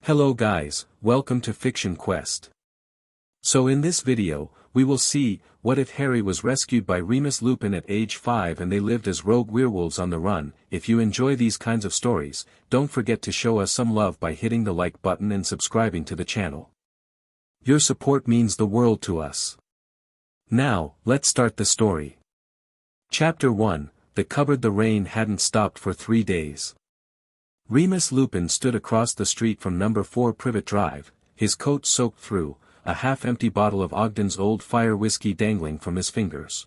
Hello guys, welcome to Fiction Quest. So in this video, we will see, what if Harry was rescued by Remus Lupin at age 5 and they lived as rogue werewolves on the run. If you enjoy these kinds of stories, don't forget to show us some love by hitting the like button and subscribing to the channel. Your support means the world to us. Now, let's start the story. Chapter 1, The Cupboard. The rain hadn't stopped for 3 days. Remus Lupin stood across the street from number 4 Privet Drive, his coat soaked through, a half-empty bottle of Ogden's old fire whiskey dangling from his fingers.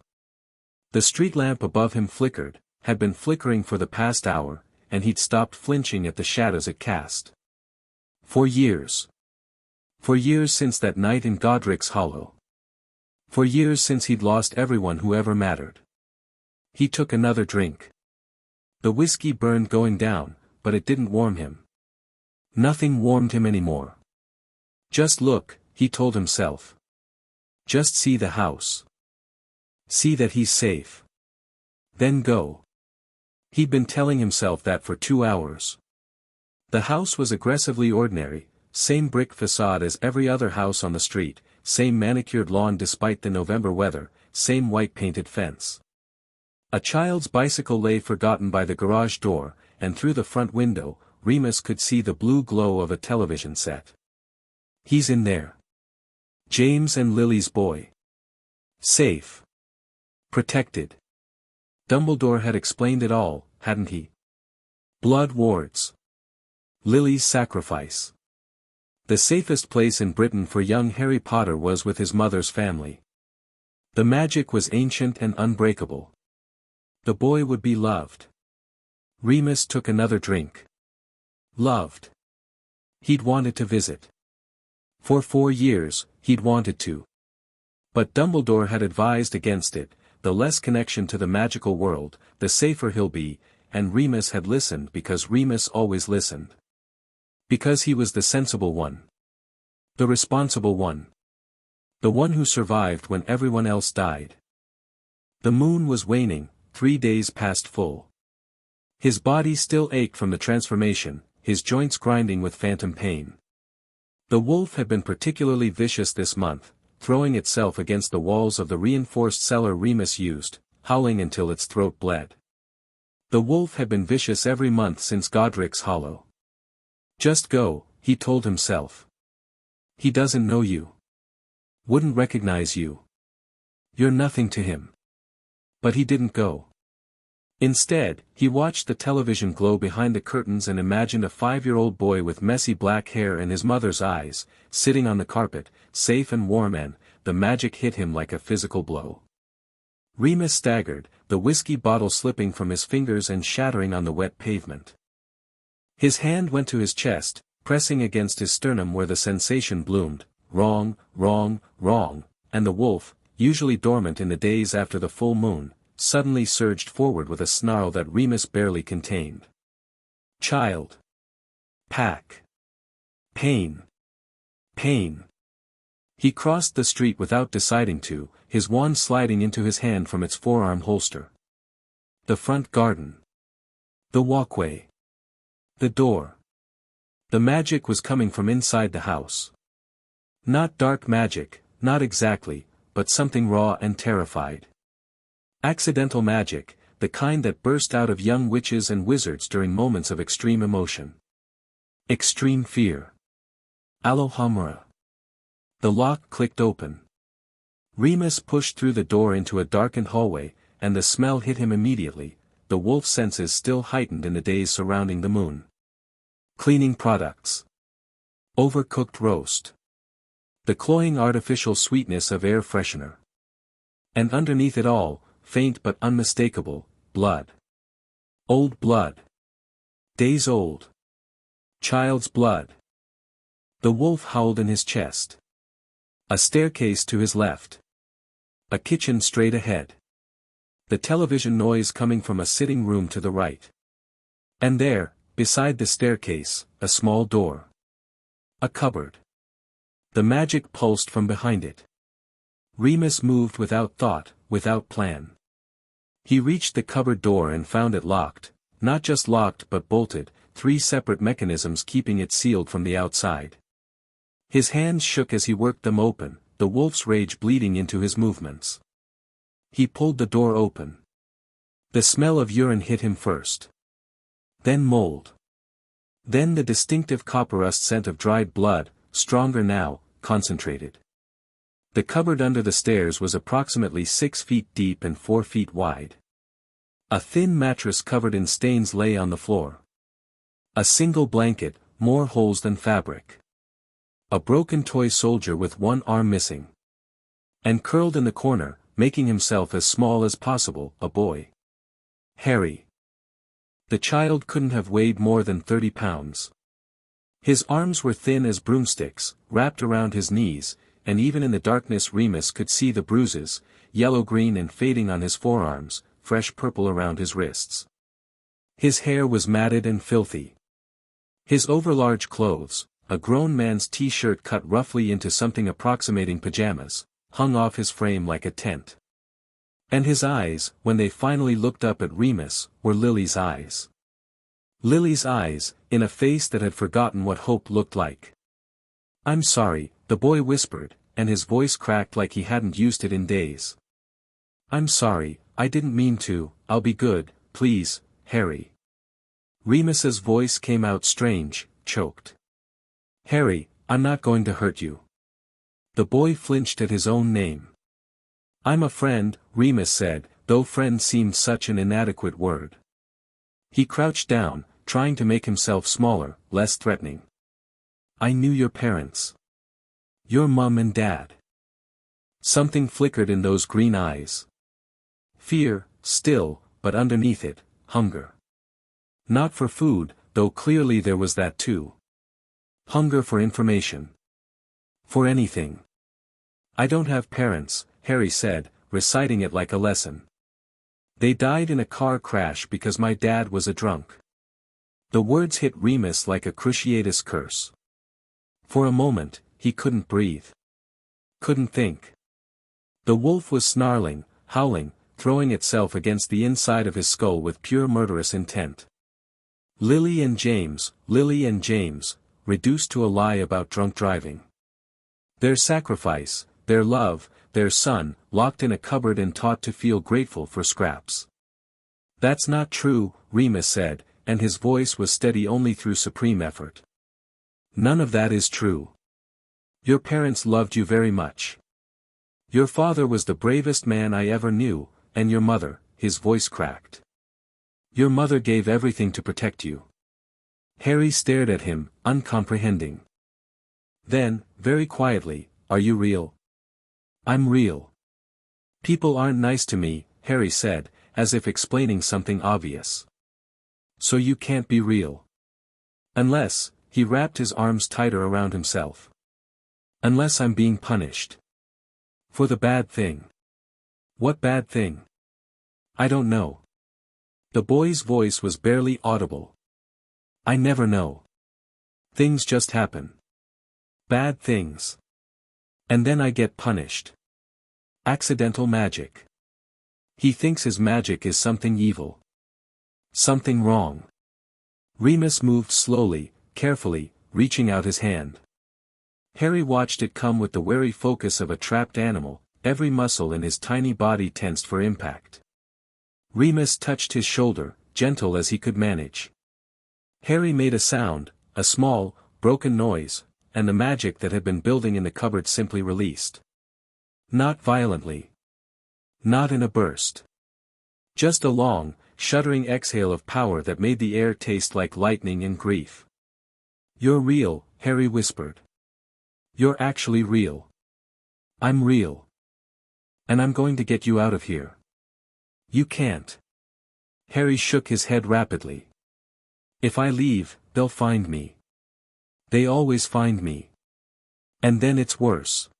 The street lamp above him flickered, had been flickering for the past hour, and he'd stopped flinching at the shadows it cast. For years. For years since that night in Godric's Hollow. For years since he'd lost everyone who ever mattered. He took another drink. The whiskey burned going down, but it didn't warm him. Nothing warmed him anymore. Just look, he told himself. Just see the house. See that he's safe. Then go. He'd been telling himself that for 2 hours. The house was aggressively ordinary, same brick facade as every other house on the street, same manicured lawn despite the November weather, same white-painted fence. A child's bicycle lay forgotten by the garage door, and through the front window, Remus could see the blue glow of a television set. He's in there. James and Lily's boy. Safe. Protected. Dumbledore had explained it all, hadn't he? Blood wards. Lily's sacrifice. The safest place in Britain for young Harry Potter was with his mother's family. The magic was ancient and unbreakable. The boy would be loved. Remus took another drink. Loved. He'd wanted to visit. For 4 years, he'd wanted to. But Dumbledore had advised against it. The less connection to the magical world, the safer he'll be, and Remus had listened because Remus always listened. Because he was the sensible one. The responsible one. The one who survived when everyone else died. The moon was waning, 3 days past full. His body still ached from the transformation, his joints grinding with phantom pain. The wolf had been particularly vicious this month, throwing itself against the walls of the reinforced cellar Remus used, howling until its throat bled. The wolf had been vicious every month since Godric's Hollow. Just go, he told himself. He doesn't know you. Wouldn't recognize you. You're nothing to him. But he didn't go. Instead, he watched the television glow behind the curtains and imagined a 5-year-old boy with messy black hair and his mother's eyes, sitting on the carpet, safe and warm, and the magic hit him like a physical blow. Remus staggered, the whiskey bottle slipping from his fingers and shattering on the wet pavement. His hand went to his chest, pressing against his sternum where the sensation bloomed, wrong, wrong, wrong, and the wolf, usually dormant in the days after the full moon, suddenly surged forward with a snarl that Remus barely contained. Child. Pack. Pain. Pain. He crossed the street without deciding to, his wand sliding into his hand from its forearm holster. The front garden. The walkway. The door. The magic was coming from inside the house. Not dark magic, not exactly, but something raw and terrified. Accidental magic, the kind that burst out of young witches and wizards during moments of extreme emotion. Extreme fear. Alohomora. The lock clicked open. Remus pushed through the door into a darkened hallway, and the smell hit him immediately, the wolf's senses still heightened in the days surrounding the moon. Cleaning products. Overcooked roast. The cloying artificial sweetness of air freshener. And underneath it all, faint but unmistakable, blood. Old blood. Days old. Child's blood. The wolf howled in his chest. A staircase to his left. A kitchen straight ahead. The television noise coming from a sitting room to the right. And there, beside the staircase, a small door. A cupboard. The magic pulsed from behind it. Remus moved without thought, without plan. He reached the cupboard door and found it locked, not just locked but bolted, 3 separate mechanisms keeping it sealed from the outside. His hands shook as he worked them open, the wolf's rage bleeding into his movements. He pulled the door open. The smell of urine hit him first. Then mold. Then the distinctive copperrust scent of dried blood, stronger now, concentrated. The cupboard under the stairs was approximately 6 feet deep and 4 feet wide. A thin mattress covered in stains lay on the floor. A single blanket, more holes than fabric. A broken toy soldier with one arm missing. And curled in the corner, making himself as small as possible, a boy. Harry. The child couldn't have weighed more than 30 pounds. His arms were thin as broomsticks, wrapped around his knees, and even in the darkness Remus could see the bruises, yellow-green and fading on his forearms, fresh purple around his wrists. His hair was matted and filthy. His overlarge clothes, a grown man's t-shirt cut roughly into something approximating pajamas, hung off his frame like a tent. And his eyes, when they finally looked up at Remus, were Lily's eyes. Lily's eyes, in a face that had forgotten what hope looked like. "I'm sorry," the boy whispered, and his voice cracked like he hadn't used it in days. "I'm sorry, I didn't mean to, I'll be good, please, Harry." Remus's voice came out strange, choked. "Harry, I'm not going to hurt you." The boy flinched at his own name. "I'm a friend," Remus said, though friend seemed such an inadequate word. He crouched down, trying to make himself smaller, less threatening. "I knew your parents. Your mum and dad." Something flickered in those green eyes. Fear, still, but underneath it, hunger. Not for food, though clearly there was that too. Hunger for information. For anything. "I don't have parents," Harry said, reciting it like a lesson. "They died in a car crash because my dad was a drunk." The words hit Remus like a cruciatus curse. For a moment, he couldn't breathe. Couldn't think. The wolf was snarling, howling, throwing itself against the inside of his skull with pure murderous intent. Lily and James, reduced to a lie about drunk driving. Their sacrifice, their love, their son, locked in a cupboard and taught to feel grateful for scraps. "That's not true," Remus said, and his voice was steady only through supreme effort. "None of that is true. Your parents loved you very much. Your father was the bravest man I ever knew, and your mother," his voice cracked. "Your mother gave everything to protect you." Harry stared at him, uncomprehending. Then, very quietly, "Are you real?" "I'm real. People aren't nice to me," Harry said, as if explaining something obvious. "So you can't be real. Unless," he wrapped his arms tighter around himself. "Unless I'm being punished. For the bad thing." "What bad thing?" "I don't know." The boy's voice was barely audible. "I never know. Things just happen. Bad things. And then I get punished. Accidental magic. He thinks his magic is something evil. Something wrong." Remus moved slowly, carefully, reaching out his hand. Harry watched it come with the wary focus of a trapped animal, every muscle in his tiny body tensed for impact. Remus touched his shoulder, gentle as he could manage. Harry made a sound, a small, broken noise, and the magic that had been building in the cupboard simply released. Not violently. Not in a burst. Just a long, shuddering exhale of power that made the air taste like lightning and grief. "You're real," Harry whispered. "You're actually real. I'm real. And I'm going to get you out of here." "You can't." Harry shook his head rapidly. "If I leave, they'll find me. They always find me. And then it's worse.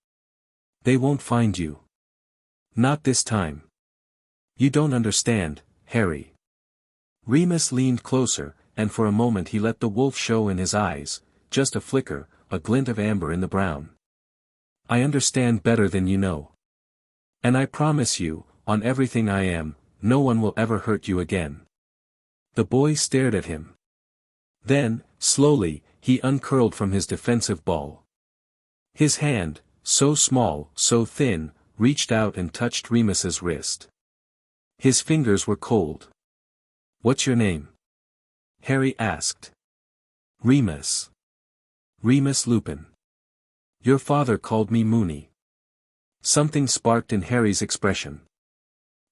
They won't find you. Not this time. You don't understand, Harry." Remus leaned closer, and for a moment he let the wolf show in his eyes, just a flicker, a glint of amber in the brown. "I understand better than you know. And I promise you, on everything I am, no one will ever hurt you again." The boy stared at him. Then, slowly, he uncurled from his defensive ball. His hand, so small, so thin, reached out and touched Remus's wrist. His fingers were cold. "What's your name?" Harry asked. "Remus. Remus Lupin. Your father called me Moony." Something sparked in Harry's expression.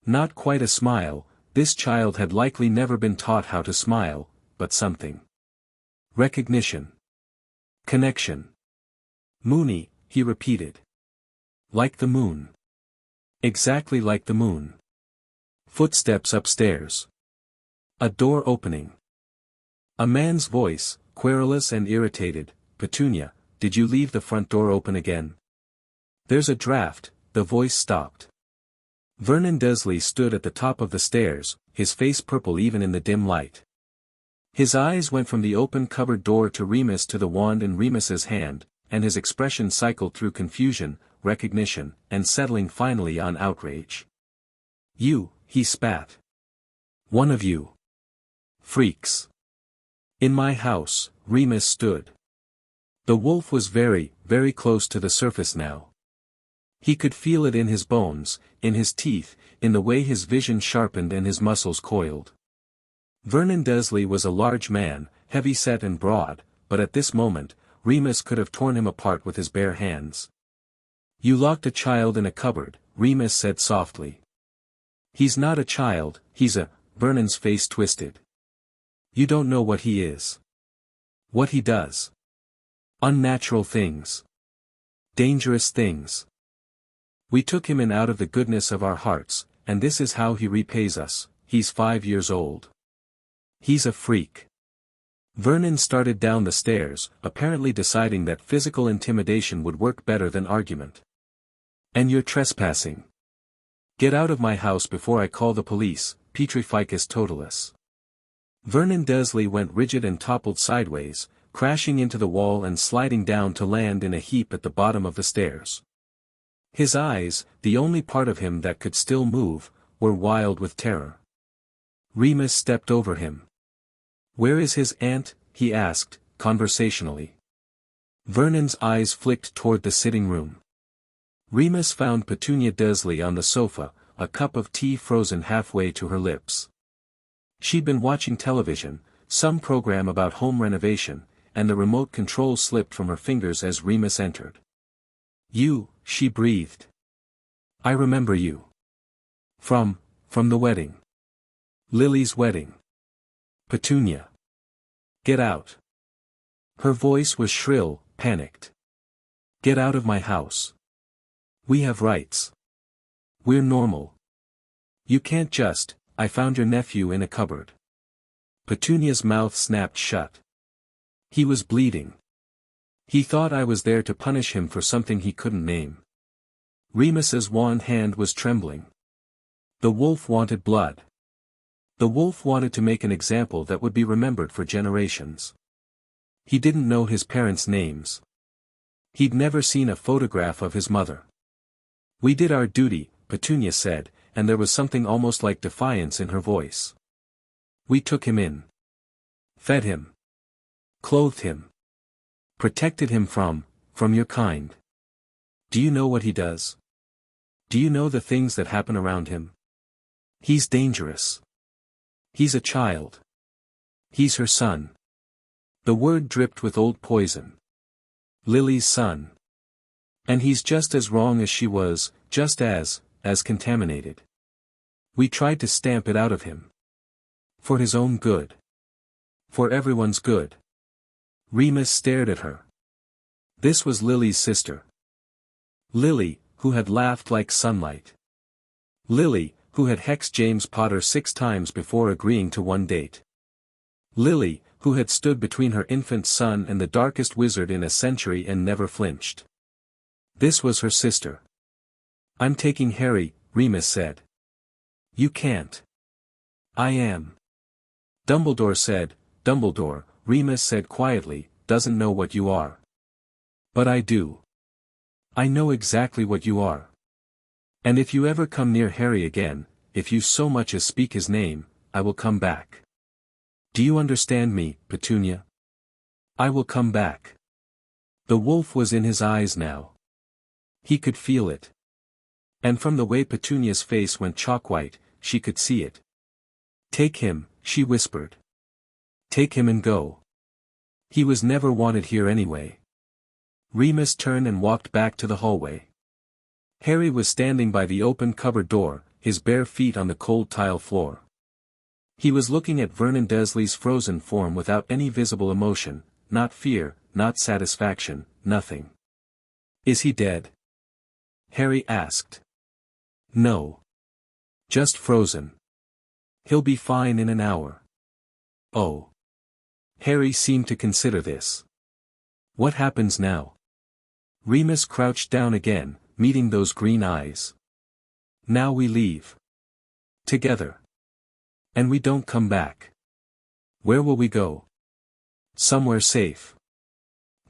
Not quite a smile, this child had likely never been taught how to smile, but something. Recognition. Connection. "Moony," he repeated. "Like the moon." Exactly like the moon. Footsteps upstairs. A door opening. A man's voice, querulous and irritated. "Petunia, did you leave the front door open again?" "There's a draft," the voice stopped. Vernon Dursley stood at the top of the stairs, his face purple even in the dim light. His eyes went from the open cupboard door to Remus to the wand in Remus's hand, and his expression cycled through confusion, recognition, and settling finally on outrage. "You," he spat. "One of you. Freaks. In my house." Remus stood. The wolf was very, very close to the surface now. He could feel it in his bones, in his teeth, in the way his vision sharpened and his muscles coiled. Vernon Dursley was a large man, heavy-set and broad, but at this moment, Remus could have torn him apart with his bare hands. "You locked a child in a cupboard," Remus said softly. "He's not a child, he's a—" Vernon's face twisted. "You don't know what he is. What he does. Unnatural things. Dangerous things. We took him in out of the goodness of our hearts, and this is how he repays us. He's 5 years old. He's a freak." Vernon started down the stairs, apparently deciding that physical intimidation would work better than argument. "And you're trespassing. Get out of my house before I call the police, Petrificus totalis." Vernon Dursley went rigid and toppled sideways, crashing into the wall and sliding down to land in a heap at the bottom of the stairs. His eyes, the only part of him that could still move, were wild with terror. Remus stepped over him. "Where is his aunt?" he asked, conversationally. Vernon's eyes flicked toward the sitting room. Remus found Petunia Dursley on the sofa, a cup of tea frozen halfway to her lips. She'd been watching television, some program about home renovation, and the remote control slipped from her fingers as Remus entered. "You," she breathed. "I remember you. From the wedding. Lily's wedding. Petunia. Get out." Her voice was shrill, panicked. "Get out of my house. We have rights. We're normal. You can't just—" "I found your nephew in a cupboard." Petunia's mouth snapped shut. "He was bleeding. He thought I was there to punish him for something he couldn't name." Remus's wand hand was trembling. The wolf wanted blood. The wolf wanted to make an example that would be remembered for generations. He didn't know his parents' names. He'd never seen a photograph of his mother. "We did our duty," Petunia said, and there was something almost like defiance in her voice. "We took him in. Fed him. Clothed him. Protected him from your kind. Do you know what he does? Do you know the things that happen around him? He's dangerous. He's a child. He's her son." The word dripped with old poison. Lily's son. And he's just as wrong as she was, just as contaminated. We tried to stamp it out of him. For his own good. For everyone's good. Remus stared at her. This was Lily's sister. Lily, who had laughed like sunlight. Lily, who had hexed James Potter 6 times before agreeing to one date. Lily, who had stood between her infant son and the darkest wizard in a century and never flinched. This was her sister. "I'm taking Harry," Remus said. "You can't." "I am." Dumbledore said. "Dumbledore," Remus said quietly, "doesn't know what you are. But I do. I know exactly what you are. And if you ever come near Harry again, if you so much as speak his name, I will come back. Do you understand me, Petunia? I will come back. The wolf was in his eyes now. He could feel it. And from the way Petunia's face went chalk-white, she could see it. Take him, she whispered. Take him and go. He was never wanted here anyway. Remus turned and walked back to the hallway. Harry was standing by the open cupboard door, his bare feet on the cold tile floor. He was looking at Vernon Dursley's frozen form without any visible emotion, not fear, not satisfaction, nothing. Is he dead? Harry asked. No. Just frozen. He'll be fine in an hour. Oh. Harry seemed to consider this. What happens now? Remus crouched down again, meeting those green eyes. Now we leave. Together. And we don't come back. Where will we go? Somewhere safe.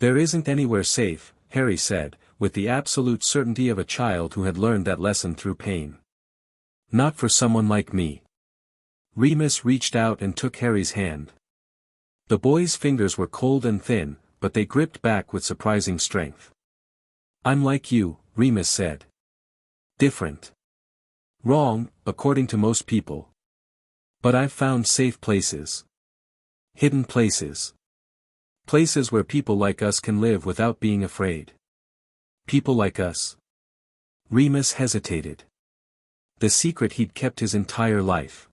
There isn't anywhere safe, Harry said, with the absolute certainty of a child who had learned that lesson through pain. Not for someone like me. Remus reached out and took Harry's hand. The boy's fingers were cold and thin, but they gripped back with surprising strength. I'm like you, Remus said. Different. Wrong, according to most people. But I've found safe places. Hidden places. Places where people like us can live without being afraid. People like us. Remus hesitated. The secret he'd kept his entire life.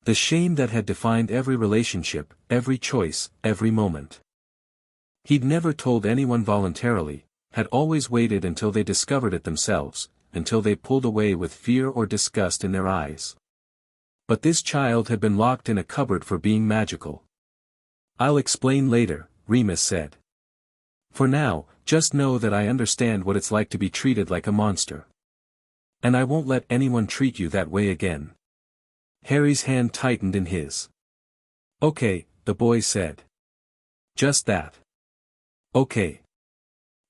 The shame that had defined every relationship, every choice, every moment. He'd never told anyone voluntarily, had always waited until they discovered it themselves, until they pulled away with fear or disgust in their eyes. But this child had been locked in a cupboard for being magical. I'll explain later, Remus said. For now, just know that I understand what it's like to be treated like a monster. And I won't let anyone treat you that way again. Harry's hand tightened in his. Okay, the boy said. Just that. Okay.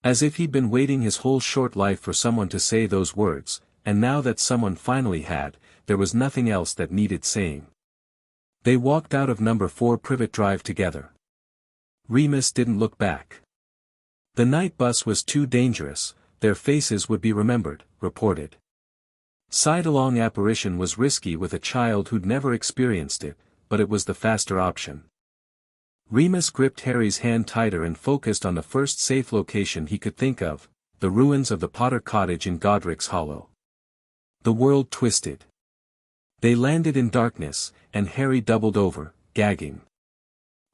As if he'd been waiting his whole short life for someone to say those words, and now that someone finally had, there was nothing else that needed saying. They walked out of number 4 Privet Drive together. Remus didn't look back. The night bus was too dangerous, their faces would be remembered, reported. Side-along apparition was risky with a child who'd never experienced it, but it was the faster option. Remus gripped Harry's hand tighter and focused on the first safe location he could think of, the ruins of the Potter cottage in Godric's Hollow. The world twisted. They landed in darkness, and Harry doubled over, gagging.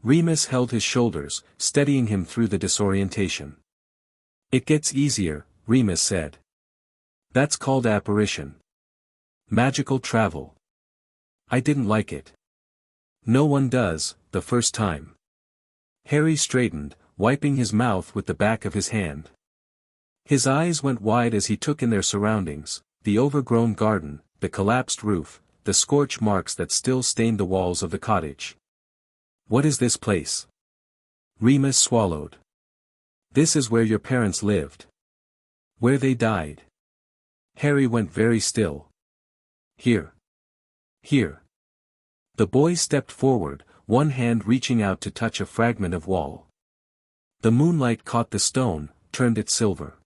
Remus held his shoulders, steadying him through the disorientation. It gets easier, Remus said. That's called apparition. Magical travel. I didn't like it. No one does, the first time. Harry straightened, wiping his mouth with the back of his hand. His eyes went wide as he took in their surroundings, the overgrown garden, the collapsed roof, the scorch marks that still stained the walls of the cottage. What is this place? Remus swallowed. This is where your parents lived. Where they died. Harry went very still. Here. Here. The boy stepped forward, one hand reaching out to touch a fragment of wall. The moonlight caught the stone, turned it silver.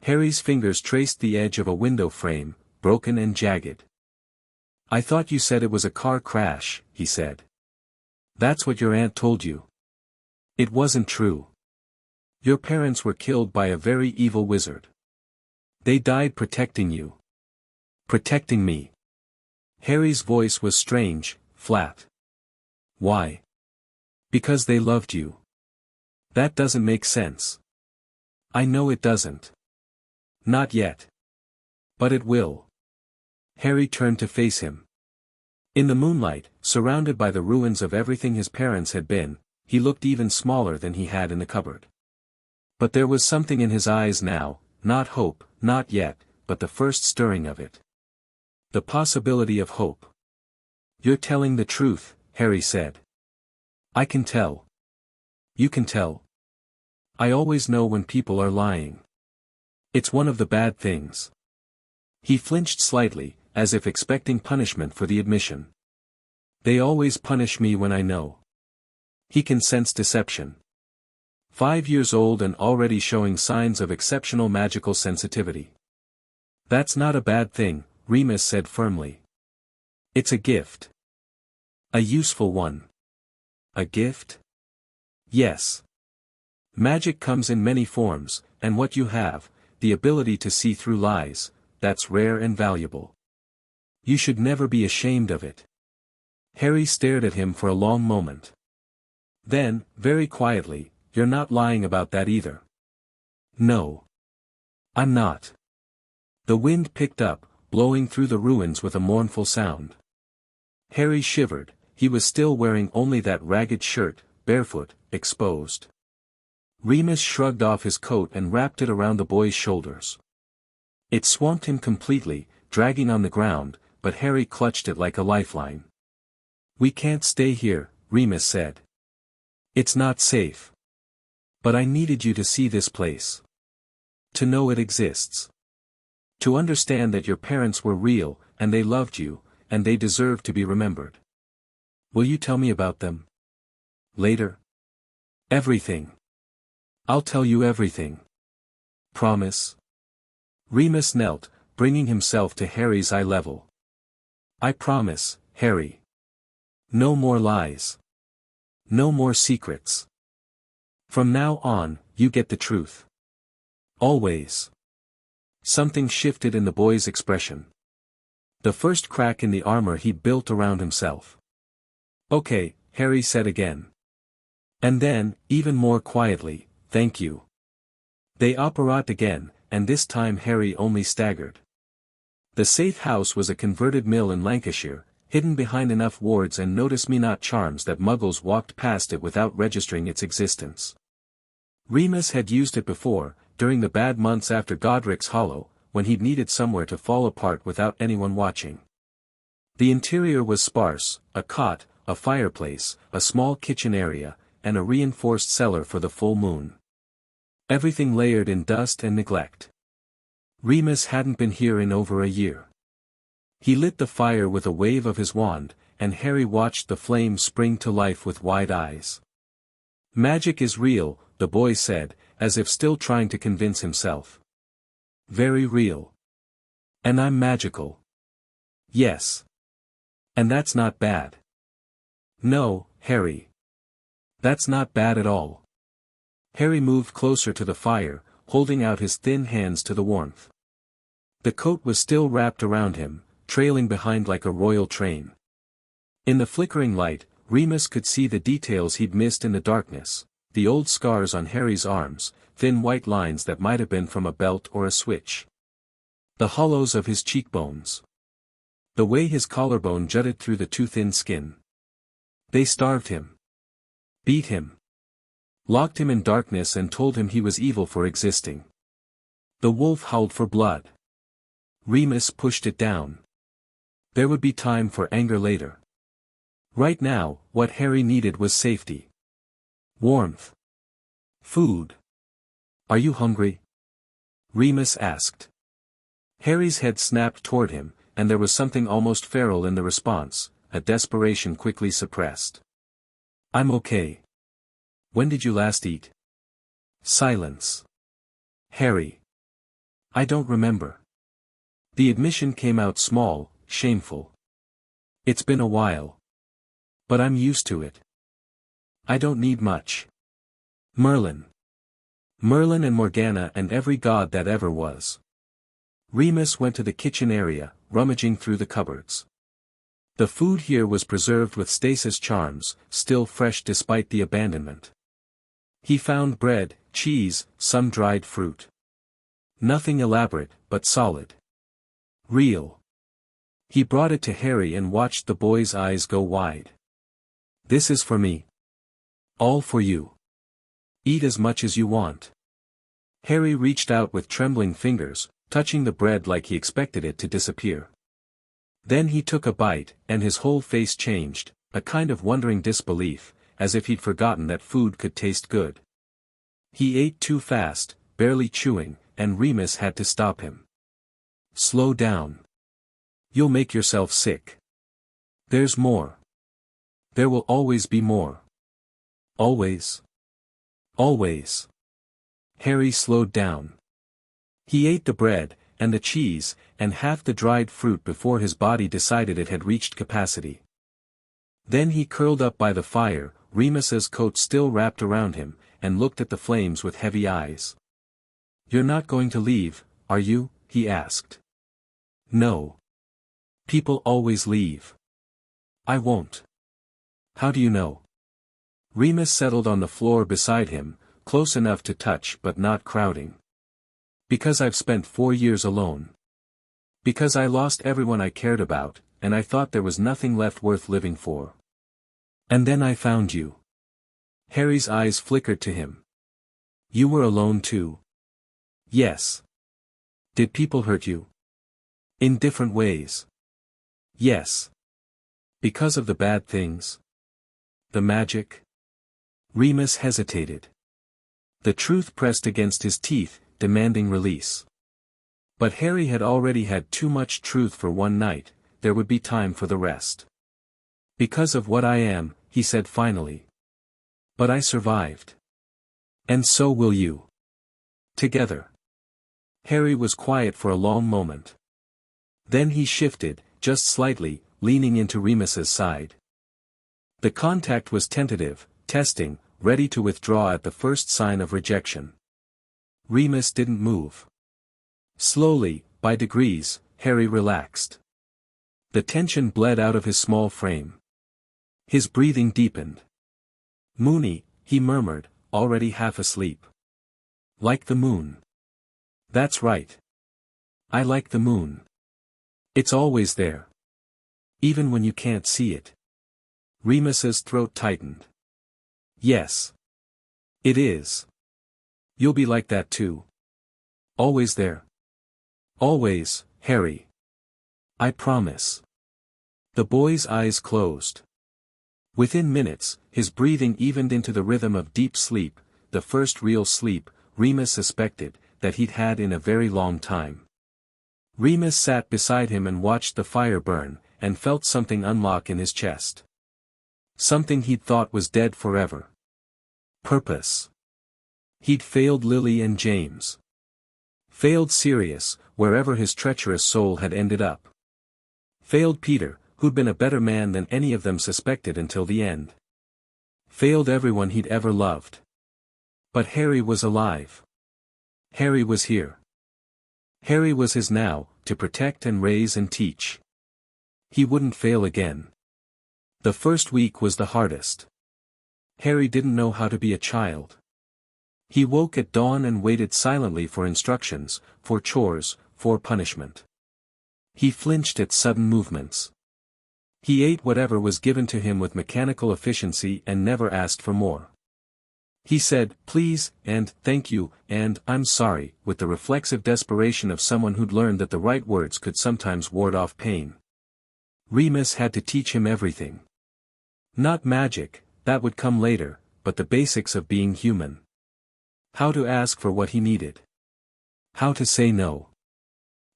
Harry's fingers traced the edge of a window frame, broken and jagged. I thought you said it was a car crash, he said. That's what your aunt told you. It wasn't true. Your parents were killed by a very evil wizard. They died protecting you. Protecting me. Harry's voice was strange, flat. Why? Because they loved you. That doesn't make sense. I know it doesn't. Not yet. But it will. Harry turned to face him. In the moonlight, surrounded by the ruins of everything his parents had been, he looked even smaller than he had in the cupboard. But there was something in his eyes now, not hope, not yet, but the first stirring of it. The possibility of hope. You're telling the truth, Harry said. I can tell. You can tell. I always know when people are lying. It's one of the bad things. He flinched slightly, as if expecting punishment for the admission. They always punish me when I know. He can sense deception. 5 years old and already showing signs of exceptional magical sensitivity. That's not a bad thing, Remus said firmly. It's a gift. A useful one. A gift? Yes. Magic comes in many forms, and what you have, the ability to see through lies, that's rare and valuable. You should never be ashamed of it. Harry stared at him for a long moment. Then, very quietly, you're not lying about that either. No. I'm not. The wind picked up, blowing through the ruins with a mournful sound. Harry shivered, he was still wearing only that ragged shirt, barefoot, exposed. Remus shrugged off his coat and wrapped it around the boy's shoulders. It swamped him completely, dragging on the ground, but Harry clutched it like a lifeline. We can't stay here, Remus said. It's not safe. But I needed you to see this place. To know it exists. To understand that your parents were real, and they loved you, and they deserve to be remembered. Will you tell me about them? Later? Everything. I'll tell you everything. Promise? Remus knelt, bringing himself to Harry's eye level. I promise, Harry. No more lies. No more secrets. From now on, you get the truth. Always. Something shifted in the boy's expression. The first crack in the armor he'd built around himself. Okay, Harry said again. And then, even more quietly, thank you. They operated again, and this time Harry only staggered. The safe house was a converted mill in Lancashire, hidden behind enough wards and notice-me-not charms that muggles walked past it without registering its existence. Remus had used it before, during the bad months after Godric's Hollow, when he'd needed somewhere to fall apart without anyone watching. The interior was sparse, a cot, a fireplace, a small kitchen area, and a reinforced cellar for the full moon. Everything layered in dust and neglect. Remus hadn't been here in over a year. He lit the fire with a wave of his wand, and Harry watched the flame spring to life with wide eyes. Magic is real, the boy said, as if still trying to convince himself. Very real. And I'm magical. Yes. And that's not bad. No, Harry. That's not bad at all. Harry moved closer to the fire, holding out his thin hands to the warmth. The coat was still wrapped around him, trailing behind like a royal train. In the flickering light, Remus could see the details he'd missed in the darkness, the old scars on Harry's arms, thin white lines that might have been from a belt or a switch. The hollows of his cheekbones. The way his collarbone jutted through the too thin skin. They starved him. Beat him. Locked him in darkness and told him he was evil for existing. The wolf howled for blood. Remus pushed it down. There would be time for anger later. Right now, what Harry needed was safety. Warmth. Food. Are you hungry? Remus asked. Harry's head snapped toward him, and there was something almost feral in the response, a desperation quickly suppressed. I'm okay. When did you last eat? Silence. Harry. I don't remember. The admission came out small, shameful. It's been a while. But I'm used to it. I don't need much. Merlin. Merlin and Morgana and every god that ever was. Remus went to the kitchen area, rummaging through the cupboards. The food here was preserved with stasis charms, still fresh despite the abandonment. He found bread, cheese, some dried fruit. Nothing elaborate, but solid. Real. He brought it to Harry and watched the boy's eyes go wide. This is for me. All for you. Eat as much as you want. Harry reached out with trembling fingers, touching the bread like he expected it to disappear. Then he took a bite, and his whole face changed, a kind of wondering disbelief, as if he'd forgotten that food could taste good. He ate too fast, barely chewing, and Remus had to stop him. Slow down. You'll make yourself sick. There's more. There will always be more. Always. Always. Harry slowed down. He ate the bread, and the cheese, and half the dried fruit before his body decided it had reached capacity. Then he curled up by the fire, Remus's coat still wrapped around him, and looked at the flames with heavy eyes. "You're not going to leave, are you?" he asked. "No. People always leave." "I won't." "How do you know?" Remus settled on the floor beside him, close enough to touch but not crowding. "Because I've spent 4 years alone. Because I lost everyone I cared about, and I thought there was nothing left worth living for. And then I found you." Harry's eyes flickered to him. "You were alone too?" "Yes." "Did people hurt you?" "In different ways." "Yes." "Because of the bad things? The magic?" Remus hesitated. The truth pressed against his teeth, demanding release. But Harry had already had too much truth for one night, there would be time for the rest. "Because of what I am," he said finally. "But I survived. And so will you. Together." Harry was quiet for a long moment. Then he shifted, just slightly, leaning into Remus's side. The contact was tentative, testing, ready to withdraw at the first sign of rejection. Remus didn't move. Slowly, by degrees, Harry relaxed. The tension bled out of his small frame. His breathing deepened. "Moony," he murmured, already half asleep. "Like the moon." "That's right. I like the moon. It's always there. Even when you can't see it." Remus's throat tightened. "Yes. It is. You'll be like that too. Always there. Always, Harry. I promise." The boy's eyes closed. Within minutes, his breathing evened into the rhythm of deep sleep, the first real sleep, Remus suspected, that he'd had in a very long time. Remus sat beside him and watched the fire burn, and felt something unlock in his chest. Something he'd thought was dead forever. Purpose. He'd failed Lily and James. Failed Sirius, wherever his treacherous soul had ended up. Failed Peter, who'd been a better man than any of them suspected until the end. Failed everyone he'd ever loved. But Harry was alive. Harry was here. Harry was his now, to protect and raise and teach. He wouldn't fail again. The first week was the hardest. Harry didn't know how to be a child. He woke at dawn and waited silently for instructions, for chores, for punishment. He flinched at sudden movements. He ate whatever was given to him with mechanical efficiency and never asked for more. He said, "Please," and "Thank you," and "I'm sorry," with the reflexive desperation of someone who'd learned that the right words could sometimes ward off pain. Remus had to teach him everything. Not magic, that would come later, but the basics of being human. How to ask for what he needed. How to say no.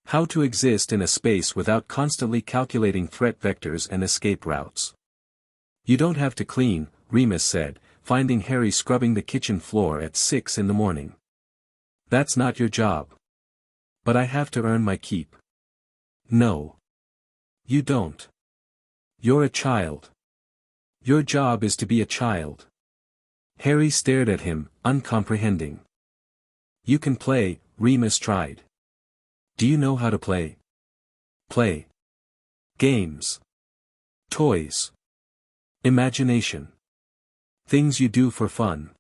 How to exist in a space without constantly calculating threat vectors and escape routes. "You don't have to clean," Remus said, finding Harry scrubbing the kitchen floor at 6 in the morning. "That's not your job." "But I have to earn my keep." "No. You don't. You're a child. Your job is to be a child." Harry stared at him, uncomprehending. "You can play," Remus tried. "Do you know how to play?" "Play. Games. Toys. Imagination. Things you do for fun."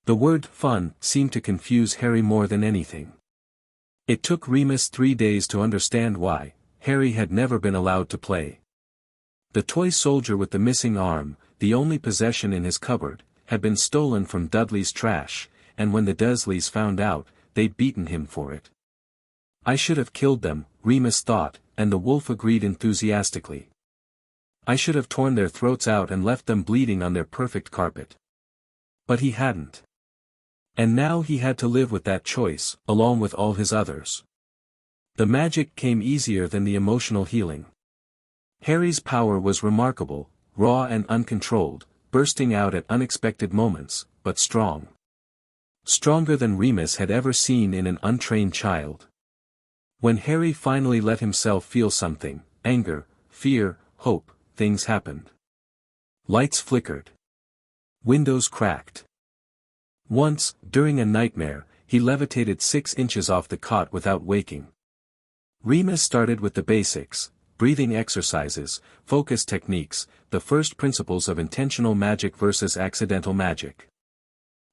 The word "fun" seemed to confuse Harry more than anything. It took Remus 3 days to understand why Harry had never been allowed to play. The toy soldier with the missing arm, the only possession in his cupboard, had been stolen from Dudley's trash, and when the Dursleys found out, they'd beaten him for it. "I should have killed them," Remus thought, and the wolf agreed enthusiastically. "I should have torn their throats out and left them bleeding on their perfect carpet." But he hadn't. And now he had to live with that choice, along with all his others. The magic came easier than the emotional healing. Harry's power was remarkable, raw and uncontrolled, bursting out at unexpected moments, but strong. Stronger than Remus had ever seen in an untrained child. When Harry finally let himself feel something, anger, fear, hope, things happened. Lights flickered. Windows cracked. Once, during a nightmare, he levitated 6 inches off the cot without waking. Remus started with the basics, breathing exercises, focus techniques, the first principles of intentional magic versus accidental magic.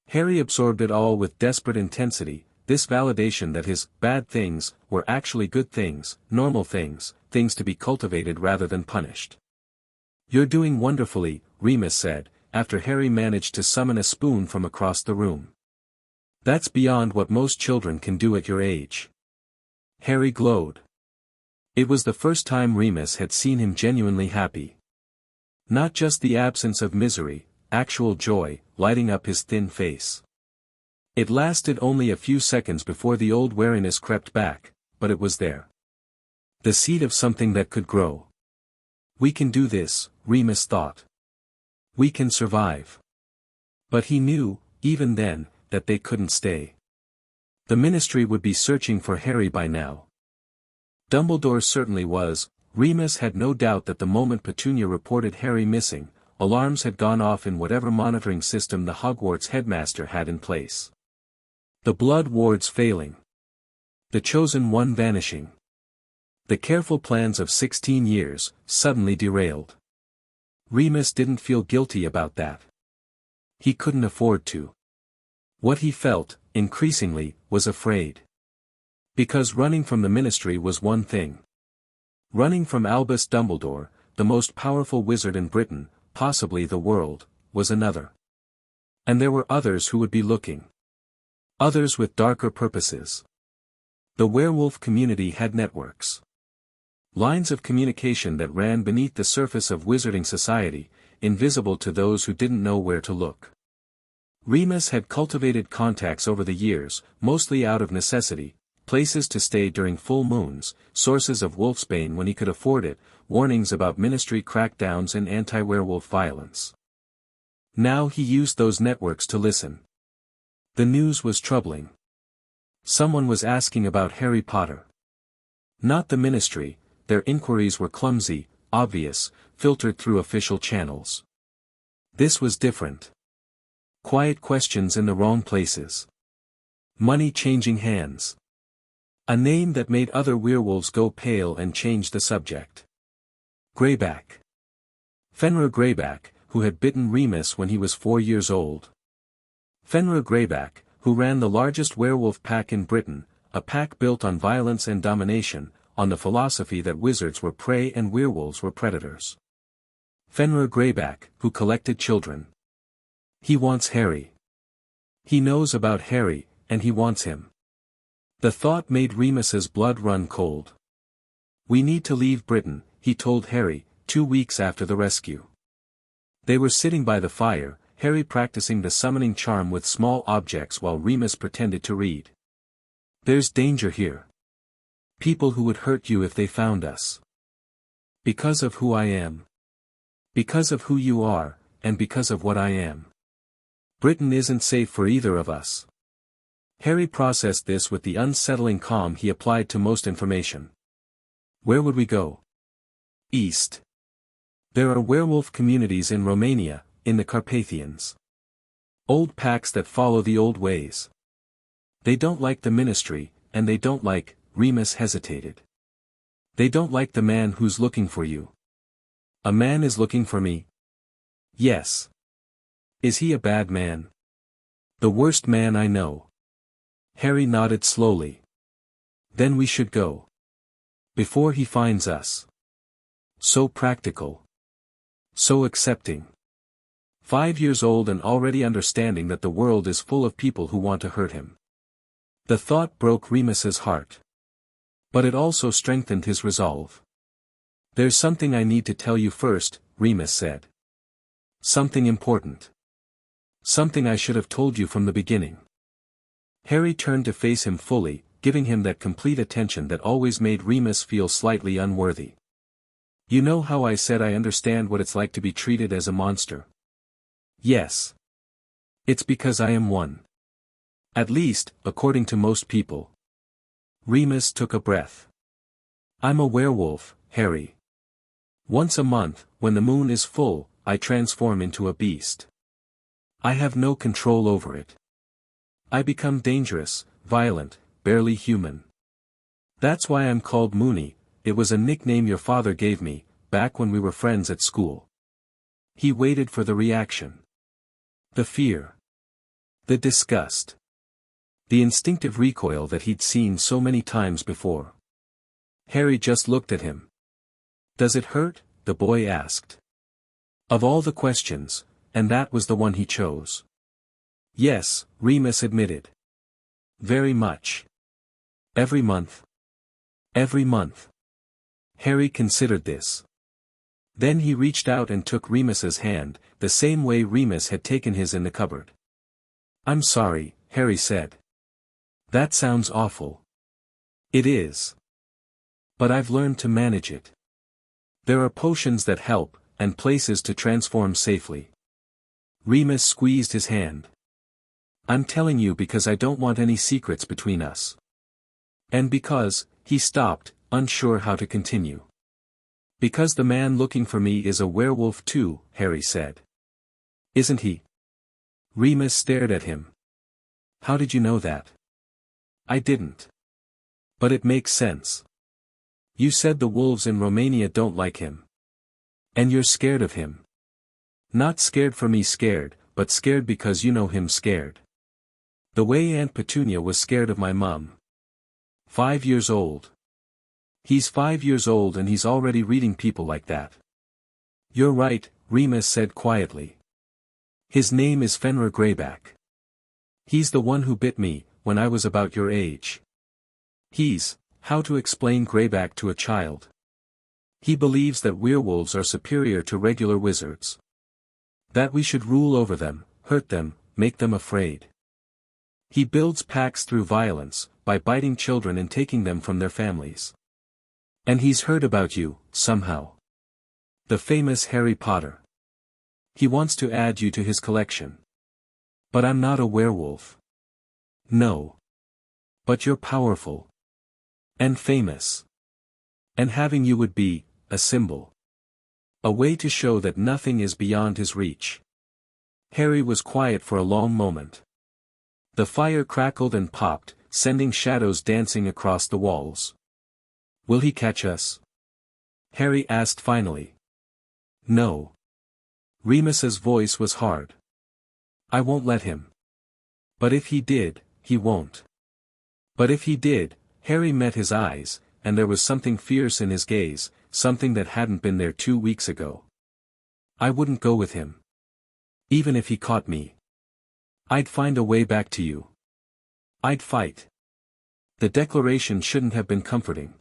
Harry absorbed it all with desperate intensity, this validation that his bad things were actually good things, normal things, things to be cultivated rather than punished. "You're doing wonderfully," Remus said, after Harry managed to summon a spoon from across the room. "That's beyond what most children can do at your age." Harry glowed. It was the first time Remus had seen him genuinely happy. Not just the absence of misery, actual joy, lighting up his thin face. It lasted only a few seconds before the old wariness crept back, but it was there. The seed of something that could grow. "We can do this," Remus thought. "We can survive." But he knew, even then, that they couldn't stay. The Ministry would be searching for Harry by now. Dumbledore certainly was. Remus had no doubt that the moment Petunia reported Harry missing, alarms had gone off in whatever monitoring system the Hogwarts headmaster had in place. The blood wards failing. The chosen one vanishing. The careful plans of 16 years, suddenly derailed. Remus didn't feel guilty about that. He couldn't afford to. What he felt, increasingly, was afraid. Because running from the Ministry was one thing. Running from Albus Dumbledore, the most powerful wizard in Britain, possibly the world, was another. And there were others who would be looking. Others with darker purposes. The werewolf community had networks. Lines of communication that ran beneath the surface of wizarding society, invisible to those who didn't know where to look. Remus had cultivated contacts over the years, mostly out of necessity, places to stay during full moons, sources of wolfsbane when he could afford it, warnings about Ministry crackdowns and anti-werewolf violence. Now he used those networks to listen. The news was troubling. Someone was asking about Harry Potter. Not the Ministry, their inquiries were clumsy, obvious, filtered through official channels. This was different. Quiet questions in the wrong places. Money changing hands. A name that made other werewolves go pale and changed the subject. Greyback. Fenrir Greyback, who had bitten Remus when he was 4 years old. Fenrir Greyback, who ran the largest werewolf pack in Britain, a pack built on violence and domination, on the philosophy that wizards were prey and werewolves were predators. Fenrir Greyback, who collected children. He wants Harry. He knows about Harry, and he wants him. The thought made Remus's blood run cold. "We need to leave Britain," he told Harry, 2 weeks after the rescue. They were sitting by the fire, Harry practicing the summoning charm with small objects while Remus pretended to read. "There's danger here. People who would hurt you if they found us. Because of who I am. Because of who you are, and because of what I am. Britain isn't safe for either of us." Harry processed this with the unsettling calm he applied to most information. "Where would we go?" "East. There are werewolf communities in Romania, in the Carpathians. Old packs that follow the old ways. They don't like the Ministry, and they don't like," Remus hesitated. "They don't like the man who's looking for you." "A man is looking for me?" "Yes." "Is he a bad man?" "The worst man I know." Harry nodded slowly. "Then we should go. Before he finds us." So practical. So accepting. 5 years old and already understanding that the world is full of people who want to hurt him. The thought broke Remus's heart. But it also strengthened his resolve. "There's something I need to tell you first," Remus said. "Something important. Something I should have told you from the beginning." Harry turned to face him fully, giving him that complete attention that always made Remus feel slightly unworthy. You know how I said I understand what it's like to be treated as a monster? Yes. It's because I am one. At least, according to most people. Remus took a breath. I'm a werewolf, Harry. Once a month, when the moon is full, I transform into a beast. I have no control over it. I become dangerous, violent, barely human. That's why I'm called Moony. It was a nickname your father gave me, back when we were friends at school. He waited for the reaction. The fear. The disgust. The instinctive recoil that he'd seen so many times before. Harry just looked at him. Does it hurt? The boy asked. Of all the questions, and that was the one he chose. Yes, Remus admitted. Very much. Every month. Every month. Harry considered this. Then he reached out and took Remus's hand, the same way Remus had taken his in the cupboard. I'm sorry, Harry said. That sounds awful. It is. But I've learned to manage it. There are potions that help, and places to transform safely. Remus squeezed his hand. I'm telling you because I don't want any secrets between us. And because, he stopped, unsure how to continue. Because the man looking for me is a werewolf too, Harry said. Isn't he? Remus stared at him. How did you know that? I didn't. But it makes sense. You said the wolves in Romania don't like him. And you're scared of him. Not scared for me scared, but scared because you know him scared. The way Aunt Petunia was scared of my mum. 5 years old. He's 5 years old and he's already reading people like that. You're right, Remus said quietly. His name is Fenrir Greyback. He's the one who bit me, when I was about your age. How to explain Greyback to a child? He believes that werewolves are superior to regular wizards. That we should rule over them, hurt them, make them afraid. He builds packs through violence, by biting children and taking them from their families. And he's heard about you, somehow. The famous Harry Potter. He wants to add you to his collection. But I'm not a werewolf. No. But you're powerful. And famous. And having you would be, a symbol. A way to show that nothing is beyond his reach. Harry was quiet for a long moment. The fire crackled and popped, sending shadows dancing across the walls. Will he catch us? Harry asked finally. No. Remus's voice was hard. I won't let him. But if he did, he won't. But if he did, Harry met his eyes, and there was something fierce in his gaze, something that hadn't been there 2 weeks ago. I wouldn't go with him. Even if he caught me. I'd find a way back to you. I'd fight. The declaration shouldn't have been comforting.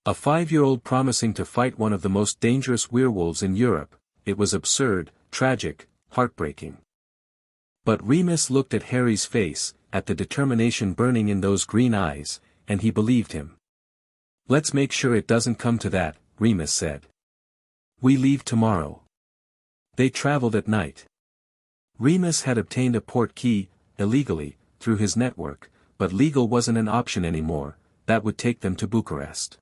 A 5-year-old promising to fight one of the most dangerous werewolves in Europe, it was absurd, tragic, heartbreaking. But Remus looked at Harry's face, at the determination burning in those green eyes, and he believed him. Let's make sure it doesn't come to that, Remus said. We leave tomorrow. They traveled at night. Remus had obtained a port key, illegally, through his network, but legal wasn't an option anymore, that would take them to Bucharest.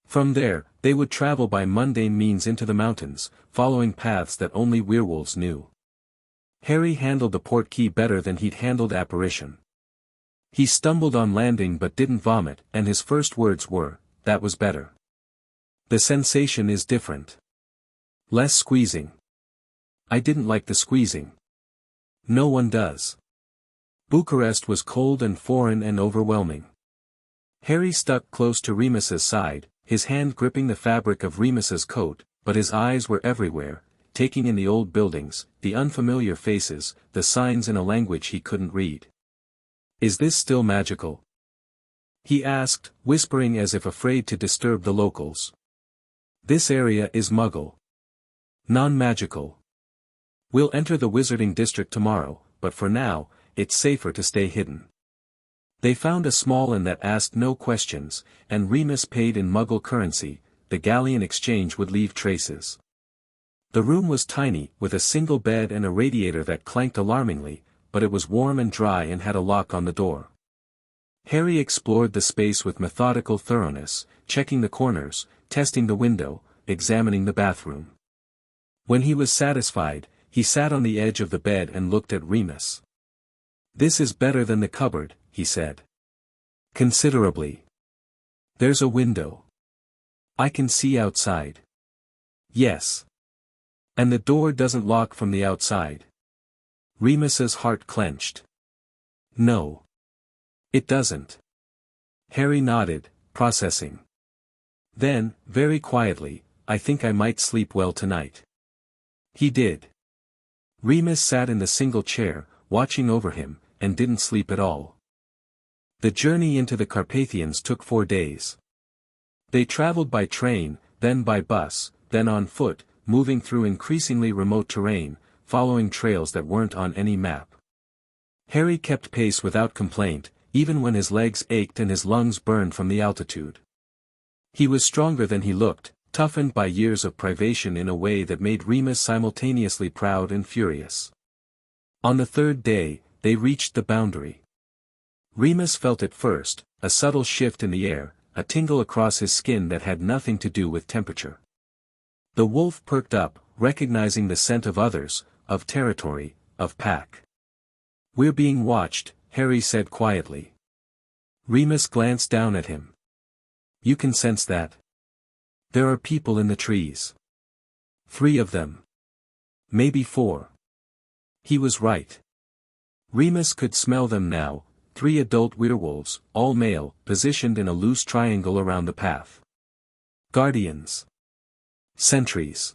From there, they would travel by mundane means into the mountains, following paths that only werewolves knew. Harry handled the port key better than he'd handled apparition. He stumbled on landing but didn't vomit, and his first words were, that was better. The sensation is different. Less squeezing. I didn't like the squeezing. No one does. Bucharest was cold and foreign and overwhelming. Harry stuck close to Remus's side, his hand gripping the fabric of Remus's coat, but his eyes were everywhere, taking in the old buildings, the unfamiliar faces, the signs in a language he couldn't read. Is this still magical? He asked, whispering as if afraid to disturb the locals. This area is Muggle. Non-magical. We'll enter the wizarding district tomorrow, but for now, it's safer to stay hidden. They found a small inn that asked no questions, and Remus paid in Muggle currency, the galleon exchange would leave traces. The room was tiny, with a single bed and a radiator that clanked alarmingly, but it was warm and dry and had a lock on the door. Harry explored the space with methodical thoroughness, checking the corners, testing the window, examining the bathroom. When he was satisfied, he sat on the edge of the bed and looked at Remus. "This is better than the cupboard," he said. "Considerably. There's a window. I can see outside." "Yes. And the door doesn't lock from the outside." Remus's heart clenched. "No. It doesn't." Harry nodded, processing. Then, very quietly, "I think I might sleep well tonight." He did. Remus sat in the single chair, watching over him, and didn't sleep at all. The journey into the Carpathians took 4 days. They traveled by train, then by bus, then on foot, moving through increasingly remote terrain, following trails that weren't on any map. Harry kept pace without complaint, even when his legs ached and his lungs burned from the altitude. He was stronger than he looked, toughened by years of privation in a way that made Remus simultaneously proud and furious. On the 3rd day, they reached the boundary. Remus felt it first, a subtle shift in the air, a tingle across his skin that had nothing to do with temperature. The wolf perked up, recognizing the scent of others, of territory, of pack. "We're being watched," Harry said quietly. Remus glanced down at him. "You can sense that? There are people in the trees. 3 of them. Maybe 4. He was right. Remus could smell them now, 3 adult werewolves, all male, positioned in a loose triangle around the path. Guardians. Sentries.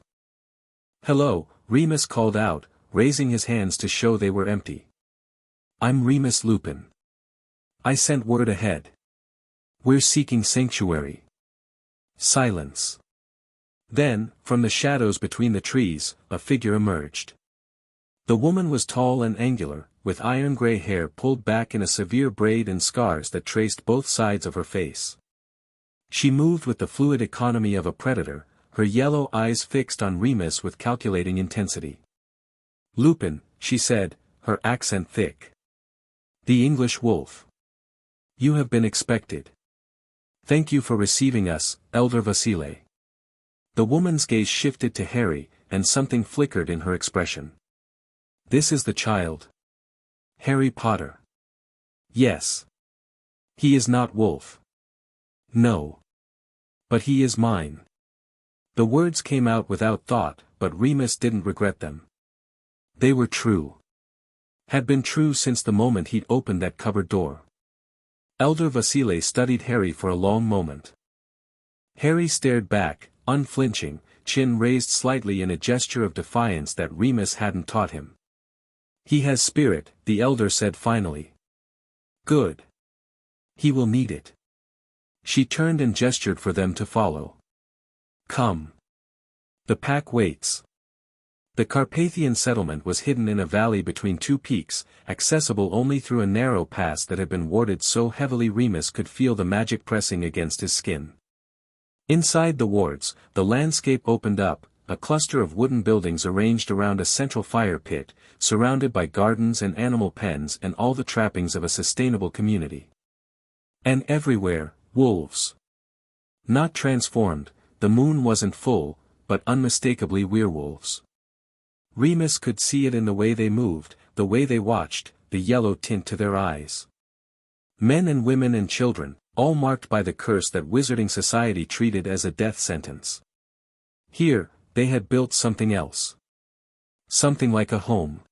"Hello," Remus called out, raising his hands to show they were empty. "I'm Remus Lupin. I sent word ahead. We're seeking sanctuary." Silence. Then, from the shadows between the trees, a figure emerged. The woman was tall and angular, with iron-gray hair pulled back in a severe braid and scars that traced both sides of her face. She moved with the fluid economy of a predator, her yellow eyes fixed on Remus with calculating intensity. "Lupin," she said, her accent thick. "The English wolf. You have been expected. Thank you for receiving us, Elder Vasile." The woman's gaze shifted to Harry, and something flickered in her expression. "This is the child. Harry Potter." "Yes. He is not wolf." "No. But he is mine." The words came out without thought, but Remus didn't regret them. They were true. Had been true since the moment he'd opened that cupboard door. Elder Vasile studied Harry for a long moment. Harry stared back, unflinching, chin raised slightly in a gesture of defiance that Remus hadn't taught him. "He has spirit," the elder said finally. "Good. He will need it." She turned and gestured for them to follow. "Come. The pack waits." The Carpathian settlement was hidden in a valley between 2 peaks, accessible only through a narrow pass that had been warded so heavily Remus could feel the magic pressing against his skin. Inside the wards, the landscape opened up, a cluster of wooden buildings arranged around a central fire pit, surrounded by gardens and animal pens and all the trappings of a sustainable community. And everywhere, wolves. Not transformed, the moon wasn't full, but unmistakably werewolves. Remus could see it in the way they moved, the way they watched, the yellow tint to their eyes. Men and women and children, all marked by the curse that wizarding society treated as a death sentence. Here, they had built something else. Something like a home.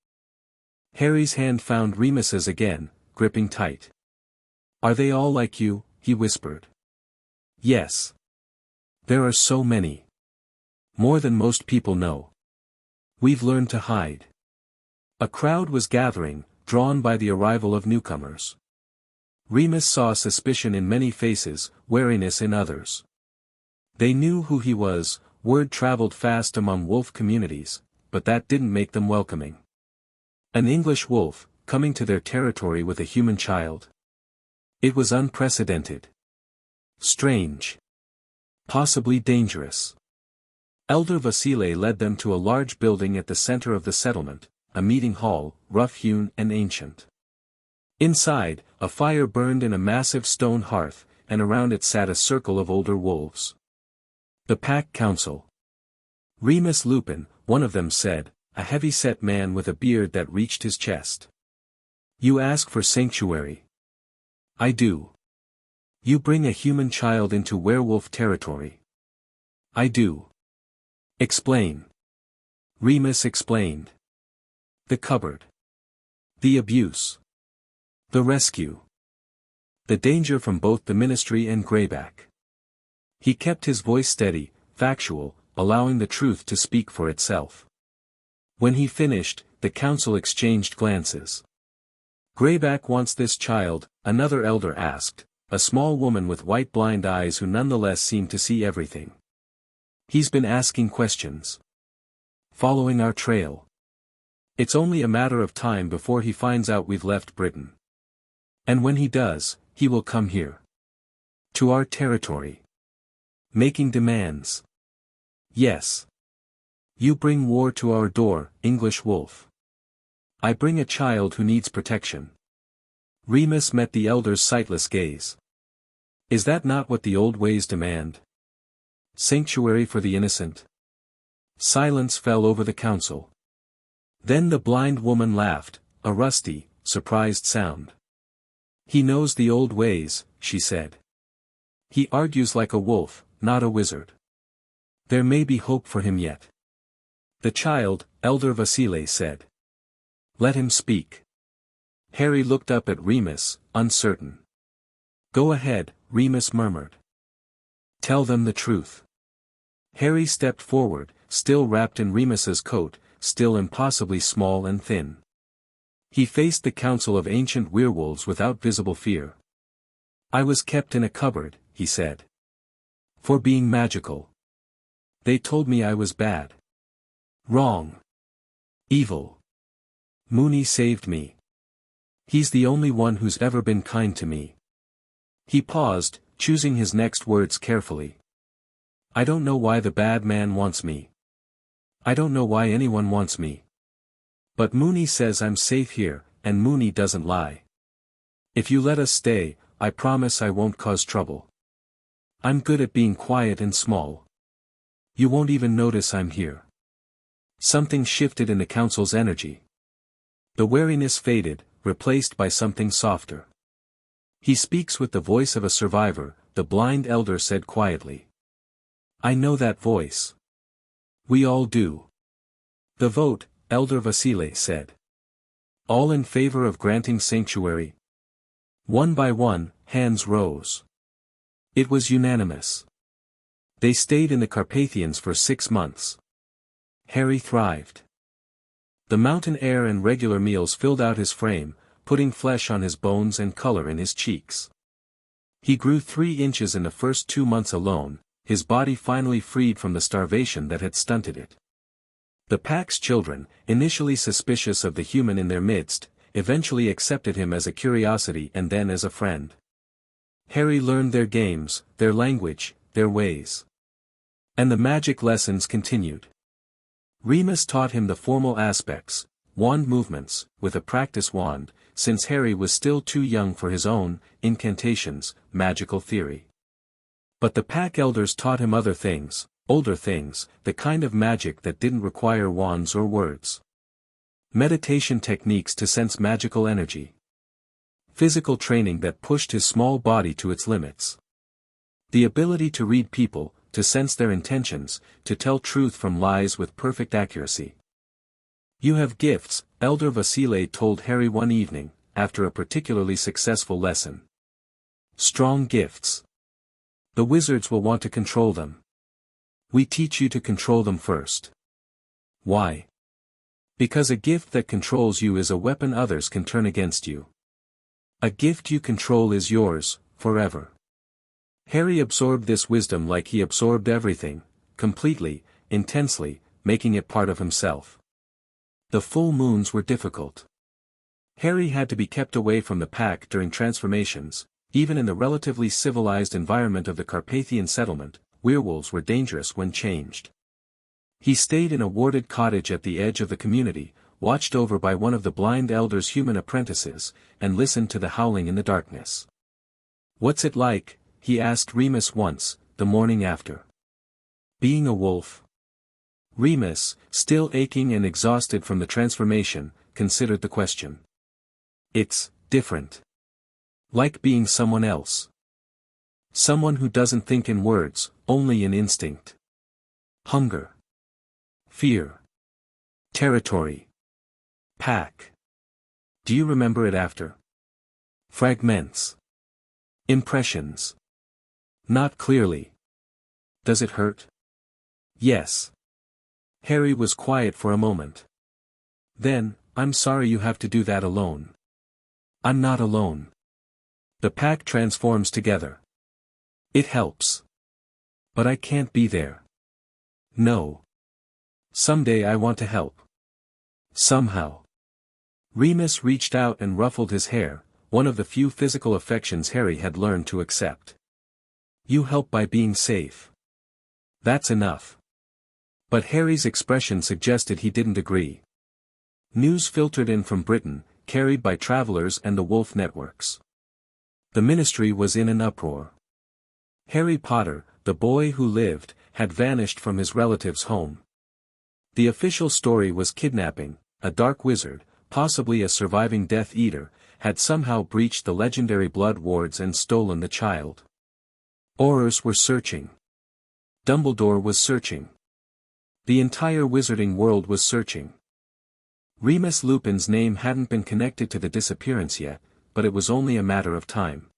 Harry's hand found Remus's again, gripping tight. "Are they all like you?" he whispered. "Yes. There are so many. More than most people know. We've learned to hide." A crowd was gathering, drawn by the arrival of newcomers. Remus saw suspicion in many faces, wariness in others. They knew who he was, word traveled fast among wolf communities, but that didn't make them welcoming. An English wolf, coming to their territory with a human child. It was unprecedented. Strange. Possibly dangerous. Elder Vasile led them to a large building at the center of the settlement, a meeting hall, rough-hewn and ancient. Inside, a fire burned in a massive stone hearth, and around it sat a circle of older wolves. The Pack Council. Remus Lupin, one of them said, a heavy-set man with a beard that reached his chest. You ask for sanctuary. I do. You bring a human child into werewolf territory. I do. Explain. Remus explained. The cupboard. The abuse. The rescue. The danger from both the Ministry and Greyback. He kept his voice steady, factual, allowing the truth to speak for itself. When he finished, the council exchanged glances. Greyback wants this child, another elder asked, a small woman with white blind eyes who nonetheless seemed to see everything. He's been asking questions. Following our trail. It's only a matter of time before he finds out we've left Britain. And when he does, he will come here. To our territory. Making demands. Yes. You bring war to our door, English wolf. I bring a child who needs protection. Remus met the elder's sightless gaze. Is that not what the old ways demand? Sanctuary for the innocent? Silence fell over the council. Then the blind woman laughed, a rusty, surprised sound. He knows the old ways, she said. He argues like a wolf, not a wizard. There may be hope for him yet. The child, Elder Vasile said. Let him speak. Harry looked up at Remus, uncertain. Go ahead, Remus murmured. Tell them the truth. Harry stepped forward, still wrapped in Remus's coat, still impossibly small and thin. He faced the council of ancient werewolves without visible fear. I was kept in a cupboard, he said. For being magical. They told me I was bad. Wrong. Evil. Mooney saved me. He's the only one who's ever been kind to me. He paused, choosing his next words carefully. I don't know why the bad man wants me. I don't know why anyone wants me. But Mooney says I'm safe here, and Mooney doesn't lie. If you let us stay, I promise I won't cause trouble. I'm good at being quiet and small. You won't even notice I'm here. Something shifted in the council's energy. The wariness faded, replaced by something softer. He speaks with the voice of a survivor, the blind elder said quietly. I know that voice. We all do. The vote, Elder Vasile said. All in favor of granting sanctuary? One by one, hands rose. It was unanimous. They stayed in the Carpathians for 6 months. Harry thrived. The mountain air and regular meals filled out his frame, putting flesh on his bones and color in his cheeks. He grew 3 inches in the first 2 months alone, his body finally freed from the starvation that had stunted it. The Pack's children, initially suspicious of the human in their midst, eventually accepted him as a curiosity and then as a friend. Harry learned their games, their language, their ways. And the magic lessons continued. Remus taught him the formal aspects, wand movements, with a practice wand, since Harry was still too young for his own, incantations, magical theory. But the Pack elders taught him other things, older things, the kind of magic that didn't require wands or words. Meditation techniques to sense magical energy. Physical training that pushed his small body to its limits. The ability to read people, to sense their intentions, to tell truth from lies with perfect accuracy. You have gifts, Elder Vasile told Harry one evening, after a particularly successful lesson. Strong gifts. The wizards will want to control them. We teach you to control them first. Why? Because a gift that controls you is a weapon others can turn against you. A gift you control is yours, forever. Harry absorbed this wisdom like he absorbed everything, completely, intensely, making it part of himself. The full moons were difficult. Harry had to be kept away from the Pack during transformations, even in the relatively civilized environment of the Carpathian settlement, werewolves were dangerous when changed. He stayed in a warded cottage at the edge of the community, watched over by one of the blind elder's human apprentices, and listened to the howling in the darkness. "What's it like?" he asked Remus once, the morning after. "Being a wolf?" Remus, still aching and exhausted from the transformation, considered the question. "It's different. Like being someone else. Someone who doesn't think in words, only in instinct. Hunger. Fear. Territory. Pack. Do you remember it after? Fragments. Impressions. Not clearly. Does it hurt?" "Yes." Harry was quiet for a moment. Then, "I'm sorry you have to do that alone." "I'm not alone. The pack transforms together. It helps. But I can't be there." "No. Someday I want to help. Somehow." Remus reached out and ruffled his hair, one of the few physical affections Harry had learned to accept. "You help by being safe. That's enough." But Harry's expression suggested he didn't agree. News filtered in from Britain, carried by travelers and the wolf networks. The ministry was in an uproar. Harry Potter, the boy who lived, had vanished from his relative's home. The official story was kidnapping. A dark wizard, possibly a surviving Death Eater, had somehow breached the legendary blood wards and stolen the child. Aurors were searching. Dumbledore was searching. The entire wizarding world was searching. Remus Lupin's name hadn't been connected to the disappearance yet, but it was only a matter of time.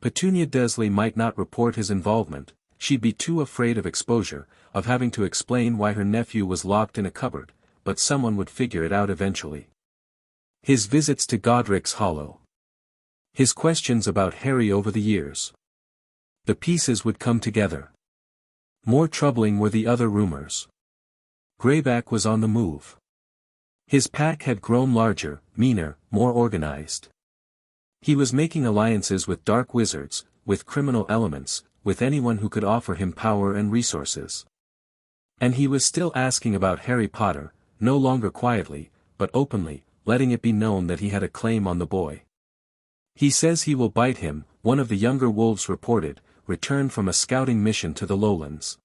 Petunia Dursley might not report his involvement. She'd be too afraid of exposure, of having to explain why her nephew was locked in a cupboard, but someone would figure it out eventually. His visits to Godric's Hollow. His questions about Harry over the years. The pieces would come together. More troubling were the other rumors. Greyback was on the move. His pack had grown larger, meaner, more organized. He was making alliances with dark wizards, with criminal elements, with anyone who could offer him power and resources. And he was still asking about Harry Potter, no longer quietly, but openly, letting it be known that he had a claim on the boy. "He says he will bite him," one of the younger wolves reported, returned from a scouting mission to the lowlands.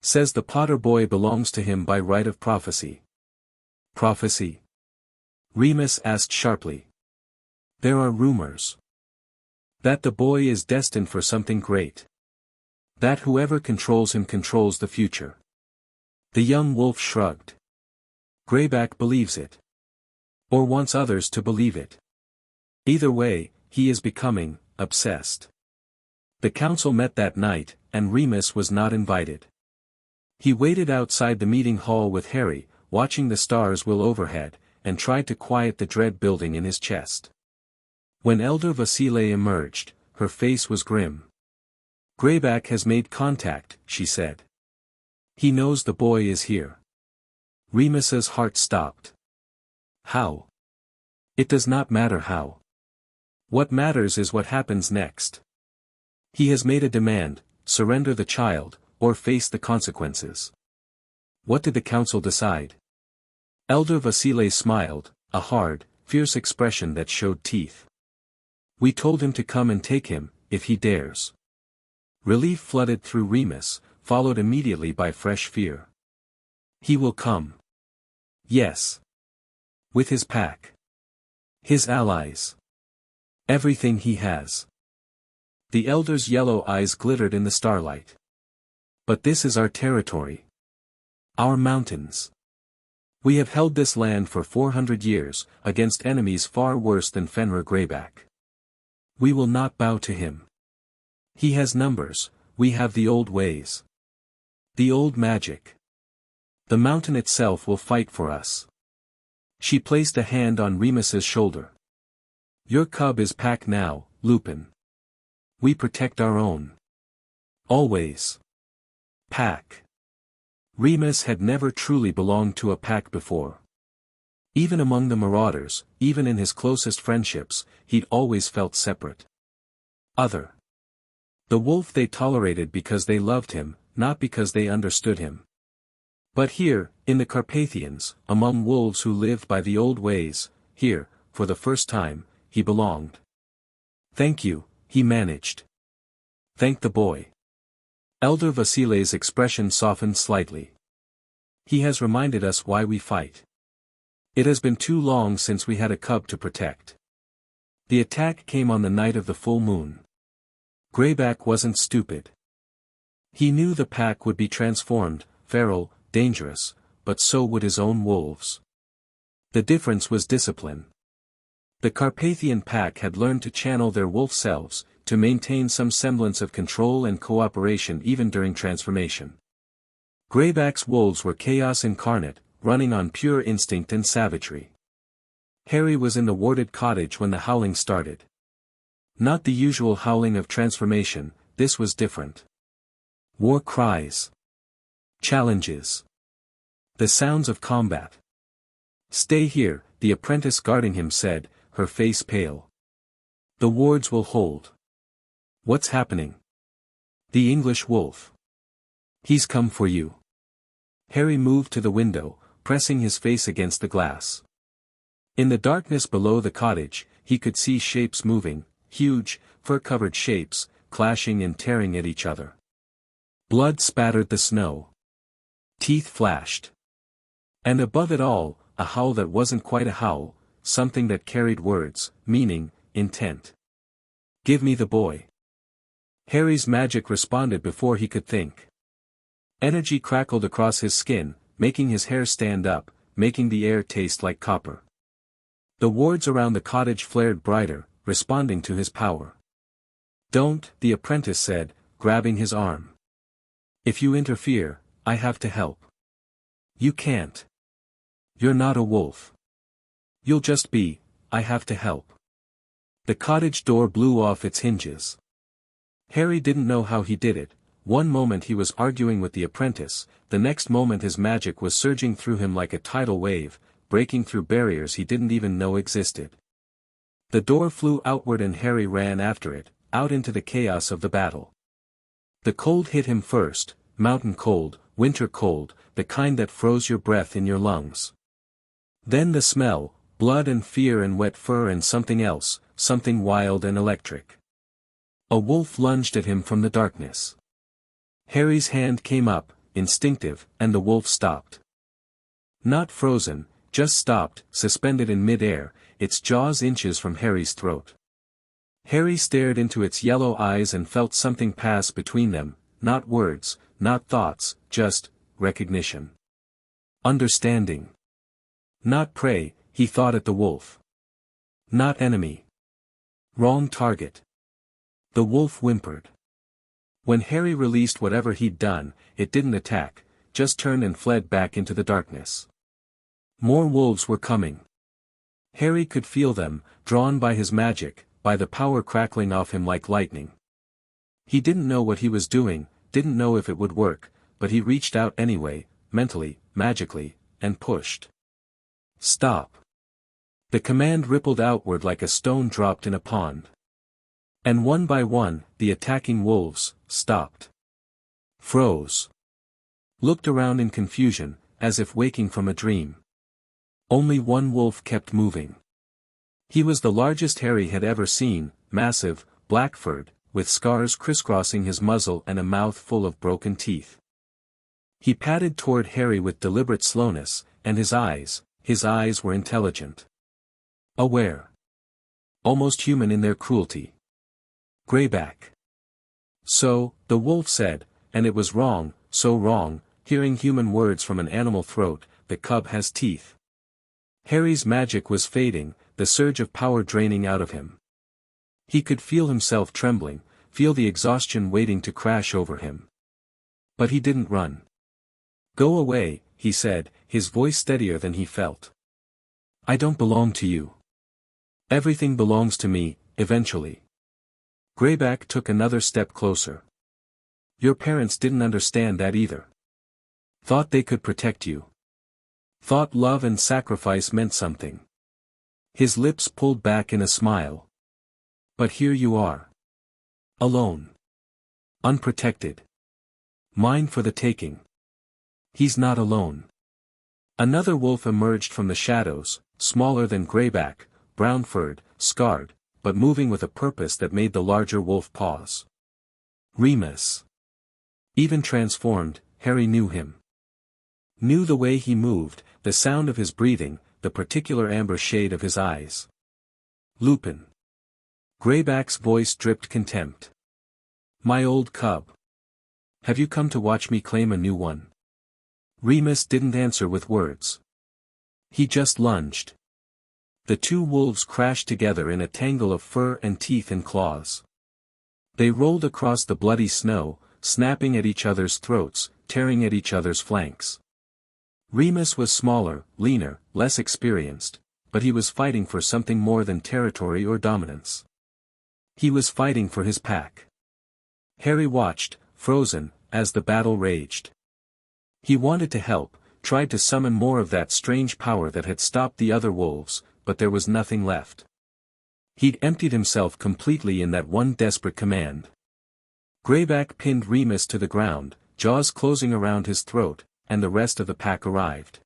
"Says the Potter boy belongs to him by right of prophecy." "Prophecy?" Remus asked sharply. "There are rumors. That the boy is destined for something great. That whoever controls him controls the future." The young wolf shrugged. "Greyback believes it. Or wants others to believe it. Either way, he is becoming obsessed." The council met that night, and Remus was not invited. He waited outside the meeting hall with Harry, watching the stars wheel overhead, and tried to quiet the dread building in his chest. When Elder Vasile emerged, her face was grim. "Greyback has made contact," she said. "He knows the boy is here." Remus's heart stopped. "How?" "It does not matter how. What matters is what happens next. He has made a demand: surrender the child, or face the consequences." "What did the council decide?" Elder Vasile smiled, a hard, fierce expression that showed teeth. "We told him to come and take him, if he dares." Relief flooded through Remus, followed immediately by fresh fear. "He will come." "Yes. With his pack. His allies. Everything he has." The elder's yellow eyes glittered in the starlight. "But this is our territory. Our mountains. We have held this land for 400 years, against enemies far worse than Fenrir Greyback. We will not bow to him. He has numbers, we have the old ways. The old magic. The mountain itself will fight for us." She placed a hand on Remus's shoulder. "Your cub is pack now, Lupin. We protect our own. Always. Pack." Remus had never truly belonged to a pack before. Even among the marauders, even in his closest friendships, he'd always felt separate. Other. The wolf they tolerated because they loved him, not because they understood him. But here, in the Carpathians, among wolves who lived by the old ways, here, for the first time, he belonged. "Thank you," he managed. "Thank the boy." Elder Vasile's expression softened slightly. "He has reminded us why we fight. It has been too long since we had a cub to protect." The attack came on the night of the full moon. Greyback wasn't stupid. He knew the pack would be transformed, feral, dangerous, but so would his own wolves. The difference was discipline. The Carpathian pack had learned to channel their wolf selves, to maintain some semblance of control and cooperation even during transformation. Greyback's wolves were chaos incarnate, running on pure instinct and savagery. Harry was in the warded cottage when the howling started. Not the usual howling of transformation, this was different. War cries. Challenges. The sounds of combat. "Stay here," the apprentice guarding him said, her face pale. "The wards will hold." "What's happening?" "The English wolf. He's come for you." Harry moved to the window, pressing his face against the glass. In the darkness below the cottage, he could see shapes moving, huge, fur-covered shapes, clashing and tearing at each other. Blood spattered the snow. Teeth flashed. And above it all, a howl that wasn't quite a howl, something that carried words, meaning, intent. "Give me the boy." Harry's magic responded before he could think. Energy crackled across his skin, making his hair stand up, making the air taste like copper. The wards around the cottage flared brighter, responding to his power. "Don't," the apprentice said, grabbing his arm. "If you interfere, I have to help." "You can't. You're not a wolf. You'll just be, I have to help." The cottage door blew off its hinges. Harry didn't know how he did it. One moment he was arguing with the apprentice, the next moment his magic was surging through him like a tidal wave, breaking through barriers he didn't even know existed. The door flew outward and Harry ran after it, out into the chaos of the battle. The cold hit him first, mountain cold, winter cold, the kind that froze your breath in your lungs. Then the smell, blood and fear and wet fur and something else, something wild and electric. A wolf lunged at him from the darkness. Harry's hand came up, instinctive, and the wolf stopped. Not frozen, just stopped, suspended in mid-air, its jaws inches from Harry's throat. Harry stared into its yellow eyes and felt something pass between them, not words, not thoughts, just recognition. Understanding. Not prey, he thought at the wolf. Not enemy. Wrong target. The wolf whimpered. When Harry released whatever he'd done, it didn't attack, just turned and fled back into the darkness. More wolves were coming. Harry could feel them, drawn by his magic, by the power crackling off him like lightning. He didn't know what he was doing, didn't know if it would work, but he reached out anyway, mentally, magically, and pushed. "Stop." The command rippled outward like a stone dropped in a pond. And one by one, the attacking wolves stopped. Froze. Looked around in confusion, as if waking from a dream. Only one wolf kept moving. He was the largest Harry had ever seen, massive, black-furred, with scars crisscrossing his muzzle and a mouth full of broken teeth. He padded toward Harry with deliberate slowness, and his eyes were intelligent. Aware. Almost human in their cruelty. Greyback. "So," the wolf said, and it was wrong, so wrong, hearing human words from an animal throat, "the cub has teeth." Harry's magic was fading, the surge of power draining out of him. He could feel himself trembling, feel the exhaustion waiting to crash over him. But he didn't run. "Go away," he said, his voice steadier than he felt. "I don't belong to you. Everything belongs to me, eventually." Greyback took another step closer. "Your parents didn't understand that either. Thought they could protect you. Thought love and sacrifice meant something." His lips pulled back in a smile. "But here you are. Alone. Unprotected. Mine for the taking. He's not alone. Another wolf emerged from the shadows, smaller than Greyback, brown-furred, scarred, but moving with a purpose that made the larger wolf pause. Remus. Even transformed, Harry knew him. Knew the way he moved, the sound of his breathing, the particular amber shade of his eyes. Lupin. Greyback's voice dripped contempt. My old cub. Have you come to watch me claim a new one? Remus didn't answer with words. He just lunged. The two wolves crashed together in a tangle of fur and teeth and claws. They rolled across the bloody snow, snapping at each other's throats, tearing at each other's flanks. Remus was smaller, leaner, less experienced, but he was fighting for something more than territory or dominance. He was fighting for his pack. Harry watched, frozen, as the battle raged. He wanted to help, tried to summon more of that strange power that had stopped the other wolves, but there was nothing left. He'd emptied himself completely in that one desperate command. Greyback pinned Remus to the ground, jaws closing around his throat, and the rest of the pack arrived.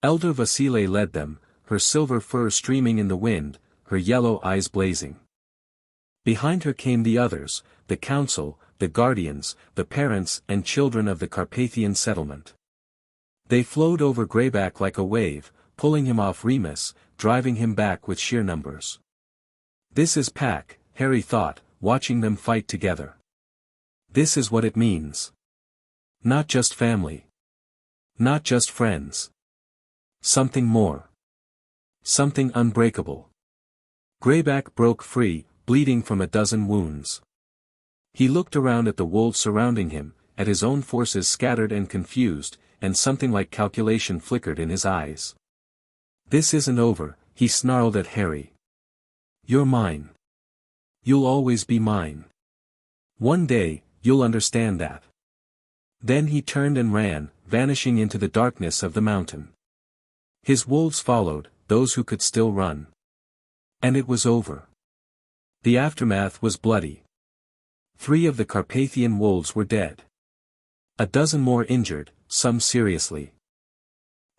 Elder Vasile led them, her silver fur streaming in the wind, her yellow eyes blazing. Behind her came the others, the council, the guardians, the parents and children of the Carpathian settlement. They flowed over Greyback like a wave, pulling him off Remus, driving him back with sheer numbers. This is pack, Harry thought, watching them fight together. This is what it means. Not just family. Not just friends. Something more. Something unbreakable. Greyback broke free, bleeding from a dozen wounds. He looked around at the wolves surrounding him, at his own forces scattered and confused, and something like calculation flickered in his eyes. This isn't over, he snarled at Harry. You're mine. You'll always be mine. One day, you'll understand that. Then he turned and ran, vanishing into the darkness of the mountain. His wolves followed, those who could still run. And it was over. The aftermath was bloody. 3 of the Carpathian wolves were dead. A dozen more injured, some seriously.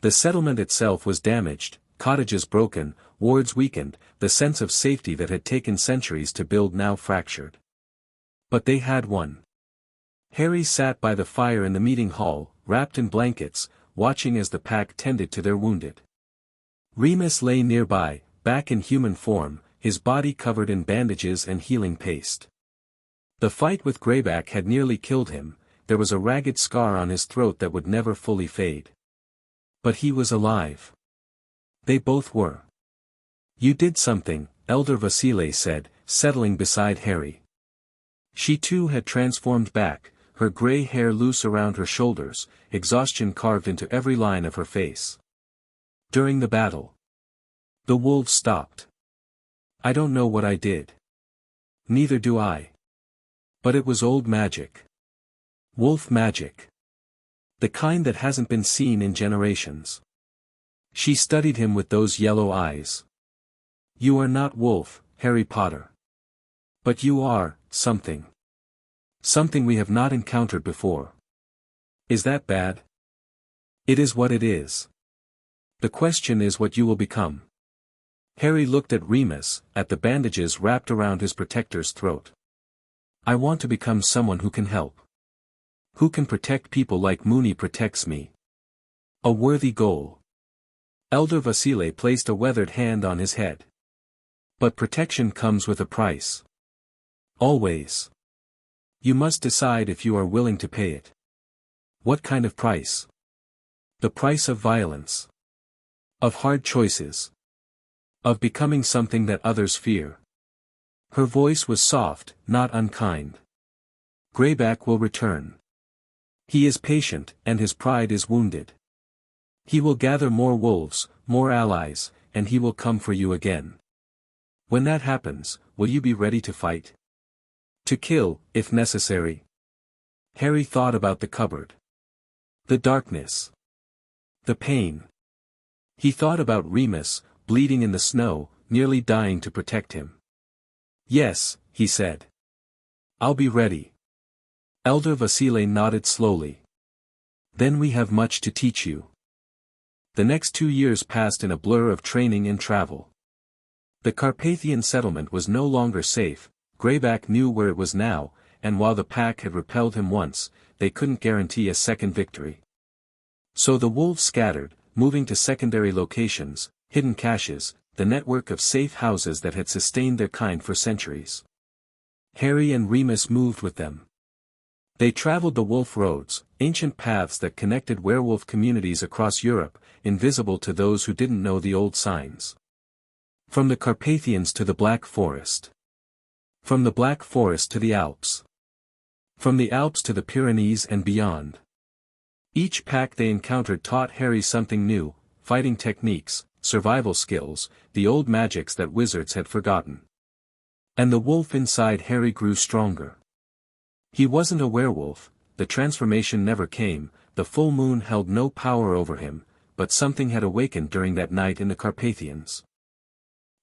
The settlement itself was damaged, cottages broken, wards weakened, the sense of safety that had taken centuries to build now fractured. But they had won. Harry sat by the fire in the meeting hall, wrapped in blankets, watching as the pack tended to their wounded. Remus lay nearby, back in human form, his body covered in bandages and healing paste. The fight with Greyback had nearly killed him, there was a ragged scar on his throat that would never fully fade. But he was alive. They both were. You did something, Elder Vasile said, settling beside Harry. She too had transformed back, her grey hair loose around her shoulders, exhaustion carved into every line of her face. During the battle, the wolves stopped. I don't know what I did. Neither do I. But it was old magic. Wolf magic. The kind that hasn't been seen in generations. She studied him with those yellow eyes. You are not Wolf, Harry Potter. But you are, something. Something we have not encountered before. Is that bad? It is what it is. The question is what you will become. Harry looked at Remus, at the bandages wrapped around his protector's throat. I want to become someone who can help. Who can protect people like Mooney protects me. A worthy goal. Elder Vasile placed a weathered hand on his head. But protection comes with a price. Always. You must decide if you are willing to pay it. What kind of price? The price of violence. Of hard choices. Of becoming something that others fear. Her voice was soft, not unkind. Greyback will return. He is patient, and his pride is wounded. He will gather more wolves, more allies, and he will come for you again. When that happens, will you be ready to fight? To kill, if necessary. Harry thought about the cupboard. The darkness. The pain. He thought about Remus, bleeding in the snow, nearly dying to protect him. Yes, he said. I'll be ready. Elder Vasile nodded slowly. Then we have much to teach you. The next 2 years passed in a blur of training and travel. The Carpathian settlement was no longer safe. Greyback knew where it was now, and while the pack had repelled him once, they couldn't guarantee a second victory. So the wolves scattered, moving to secondary locations, hidden caches, the network of safe houses that had sustained their kind for centuries. Harry and Remus moved with them. They traveled the wolf roads, ancient paths that connected werewolf communities across Europe, invisible to those who didn't know the old signs. From the Carpathians to the Black Forest. From the Black Forest to the Alps. From the Alps to the Pyrenees and beyond. Each pack they encountered taught Harry something new, fighting techniques, survival skills, the old magics that wizards had forgotten. And the wolf inside Harry grew stronger. He wasn't a werewolf, the transformation never came, the full moon held no power over him, but something had awakened during that night in the Carpathians.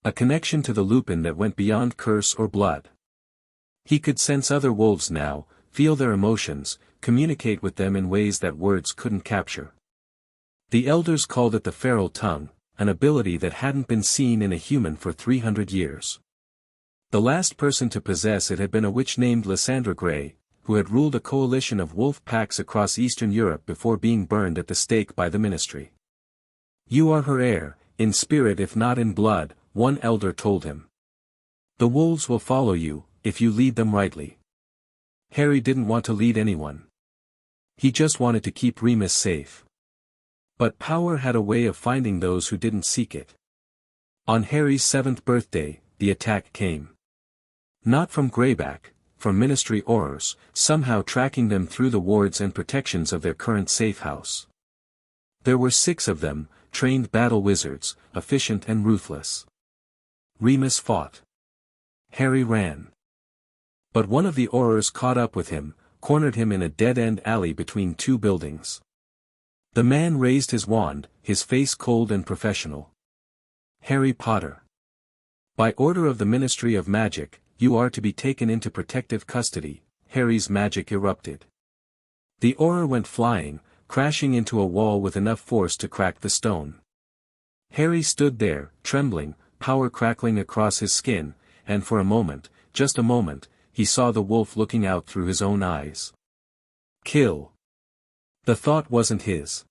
A connection to the Lupin that went beyond curse or blood. He could sense other wolves now, feel their emotions, communicate with them in ways that words couldn't capture. The elders called it the feral tongue, an ability that hadn't been seen in a human for 300 years. The last person to possess it had been a witch named Lysandra Grey, who had ruled a coalition of wolf packs across Eastern Europe before being burned at the stake by the ministry. "You are her heir, in spirit if not in blood," one elder told him. "The wolves will follow you, if you lead them rightly." Harry didn't want to lead anyone. He just wanted to keep Remus safe. But power had a way of finding those who didn't seek it. On Harry's 7th birthday, the attack came. Not from Greyback, from Ministry Aurors, somehow tracking them through the wards and protections of their current safe house. There were 6 of them, trained battle wizards, efficient and ruthless. Remus fought. Harry ran. But one of the Aurors caught up with him, cornered him in a dead-end alley between 2 buildings. The man raised his wand, his face cold and professional. "Harry Potter. By order of the Ministry of Magic, you are to be taken into protective custody." Harry's magic erupted. The Auror went flying, crashing into a wall with enough force to crack the stone. Harry stood there, trembling, power crackling across his skin, and for a moment, just a moment, he saw the wolf looking out through his own eyes. Kill. The thought wasn't his.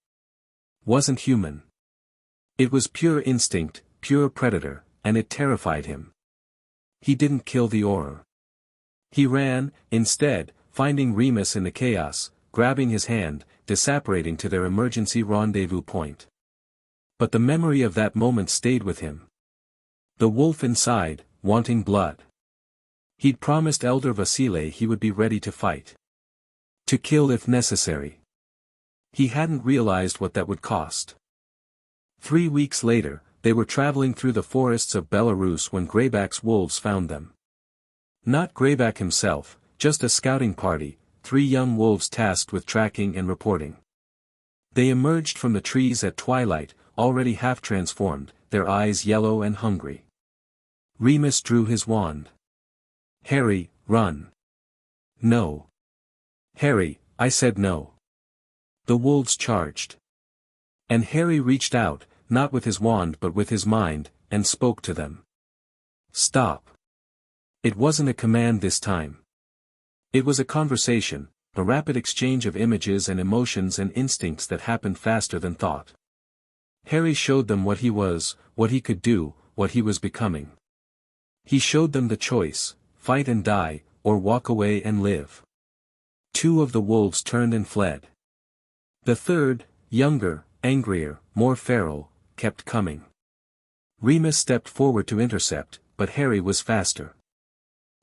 Wasn't human. It was pure instinct, pure predator, and it terrified him. He didn't kill the Auror. He ran, instead, finding Remus in the chaos, grabbing his hand, disapparating to their emergency rendezvous point. But the memory of that moment stayed with him. The wolf inside, wanting blood. He'd promised Elder Vasile he would be ready to fight. To kill if necessary. He hadn't realized what that would cost. 3 weeks later, they were traveling through the forests of Belarus when Greyback's wolves found them. Not Greyback himself, just a scouting party, 3 young wolves tasked with tracking and reporting. They emerged from the trees at twilight, already half transformed, their eyes yellow and hungry. Remus drew his wand. "Harry, run." "No." "Harry, I said no." The wolves charged. And Harry reached out, not with his wand but with his mind, and spoke to them. "Stop." It wasn't a command this time. It was a conversation, a rapid exchange of images and emotions and instincts that happened faster than thought. Harry showed them what he was, what he could do, what he was becoming. He showed them the choice, fight and die, or walk away and live. 2 of the wolves turned and fled. The third, younger, angrier, more feral, kept coming. Remus stepped forward to intercept, but Harry was faster.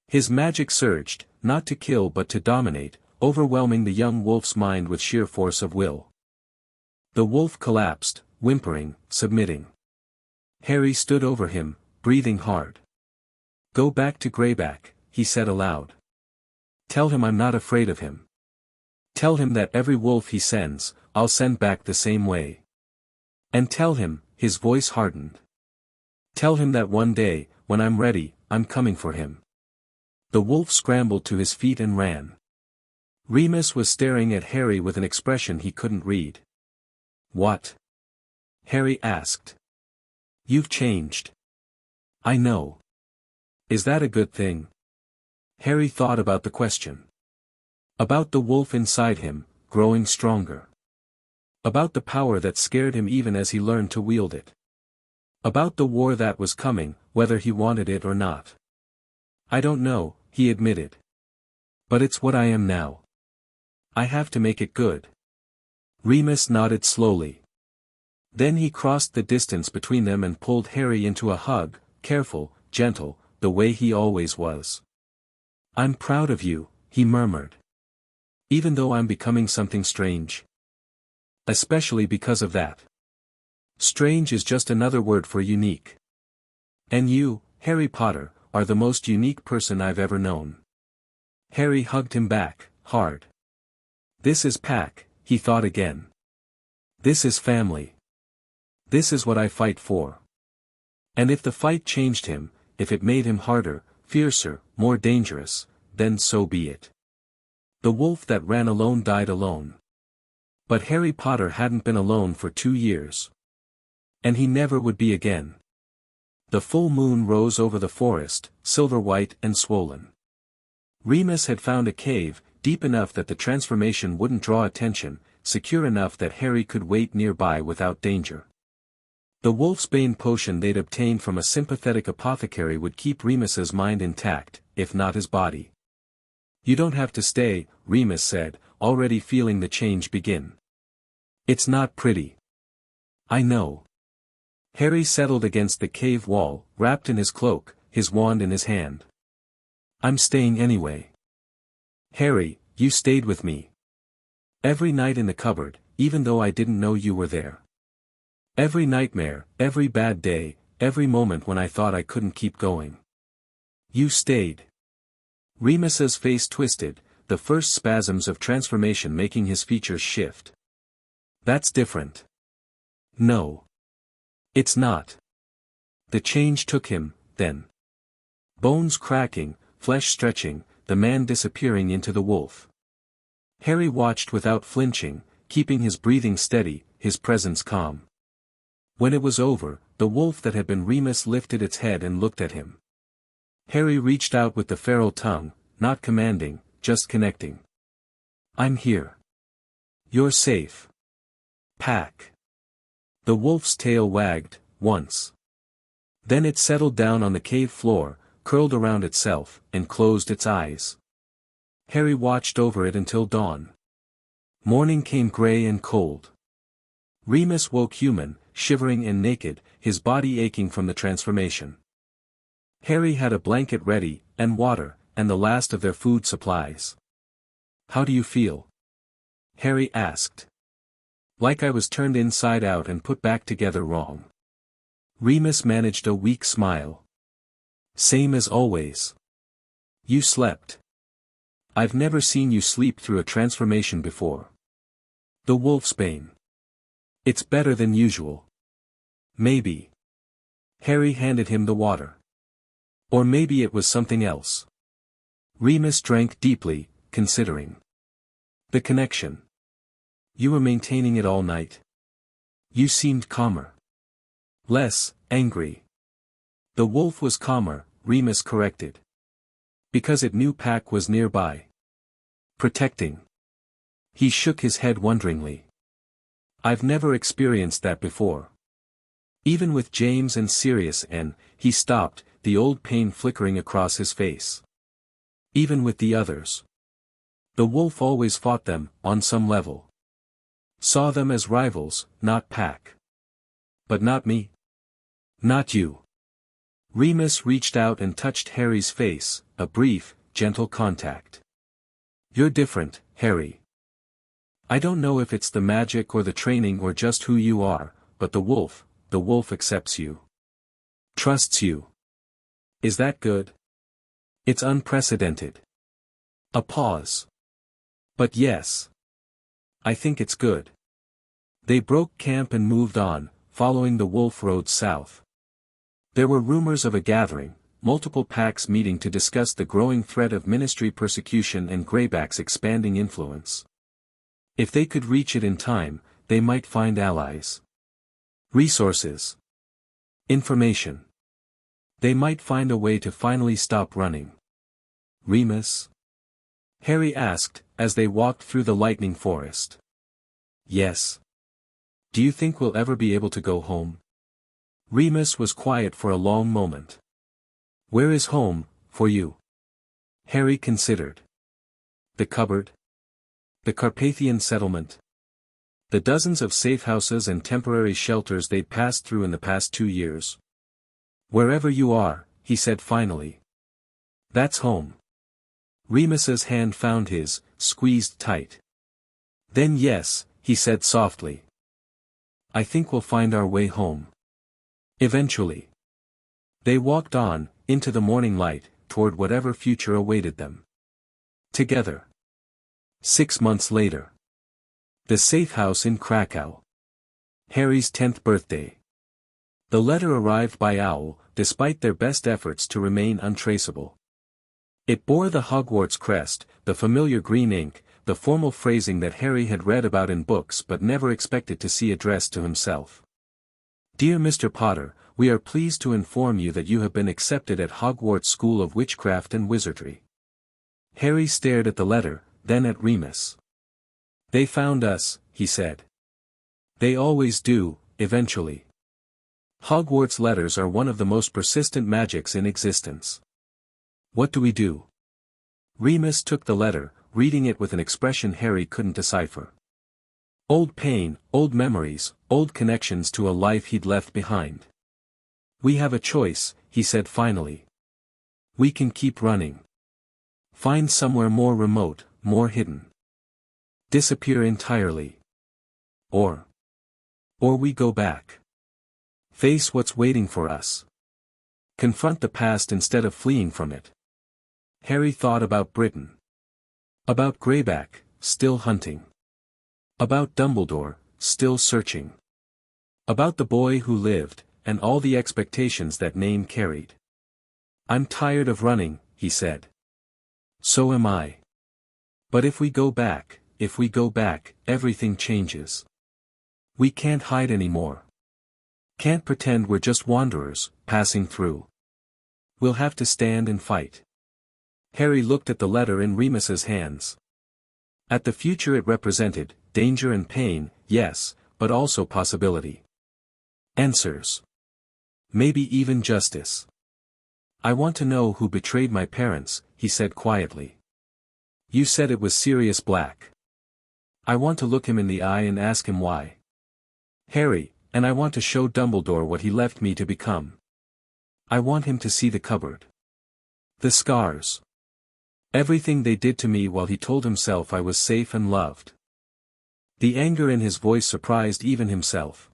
His magic surged, not to kill but to dominate, overwhelming the young wolf's mind with sheer force of will. The wolf collapsed, whimpering, submitting. Harry stood over him, breathing hard. "Go back to Greyback," he said aloud. "Tell him I'm not afraid of him. Tell him that every wolf he sends, I'll send back the same way. And tell him," his voice hardened. "Tell him that one day, when I'm ready, I'm coming for him." The wolf scrambled to his feet and ran. Remus was staring at Harry with an expression he couldn't read. "What?" Harry asked. "You've changed." "I know. Is that a good thing?" Harry thought about the question. About the wolf inside him, growing stronger. About the power that scared him even as he learned to wield it. About the war that was coming, whether he wanted it or not. "I don't know," he admitted. "But it's what I am now. I have to make it good." Remus nodded slowly. Then he crossed the distance between them and pulled Harry into a hug, careful, gentle, the way he always was. "I'm proud of you," he murmured. "Even though I'm becoming something strange. Especially because of that. Strange is just another word for unique. And you, Harry Potter, are the most unique person I've ever known." Harry hugged him back, hard. This is Pack, he thought again. This is family. This is what I fight for. And if the fight changed him, if it made him harder, fiercer, more dangerous, then so be it. The wolf that ran alone died alone. But Harry Potter hadn't been alone for 2 years. And he never would be again. The full moon rose over the forest, silver-white and swollen. Remus had found a cave, deep enough that the transformation wouldn't draw attention, secure enough that Harry could wait nearby without danger. The wolfsbane potion they'd obtained from a sympathetic apothecary would keep Remus's mind intact, if not his body. "You don't have to stay," Remus said, already feeling the change begin. "It's not pretty." "I know." Harry settled against the cave wall, wrapped in his cloak, his wand in his hand. "I'm staying anyway." "Harry, you stayed with me. Every night in the cupboard, even though I didn't know you were there. Every nightmare, every bad day, every moment when I thought I couldn't keep going. You stayed." Remus's face twisted, the first spasms of transformation making his features shift. "That's different." "No. It's not." The change took him, then. Bones cracking, flesh stretching, the man disappearing into the wolf. Harry watched without flinching, keeping his breathing steady, his presence calm. When it was over, the wolf that had been Remus lifted its head and looked at him. Harry reached out with the feral tongue, not commanding, just connecting. "I'm here. You're safe. Pack." The wolf's tail wagged, once. Then it settled down on the cave floor, curled around itself, and closed its eyes. Harry watched over it until dawn. Morning came gray and cold. Remus woke human, shivering and naked, his body aching from the transformation. Harry had a blanket ready, and water, and the last of their food supplies. "How do you feel?" Harry asked. "Like I was turned inside out and put back together wrong." Remus managed a weak smile. "Same as always. You slept. I've never seen you sleep through a transformation before." "The wolfsbane. It's better than usual." "Maybe." Harry handed him the water. "Or maybe it was something else." Remus drank deeply, considering. "The connection. You were maintaining it all night. You seemed calmer. Less angry." "The wolf was calmer," Remus corrected. "Because it knew Pack was nearby. Protecting." He shook his head wonderingly. "I've never experienced that before. Even with James and Sirius and," he stopped, the old pain flickering across his face. "Even with the others. The wolf always fought them, on some level. Saw them as rivals, not Pack. But not me. Not you." Remus reached out and touched Harry's face, a brief, gentle contact. "You're different, Harry. I don't know if it's the magic or the training or just who you are, but the wolf accepts you. Trusts you. Is that good? It's unprecedented." A pause. "But yes. I think it's good." They broke camp and moved on, following the wolf road south. There were rumors of a gathering, multiple packs meeting to discuss the growing threat of ministry persecution and Greyback's expanding influence. If they could reach it in time, they might find allies. Resources. Information. They might find a way to finally stop running. Remus? Harry asked, as they walked through the lightning forest. Yes. Do you think we'll ever be able to go home? Remus was quiet for a long moment. Where is home, for you? Harry considered. The cupboard? The Carpathian settlement? The dozens of safe houses and temporary shelters they'd passed through in the past 2 years. Wherever you are, he said finally. That's home. Remus's hand found his, squeezed tight. Then yes, he said softly. I think we'll find our way home. Eventually. They walked on, into the morning light, toward whatever future awaited them. Together. 6 months later. The safe house in Krakow. Harry's 10th birthday. The letter arrived by owl, despite their best efforts to remain untraceable. It bore the Hogwarts crest, the familiar green ink, the formal phrasing that Harry had read about in books but never expected to see addressed to himself. Dear Mr. Potter, we are pleased to inform you that you have been accepted at Hogwarts School of Witchcraft and Wizardry. Harry stared at the letter, then at Remus. They found us, he said. They always do, eventually. Hogwarts letters are one of the most persistent magics in existence. What do we do? Remus took the letter, reading it with an expression Harry couldn't decipher. Old pain, old memories, old connections to a life he'd left behind. We have a choice, he said finally. We can keep running. Find somewhere more remote, more hidden. Disappear entirely. Or we go back. Face what's waiting for us. Confront the past instead of fleeing from it. Harry thought about Britain. About Greyback, still hunting. About Dumbledore, still searching. About the boy who lived, and all the expectations that name carried. I'm tired of running, he said. So am I. But if we go back, everything changes. We can't hide anymore. Can't pretend we're just wanderers, passing through. We'll have to stand and fight. Harry looked at the letter in Remus's hands. At the future it represented, danger and pain, yes, but also possibility. Answers. Maybe even justice. I want to know who betrayed my parents, he said quietly. You said it was Sirius Black. I want to look him in the eye and ask him why. Harry, and I want to show Dumbledore what he left me to become. I want him to see the cupboard. The scars. Everything they did to me while he told himself I was safe and loved. The anger in his voice surprised even himself.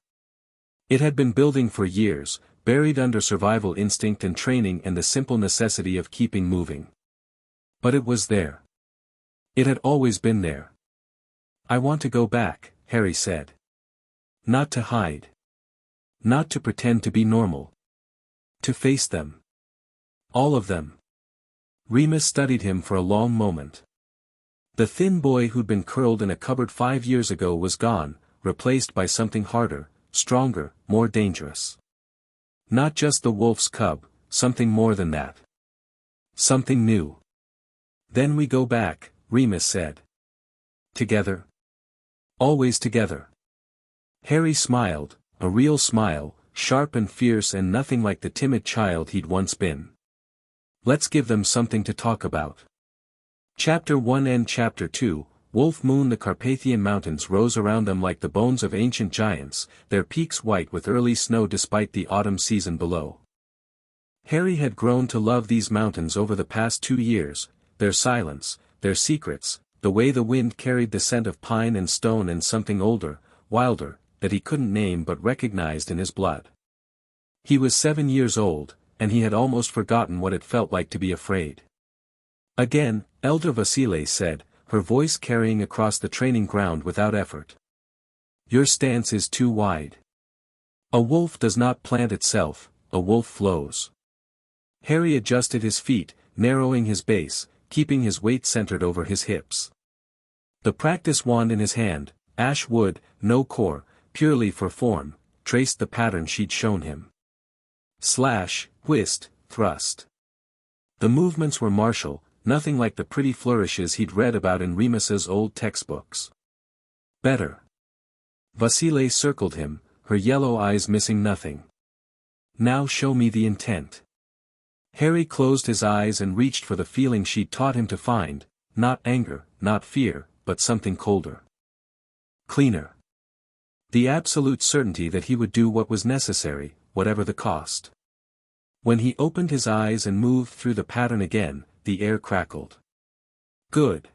It had been building for years, buried under survival instinct and training and the simple necessity of keeping moving. But it was there. It had always been there. I want to go back, Harry said. Not to hide. Not to pretend to be normal. To face them. All of them. Remus studied him for a long moment. The thin boy who'd been curled in a cupboard 5 years ago was gone, replaced by something harder, stronger, more dangerous. Not just the wolf's cub, something more than that. Something new. Then we go back, Remus said. Together. Always together. Harry smiled, a real smile, sharp and fierce and nothing like the timid child he'd once been. Let's give them something to talk about. Chapter 1 and Chapter 2, Wolf Moon. The Carpathian Mountains rose around them like the bones of ancient giants, their peaks white with early snow despite the autumn season below. Harry had grown to love these mountains over the past 2 years, their silence, their secrets, the way the wind carried the scent of pine and stone and something older, wilder, that he couldn't name but recognized in his blood. He was 7 years old, and he had almost forgotten what it felt like to be afraid. Again, Elder Vasile said, her voice carrying across the training ground without effort. Your stance is too wide. A wolf does not plant itself, a wolf flows. Harry adjusted his feet, narrowing his base, keeping his weight centered over his hips. The practice wand in his hand, ash wood, no core, purely for form, traced the pattern she'd shown him. Slash, twist, thrust. The movements were martial, nothing like the pretty flourishes he'd read about in Remus's old textbooks. Better. Vasile circled him, her yellow eyes missing nothing. Now show me the intent. Harry closed his eyes and reached for the feeling she'd taught him to find, not anger, not fear, but something colder. Cleaner. The absolute certainty that he would do what was necessary, whatever the cost. When he opened his eyes and moved through the pattern again, the air crackled. Good.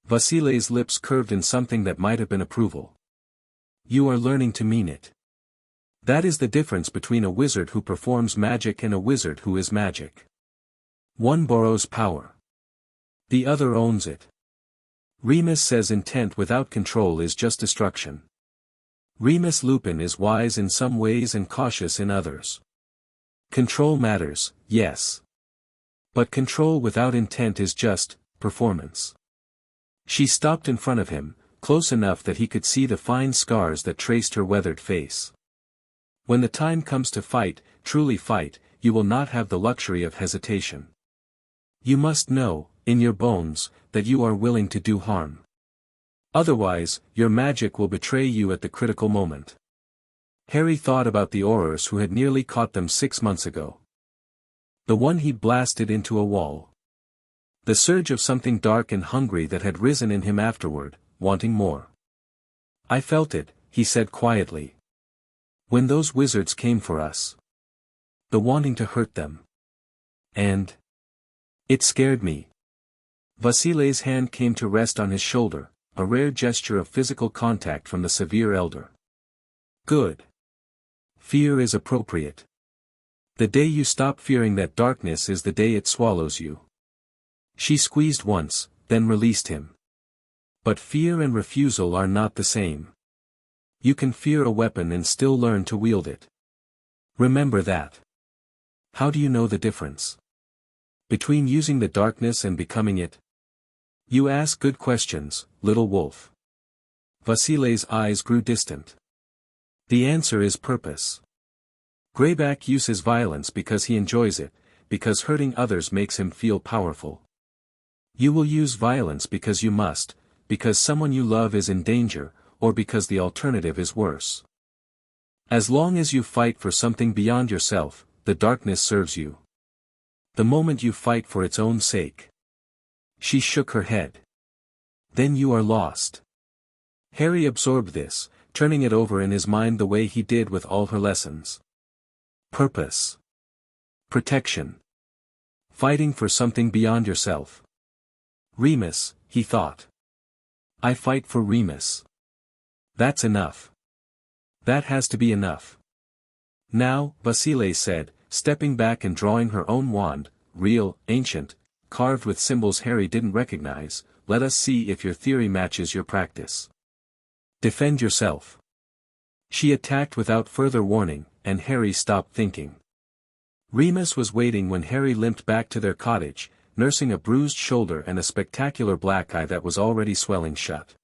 Vasile's lips curved in something that might have been approval. You are learning to mean it. That is the difference between a wizard who performs magic and a wizard who is magic. One borrows power. The other owns it. Remus says intent without control is just destruction. Remus Lupin is wise in some ways and cautious in others. Control matters, yes. But control without intent is just performance. She stopped in front of him, close enough that he could see the fine scars that traced her weathered face. When the time comes to fight, truly fight, you will not have the luxury of hesitation. You must know, in your bones, that you are willing to do harm. Otherwise, your magic will betray you at the critical moment. Harry thought about the Aurors who had nearly caught them 6 months ago. The one he'd blasted into a wall. The surge of something dark and hungry that had risen in him afterward, wanting more. I felt it, he said quietly. When those wizards came for us. The wanting to hurt them. And it scared me. Vasile's hand came to rest on his shoulder, a rare gesture of physical contact from the severe elder. Good. Fear is appropriate. The day you stop fearing that darkness is the day it swallows you. She squeezed once, then released him. But fear and refusal are not the same. You can fear a weapon and still learn to wield it. Remember that. How do you know the difference between using the darkness and becoming it? You ask good questions, little wolf. Vasile's eyes grew distant. The answer is purpose. Greyback uses violence because he enjoys it, because hurting others makes him feel powerful. You will use violence because you must, because someone you love is in danger, or because the alternative is worse. As long as you fight for something beyond yourself, the darkness serves you. The moment you fight for its own sake. She shook her head. Then you are lost. Harry absorbed this, turning it over in his mind the way he did with all her lessons. Purpose. Protection. Fighting for something beyond yourself. Remus, he thought. I fight for Remus. That's enough. That has to be enough. Now, Vasile said, stepping back and drawing her own wand, real, ancient, carved with symbols Harry didn't recognize, let us see if your theory matches your practice. Defend yourself. She attacked without further warning, and Harry stopped thinking. Remus was waiting when Harry limped back to their cottage, nursing a bruised shoulder and a spectacular black eye that was already swelling shut.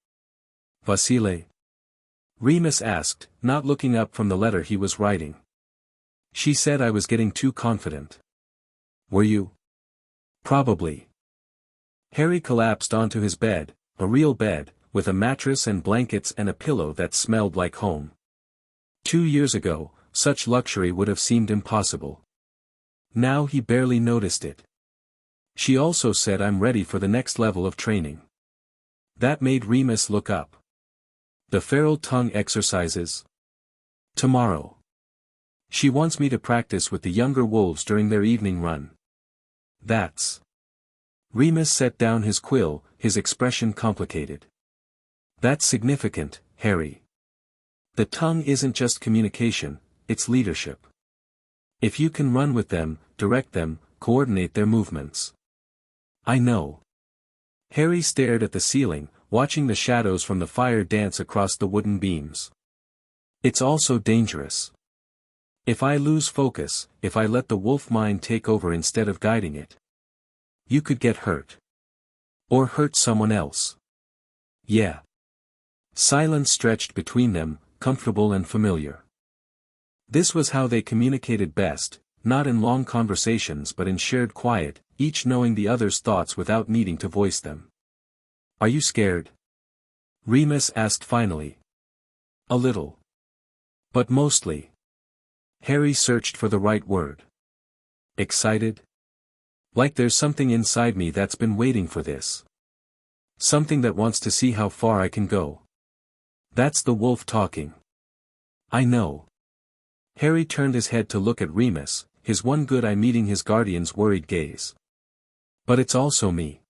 Vasile? Remus asked, not looking up from the letter he was writing. She said I was getting too confident. Were you? Probably. Harry collapsed onto his bed, a real bed, with a mattress and blankets and a pillow that smelled like home. 2 years ago, such luxury would have seemed impossible. Now he barely noticed it. She also said I'm ready for the next level of training. That made Remus look up. The feral tongue exercises? Tomorrow. She wants me to practice with the younger wolves during their evening run. That's. Remus set down his quill, his expression complicated. That's significant, Harry. The tongue isn't just communication, it's leadership. If you can run with them, direct them, coordinate their movements. I know. Harry stared at the ceiling, watching the shadows from the fire dance across the wooden beams. It's also dangerous. If I lose focus, if I let the wolf mind take over instead of guiding it, you could get hurt. Or hurt someone else. Yeah. Silence stretched between them, comfortable and familiar. This was how they communicated best, not in long conversations but in shared quiet, each knowing the other's thoughts without needing to voice them. Are you scared? Remus asked finally. A little. But mostly. Harry searched for the right word. Excited? Like there's something inside me that's been waiting for this. Something that wants to see how far I can go. That's the wolf talking. I know. Harry turned his head to look at Remus, his one good eye meeting his guardian's worried gaze. But it's also me.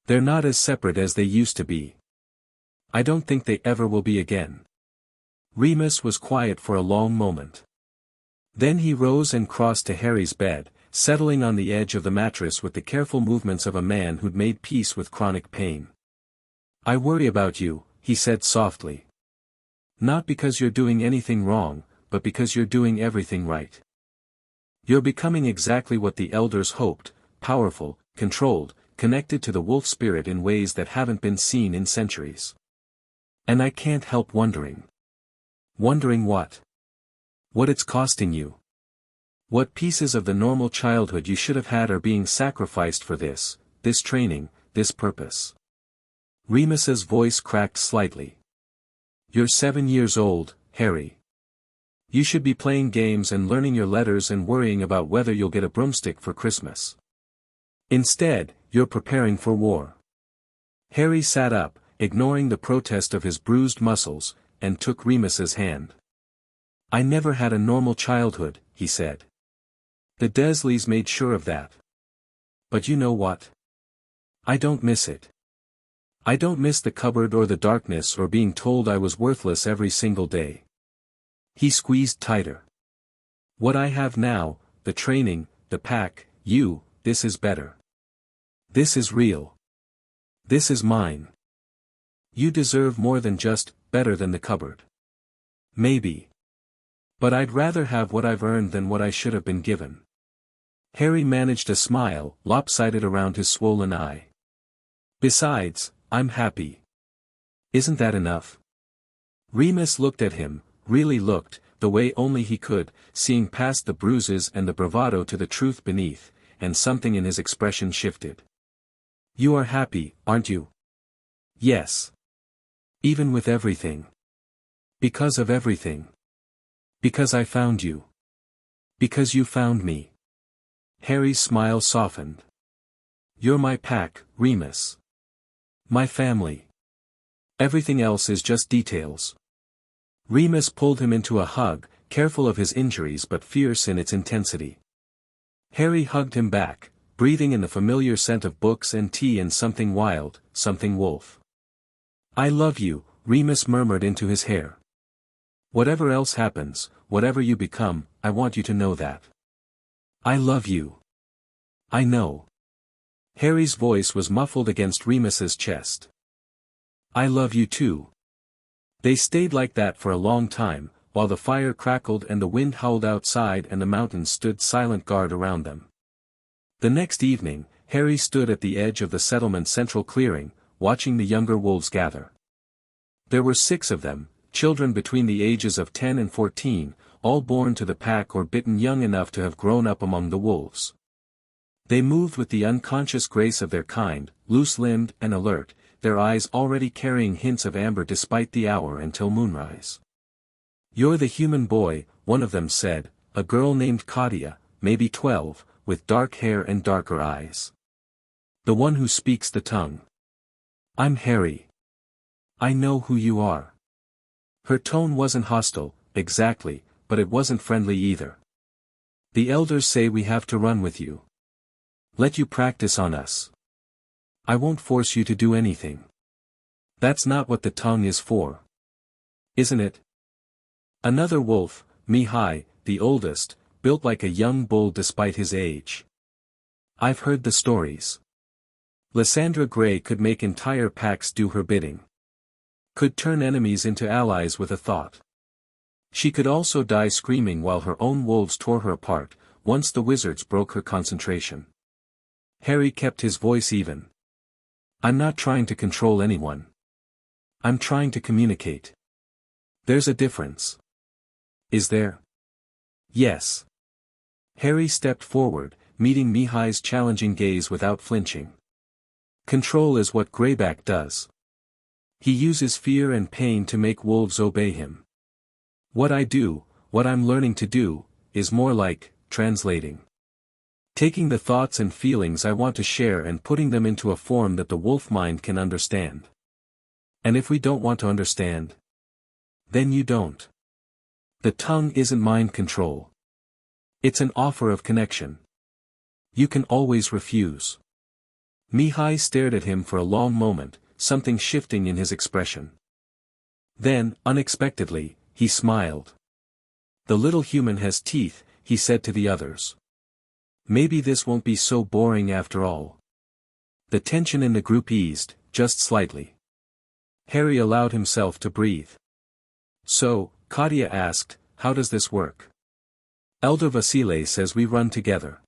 They're not as separate as they used to be. I don't think they ever will be again. Remus was quiet for a long moment. Then he rose and crossed to Harry's bed, settling on the edge of the mattress with the careful movements of a man who'd made peace with chronic pain. I worry about you, he said softly. Not because you're doing anything wrong, but because you're doing everything right. You're becoming exactly what the elders hoped, powerful, controlled, connected to the wolf spirit in ways that haven't been seen in centuries. And I can't help wondering. Wondering what? What it's costing you. What pieces of the normal childhood you should have had are being sacrificed for this training, this purpose. Remus's voice cracked slightly. You're 7 years old, Harry. You should be playing games and learning your letters and worrying about whether you'll get a broomstick for Christmas. Instead, you're preparing for war. Harry sat up, ignoring the protest of his bruised muscles, and took Remus's hand. I never had a normal childhood, he said. The Dursleys made sure of that. But you know what? I don't miss it. I don't miss the cupboard or the darkness or being told I was worthless every single day. He squeezed tighter. What I have now, the training, the pack, you, this is better. This is real. This is mine. You deserve more than just, better than the cupboard. Maybe. But I'd rather have what I've earned than what I should have been given. Harry managed a smile, lopsided around his swollen eye. Besides, I'm happy. Isn't that enough? Remus looked at him, really looked, the way only he could, seeing past the bruises and the bravado to the truth beneath, and something in his expression shifted. You are happy, aren't you? Yes. Even with everything. Because of everything. Because I found you. Because you found me. Harry's smile softened. You're my pack, Remus. My family. Everything else is just details. Remus pulled him into a hug, careful of his injuries but fierce in its intensity. Harry hugged him back, breathing in the familiar scent of books and tea and something wild, something wolf. I love you, Remus murmured into his hair. Whatever else happens, whatever you become, I want you to know that. I love you. I know. Harry's voice was muffled against Remus's chest. I love you too. They stayed like that for a long time, while the fire crackled and the wind howled outside and the mountains stood silent guard around them. The next evening, Harry stood at the edge of the settlement's central clearing, watching the younger wolves gather. There were 6 of them, children between the ages of 10 and 14, all born to the pack or bitten young enough to have grown up among the wolves. They moved with the unconscious grace of their kind, loose-limbed and alert, their eyes already carrying hints of amber despite the hour until moonrise. You're the human boy, one of them said, a girl named Katia, maybe 12, with dark hair and darker eyes. The one who speaks the tongue. I'm Harry. I know who you are. Her tone wasn't hostile, exactly, but it wasn't friendly either. The elders say we have to run with you. Let you practice on us. I won't force you to do anything. That's not what the tongue is for. Isn't it? Another wolf, Mihai, the oldest, built like a young bull despite his age. I've heard the stories. Lysandra Gray could make entire packs do her bidding. Could turn enemies into allies with a thought. She could also die screaming while her own wolves tore her apart, once the wizards broke her concentration. Harry kept his voice even. I'm not trying to control anyone. I'm trying to communicate. There's a difference. Is there? Yes. Harry stepped forward, meeting Mihai's challenging gaze without flinching. Control is what Greyback does. He uses fear and pain to make wolves obey him. What I do, what I'm learning to do, is more like translating. Taking the thoughts and feelings I want to share and putting them into a form that the wolf mind can understand. And if we don't want to understand, then you don't. The tongue isn't mind control. It's an offer of connection. You can always refuse. Mihai stared at him for a long moment, something shifting in his expression. Then, unexpectedly, he smiled. The little human has teeth, he said to the others. Maybe this won't be so boring after all. The tension in the group eased, just slightly. Harry allowed himself to breathe. So, Katia asked, how does this work? Elder Vasile says we run together.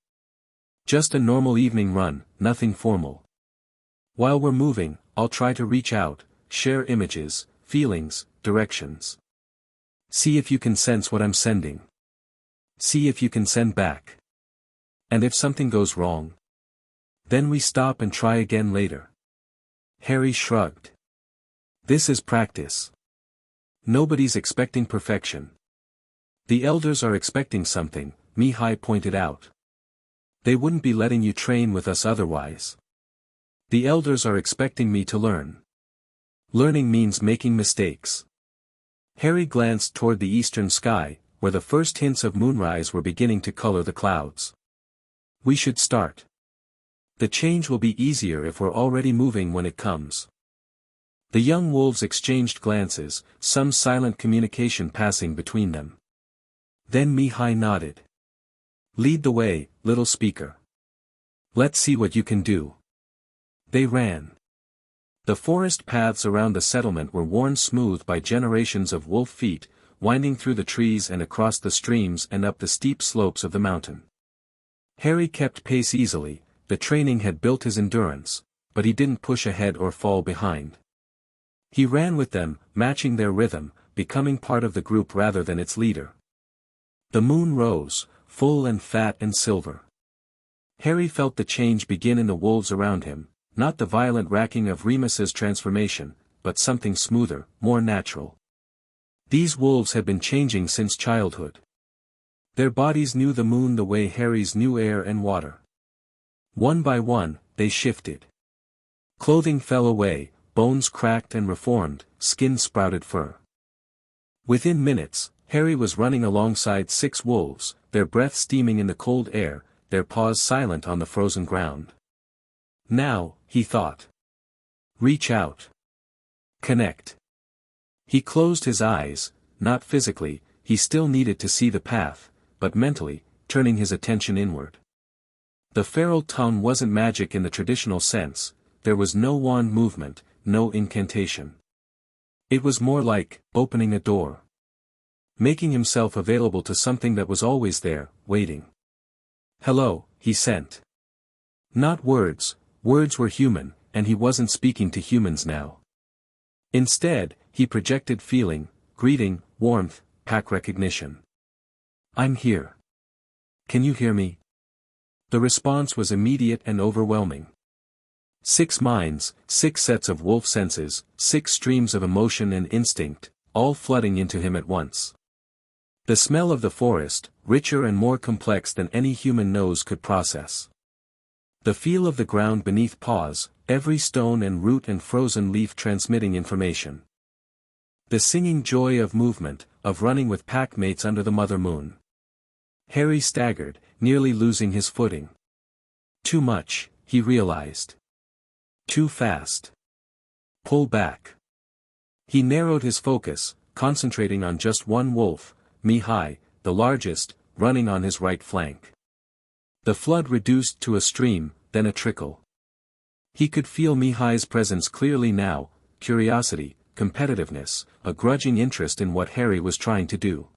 Just a normal evening run, nothing formal. While we're moving, I'll try to reach out, share images, feelings, directions. See if you can sense what I'm sending. See if you can send back. And if something goes wrong, then we stop and try again later. Harry shrugged. This is practice. Nobody's expecting perfection. The elders are expecting something, Mihai pointed out. They wouldn't be letting you train with us otherwise. The elders are expecting me to learn. Learning means making mistakes. Harry glanced toward the eastern sky, where the first hints of moonrise were beginning to color the clouds. We should start. The change will be easier if we're already moving when it comes. The young wolves exchanged glances, some silent communication passing between them. Then Mihai nodded. Lead the way, little speaker. Let's see what you can do. They ran. The forest paths around the settlement were worn smooth by generations of wolf feet, winding through the trees and across the streams and up the steep slopes of the mountain. Harry kept pace easily, the training had built his endurance, but he didn't push ahead or fall behind. He ran with them, matching their rhythm, becoming part of the group rather than its leader. The moon rose, full and fat and silver. Harry felt the change begin in the wolves around him, not the violent racking of Remus's transformation, but something smoother, more natural. These wolves had been changing since childhood. Their bodies knew the moon the way Harry's knew air and water. One by one, they shifted. Clothing fell away, bones cracked and reformed, skin sprouted fur. Within minutes, Harry was running alongside 6 wolves, their breath steaming in the cold air, their paws silent on the frozen ground. Now, he thought. Reach out. Connect. He closed his eyes, not physically, he still needed to see the path, but mentally, turning his attention inward. The feral tongue wasn't magic in the traditional sense, there was no wand movement, no incantation. It was more like opening a door. Making himself available to something that was always there, waiting. Hello, he sent. Not words, words were human, and he wasn't speaking to humans now. Instead, he projected feeling, greeting, warmth, pack recognition. I'm here. Can you hear me? The response was immediate and overwhelming. 6 minds, 6 sets of wolf senses, 6 streams of emotion and instinct, all flooding into him at once. The smell of the forest, richer and more complex than any human nose could process. The feel of the ground beneath paws, every stone and root and frozen leaf transmitting information. The singing joy of movement, of running with pack mates under the mother moon. Harry staggered, nearly losing his footing. Too much, he realized. Too fast. Pull back. He narrowed his focus, concentrating on just one wolf, Mihai, the largest, running on his right flank. The flood reduced to a stream, then a trickle. He could feel Mihai's presence clearly now, curiosity, competitiveness, a grudging interest in what Harry was trying to do.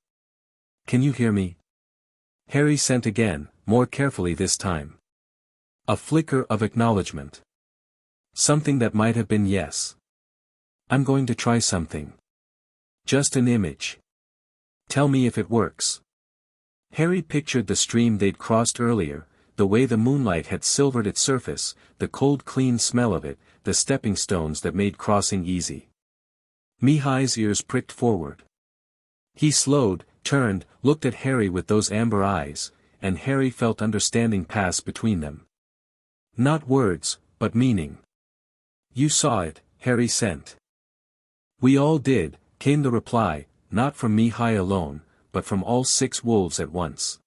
"Can you hear me?" Harry sent again, more carefully this time. A flicker of acknowledgement. Something that might have been yes. "I'm going to try something. Just an image. Tell me if it works." Harry pictured the stream they'd crossed earlier, the way the moonlight had silvered its surface, the cold clean smell of it, the stepping stones that made crossing easy. Mihai's ears pricked forward. He slowed, turned, looked at Harry with those amber eyes, and Harry felt understanding pass between them. Not words, but meaning. "You saw it," Harry sent. "We all did," came the reply, not from Mihai alone, but from all 6 wolves at once.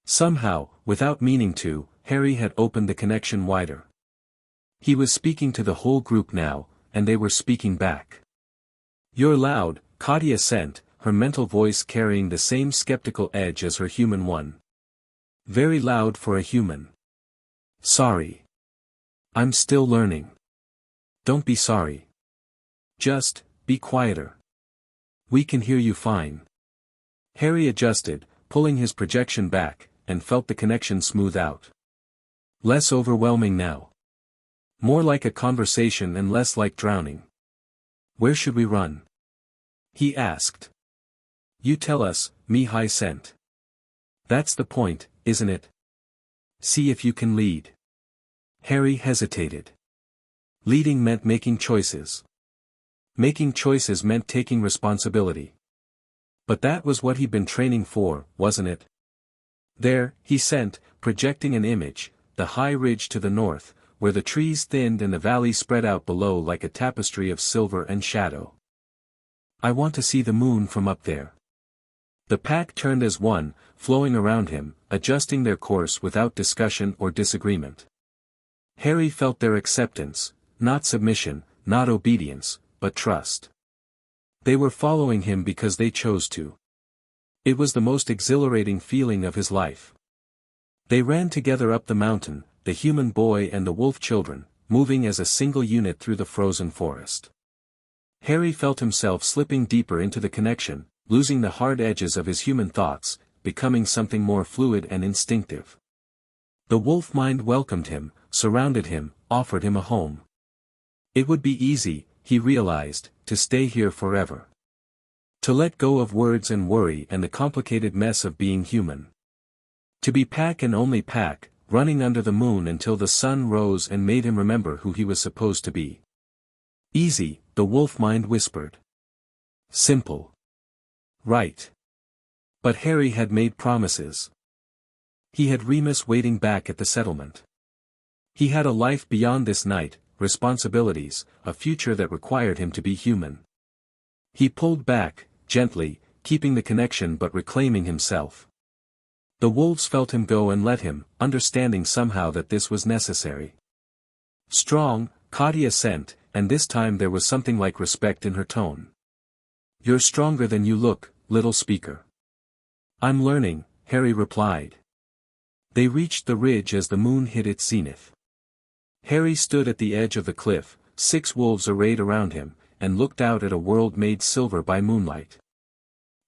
Somehow, without meaning to, Harry had opened the connection wider. He was speaking to the whole group now, and they were speaking back. "You're loud," Katia sent, her mental voice carrying the same skeptical edge as her human one. "Very loud for a human." "Sorry. I'm still learning." "Don't be sorry. Just, be quieter. We can hear you fine." Harry adjusted, pulling his projection back, and felt the connection smooth out. Less overwhelming now. More like a conversation and less like drowning. "Where should we run?" he asked. "You tell us," Mihai sent. "That's the point, isn't it? See if you can lead." Harry hesitated. Leading meant making choices. Making choices meant taking responsibility. But that was what he'd been training for, wasn't it? There, he sent, projecting an image, the high ridge to the north, where the trees thinned and the valley spread out below like a tapestry of silver and shadow. "I want to see the moon from up there." The pack turned as one, flowing around him, adjusting their course without discussion or disagreement. Harry felt their acceptance, not submission, not obedience, but trust. They were following him because they chose to. It was the most exhilarating feeling of his life. They ran together up the mountain, the human boy and the wolf children, moving as a single unit through the frozen forest. Harry felt himself slipping deeper into the connection, losing the hard edges of his human thoughts, becoming something more fluid and instinctive. The wolf mind welcomed him, surrounded him, offered him a home. It would be easy, he realized, to stay here forever. To let go of words and worry and the complicated mess of being human. To be pack and only pack, running under the moon until the sun rose and made him remember who he was supposed to be. Easy, the wolf mind whispered. Simple. Right. But Harry had made promises. He had Remus waiting back at the settlement. He had a life beyond this night, responsibilities, a future that required him to be human. He pulled back, gently, keeping the connection but reclaiming himself. The wolves felt him go and let him, understanding somehow that this was necessary. Strong, Katia sent, and this time there was something like respect in her tone. You're stronger than you look, little speaker. I'm learning, Harry replied. They reached the ridge as the moon hit its zenith. Harry stood at the edge of the cliff, 6 wolves arrayed around him, and looked out at a world made silver by moonlight.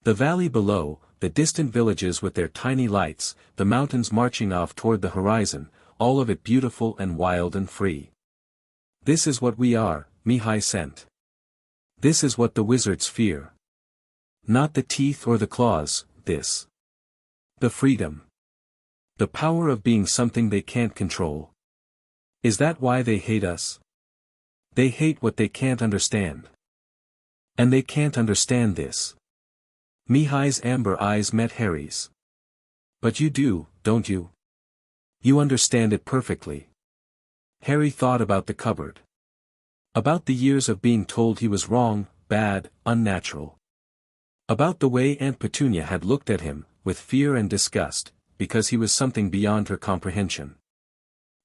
The valley below, the distant villages with their tiny lights, the mountains marching off toward the horizon, all of it beautiful and wild and free. This is what we are, Mihai sent. This is what the wizards fear. Not the teeth or the claws, this. The freedom. The power of being something they can't control. Is that why they hate us? They hate what they can't understand. And they can't understand this. Mihai's amber eyes met Harry's. But you do, don't you? You understand it perfectly. Harry thought about the cupboard. About the years of being told he was wrong, bad, unnatural. About the way Aunt Petunia had looked at him, with fear and disgust, because he was something beyond her comprehension.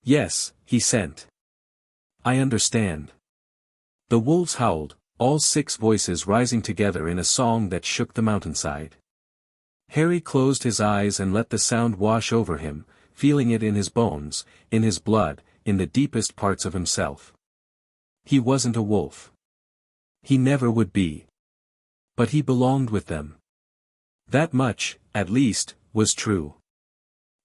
Yes, he sent. I understand. The wolves howled, all 6 voices rising together in a song that shook the mountainside. Harry closed his eyes and let the sound wash over him, feeling it in his bones, in his blood, in the deepest parts of himself. He wasn't a wolf. He never would be. But he belonged with them. That much, at least, was true.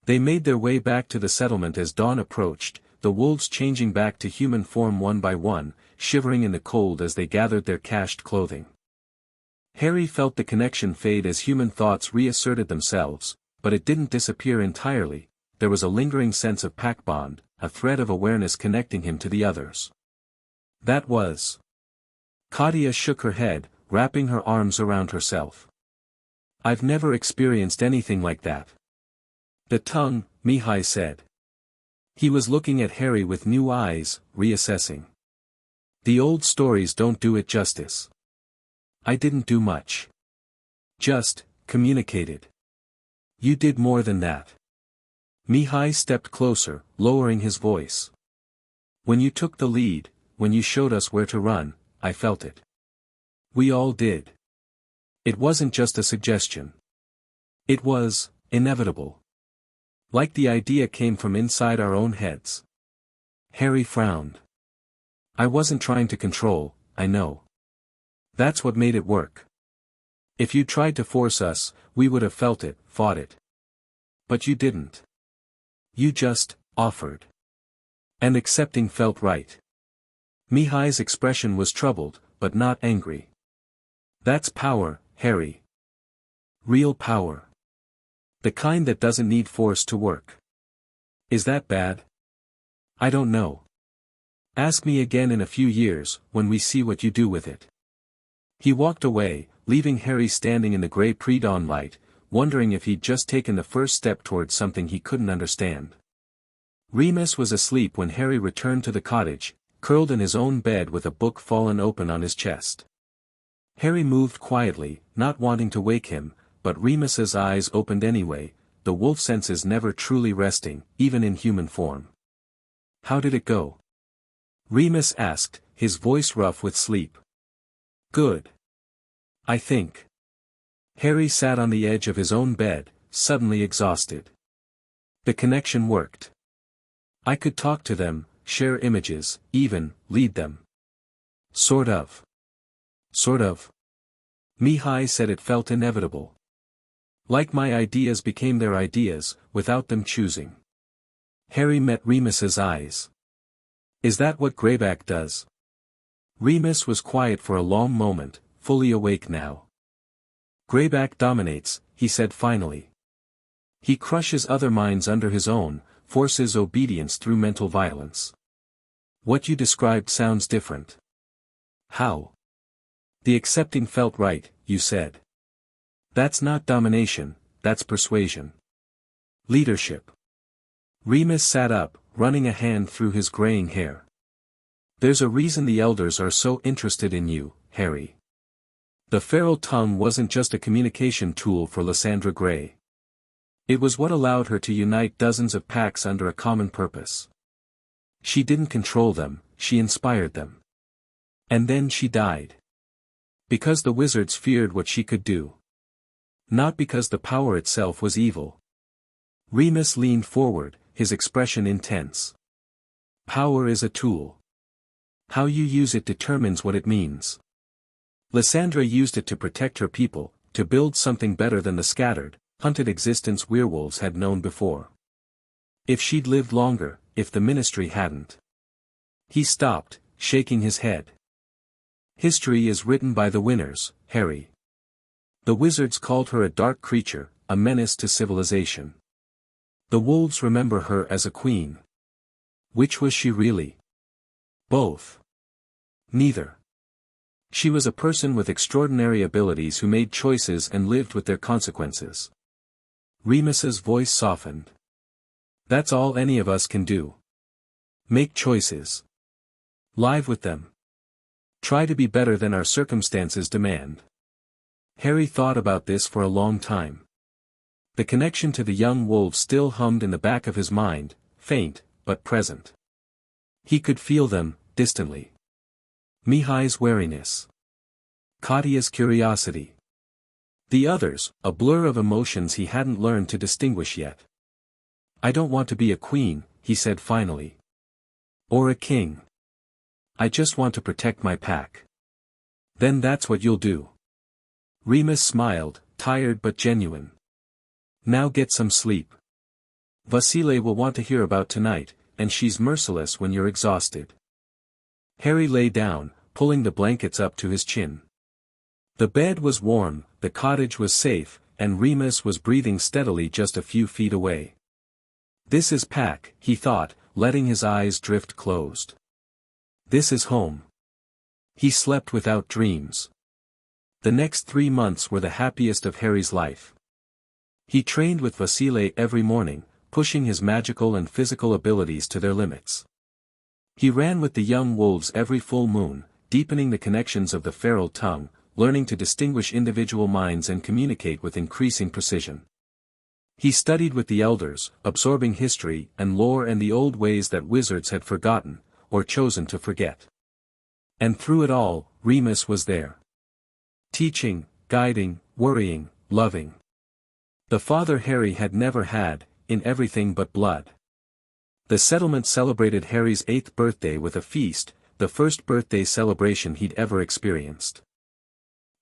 They made their way back to the settlement as dawn approached, the wolves changing back to human form one by one, shivering in the cold as they gathered their cached clothing. Harry felt the connection fade as human thoughts reasserted themselves, but it didn't disappear entirely. There was a lingering sense of pack bond, a thread of awareness connecting him to the others. That was. Katia shook her head, wrapping her arms around herself. I've never experienced anything like that. The tongue, Mihai said. He was looking at Harry with new eyes, reassessing. The old stories don't do it justice. I didn't do much. Just, communicated. You did more than that. Mihai stepped closer, lowering his voice. When you took the lead, when you showed us where to run, I felt it. We all did. It wasn't just a suggestion. It was, inevitable. Like the idea came from inside our own heads. Harry frowned. I wasn't trying to control, I know. That's what made it work. If you tried to force us, we would have felt it, fought it. But you didn't. You just, offered. And accepting felt right. Mihai's expression was troubled, but not angry. That's power, Harry. Real power. The kind that doesn't need force to work. Is that bad? I don't know. Ask me again in a few years, when we see what you do with it. He walked away, leaving Harry standing in the grey pre-dawn light, wondering if he'd just taken the first step towards something he couldn't understand. Remus was asleep when Harry returned to the cottage, curled in his own bed with a book fallen open on his chest. Harry moved quietly, not wanting to wake him, but Remus's eyes opened anyway, the wolf senses never truly resting, even in human form. How did it go? Remus asked, his voice rough with sleep. Good. I think. Harry sat on the edge of his own bed, suddenly exhausted. The connection worked. I could talk to them, share images, even, lead them. Sort of. Sort of. Mihai said it felt inevitable. Like my ideas became their ideas, without them choosing. Harry met Remus's eyes. Is that what Greyback does? Remus was quiet for a long moment, fully awake now. Greyback dominates, he said finally. He crushes other minds under his own, forces obedience through mental violence. What you described sounds different. How? The accepting felt right, you said. That's not domination, that's persuasion. Leadership. Remus sat up, running a hand through his graying hair. There's a reason the elders are so interested in you, Harry. The feral tongue wasn't just a communication tool for Lysandra Gray. It was what allowed her to unite dozens of packs under a common purpose. She didn't control them, she inspired them. And then she died. Because the wizards feared what she could do. Not because the power itself was evil. Remus leaned forward, his expression intense. Power is a tool. How you use it determines what it means. Lysandra used it to protect her people, to build something better than the scattered, hunted existence werewolves had known before. If she'd lived longer, if the ministry hadn't. He stopped, shaking his head. History is written by the winners, Harry. The wizards called her a dark creature, a menace to civilization. The wolves remember her as a queen. Which was she really? Both. Neither. She was a person with extraordinary abilities who made choices and lived with their consequences. Remus's voice softened. That's all any of us can do. Make choices. Live with them. Try to be better than our circumstances demand. Harry thought about this for a long time. The connection to the young wolves still hummed in the back of his mind, faint, but present. He could feel them, distantly. Mihai's wariness. Katia's curiosity. The others, a blur of emotions he hadn't learned to distinguish yet. I don't want to be a queen, he said finally. Or a king. I just want to protect my pack. Then that's what you'll do. Remus smiled, tired but genuine. Now get some sleep. Vasile will want to hear about tonight, and she's merciless when you're exhausted. Harry lay down, pulling the blankets up to his chin. The bed was warm, the cottage was safe, and Remus was breathing steadily just a few feet away. This is Pack, he thought, letting his eyes drift closed. This is home. He slept without dreams. The next 3 months were the happiest of Harry's life. He trained with Vasile every morning, pushing his magical and physical abilities to their limits. He ran with the young wolves every full moon, deepening the connections of the feral tongue, learning to distinguish individual minds and communicate with increasing precision. He studied with the elders, absorbing history and lore and the old ways that wizards had forgotten, or chosen to forget. And through it all, Remus was there. Teaching, guiding, worrying, loving. The father Harry had never had, in everything but blood. The settlement celebrated Harry's 8th birthday with a feast, the first birthday celebration he'd ever experienced.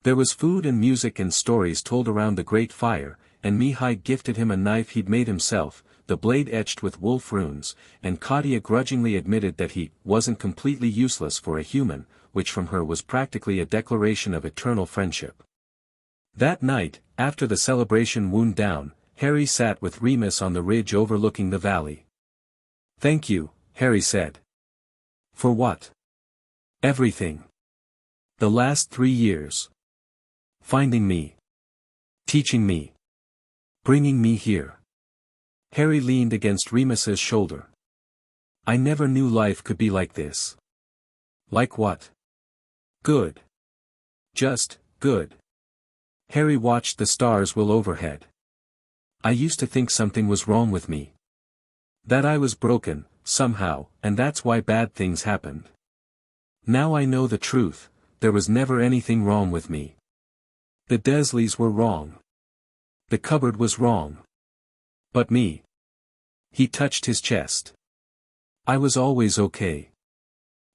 There was food and music and stories told around the great fire, and Mihai gifted him a knife he'd made himself, the blade etched with wolf runes, and Katia grudgingly admitted that he wasn't completely useless for a human, which from her was practically a declaration of eternal friendship. That night, after the celebration wound down, Harry sat with Remus on the ridge overlooking the valley. "Thank you," Harry said. "For what?" "Everything. The last 3 years. Finding me. Teaching me. Bringing me here." Harry leaned against Remus's shoulder. "I never knew life could be like this." "Like what?" "Good. Just, good." Harry watched the stars will overhead. "I used to think something was wrong with me. That I was broken, somehow, and that's why bad things happened. Now I know the truth, there was never anything wrong with me. The Dursleys were wrong. The cupboard was wrong. But me." He touched his chest. "I was always okay.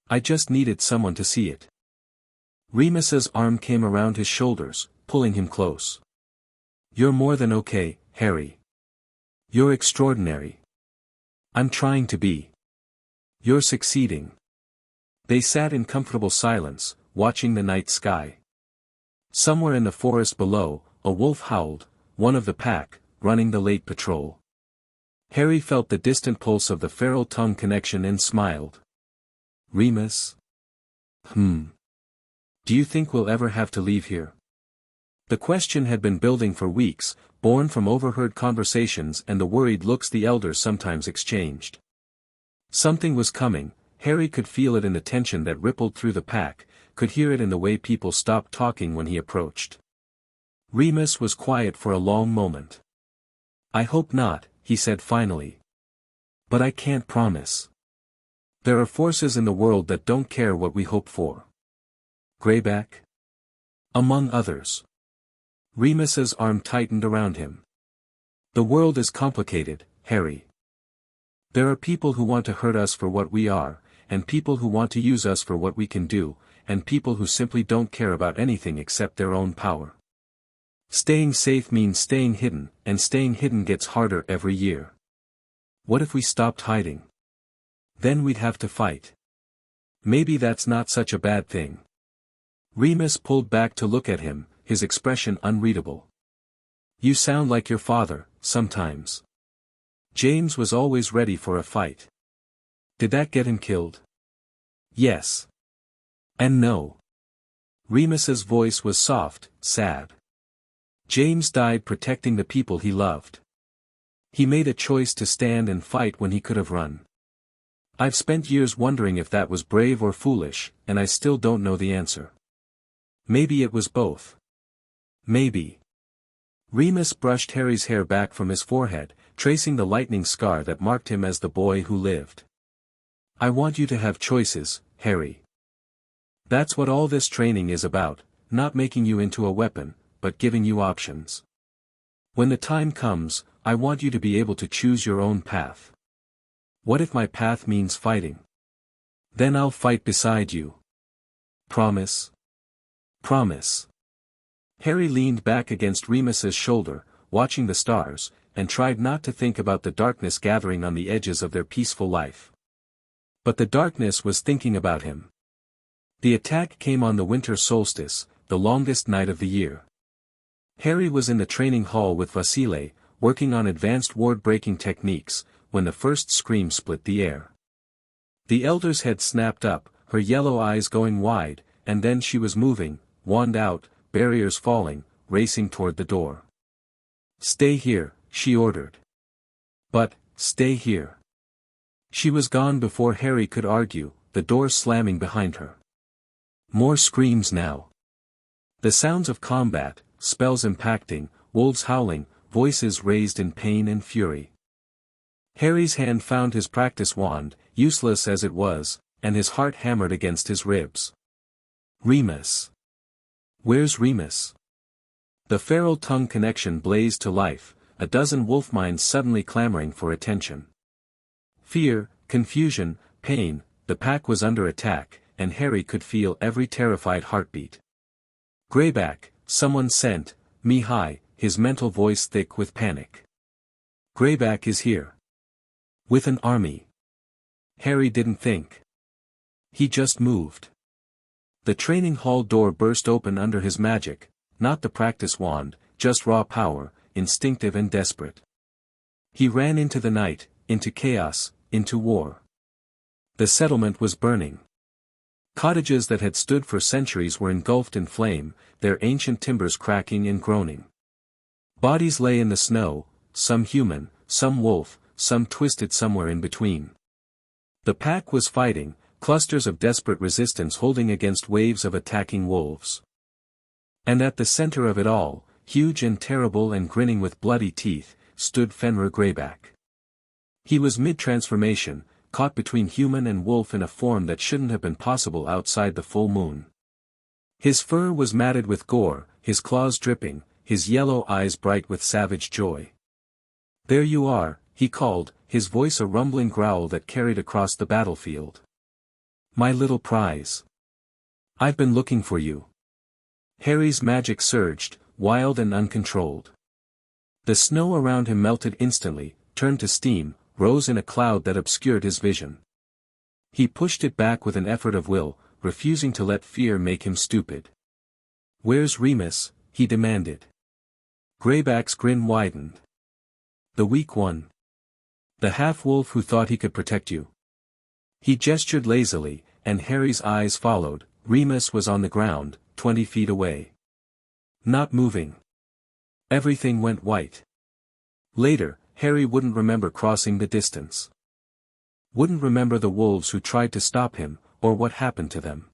I just needed someone to see it." Remus's arm came around his shoulders, pulling him close. "You're more than okay, Harry. You're extraordinary. I'm trying to be. You're succeeding." They sat in comfortable silence, watching the night sky. Somewhere in the forest below, a wolf howled, one of the pack, running the late patrol. Harry felt the distant pulse of the feral tongue connection and smiled. "Remus? Do you think we'll ever have to leave here?" The question had been building for weeks, born from overheard conversations and the worried looks the elders sometimes exchanged. Something was coming, Harry could feel it in the tension that rippled through the pack, could hear it in the way people stopped talking when he approached. Remus was quiet for a long moment. "I hope not," he said finally. "But I can't promise. There are forces in the world that don't care what we hope for. Greyback? Among others." Remus's arm tightened around him. "The world is complicated, Harry. There are people who want to hurt us for what we are, and people who want to use us for what we can do, and people who simply don't care about anything except their own power. Staying safe means staying hidden, and staying hidden gets harder every year. What if we stopped hiding? Then we'd have to fight. Maybe that's not such a bad thing." Remus pulled back to look at him, his expression unreadable. "You sound like your father, sometimes. James was always ready for a fight. Did that get him killed?" "Yes. And no." Remus's voice was soft, sad. "James died protecting the people he loved. He made a choice to stand and fight when he could have run. I've spent years wondering if that was brave or foolish, and I still don't know the answer. Maybe it was both. Maybe." Remus brushed Harry's hair back from his forehead, tracing the lightning scar that marked him as the boy who lived. "I want you to have choices, Harry. That's what all this training is about, not making you into a weapon, but giving you options. When the time comes, I want you to be able to choose your own path. What if my path means fighting? Then I'll fight beside you. Promise?" Promise. Harry leaned back against Remus's shoulder, watching the stars, and tried not to think about the darkness gathering on the edges of their peaceful life. But the darkness was thinking about him. The attack came on the winter solstice, the longest night of the year. Harry was in the training hall with Vasile, working on advanced ward-breaking techniques, when the first scream split the air. The elder's head snapped up, her yellow eyes going wide, and then she was moving, wand out, barriers falling, racing toward the door. "Stay here," she ordered. "But, stay here." She was gone before Harry could argue, the door slamming behind her. More screams now. The sounds of combat, spells impacting, wolves howling, voices raised in pain and fury. Harry's hand found his practice wand, useless as it was, and his heart hammered against his ribs. Remus. Where's Remus? The feral tongue connection blazed to life, a dozen wolf minds suddenly clamoring for attention. Fear, confusion, pain, the pack was under attack, and Harry could feel every terrified heartbeat. "Greyback, someone sent me hi," his mental voice thick with panic. "Greyback is here. With an army." Harry didn't think. He just moved. The training hall door burst open under his magic, not the practice wand, just raw power, instinctive and desperate. He ran into the night, into chaos, into war. The settlement was burning. Cottages that had stood for centuries were engulfed in flame, their ancient timbers cracking and groaning. Bodies lay in the snow, some human, some wolf, some twisted somewhere in between. The pack was fighting, clusters of desperate resistance holding against waves of attacking wolves. And at the center of it all, huge and terrible and grinning with bloody teeth, stood Fenrir Greyback. He was mid-transformation, caught between human and wolf in a form that shouldn't have been possible outside the full moon. His fur was matted with gore, his claws dripping, his yellow eyes bright with savage joy. "There you are," he called, his voice a rumbling growl that carried across the battlefield. "My little prize. I've been looking for you." Harry's magic surged, wild and uncontrolled. The snow around him melted instantly, turned to steam, rose in a cloud that obscured his vision. He pushed it back with an effort of will, refusing to let fear make him stupid. "Where's Remus?" he demanded. Greyback's grin widened. "The weak one. The half-wolf who thought he could protect you." He gestured lazily, and Harry's eyes followed. Remus was on the ground, 20 feet away. Not moving. Everything went white. Later, Harry wouldn't remember crossing the distance. Wouldn't remember the wolves who tried to stop him, or what happened to them.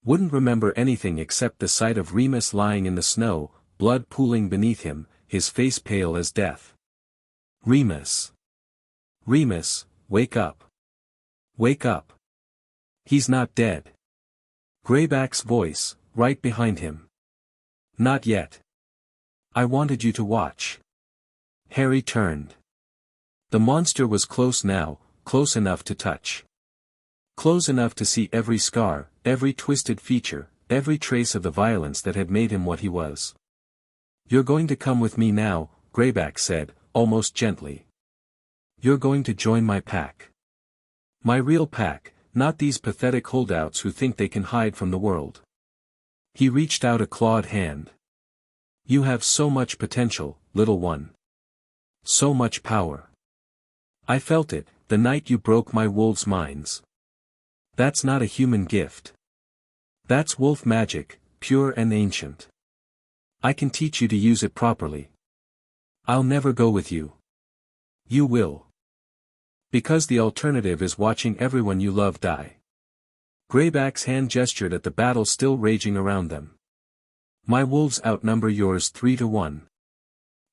Wouldn't remember anything except the sight of Remus lying in the snow, blood pooling beneath him, his face pale as death. Remus. Remus, wake up. Wake up. He's not dead. Greyback's voice, right behind him. Not yet. I wanted you to watch. Harry turned. The monster was close now, close enough to touch. Close enough to see every scar, every twisted feature, every trace of the violence that had made him what he was. "You're going to come with me now," Greyback said, almost gently. "You're going to join my pack. My real pack, not these pathetic holdouts who think they can hide from the world." He reached out a clawed hand. "You have so much potential, little one. So much power. I felt it, the night you broke my wolves' minds. That's not a human gift. That's wolf magic, pure and ancient. I can teach you to use it properly. I'll never go with you. You will. Because the alternative is watching everyone you love die." Greyback's hand gestured at the battle still raging around them. "My wolves outnumber yours 3-1.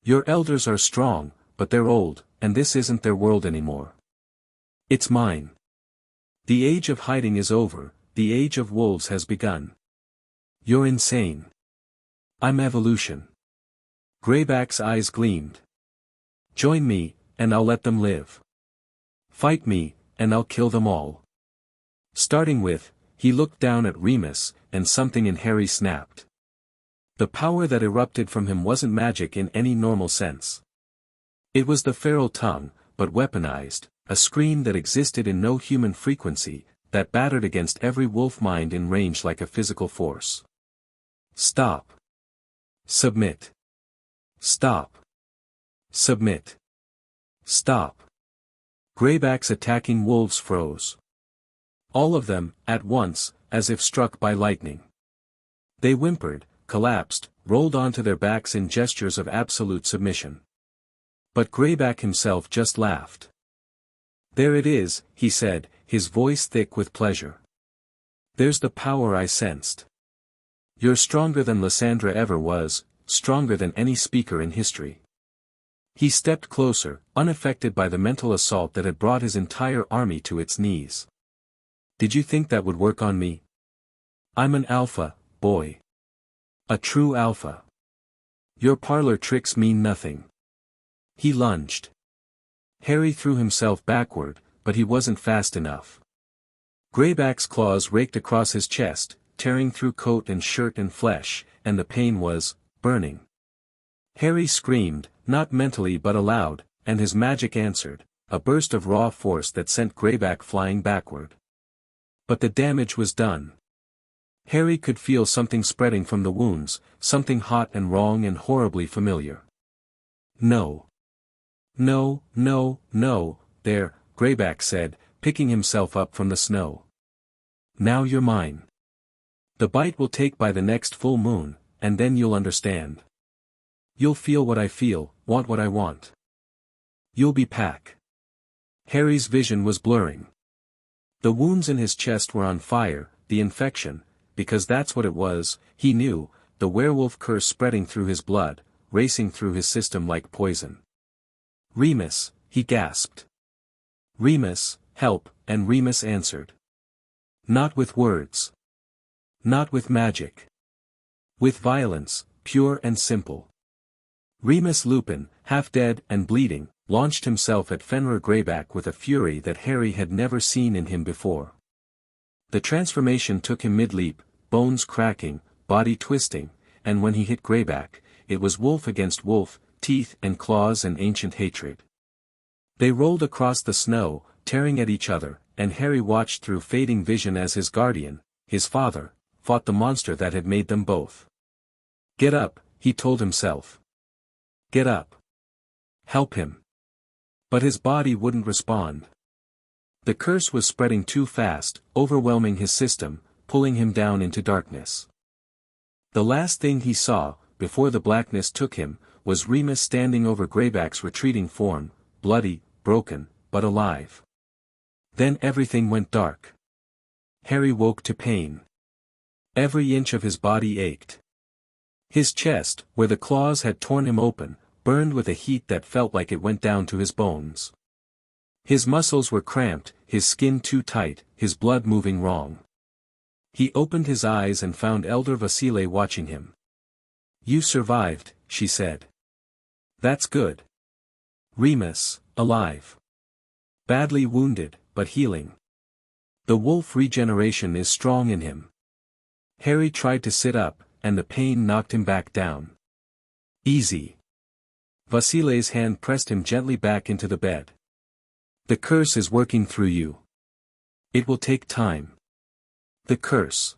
Your elders are strong, but they're old, and this isn't their world anymore. It's mine. The age of hiding is over, the age of wolves has begun. You're insane. I'm evolution." Greyback's eyes gleamed. "Join me, and I'll let them live. Fight me, and I'll kill them all. Starting with," he looked down at Remus, and something in Harry snapped. The power that erupted from him wasn't magic in any normal sense. It was the feral tongue, but weaponized, a scream that existed in no human frequency, that battered against every wolf mind in range like a physical force. Stop. Submit. Stop. Submit. Stop. Greyback's attacking wolves froze. All of them, at once, as if struck by lightning. They whimpered, collapsed, rolled onto their backs in gestures of absolute submission. But Greyback himself just laughed. There it is, he said, his voice thick with pleasure. There's the power I sensed. You're stronger than Lysandra ever was, stronger than any speaker in history. He stepped closer, unaffected by the mental assault that had brought his entire army to its knees. Did you think that would work on me? I'm an alpha, boy. A true alpha. Your parlor tricks mean nothing. He lunged. Harry threw himself backward, but he wasn't fast enough. Greyback's claws raked across his chest, tearing through coat and shirt and flesh, and the pain was burning. Harry screamed, not mentally but aloud, and his magic answered, a burst of raw force that sent Greyback flying backward. But the damage was done. Harry could feel something spreading from the wounds, something hot and wrong and horribly familiar. No. No, no, no, there, Greyback said, picking himself up from the snow. Now you're mine. The bite will take by the next full moon, and then you'll understand. You'll feel what I feel, want what I want. You'll be Pack. Harry's vision was blurring. The wounds in his chest were on fire, the infection, because that's what it was, he knew, the werewolf curse spreading through his blood, racing through his system like poison. Remus, he gasped. Remus, help, and Remus answered. Not with words. Not with magic. With violence, pure and simple. Remus Lupin, half dead and bleeding, launched himself at Fenrir Greyback with a fury that Harry had never seen in him before. The transformation took him mid-leap, bones cracking, body twisting, and when he hit Greyback, it was wolf against wolf, teeth and claws and ancient hatred. They rolled across the snow, tearing at each other, and Harry watched through fading vision as his guardian, his father, fought the monster that had made them both. Get up, he told himself. Get up. Help him. But his body wouldn't respond. The curse was spreading too fast, overwhelming his system, pulling him down into darkness. The last thing he saw, before the blackness took him, was Remus standing over Greyback's retreating form, bloody, broken, but alive. Then everything went dark. Harry woke to pain. Every inch of his body ached. His chest, where the claws had torn him open, burned with a heat that felt like it went down to his bones. His muscles were cramped, his skin too tight, his blood moving wrong. He opened his eyes and found Elder Vasile watching him. You survived, she said. That's good. Remus, alive. Badly wounded, but healing. The wolf regeneration is strong in him. Harry tried to sit up, and the pain knocked him back down. Easy. Vasile's hand pressed him gently back into the bed. The curse is working through you. It will take time. The curse.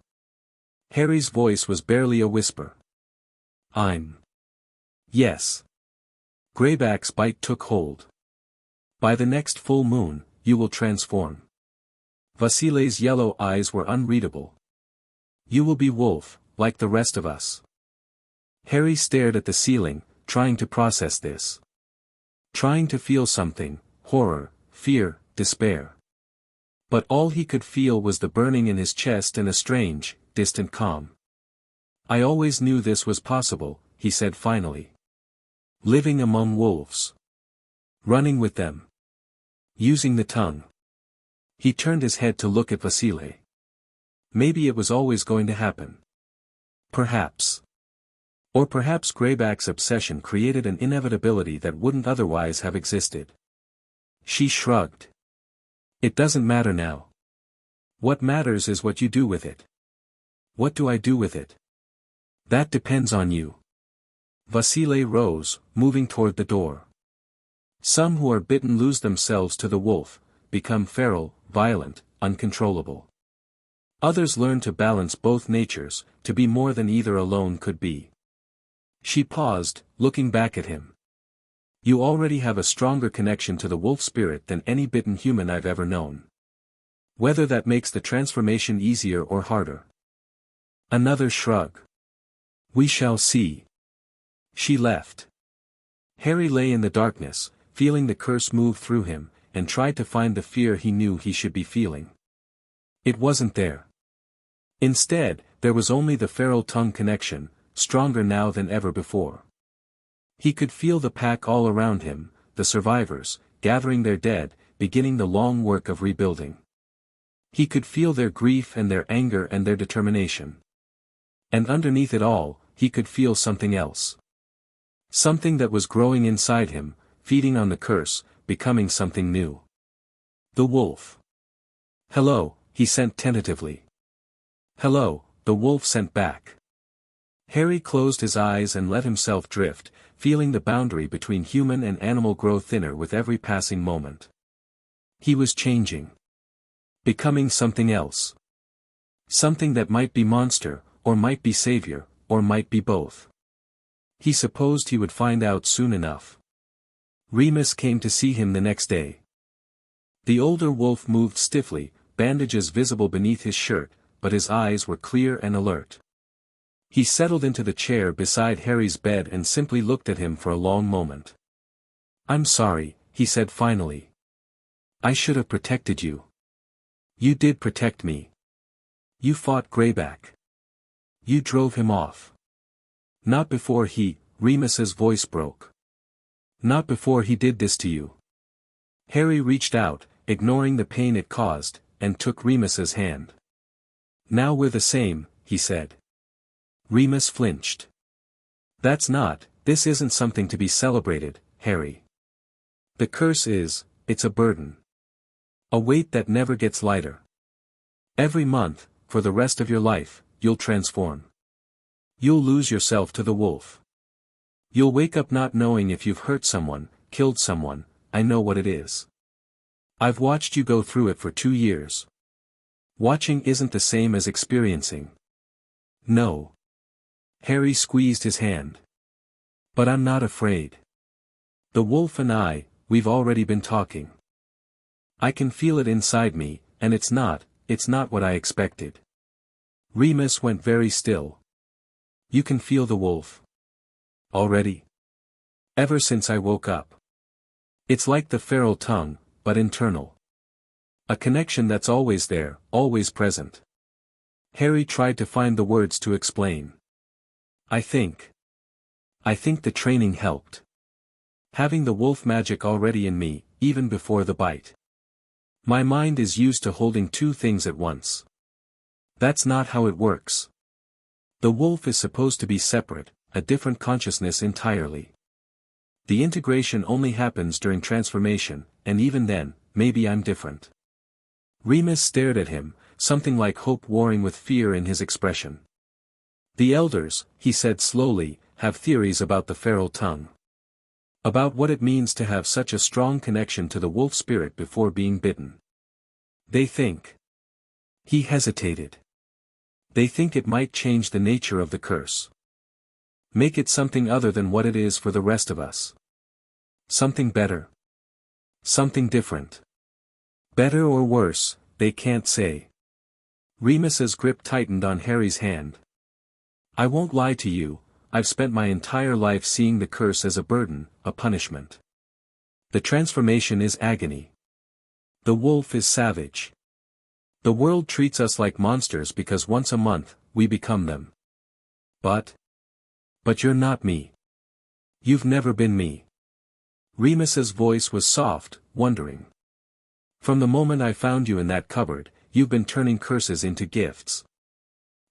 Harry's voice was barely a whisper. Yes. Greyback's bite took hold. By the next full moon, you will transform. Vasile's yellow eyes were unreadable. You will be wolf, like the rest of us. Harry stared at the ceiling, trying to process this. Trying to feel something, horror, fear, despair. But all he could feel was the burning in his chest and a strange, distant calm. I always knew this was possible, he said finally. Living among wolves. Running with them. Using the tongue. He turned his head to look at Vasile. Maybe it was always going to happen. Perhaps. Or perhaps Greyback's obsession created an inevitability that wouldn't otherwise have existed. She shrugged. It doesn't matter now. What matters is what you do with it. What do I do with it? That depends on you. Vasile rose, moving toward the door. Some who are bitten lose themselves to the wolf, become feral, violent, uncontrollable. Others learn to balance both natures, to be more than either alone could be. She paused, looking back at him. You already have a stronger connection to the wolf spirit than any bitten human I've ever known. Whether that makes the transformation easier or harder. Another shrug. We shall see. She left. Harry lay in the darkness, feeling the curse move through him, and tried to find the fear he knew he should be feeling. It wasn't there. Instead, there was only the feral tongue connection, stronger now than ever before. He could feel the pack all around him, the survivors, gathering their dead, beginning the long work of rebuilding. He could feel their grief and their anger and their determination. And underneath it all, he could feel something else. Something that was growing inside him, feeding on the curse, becoming something new. The wolf. Hello, he sent tentatively. Hello, the wolf sent back. Harry closed his eyes and let himself drift, feeling the boundary between human and animal grow thinner with every passing moment. He was changing. Becoming something else. Something that might be monster, or might be savior, or might be both. He supposed he would find out soon enough. Remus came to see him the next day. The older wolf moved stiffly, bandages visible beneath his shirt, but his eyes were clear and alert. He settled into the chair beside Harry's bed and simply looked at him for a long moment. I'm sorry, he said finally. I should have protected you. You did protect me. You fought Greyback. You drove him off. Not before Remus's voice broke. Not before he did this to you. Harry reached out, ignoring the pain it caused, and took Remus's hand. Now we're the same, he said. Remus flinched. This isn't something to be celebrated, Harry. The curse it's a burden. A weight that never gets lighter. Every month, for the rest of your life, you'll transform. You'll lose yourself to the wolf. You'll wake up not knowing if you've hurt someone, killed someone. I know what it is. I've watched you go through it for 2 years. Watching isn't the same as experiencing. No. Harry squeezed his hand. But I'm not afraid. The wolf and we've already been talking. I can feel it inside me, and it's not what I expected. Remus went very still. You can feel the wolf. Already? Ever since I woke up. It's like the feral tongue, but internal. A connection that's always there, always present. Harry tried to find the words to explain. I think the training helped. Having the wolf magic already in me, even before the bite. My mind is used to holding 2 things at once. That's not how it works. The wolf is supposed to be separate, a different consciousness entirely. The integration only happens during transformation, and even then, maybe I'm different. Remus stared at him, something like hope warring with fear in his expression. The elders, he said slowly, have theories about the feral tongue. About what it means to have such a strong connection to the wolf spirit before being bitten. They think. He hesitated. They think it might change the nature of the curse. Make it something other than what it is for the rest of us. Something better. Something different. Better or worse, they can't say. Remus's grip tightened on Harry's hand. I won't lie to you, I've spent my entire life seeing the curse as a burden, a punishment. The transformation is agony. The wolf is savage. The world treats us like monsters because once a month, we become them. But you're not me. You've never been me. Remus's voice was soft, wondering. From the moment I found you in that cupboard, you've been turning curses into gifts.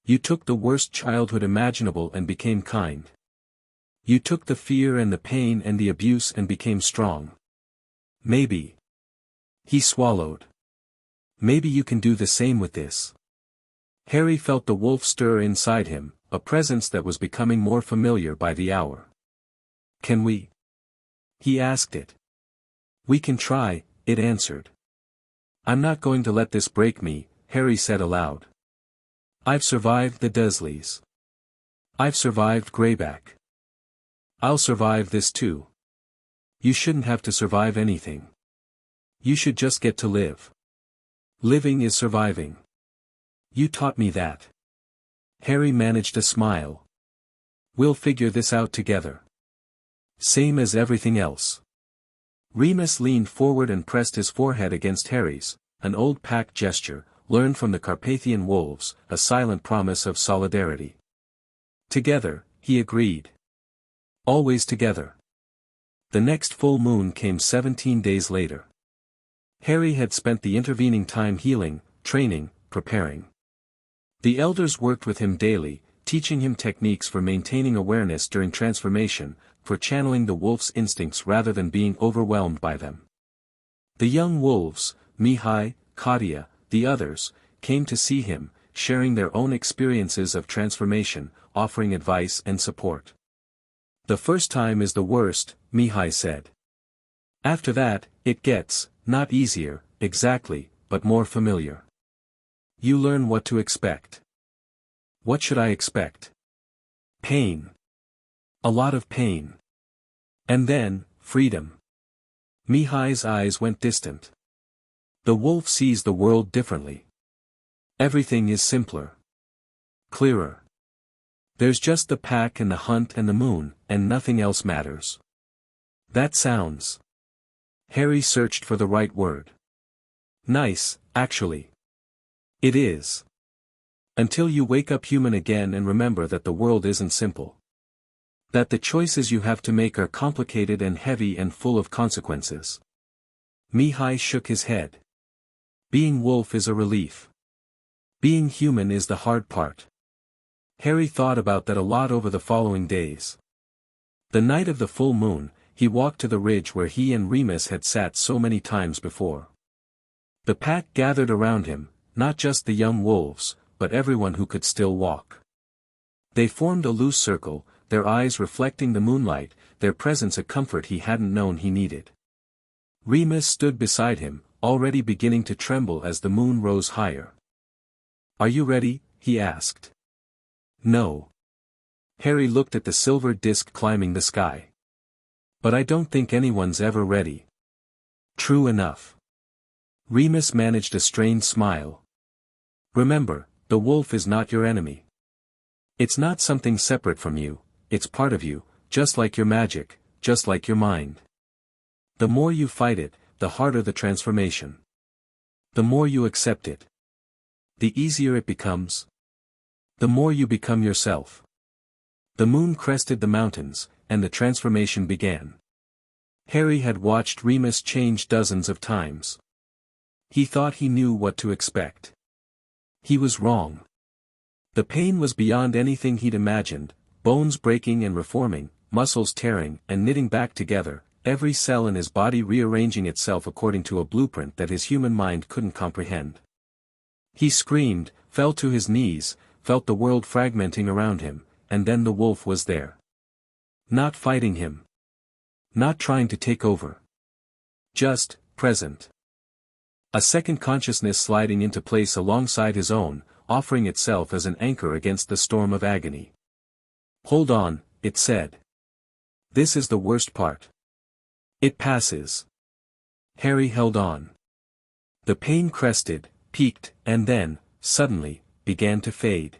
You took the worst childhood imaginable and became kind. You took the fear and the pain and the abuse and became strong. Maybe. He swallowed. Maybe you can do the same with this. Harry felt the wolf stir inside him, a presence that was becoming more familiar by the hour. Can we? He asked it. We can try, it answered. I'm not going to let this break me, Harry said aloud. I've survived the Dursleys. I've survived Greyback. I'll survive this too. You shouldn't have to survive anything. You should just get to live. Living is surviving. You taught me that. Harry managed a smile. We'll figure this out together. Same as everything else. Remus leaned forward and pressed his forehead against Harry's, an old pack gesture, learned from the Carpathian wolves, a silent promise of solidarity. Together, he agreed. Always together. The next full moon came 17 days later. Harry had spent the intervening time healing, training, preparing. The elders worked with him daily, teaching him techniques for maintaining awareness during transformation, for channeling the wolf's instincts rather than being overwhelmed by them. The young wolves, Mihai, Katya, the others, came to see him, sharing their own experiences of transformation, offering advice and support. The first time is the worst, Mihai said. After that, it gets, not easier, exactly, but more familiar. You learn what to expect. What should I expect? Pain. A lot of pain. And then, freedom. Mihai's eyes went distant. The wolf sees the world differently. Everything is simpler. Clearer. There's just the pack and the hunt and the moon, and nothing else matters. That sounds. Harry searched for the right word. Nice, actually. It is. Until you wake up human again and remember that the world isn't simple. That the choices you have to make are complicated and heavy and full of consequences. Mihai shook his head. Being wolf is a relief. Being human is the hard part. Harry thought about that a lot over the following days. The night of the full moon, he walked to the ridge where he and Remus had sat so many times before. The pack gathered around him, not just the young wolves, but everyone who could still walk. They formed a loose circle, their eyes reflecting the moonlight, their presence a comfort he hadn't known he needed. Remus stood beside him, already beginning to tremble as the moon rose higher. Are you ready? He asked. No. Harry looked at the silver disk climbing the sky. But I don't think anyone's ever ready. True enough. Remus managed a strained smile. Remember, the wolf is not your enemy. It's not something separate from you, it's part of you, just like your magic, just like your mind. The more you fight it, the harder the transformation. The more you accept it, the easier it becomes. The more you become yourself. The moon crested the mountains, and the transformation began. Harry had watched Remus change dozens of times. He thought he knew what to expect. He was wrong. The pain was beyond anything he'd imagined, bones breaking and reforming, muscles tearing and knitting back together, every cell in his body rearranging itself according to a blueprint that his human mind couldn't comprehend. He screamed, fell to his knees, felt the world fragmenting around him, and then the wolf was there. Not fighting him. Not trying to take over. Just, present. A second consciousness sliding into place alongside his own, offering itself as an anchor against the storm of agony. Hold on, it said. This is the worst part. It passes. Harry held on. The pain crested, peaked, and then, suddenly, began to fade.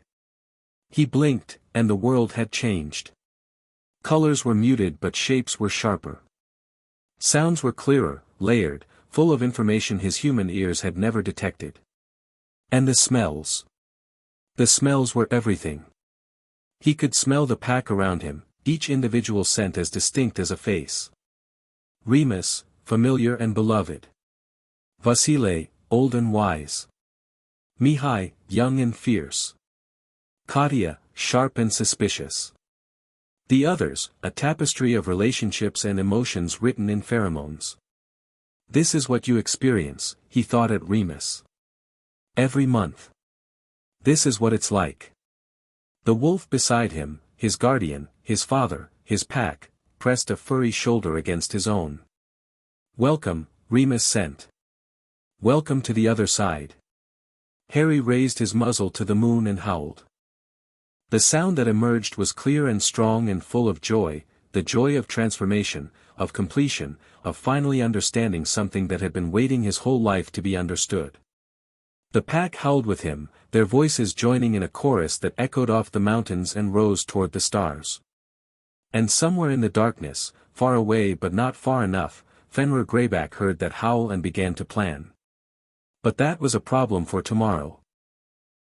He blinked, and the world had changed. Colors were muted but shapes were sharper. Sounds were clearer, layered, full of information his human ears had never detected. And the smells. The smells were everything. He could smell the pack around him, each individual scent as distinct as a face. Remus, familiar and beloved. Vasile, old and wise. Mihai, young and fierce. Katya, sharp and suspicious. The others, a tapestry of relationships and emotions written in pheromones. This is what you experience, he thought at Remus. Every month. This is what it's like. The wolf beside him, his guardian, his father, his pack, pressed a furry shoulder against his own. Welcome, Remus sent. Welcome to the other side. Harry raised his muzzle to the moon and howled. The sound that emerged was clear and strong and full of joy, the joy of transformation, of completion, of finally understanding something that had been waiting his whole life to be understood. The pack howled with him, their voices joining in a chorus that echoed off the mountains and rose toward the stars. And somewhere in the darkness, far away but not far enough, Fenrir Greyback heard that howl and began to plan. But that was a problem for tomorrow.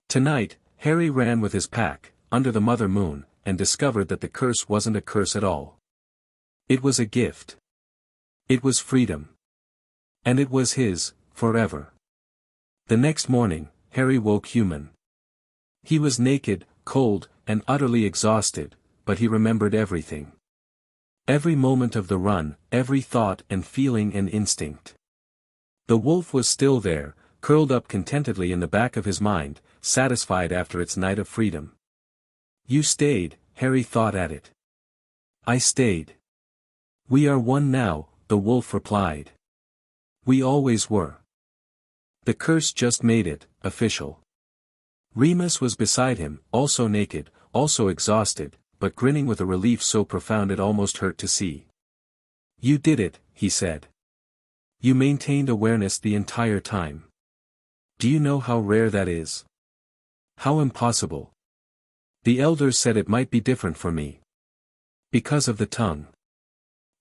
Tonight, Harry ran with his pack, under the mother moon, and discovered that the curse wasn't a curse at all. It was a gift. It was freedom. And it was his, forever. The next morning, Harry woke human. He was naked, cold, and utterly exhausted, but he remembered everything. Every moment of the run, every thought and feeling and instinct. The wolf was still there, curled up contentedly in the back of his mind, satisfied after its night of freedom. You stayed, Harry thought at it. I stayed. We are one now, the wolf replied. We always were. The curse just made it official. Remus was beside him, also naked, also exhausted, but grinning with a relief so profound it almost hurt to see. You did it, he said. You maintained awareness the entire time. Do you know how rare that is? How impossible. The elders said it might be different for me. Because of the tongue.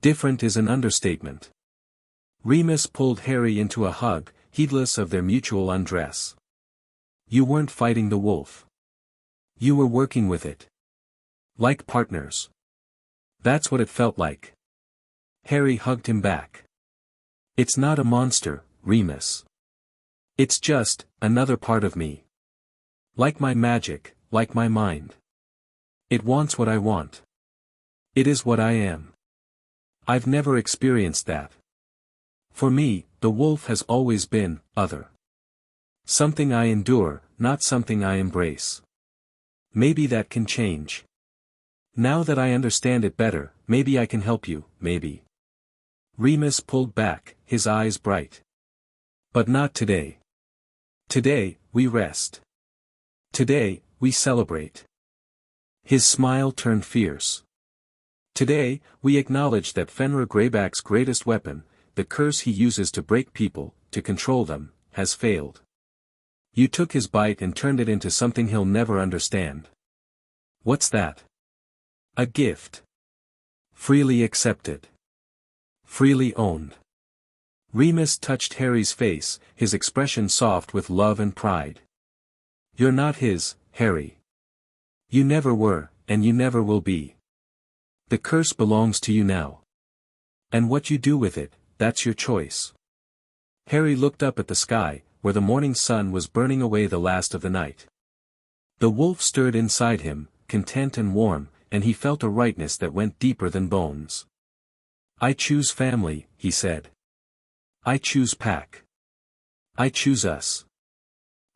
Different is an understatement. Remus pulled Harry into a hug, heedless of their mutual undress. You weren't fighting the wolf. You were working with it. Like partners. That's what it felt like. Harry hugged him back. It's not a monster, Remus. It's just, another part of me. Like my magic, like my mind. It wants what I want. It is what I am. I've never experienced that. For me, the wolf has always been, other. Something I endure, not something I embrace. Maybe that can change. Now that I understand it better, maybe I can help you, maybe. Remus pulled back, his eyes bright. But not today. Today, we rest. Today, we celebrate. His smile turned fierce. Today, we acknowledge that Fenrir Greyback's greatest weapon, the curse he uses to break people, to control them, has failed. You took his bite and turned it into something he'll never understand. What's that? A gift. Freely accepted. Freely owned. Remus touched Harry's face, his expression soft with love and pride. You're not his, Harry. You never were, and you never will be. The curse belongs to you now. And what you do with it, that's your choice. Harry looked up at the sky, where the morning sun was burning away the last of the night. The wolf stirred inside him, content and warm, and he felt a rightness that went deeper than bones. I choose family, he said. I choose pack. I choose us.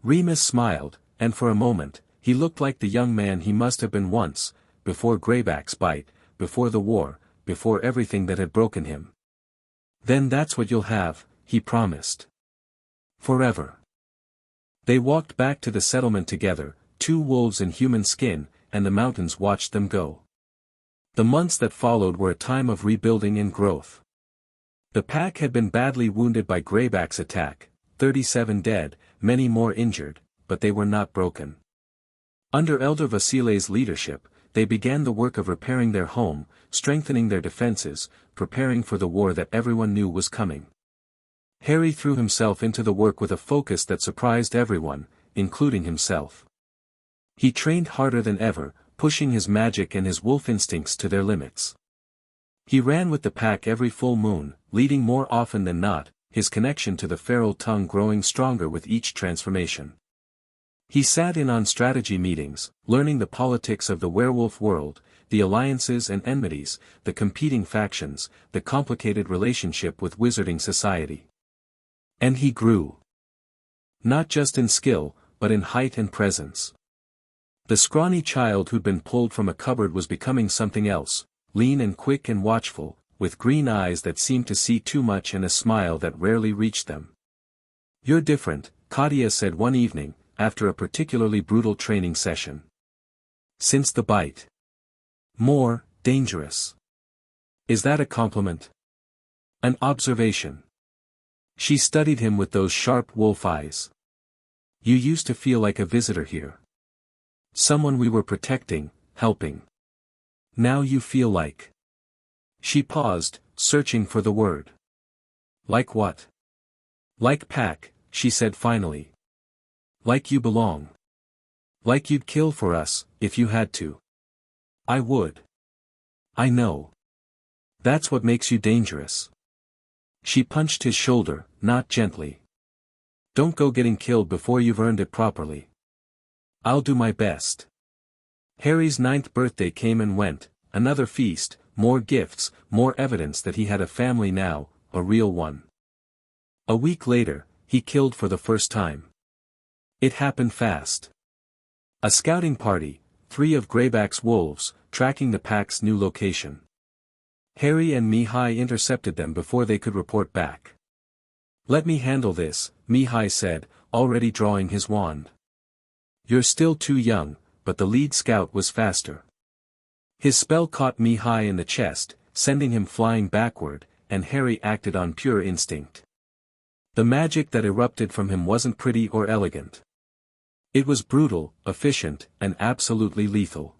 Remus smiled, and for a moment, he looked like the young man he must have been once, before Greyback's bite, before the war, before everything that had broken him. Then that's what you'll have, he promised. Forever. They walked back to the settlement together, two wolves in human skin, and the mountains watched them go. The months that followed were a time of rebuilding and growth. The pack had been badly wounded by Greyback's attack, 37 dead, many more injured, but they were not broken. Under Elder Vasile's leadership, they began the work of repairing their home, strengthening their defenses, preparing for the war that everyone knew was coming. Harry threw himself into the work with a focus that surprised everyone, including himself. He trained harder than ever, pushing his magic and his wolf instincts to their limits. He ran with the pack every full moon, leading more often than not, his connection to the feral tongue growing stronger with each transformation. He sat in on strategy meetings, learning the politics of the werewolf world, the alliances and enmities, the competing factions, the complicated relationship with wizarding society. And he grew. Not just in skill, but in height and presence. The scrawny child who'd been pulled from a cupboard was becoming something else, lean and quick and watchful, with green eyes that seemed to see too much and a smile that rarely reached them. "You're different," Katia said one evening, after a particularly brutal training session. "Since the bite. More dangerous." "Is that a compliment?" "An observation." She studied him with those sharp wolf eyes. "You used to feel like a visitor here. Someone we were protecting, helping. Now you feel like..." She paused, searching for the word. "Like what?" "Like pack," she said finally. "Like you belong. Like you'd kill for us, if you had to." "I would." "I know. That's what makes you dangerous." She punched his shoulder, not gently. "Don't go getting killed before you've earned it properly." "I'll do my best." Harry's 9th birthday came and went, another feast, more gifts, more evidence that he had a family now, a real one. A week later, he killed for the first time. It happened fast. A scouting party, 3 of Greyback's wolves, tracking the pack's new location. Harry and Mihai intercepted them before they could report back. "Let me handle this," Mihai said, already drawing his wand. "You're still too young," but the lead scout was faster. His spell caught Mihai in the chest, sending him flying backward, and Harry acted on pure instinct. The magic that erupted from him wasn't pretty or elegant. It was brutal, efficient, and absolutely lethal.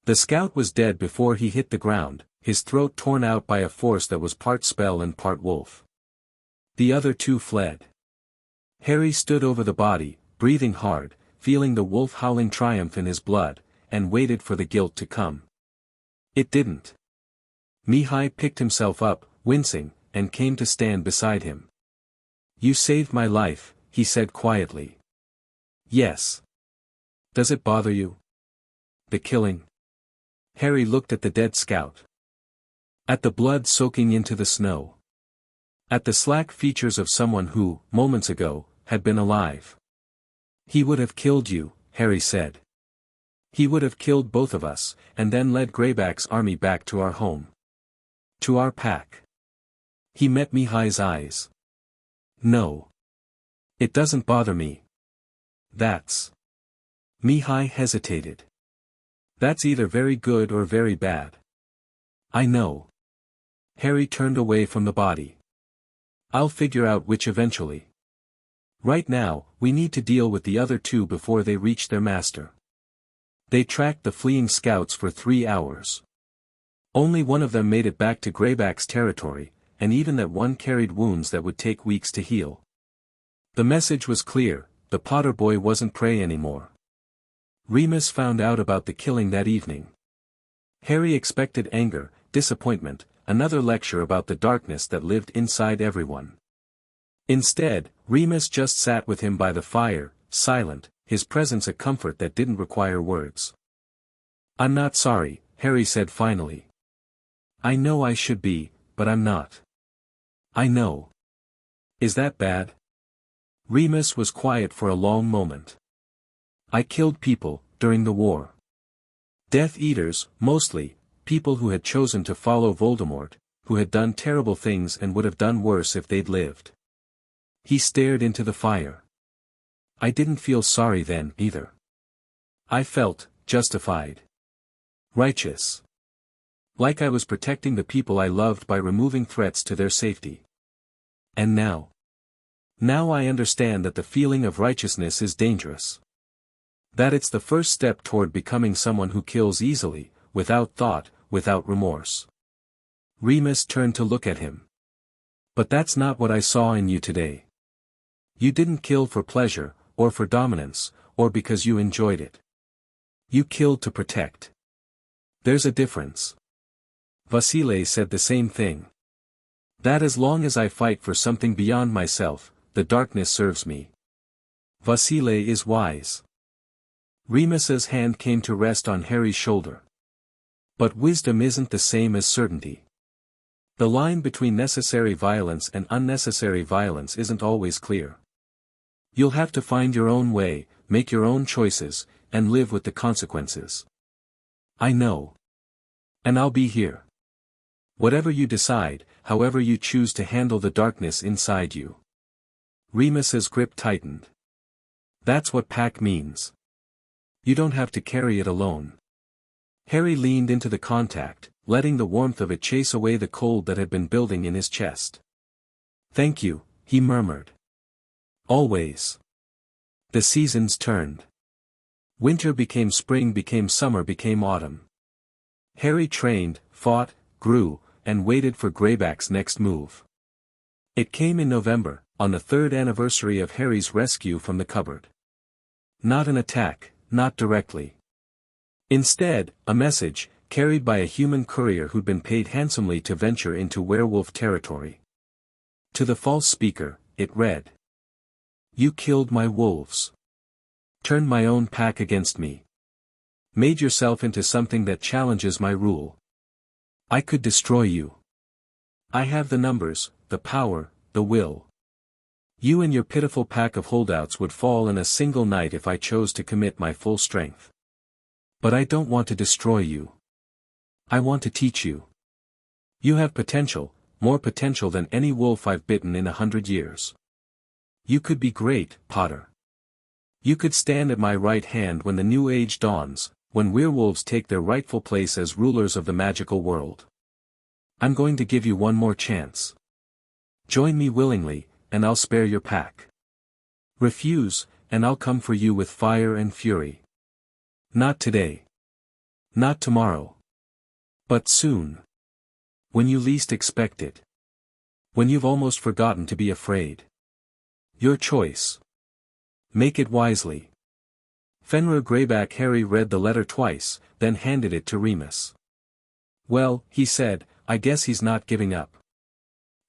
The scout was dead before he hit the ground, his throat torn out by a force that was part spell and part wolf. The other 2 fled. Harry stood over the body, breathing hard, feeling the wolf howling triumph in his blood, and waited for the guilt to come. It didn't. Mihai picked himself up, wincing, and came to stand beside him. "You saved my life," he said quietly. "Yes. Does it bother you? The killing?" Harry looked at the dead scout. At the blood soaking into the snow. At the slack features of someone who, moments ago, had been alive. "He would have killed you," Harry said. "He would have killed both of us, and then led Greyback's army back to our home. To our pack." He met Mihai's eyes. "No. It doesn't bother me. That's..." Mihai hesitated. "That's either very good or very bad." "I know." Harry turned away from the body. "I'll figure out which eventually. Right now, we need to deal with the other 2 before they reach their master." They tracked the fleeing scouts for 3 hours. Only one of them made it back to Greyback's territory, and even that one carried wounds that would take weeks to heal. The message was clear: the Potter boy wasn't prey anymore. Remus found out about the killing that evening. Harry expected anger, disappointment, another lecture about the darkness that lived inside everyone. Instead, Remus just sat with him by the fire, silent, his presence a comfort that didn't require words. "I'm not sorry," Harry said finally. "I know I should be, but I'm not." "I know." "Is that bad?" Remus was quiet for a long moment. "I killed people, during the war. Death Eaters, mostly, people who had chosen to follow Voldemort, who had done terrible things and would have done worse if they'd lived." He stared into the fire. "I didn't feel sorry then, either. I felt justified. Righteous. Like I was protecting the people I loved by removing threats to their safety. And now? Now I understand that the feeling of righteousness is dangerous. That it's the first step toward becoming someone who kills easily, without thought, without remorse." Remus turned to look at him. "But that's not what I saw in you today. You didn't kill for pleasure, or for dominance, or because you enjoyed it. You killed to protect. There's a difference." Vasile said the same thing. "That as long as I fight for something beyond myself, the darkness serves me." Vasile is wise. Remus's hand came to rest on Harry's shoulder. "But wisdom isn't the same as certainty. The line between necessary violence and unnecessary violence isn't always clear. You'll have to find your own way, make your own choices, and live with the consequences. I know. And I'll be here. Whatever you decide, however you choose to handle the darkness inside you. Remus's grip tightened. That's what pack means. You don't have to carry it alone. Harry leaned into the contact, letting the warmth of it chase away the cold that had been building in his chest. Thank you, he murmured. Always. The seasons turned. Winter became spring, became summer, became autumn. Harry trained, fought, grew, and waited for Greyback's next move. It came in November, on the 3rd anniversary of Harry's rescue from the cupboard. Not an attack, not directly. Instead, a message, carried by a human courier who'd been paid handsomely to venture into werewolf territory. To the false speaker, it read. You killed my wolves. Turned my own pack against me. Made yourself into something that challenges my rule. I could destroy you. I have the numbers, the power, the will. You and your pitiful pack of holdouts would fall in a single night if I chose to commit my full strength. But I don't want to destroy you. I want to teach you. You have potential, more potential than any wolf I've bitten in 100 years. You could be great, Potter. You could stand at my right hand when the new age dawns, when werewolves take their rightful place as rulers of the magical world. I'm going to give you one more chance. Join me willingly, and I'll spare your pack. Refuse, and I'll come for you with fire and fury. Not today. Not tomorrow. But soon. When you least expect it. When you've almost forgotten to be afraid. Your choice. Make it wisely. Fenrir Greyback. Harry read the letter twice, then handed it to Remus. Well, he said, I guess he's not giving up.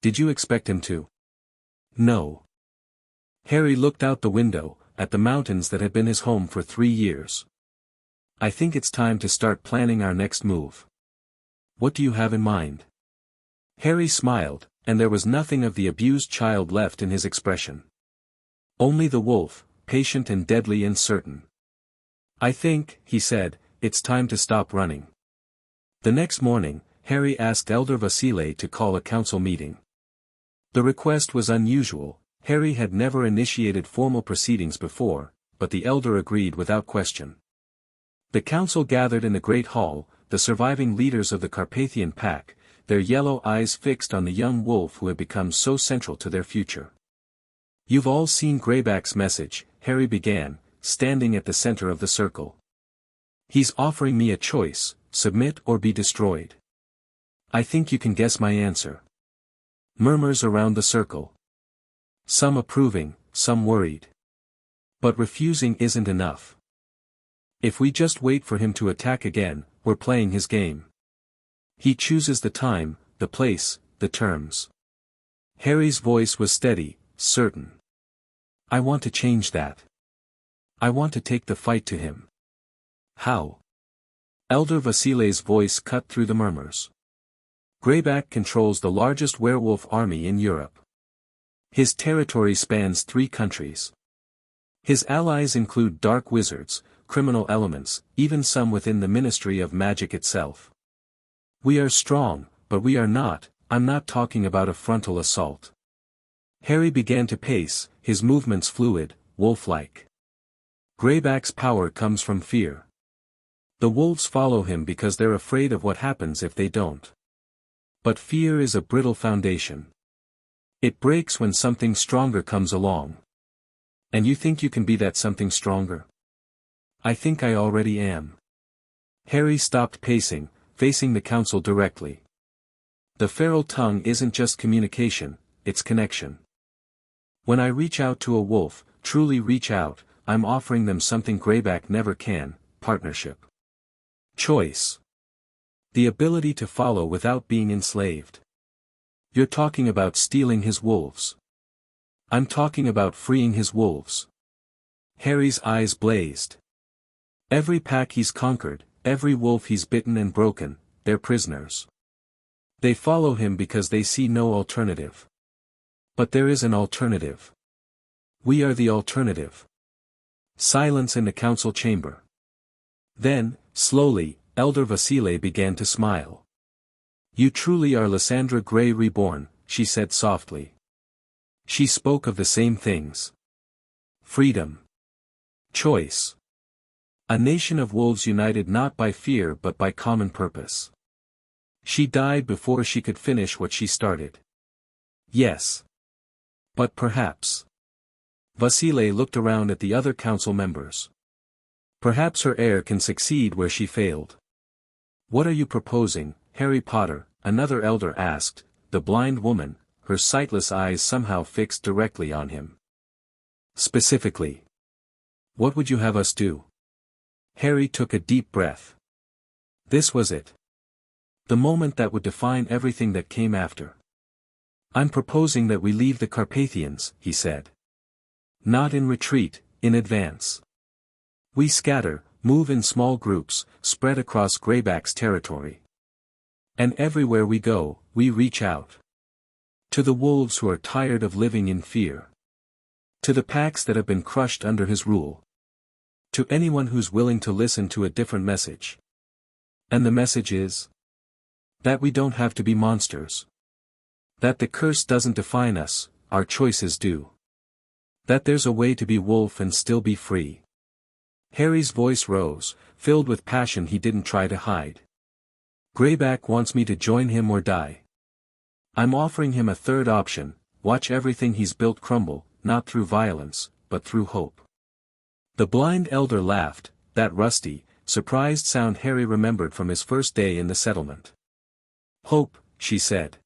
Did you expect him to? No. Harry looked out the window, at the mountains that had been his home for 3 years. I think it's time to start planning our next move. What do you have in mind? Harry smiled, and there was nothing of the abused child left in his expression. Only the wolf, patient and deadly and certain. I think, he said, it's time to stop running. The next morning, Harry asked Elder Vasile to call a council meeting. The request was unusual. Harry had never initiated formal proceedings before, but the elder agreed without question. The council gathered in the great hall, the surviving leaders of the Carpathian pack, their yellow eyes fixed on the young wolf who had become so central to their future. You've all seen Greyback's message, Harry began, standing at the center of the circle. He's offering me a choice, submit or be destroyed. I think you can guess my answer. Murmurs around the circle. Some approving, some worried. But refusing isn't enough. If we just wait for him to attack again, we're playing his game. He chooses the time, the place, the terms. Harry's voice was steady, certain. I want to change that. I want to take the fight to him. How? Elder Vasile's voice cut through the murmurs. Greyback controls the largest werewolf army in Europe. His territory spans 3 countries. His allies include dark wizards, criminal elements, even some within the Ministry of Magic itself. We are strong, but we are not. I'm not talking about a frontal assault. Harry began to pace, his movements fluid, wolf-like. Greyback's power comes from fear. The wolves follow him because they're afraid of what happens if they don't. But fear is a brittle foundation. It breaks when something stronger comes along. And you think you can be that something stronger? I think I already am. Harry stopped pacing, facing the council directly. The feral tongue isn't just communication, it's connection. When I reach out to a wolf, truly reach out, I'm offering them something Greyback never can, partnership. Choice. The ability to follow without being enslaved. You're talking about stealing his wolves. I'm talking about freeing his wolves. Harry's eyes blazed. Every pack he's conquered, every wolf he's bitten and broken, they're prisoners. They follow him because they see no alternative. But there is an alternative. We are the alternative. Silence in the council chamber. Then, slowly, Elder Vasile began to smile. You truly are Lysandra Gray reborn, she said softly. She spoke of the same things. Freedom. Choice. A nation of wolves united not by fear but by common purpose. She died before she could finish what she started. Yes. But perhaps. Vasile looked around at the other council members. Perhaps her heir can succeed where she failed. What are you proposing, Harry Potter? Another elder asked, the blind woman, her sightless eyes somehow fixed directly on him. Specifically. What would you have us do? Harry took a deep breath. This was it. The moment that would define everything that came after. I'm proposing that we leave the Carpathians, he said. Not in retreat, in advance. We scatter, move in small groups, spread across Greyback's territory. And everywhere we go, we reach out. To the wolves who are tired of living in fear. To the packs that have been crushed under his rule. To anyone who's willing to listen to a different message. And the message is? That we don't have to be monsters. That the curse doesn't define us, our choices do. That there's a way to be wolf and still be free. Harry's voice rose, filled with passion he didn't try to hide. Greyback wants me to join him or die. I'm offering him a third option, watch everything he's built crumble, not through violence, but through hope. The blind elder laughed, that rusty, surprised sound Harry remembered from his first day in the settlement. Hope, she said.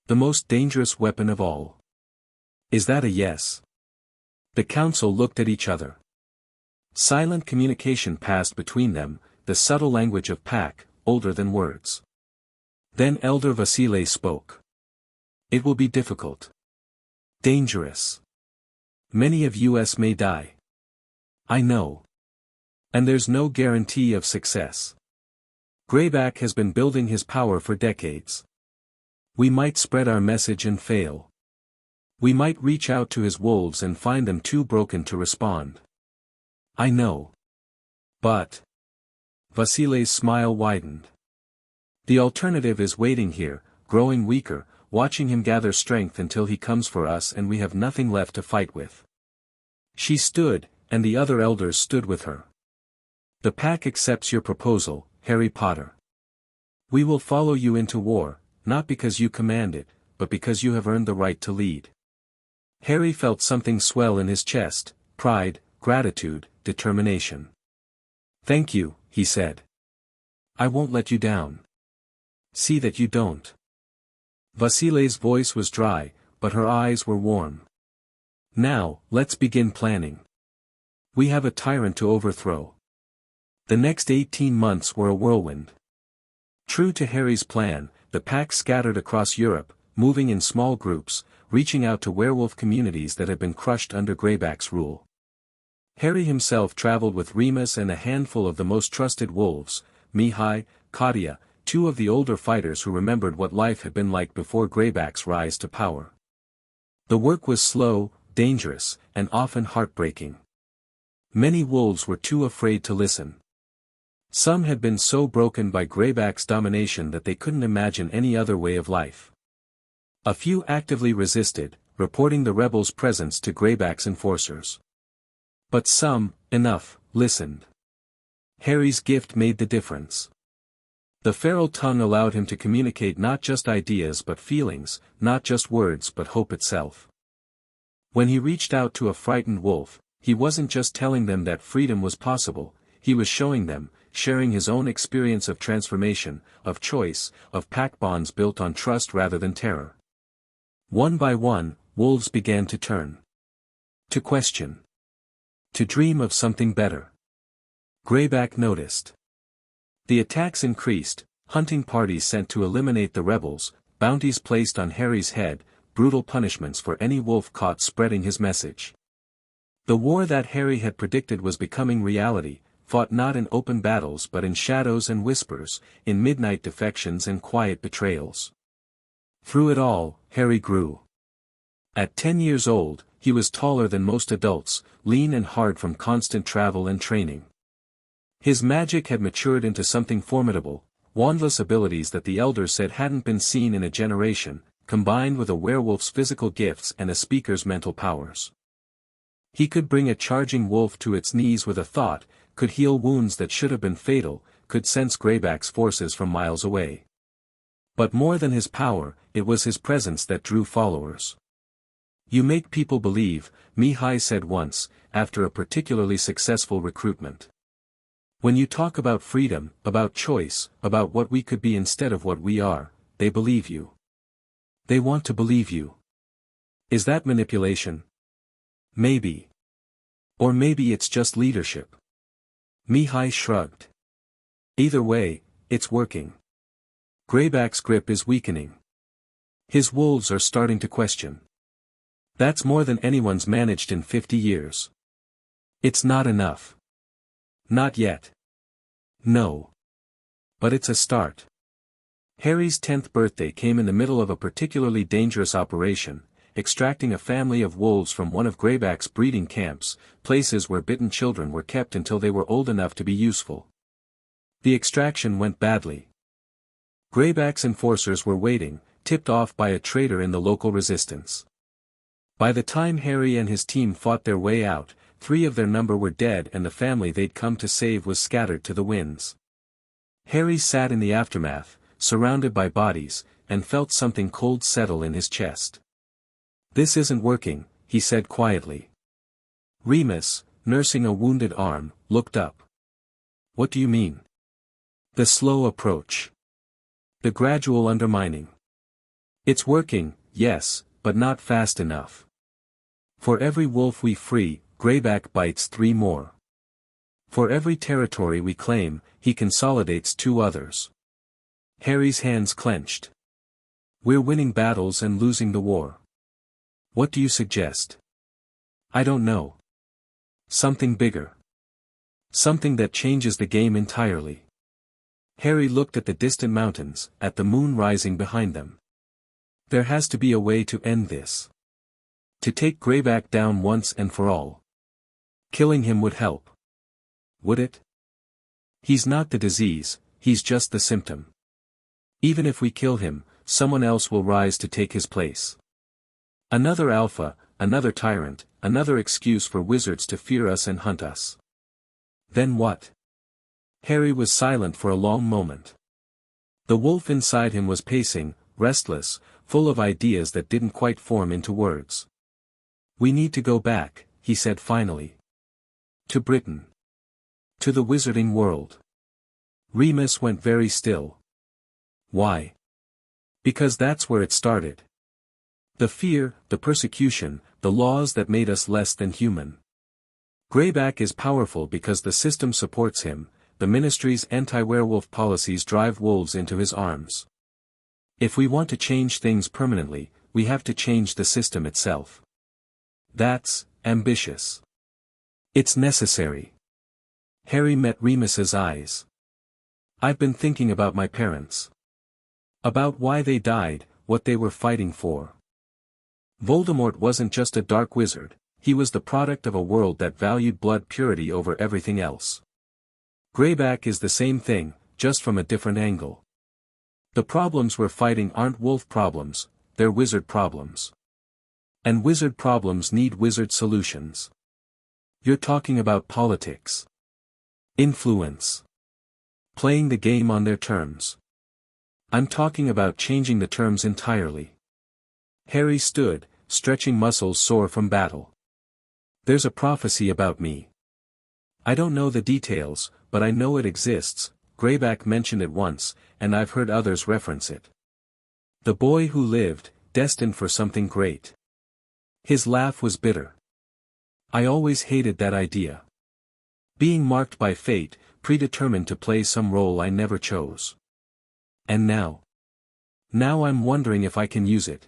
The most dangerous weapon of all. Is that a yes? The council looked at each other. Silent communication passed between them, the subtle language of pack, older than words. Then Elder Vasile spoke. It will be difficult. Dangerous. Many of us may die. I know. And there's no guarantee of success. Greyback has been building his power for decades. We might spread our message and fail. We might reach out to his wolves and find them too broken to respond. I know. But. Vasile's smile widened. The alternative is waiting here, growing weaker, watching him gather strength until he comes for us and we have nothing left to fight with. She stood, and the other elders stood with her. The pack accepts your proposal, Harry Potter. We will follow you into war, not because you command it, but because you have earned the right to lead. Harry felt something swell in his chest, pride, gratitude, determination. Thank you, he said. I won't let you down. See that you don't. Vasile's voice was dry, but her eyes were warm. Now, let's begin planning. We have a tyrant to overthrow. The next 18 months were a whirlwind. True to Harry's plan, the pack scattered across Europe, moving in small groups, reaching out to werewolf communities that had been crushed under Greyback's rule. Harry himself traveled with Remus and a handful of the most trusted wolves, Mihai, Katia, two of the older fighters who remembered what life had been like before Greyback's rise to power. The work was slow, dangerous, and often heartbreaking. Many wolves were too afraid to listen. Some had been so broken by Greyback's domination that they couldn't imagine any other way of life. A few actively resisted, reporting the rebels' presence to Greyback's enforcers. But some, enough, listened. Harry's gift made the difference. The feral tongue allowed him to communicate not just ideas but feelings, not just words but hope itself. When he reached out to a frightened wolf, he wasn't just telling them that freedom was possible, he was showing them, sharing his own experience of transformation, of choice, of pack bonds built on trust rather than terror. One by one, wolves began to turn. To question. To dream of something better. Greyback noticed. The attacks increased, hunting parties sent to eliminate the rebels, bounties placed on Harry's head, brutal punishments for any wolf caught spreading his message. The war that Harry had predicted was becoming reality, fought not in open battles but in shadows and whispers, in midnight defections and quiet betrayals. Through it all, Harry grew. At 10 years old, he was taller than most adults, lean and hard from constant travel and training. His magic had matured into something formidable, wandless abilities that the elders said hadn't been seen in a generation, combined with a werewolf's physical gifts and a speaker's mental powers. He could bring a charging wolf to its knees with a thought, could heal wounds that should have been fatal, could sense Greyback's forces from miles away. But more than his power, it was his presence that drew followers. "You make people believe," Mihai said once, after a particularly successful recruitment. "When you talk about freedom, about choice, about what we could be instead of what we are, they believe you. They want to believe you. Is that manipulation? Maybe. Or maybe it's just leadership." Mihai shrugged. "Either way, it's working. Greyback's grip is weakening. His wolves are starting to question. That's more than anyone's managed in 50 years. It's not enough. Not yet. No. But it's a start." Harry's 10th birthday came in the middle of a particularly dangerous operation, extracting a family of wolves from one of Greyback's breeding camps, places where bitten children were kept until they were old enough to be useful. The extraction went badly. Greyback's enforcers were waiting, tipped off by a traitor in the local resistance. By the time Harry and his team fought their way out, 3 of their number were dead and the family they'd come to save was scattered to the winds. Harry sat in the aftermath, surrounded by bodies, and felt something cold settle in his chest. "This isn't working," he said quietly. Remus, nursing a wounded arm, looked up. "What do you mean?" "The slow approach. The gradual undermining. It's working, yes, but not fast enough. For every wolf we free, Greyback bites 3 more. For every territory we claim, he consolidates 2 others." Harry's hands clenched. "We're winning battles and losing the war. What do you suggest?" "I don't know. Something bigger. Something that changes the game entirely." Harry looked at the distant mountains, at the moon rising behind them. "There has to be a way to end this. To take Greyback down once and for all. Killing him would help. Would it? He's not the disease, he's just the symptom. Even if we kill him, someone else will rise to take his place. Another alpha, another tyrant, another excuse for wizards to fear us and hunt us. Then what?" Harry was silent for a long moment. The wolf inside him was pacing, restless, full of ideas that didn't quite form into words. "We need to go back," he said finally. "To Britain. To the wizarding world." Remus went very still. "Why?" "Because that's where it started. The fear, the persecution, the laws that made us less than human. Greyback is powerful because the system supports him, the Ministry's anti-werewolf policies drive wolves into his arms. If we want to change things permanently, we have to change the system itself. That's ambitious. It's necessary." Harry met Remus's eyes. "I've been thinking about my parents. About why they died, what they were fighting for. Voldemort wasn't just a dark wizard, he was the product of a world that valued blood purity over everything else. Greyback is the same thing, just from a different angle. The problems we're fighting aren't wolf problems, they're wizard problems. And wizard problems need wizard solutions. You're talking about politics. Influence. Playing the game on their terms. I'm talking about changing the terms entirely." Harry stood, stretching muscles sore from battle. "There's a prophecy about me. I don't know the details, but I know it exists. Greyback mentioned it once, and I've heard others reference it. The boy who lived, destined for something great." His laugh was bitter. "I always hated that idea. Being marked by fate, predetermined to play some role I never chose. And now? Now I'm wondering if I can use it.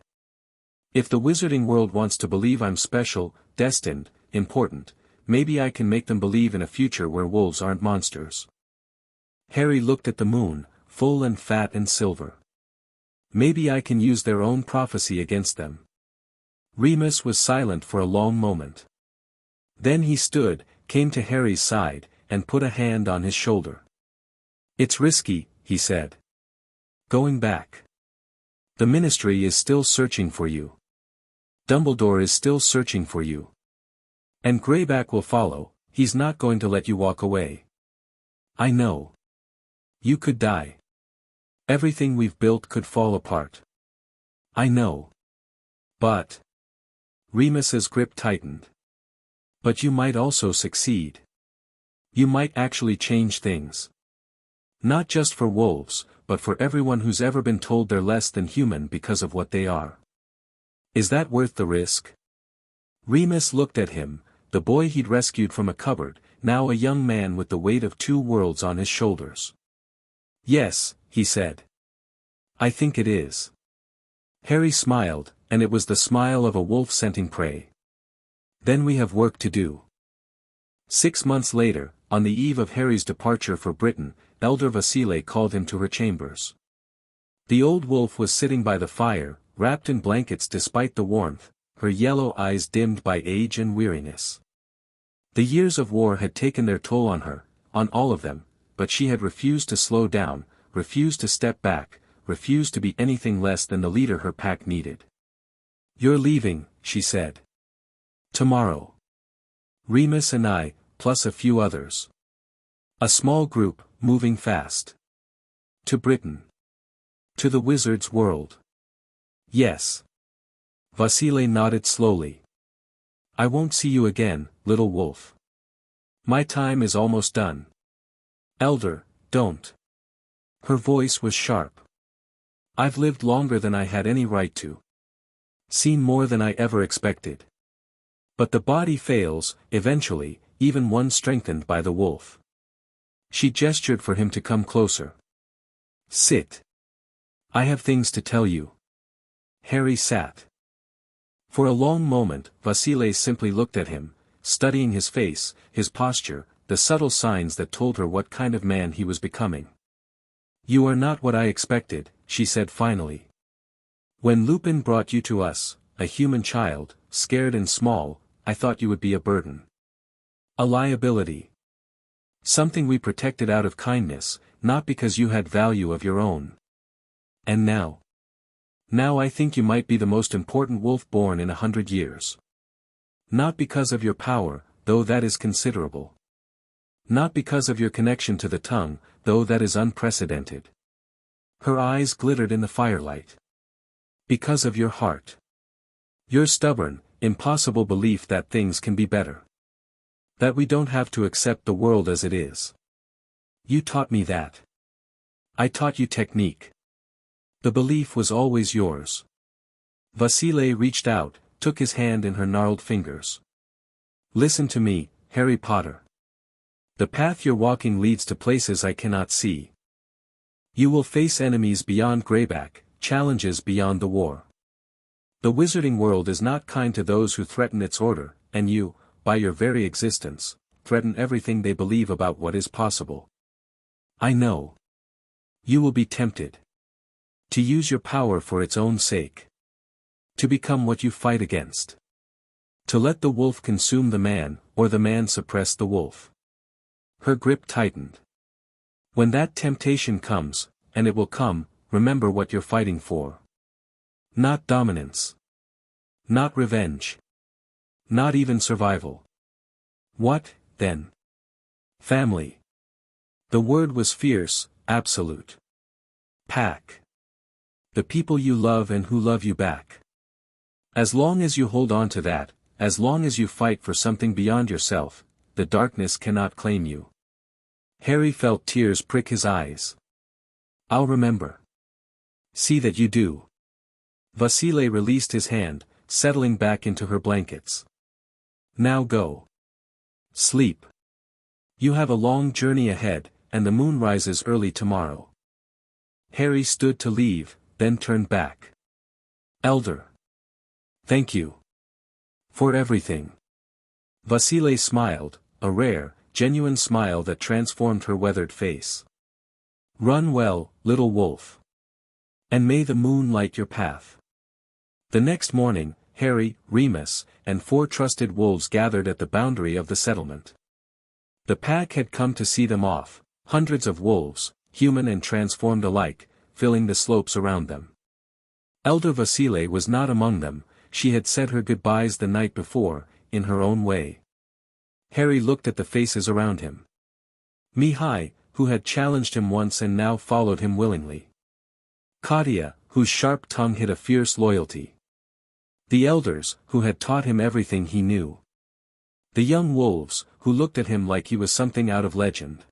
If the wizarding world wants to believe I'm special, destined, important, maybe I can make them believe in a future where wolves aren't monsters." Harry looked at the moon, full and fat and silver. "Maybe I can use their own prophecy against them. Remus was silent for a long moment. Then he stood, came to Harry's side, and put a hand on his shoulder. "It's risky," he said. "Going back. The Ministry is still searching for you. Dumbledore is still searching for you. And Greyback will follow, he's not going to let you walk away. I know. You could die. Everything we've built could fall apart. I know. But..." Remus's grip tightened. "But you might also succeed. You might actually change things. Not just for wolves, but for everyone who's ever been told they're less than human because of what they are. Is that worth the risk?" Remus looked at him, the boy he'd rescued from a cupboard, now a young man with the weight of 2 worlds on his shoulders. "Yes," he said. "I think it is." Harry smiled, and it was the smile of a wolf scenting prey. "Then we have work to do." 6 months later, on the eve of Harry's departure for Britain, Elder Vasile called him to her chambers. The old wolf was sitting by the fire, wrapped in blankets despite the warmth, her yellow eyes dimmed by age and weariness. The years of war had taken their toll on her, on all of them, but she had refused to slow down, refused to step back, refused to be anything less than the leader her pack needed. "You're leaving," she said. "Tomorrow. Remus and I, plus a few others. A small group, moving fast. To Britain. To the wizard's world." "Yes." Vasile nodded slowly. "I won't see you again, little wolf. My time is almost done. Elder, don't." Her voice was sharp. "I've lived longer than I had any right to. Seen more than I ever expected. But the body fails, eventually, even one strengthened by the wolf." She gestured for him to come closer. "Sit. I have things to tell you." Harry sat. For a long moment, Vasile simply looked at him, studying his face, his posture, the subtle signs that told her what kind of man he was becoming. "You are not what I expected," she said finally. "When Lupin brought you to us, a human child, scared and small, I thought you would be a burden. A liability. Something we protected out of kindness, not because you had value of your own. And now? Now I think you might be the most important wolf born in 100 years. Not because of your power, though that is considerable. Not because of your connection to the tongue, though that is unprecedented." Her eyes glittered in the firelight. "Because of your heart. Your stubborn, impossible belief that things can be better. That we don't have to accept the world as it is. You taught me that. I taught you technique. The belief was always yours." Vasile reached out, took his hand in her gnarled fingers. "Listen to me, Harry Potter. The path you're walking leads to places I cannot see. You will face enemies beyond Greyback, challenges beyond the war. The wizarding world is not kind to those who threaten its order, and you, by your very existence, threaten everything they believe about what is possible. I know. You will be tempted. To use your power for its own sake. To become what you fight against. To let the wolf consume the man, or the man suppress the wolf." Her grip tightened. "When that temptation comes, and it will come, remember what you're fighting for. Not dominance. Not revenge. Not even survival. What, then? Family." The word was fierce, absolute. "Pack. The people you love and who love you back. As long as you hold on to that, as long as you fight for something beyond yourself, the darkness cannot claim you." Harry felt tears prick his eyes. "I'll remember." "See that you do." Vasile released his hand, settling back into her blankets. "Now go. Sleep. You have a long journey ahead, and the moon rises early tomorrow." Harry stood to leave, then turned back. "Elder. Thank you. For everything." Vasile smiled, a rare, genuine smile that transformed her weathered face. "Run well, little wolf. And may the moon light your path." The next morning, Harry, Remus, and 4 trusted wolves gathered at the boundary of the settlement. The pack had come to see them off, hundreds of wolves, human and transformed alike, filling the slopes around them. Elder Vasile was not among them. She had said her goodbyes the night before, in her own way. Harry looked at the faces around him. Mihai, who had challenged him once and now followed him willingly. Katia, whose sharp tongue hid a fierce loyalty. The elders, who had taught him everything he knew. The young wolves, who looked at him like he was something out of legend.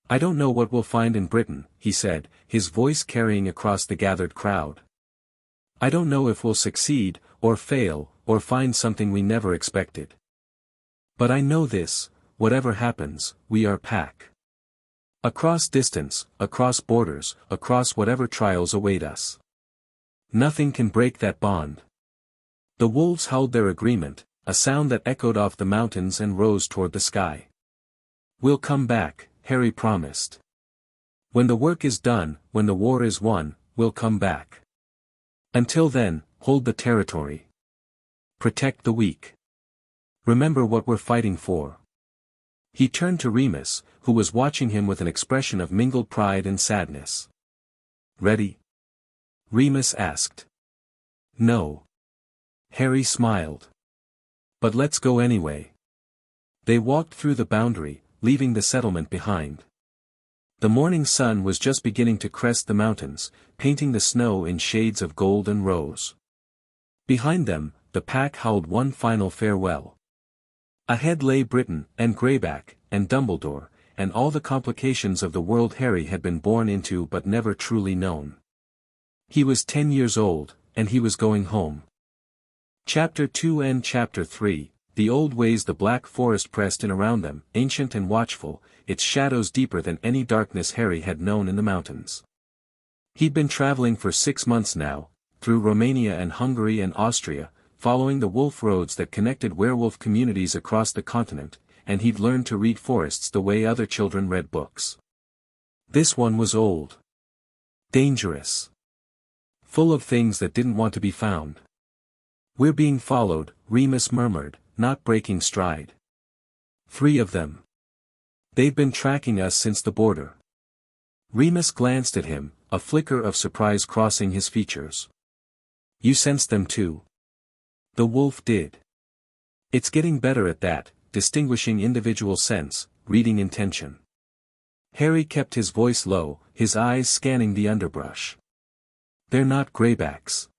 "I don't know what we'll find in Britain," he said, his voice carrying across the gathered crowd. "I don't know if we'll succeed, or fail, or find something we never expected. But I know this, whatever happens, we are pack. Across distance, across borders, across whatever trials await us. Nothing can break that bond." The wolves howled their agreement, a sound that echoed off the mountains and rose toward the sky. "We'll come back," Harry promised. "When the work is done, when the war is won, we'll come back. Until then, hold the territory. Protect the weak. Remember what we're fighting for." He turned to Remus, who was watching him with an expression of mingled pride and sadness. "Ready?" Remus asked. "No." Harry smiled. "But let's go anyway." They walked through the boundary, leaving the settlement behind. The morning sun was just beginning to crest the mountains, painting the snow in shades of gold and rose. Behind them, the pack howled one final farewell. Ahead lay Britain, and Greyback, and Dumbledore, and all the complications of the world Harry had been born into but never truly known. He was 10 years old, and he was going home. Chapter 2 and Chapter 3, The Old Ways. The black forest pressed in around them, ancient and watchful, its shadows deeper than any darkness Harry had known in the mountains. He'd been traveling for 6 months now, through Romania and Hungary and Austria, following the wolf roads that connected werewolf communities across the continent, and he'd learned to read forests the way other children read books. This one was old. Dangerous. Full of things that didn't want to be found. "We're being followed," Remus murmured, not breaking stride. "3 of them. They've been tracking us since the border." Remus glanced at him, a flicker of surprise crossing his features. "You sensed them too?" The wolf did. "It's getting better at that, distinguishing individual sense, reading intention." Harry kept his voice low, his eyes scanning the underbrush. "They're not greybacks.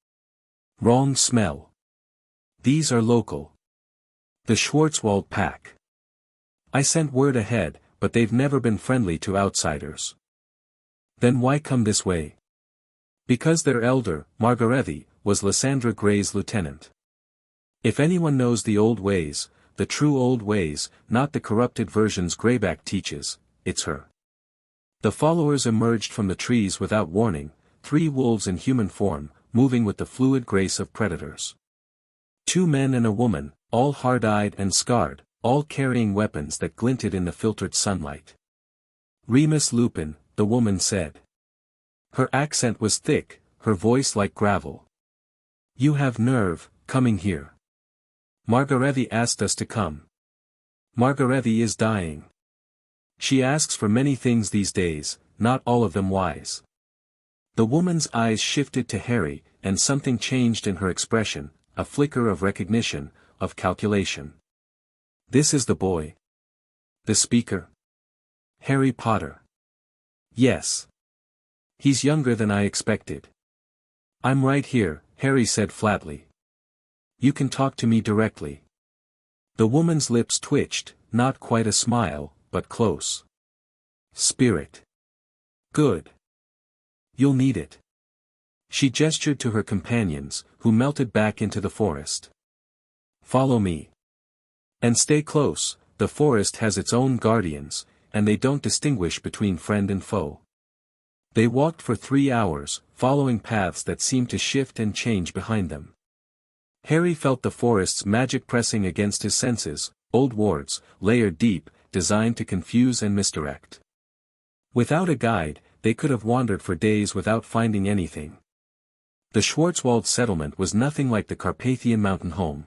Wrong smell. These are local. The Schwarzwald pack. I sent word ahead, but they've never been friendly to outsiders." "Then why come this way?" "Because their elder, Margarethi, was Lysandra Grey's lieutenant. If anyone knows the old ways, the true old ways, not the corrupted versions Greyback teaches, it's her." The followers emerged from the trees without warning, 3 wolves in human form, moving with the fluid grace of predators. 2 men and a woman, all hard-eyed and scarred, all carrying weapons that glinted in the filtered sunlight. "Remus Lupin," the woman said. Her accent was thick, her voice like gravel. "You have nerve, coming here. Margarethi asked us to come. Margarethi is dying. She asks for many things these days, not all of them wise." The woman's eyes shifted to Harry, and something changed in her expression, a flicker of recognition, of calculation. "This is the boy. The speaker? Harry Potter." "Yes. He's younger than I expected." "I'm right here," Harry said flatly. "You can talk to me directly." The woman's lips twitched, not quite a smile, but close. "Spirit. Good. You'll need it." She gestured to her companions, who melted back into the forest. "Follow me. And stay close, the forest has its own guardians, and they don't distinguish between friend and foe." They walked for 3 hours, following paths that seemed to shift and change behind them. Harry felt the forest's magic pressing against his senses, old wards, layered deep, designed to confuse and misdirect. Without a guide, they could have wandered for days without finding anything. The Schwarzwald settlement was nothing like the Carpathian mountain home.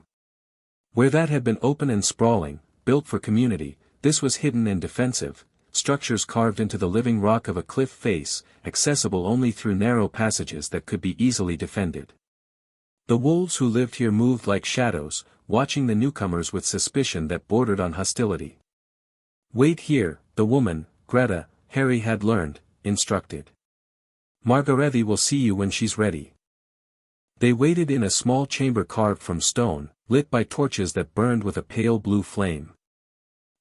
Where that had been open and sprawling, built for community, this was hidden and defensive, structures carved into the living rock of a cliff face, accessible only through narrow passages that could be easily defended. The wolves who lived here moved like shadows, watching the newcomers with suspicion that bordered on hostility. "Wait here," the woman, Greta, Harry had learned, instructed. "Margarethe will see you when she's ready." They waited in a small chamber carved from stone, lit by torches that burned with a pale blue flame.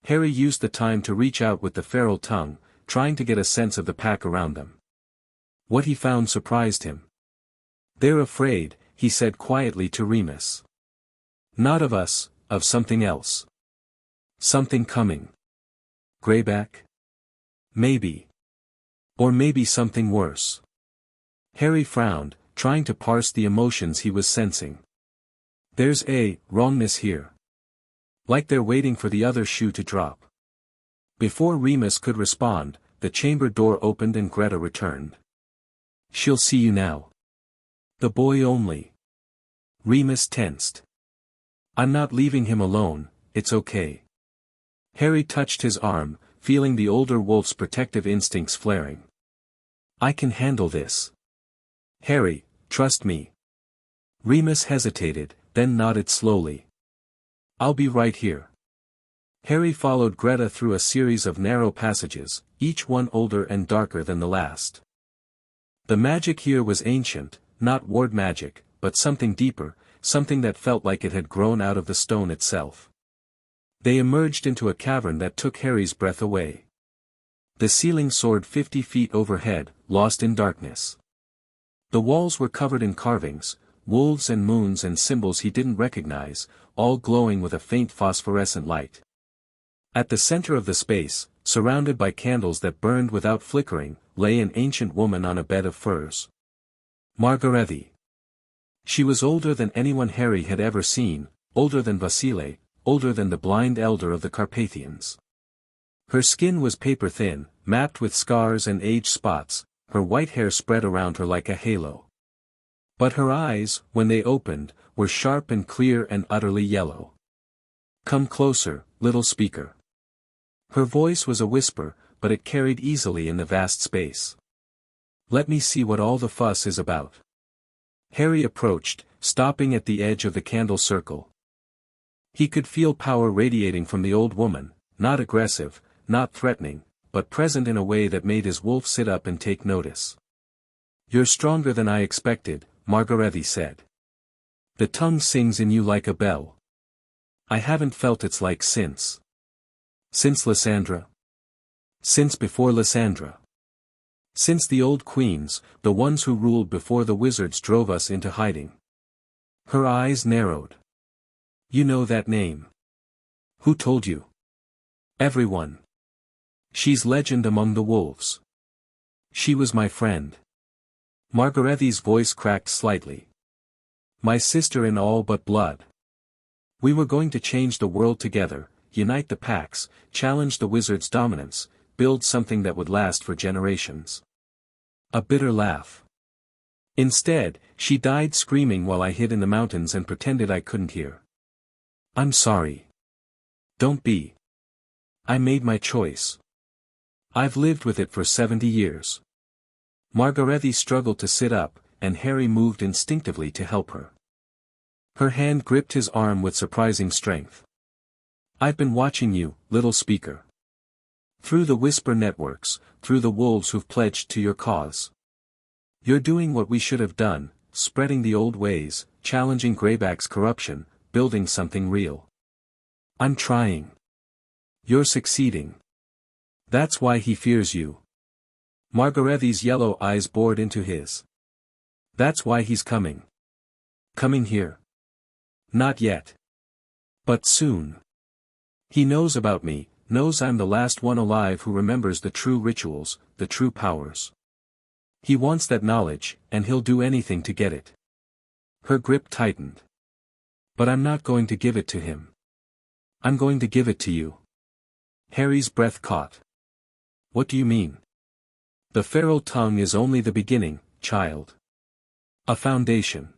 Harry used the time to reach out with the feral tongue, trying to get a sense of the pack around them. What he found surprised him. "They're afraid," he said quietly to Remus. "Not of us, of something else. Something coming. Greyback? Maybe. Or maybe something worse." Harry frowned, trying to parse the emotions he was sensing. "There's a wrongness here. Like they're waiting for the other shoe to drop." Before Remus could respond, the chamber door opened and Greta returned. "She'll see you now." "The boy only." Remus tensed. "I'm not leaving him alone, it's okay." Harry touched his arm, feeling the older wolf's protective instincts flaring. "I can handle this. Harry, trust me." Remus hesitated, then nodded slowly. "I'll be right here." Harry followed Greta through a series of narrow passages, each one older and darker than the last. The magic here was ancient, not ward magic, but something deeper, something that felt like it had grown out of the stone itself. They emerged into a cavern that took Harry's breath away. The ceiling soared 50 feet overhead, lost in darkness. The walls were covered in carvings, wolves and moons and symbols he didn't recognize, all glowing with a faint phosphorescent light. At the center of the space, surrounded by candles that burned without flickering, lay an ancient woman on a bed of furs. Margarethe. She was older than anyone Harry had ever seen, older than Vasile, older than the blind elder of the Carpathians. Her skin was paper-thin, mapped with scars and age spots, her white hair spread around her like a halo. But her eyes, when they opened, were sharp and clear and utterly yellow. "Come closer, little speaker." Her voice was a whisper, but it carried easily in the vast space. "Let me see what all the fuss is about." Harry approached, stopping at the edge of the candle circle. He could feel power radiating from the old woman, not aggressive, not threatening, but present in a way that made his wolf sit up and take notice. "You're stronger than I expected," Margarethe said. "The tongue sings in you like a bell. I haven't felt its like since. Since Lysandra? Since before Lysandra. Since the old queens, the ones who ruled before the wizards drove us into hiding." Her eyes narrowed. "You know that name. Who told you?" "Everyone. She's legend among the wolves. She was my friend." Margarethe's voice cracked slightly. "My sister in all but blood. We were going to change the world together, unite the packs, challenge the wizards' dominance, build something that would last for generations." A bitter laugh. "Instead, she died screaming while I hid in the mountains and pretended I couldn't hear." "I'm sorry." "Don't be. I made my choice. I've lived with it for 70 years. Margarethe struggled to sit up, and Harry moved instinctively to help her. Her hand gripped his arm with surprising strength. "I've been watching you, little speaker. Through the whisper networks, through the wolves who've pledged to your cause. You're doing what we should have done, spreading the old ways, challenging Greyback's corruption, building something real. I'm trying. You're succeeding. That's why he fears you." Margarethe's yellow eyes bored into his. "That's why he's coming." "Coming here?" "Not yet. But soon. He knows about me, knows I'm the last one alive who remembers the true rituals, the true powers. He wants that knowledge, and he'll do anything to get it." Her grip tightened. "But I'm not going to give it to him. I'm going to give it to you." Harry's breath caught. "What do you mean?" "The feral tongue is only the beginning, child. A foundation.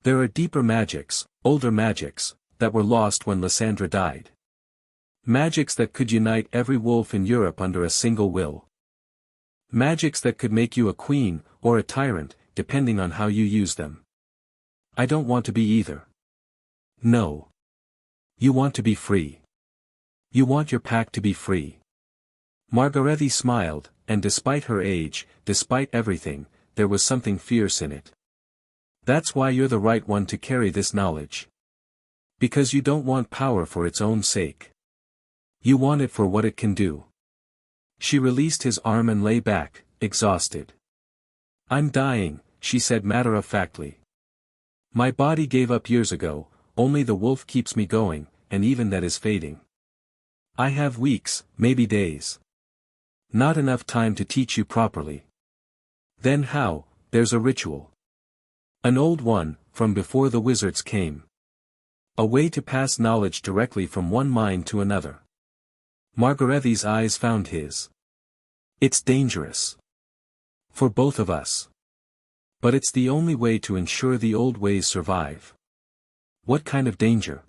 There are deeper magics, older magics, that were lost when Lysandra died. Magics that could unite every wolf in Europe under a single will. Magics that could make you a queen, or a tyrant, depending on how you use them. I don't want to be either. No. You want to be free. You want your pack to be free. Margarethe smiled, and despite her age, despite everything, there was something fierce in it. That's why you're the right one to carry this knowledge. Because you don't want power for its own sake. You want it for what it can do. She released his arm and lay back, exhausted. I'm dying, she said matter-of-factly. My body gave up years ago, only the wolf keeps me going, and even that is fading. I have weeks, maybe days. Not enough time to teach you properly. Then how? There's a ritual. An old one, from before the wizards came. A way to pass knowledge directly from one mind to another. Margarethe's eyes found his. It's dangerous. For both of us. But it's the only way to ensure the old ways survive. What kind of danger?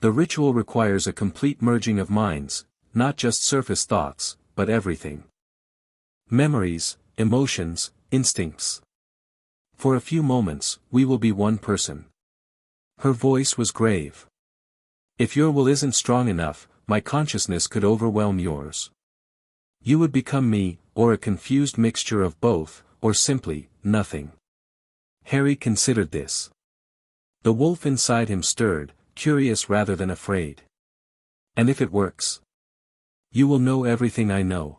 The ritual requires a complete merging of minds, not just surface thoughts, but everything. Memories, emotions, instincts. For a few moments, we will be one person. Her voice was grave. If your will isn't strong enough, my consciousness could overwhelm yours. You would become me, or a confused mixture of both, or simply, nothing. Harry considered this. The wolf inside him stirred, curious rather than afraid. And if it works? You will know everything I know.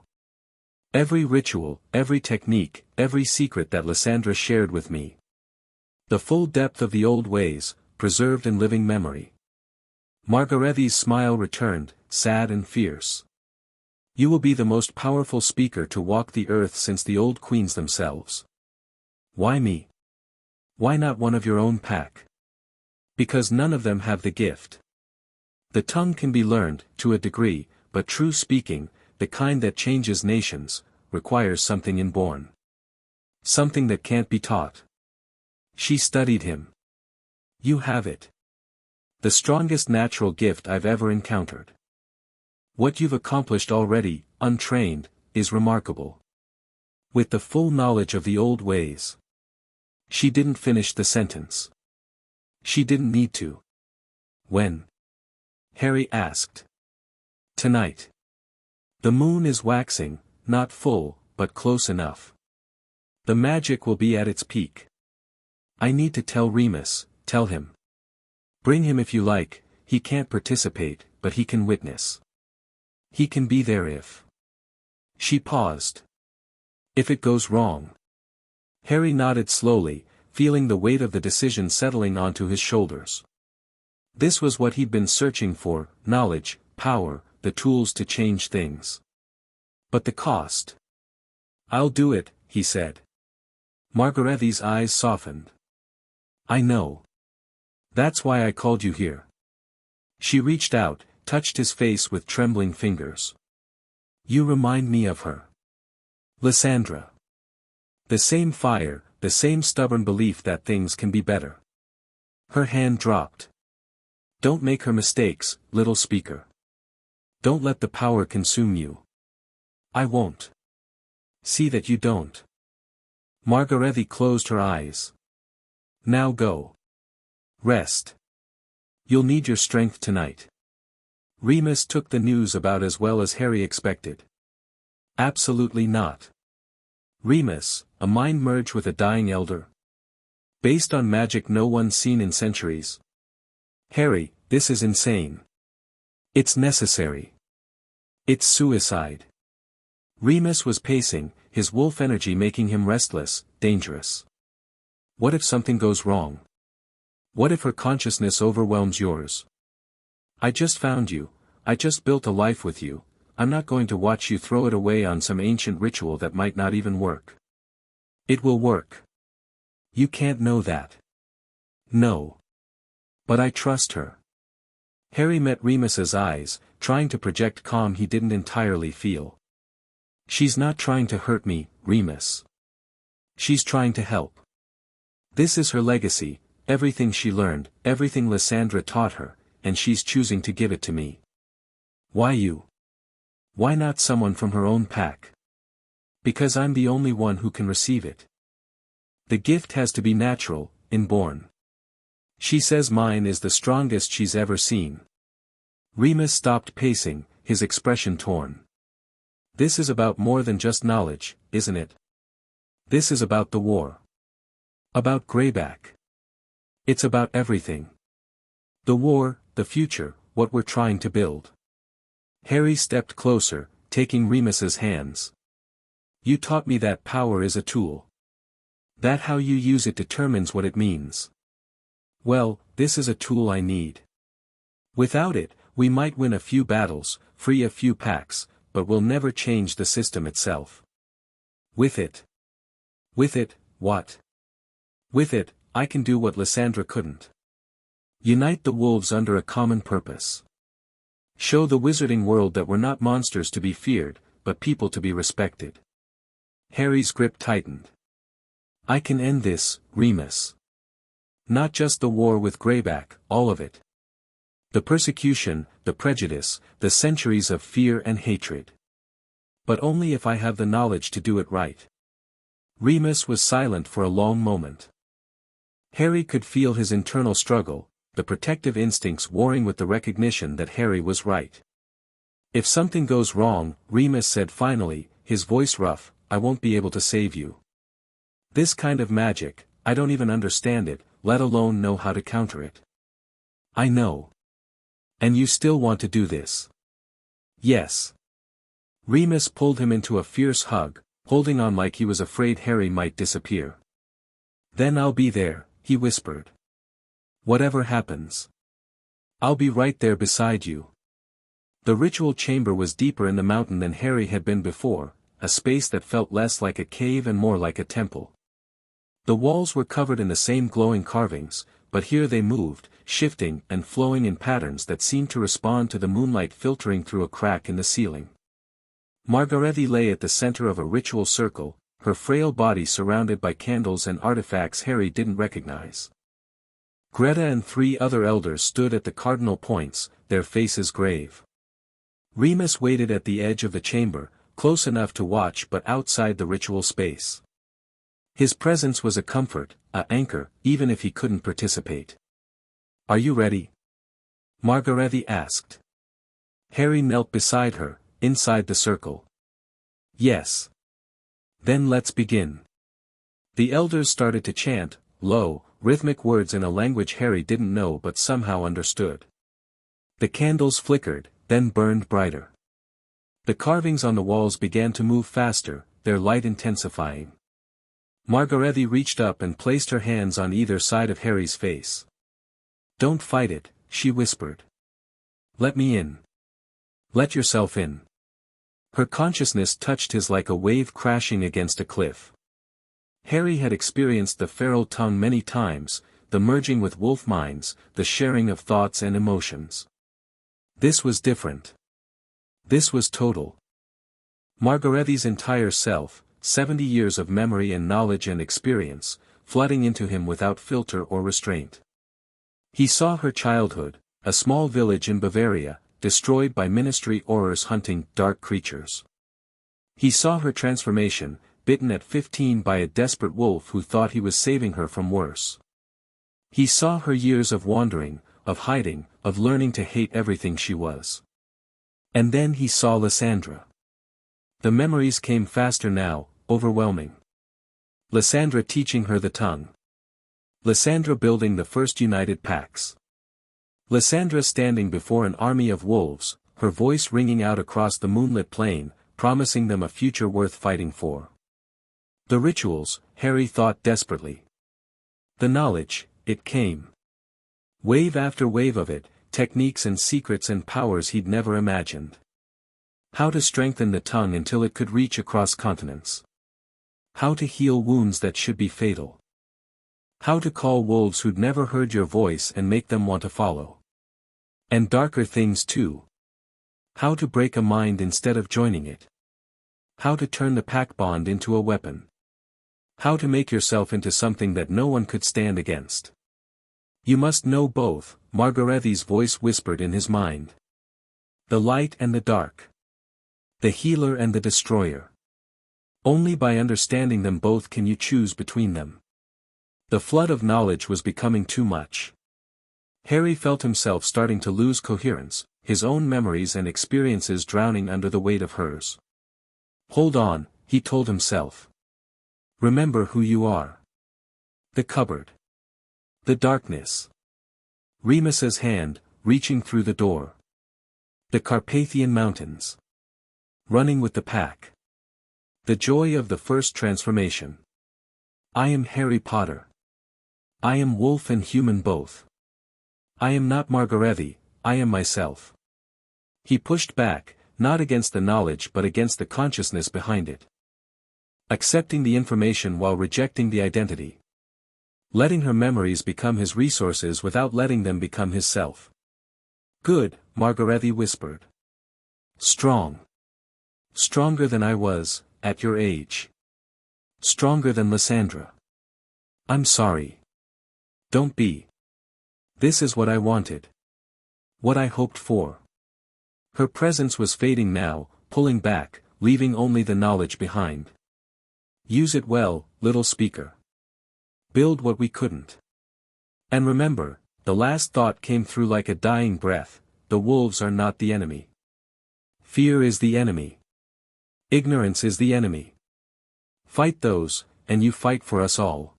Every ritual, every technique, every secret that Lysandra shared with me. The full depth of the old ways, preserved in living memory. Margarethe's smile returned, sad and fierce. You will be the most powerful speaker to walk the earth since the old queens themselves. Why me? Why not one of your own pack? Because none of them have the gift. The tongue can be learned, to a degree, but true speaking, the kind that changes nations, requires something inborn. Something that can't be taught. She studied him. You have it. The strongest natural gift I've ever encountered. What you've accomplished already, untrained, is remarkable. With the full knowledge of the old ways. She didn't finish the sentence. She didn't need to. When? Harry asked. Tonight. The moon is waxing, not full, but close enough. The magic will be at its peak. I need to tell Remus, tell him. Bring him if you like, he can't participate, but he can witness. He can be there if. She paused. If it goes wrong. Harry nodded slowly, feeling the weight of the decision settling onto his shoulders. This was what he'd been searching for, knowledge, power, the tools to change things. But the cost. I'll do it, he said. Margarethe's eyes softened. I know. That's why I called you here. She reached out, touched his face with trembling fingers. You remind me of her. Lysandra. The same fire, the same stubborn belief that things can be better. Her hand dropped. Don't make her mistakes, little speaker. Don't let the power consume you. I won't. See that you don't. Margarethe closed her eyes. Now go. Rest. You'll need your strength tonight. Remus took the news about as well as Harry expected. Absolutely not. Remus, a mind merge with a dying elder. Based on magic no one's seen in centuries. Harry, this is insane. It's necessary. It's suicide. Remus was pacing, his wolf energy making him restless, dangerous. What if something goes wrong? What if her consciousness overwhelms yours? I just found you, I just built a life with you, I'm not going to watch you throw it away on some ancient ritual that might not even work. It will work. You can't know that. No. But I trust her. Harry met Remus's eyes, trying to project calm he didn't entirely feel. She's not trying to hurt me, Remus. She's trying to help. This is her legacy, everything she learned, everything Lysandra taught her, and she's choosing to give it to me. Why you? Why not someone from her own pack? Because I'm the only one who can receive it. The gift has to be natural, inborn. She says mine is the strongest she's ever seen. Remus stopped pacing, his expression torn. This is about more than just knowledge, isn't it? This is about the war. About Greyback. It's about everything. The war, the future, what we're trying to build. Harry stepped closer, taking Remus's hands. You taught me that power is a tool. That how you use it determines what it means. Well, this is a tool I need. Without it, we might win a few battles, free a few packs, but we'll never change the system itself. With it, what? With it, I can do what Lysandra couldn't. Unite the wolves under a common purpose. Show the wizarding world that we're not monsters to be feared, but people to be respected. Harry's grip tightened. I can end this, Remus. Not just the war with Greyback, all of it. The persecution, the prejudice, the centuries of fear and hatred. But only if I have the knowledge to do it right. Remus was silent for a long moment. Harry could feel his internal struggle, the protective instincts warring with the recognition that Harry was right. If something goes wrong, Remus said finally, his voice rough, I won't be able to save you. This kind of magic, I don't even understand it, let alone know how to counter it. I know. And you still want to do this? Yes. Remus pulled him into a fierce hug, holding on like he was afraid Harry might disappear. Then I'll be there, he whispered. Whatever happens. I'll be right there beside you. The ritual chamber was deeper in the mountain than Harry had been before, a space that felt less like a cave and more like a temple. The walls were covered in the same glowing carvings, but here they moved, shifting and flowing in patterns that seemed to respond to the moonlight filtering through a crack in the ceiling. Margarethe lay at the center of a ritual circle, her frail body surrounded by candles and artifacts Harry didn't recognize. Greta and 3 other elders stood at the cardinal points, their faces grave. Remus waited at the edge of the chamber, close enough to watch but outside the ritual space. His presence was a comfort, an anchor, even if he couldn't participate. Are you ready? Margarethe asked. Harry knelt beside her, inside the circle. Yes. Then let's begin. The elders started to chant, low, rhythmic words in a language Harry didn't know but somehow understood. The candles flickered, then burned brighter. The carvings on the walls began to move faster, their light intensifying. Margarethe reached up and placed her hands on either side of Harry's face. Don't fight it, she whispered. Let me in. Let yourself in. Her consciousness touched his like a wave crashing against a cliff. Harry had experienced the feral tongue many times, the merging with wolf minds, the sharing of thoughts and emotions. This was different. This was total. Margarethe's entire self, 70 years of memory and knowledge and experience, flooding into him without filter or restraint. He saw her childhood, a small village in Bavaria, destroyed by ministry aurors hunting dark creatures. He saw her transformation, bitten at 15 by a desperate wolf who thought he was saving her from worse. He saw her years of wandering, of hiding, of learning to hate everything she was. And then he saw Lysandra. The memories came faster now, overwhelming. Lysandra teaching her the tongue. Lysandra building the first united packs. Lysandra standing before an army of wolves, her voice ringing out across the moonlit plain, promising them a future worth fighting for. The rituals, Harry thought desperately. The knowledge, it came. Wave after wave of it, techniques and secrets and powers he'd never imagined. How to strengthen the tongue until it could reach across continents. How to heal wounds that should be fatal. How to call wolves who'd never heard your voice and make them want to follow. And darker things too. How to break a mind instead of joining it. How to turn the pack bond into a weapon. How to make yourself into something that no one could stand against. You must know both, Margarethy's voice whispered in his mind. The light and the dark. The healer and the destroyer. Only by understanding them both can you choose between them. The flood of knowledge was becoming too much. Harry felt himself starting to lose coherence, his own memories and experiences drowning under the weight of hers. Hold on, he told himself. Remember who you are. The cupboard. The darkness. Remus's hand, reaching through the door. The Carpathian Mountains. Running with the pack. The joy of the first transformation. I am Harry Potter. I am wolf and human both. I am not Margarethy, I am myself. He pushed back, not against the knowledge but against the consciousness behind it. Accepting the information while rejecting the identity. Letting her memories become his resources without letting them become his self. Good, Margarethy whispered. Strong. Stronger than I was, at your age. Stronger than Lysandra. I'm sorry. Don't be. This is what I wanted. What I hoped for. Her presence was fading now, pulling back, leaving only the knowledge behind. Use it well, little speaker. Build what we couldn't. And remember, the last thought came through like a dying breath, the wolves are not the enemy. Fear is the enemy. Ignorance is the enemy. Fight those, and you fight for us all.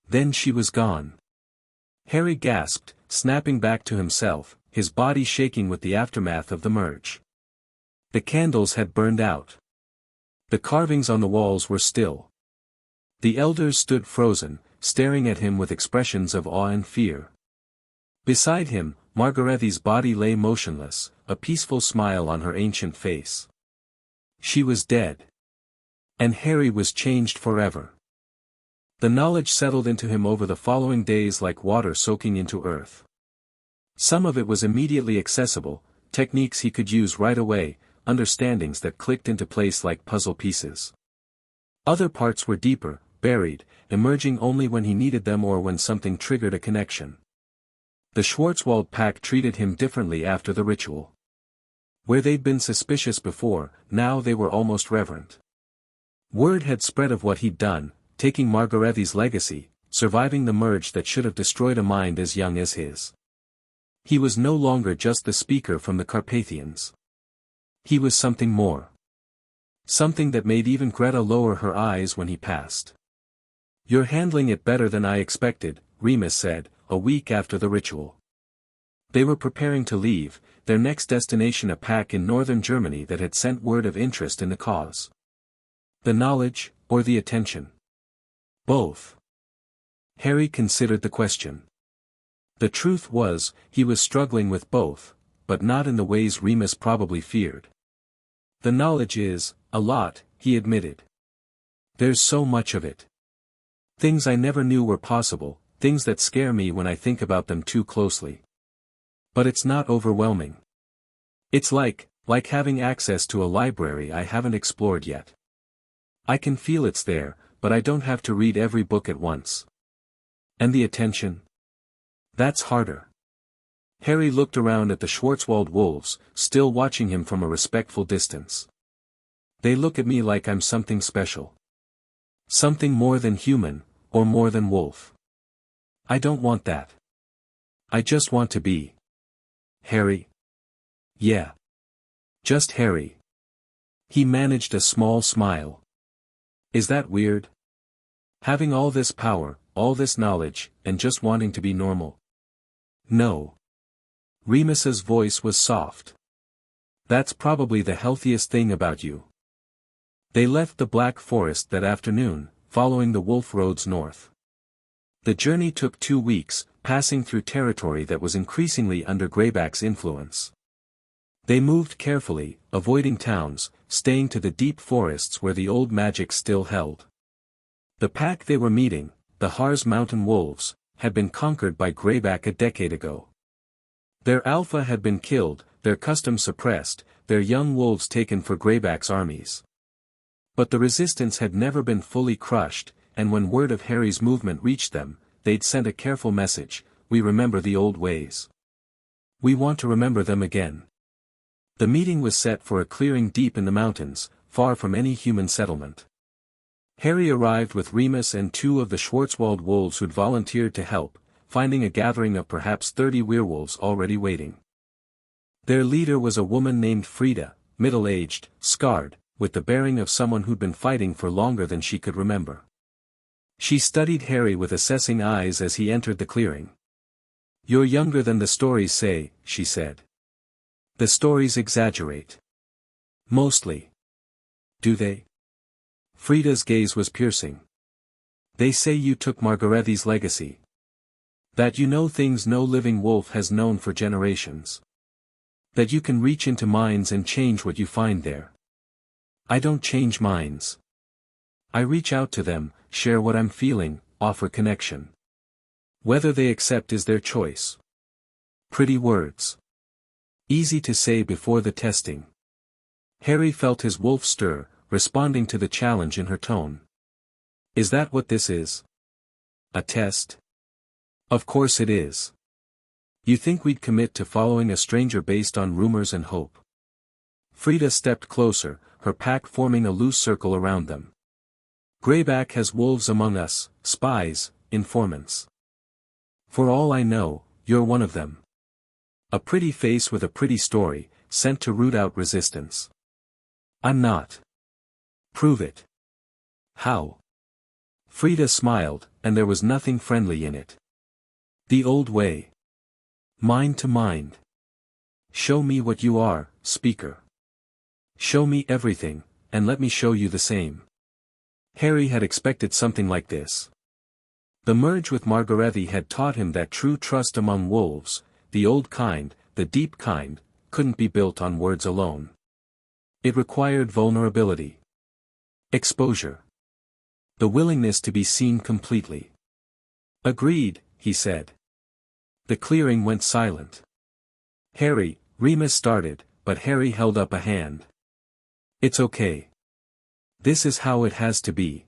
Then she was gone. Harry gasped, snapping back to himself, his body shaking with the aftermath of the merge. The candles had burned out. The carvings on the walls were still. The elders stood frozen, staring at him with expressions of awe and fear. Beside him, Margarethy's body lay motionless, a peaceful smile on her ancient face. She was dead. And Harry was changed forever. The knowledge settled into him over the following days like water soaking into earth. Some of it was immediately accessible, techniques he could use right away, understandings that clicked into place like puzzle pieces. Other parts were deeper, buried, emerging only when he needed them or when something triggered a connection. The Schwarzwald pack treated him differently after the ritual. Where they'd been suspicious before, now they were almost reverent. Word had spread of what he'd done, taking Margarethy's legacy, surviving the merge that should have destroyed a mind as young as his. He was no longer just the speaker from the Carpathians. He was something more. Something that made even Greta lower her eyes when he passed. You're handling it better than I expected, Remus said, a week after the ritual. They were preparing to leave, their next destination a pack in northern Germany that had sent word of interest in the cause. The knowledge, or the attention? Both. Harry considered the question. The truth was, he was struggling with both, but not in the ways Remus probably feared. The knowledge is, a lot, he admitted. There's so much of it. Things I never knew were possible, things that scare me when I think about them too closely. But it's not overwhelming. It's like having access to a library I haven't explored yet. I can feel it's there, but I don't have to read every book at once. And the attention? That's harder. Harry looked around at the Schwarzwald wolves, still watching him from a respectful distance. They look at me like I'm something special. Something more than human, or more than wolf. I don't want that. I just want to be. Harry. Yeah. Just Harry. He managed a small smile. Is that weird? Having all this power, all this knowledge, and just wanting to be normal? No. Remus's voice was soft. That's probably the healthiest thing about you. They left the Black Forest that afternoon, following the wolf roads north. The journey took 2 weeks, passing through territory that was increasingly under Greyback's influence. They moved carefully, avoiding towns, staying to the deep forests where the old magic still held. The pack they were meeting, the Harz Mountain Wolves, had been conquered by Greyback a decade ago. Their alpha had been killed, their customs suppressed, their young wolves taken for Greyback's armies. But the resistance had never been fully crushed, and when word of Harry's movement reached them, they'd sent a careful message: "We remember the old ways. We want to remember them again." The meeting was set for a clearing deep in the mountains, far from any human settlement. Harry arrived with Remus and 2 of the Schwarzwald wolves who'd volunteered to help, finding a gathering of perhaps 30 werewolves already waiting. Their leader was a woman named Frida, middle-aged, scarred, with the bearing of someone who'd been fighting for longer than she could remember. She studied Harry with assessing eyes as he entered the clearing. "You're younger than the stories say," she said. "The stories exaggerate. Mostly. Do they?" Frida's gaze was piercing. "They say you took Margarethi's legacy. That you know things no living wolf has known for generations. That you can reach into minds and change what you find there." "I don't change minds. I reach out to them, share what I'm feeling, offer connection. Whether they accept is their choice." Pretty words. Easy to say before the testing. Harry felt his wolf stir, responding to the challenge in her tone. "Is that what this is? A test?" "Of course it is. You think we'd commit to following a stranger based on rumors and hope?" Frida stepped closer, her pack forming a loose circle around them. "Greyback has wolves among us, spies, informants. For all I know, you're one of them. A pretty face with a pretty story, sent to root out resistance." "I'm not." "Prove it." "How?" Frida smiled, and there was nothing friendly in it. "The old way. Mind to mind. Show me what you are, speaker. Show me everything, and let me show you the same." Harry had expected something like this. The merge with Margarethi had taught him that true trust among wolves, the old kind, the deep kind, couldn't be built on words alone. It required vulnerability. Exposure. The willingness to be seen completely. "Agreed," he said. The clearing went silent. "Harry," Remus started, but Harry held up a hand. "It's okay. This is how it has to be."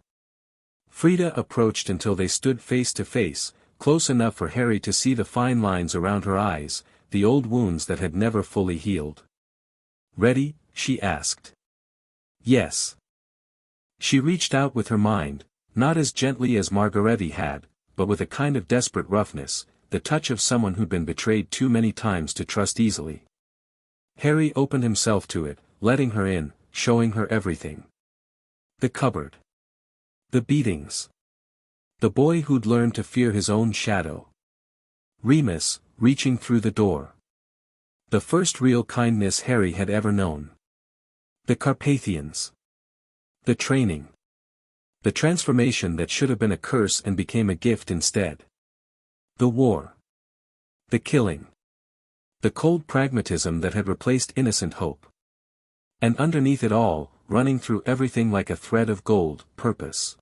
Frida approached until they stood face to face, close enough for Harry to see the fine lines around her eyes, the old wounds that had never fully healed. "Ready?" she asked. "Yes." She reached out with her mind, not as gently as Margarethi had, but with a kind of desperate roughness, the touch of someone who'd been betrayed too many times to trust easily. Harry opened himself to it, letting her in, showing her everything. The cupboard. The beatings. The boy who'd learned to fear his own shadow. Remus, reaching through the door. The first real kindness Harry had ever known. The Carpathians. The training. The transformation that should have been a curse and became a gift instead. The war. The killing. The cold pragmatism that had replaced innocent hope. And underneath it all, running through everything like a thread of gold, purpose.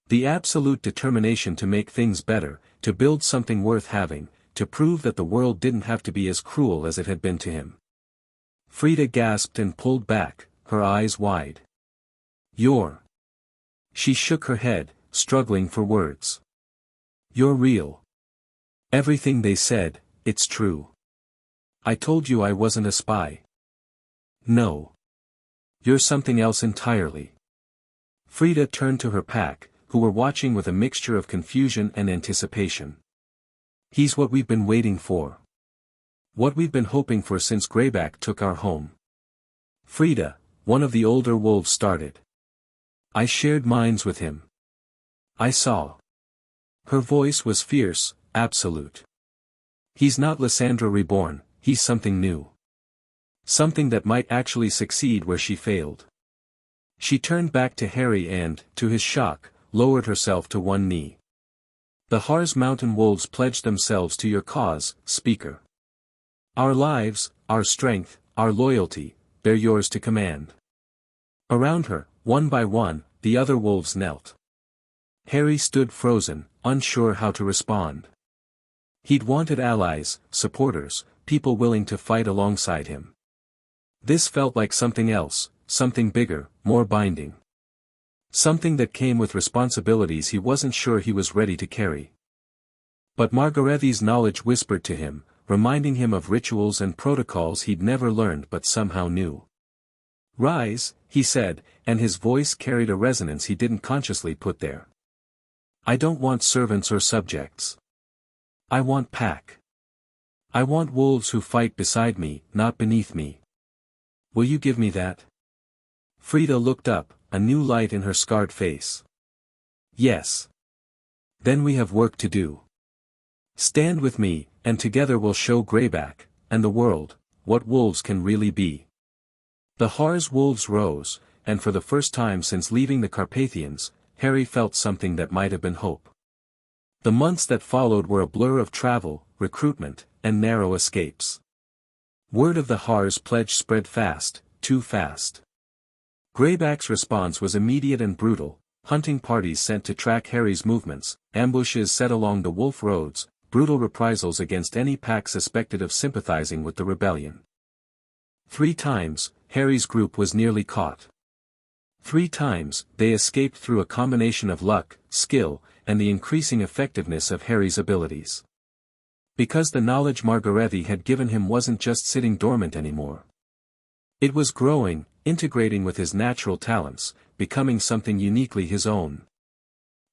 The absolute determination to make things better, to build something worth having, to prove that the world didn't have to be as cruel as it had been to him. Frida gasped and pulled back, her eyes wide. "You're..." She shook her head, struggling for words. "You're real. Everything they said, it's true. I told you I wasn't a spy." "No. You're something else entirely." Frida turned to her pack, who were watching with a mixture of confusion and anticipation. "He's what we've been waiting for. What we've been hoping for since Greyback took our home." Frida, one of the older wolves, started. "I shared minds with him. I saw." Her voice was fierce, absolute. "He's not Lysandra reborn, he's something new. Something that might actually succeed where she failed." She turned back to Harry and, to his shock, lowered herself to one knee. "The Harz Mountain Wolves pledged themselves to your cause, Speaker. Our lives, our strength, our loyalty, they're yours to command." Around her, one by one, the other wolves knelt. Harry stood frozen, unsure how to respond. He'd wanted allies, supporters, people willing to fight alongside him. This felt like something else, something bigger, more binding. Something that came with responsibilities he wasn't sure he was ready to carry. But Margarethi's knowledge whispered to him, reminding him of rituals and protocols he'd never learned but somehow knew. "Rise," he said, and his voice carried a resonance he didn't consciously put there. "I don't want servants or subjects. I want pack. I want wolves who fight beside me, not beneath me. Will you give me that?" Frida looked up, a new light in her scarred face. "Yes. Then we have work to do. Stand with me, and together we'll show Greyback, and the world, what wolves can really be." The Har's wolves rose, and for the first time since leaving the Carpathians, Harry felt something that might have been hope. The months that followed were a blur of travel, recruitment, and narrow escapes. Word of the Har's pledge spread fast, too fast. Greyback's response was immediate and brutal, hunting parties sent to track Harry's movements, ambushes set along the wolf roads, brutal reprisals against any pack suspected of sympathizing with the rebellion. 3 times, Harry's group was nearly caught. 3 times, they escaped through a combination of luck, skill, and the increasing effectiveness of Harry's abilities. Because the knowledge Margarethi had given him wasn't just sitting dormant anymore. It was growing, integrating with his natural talents, becoming something uniquely his own.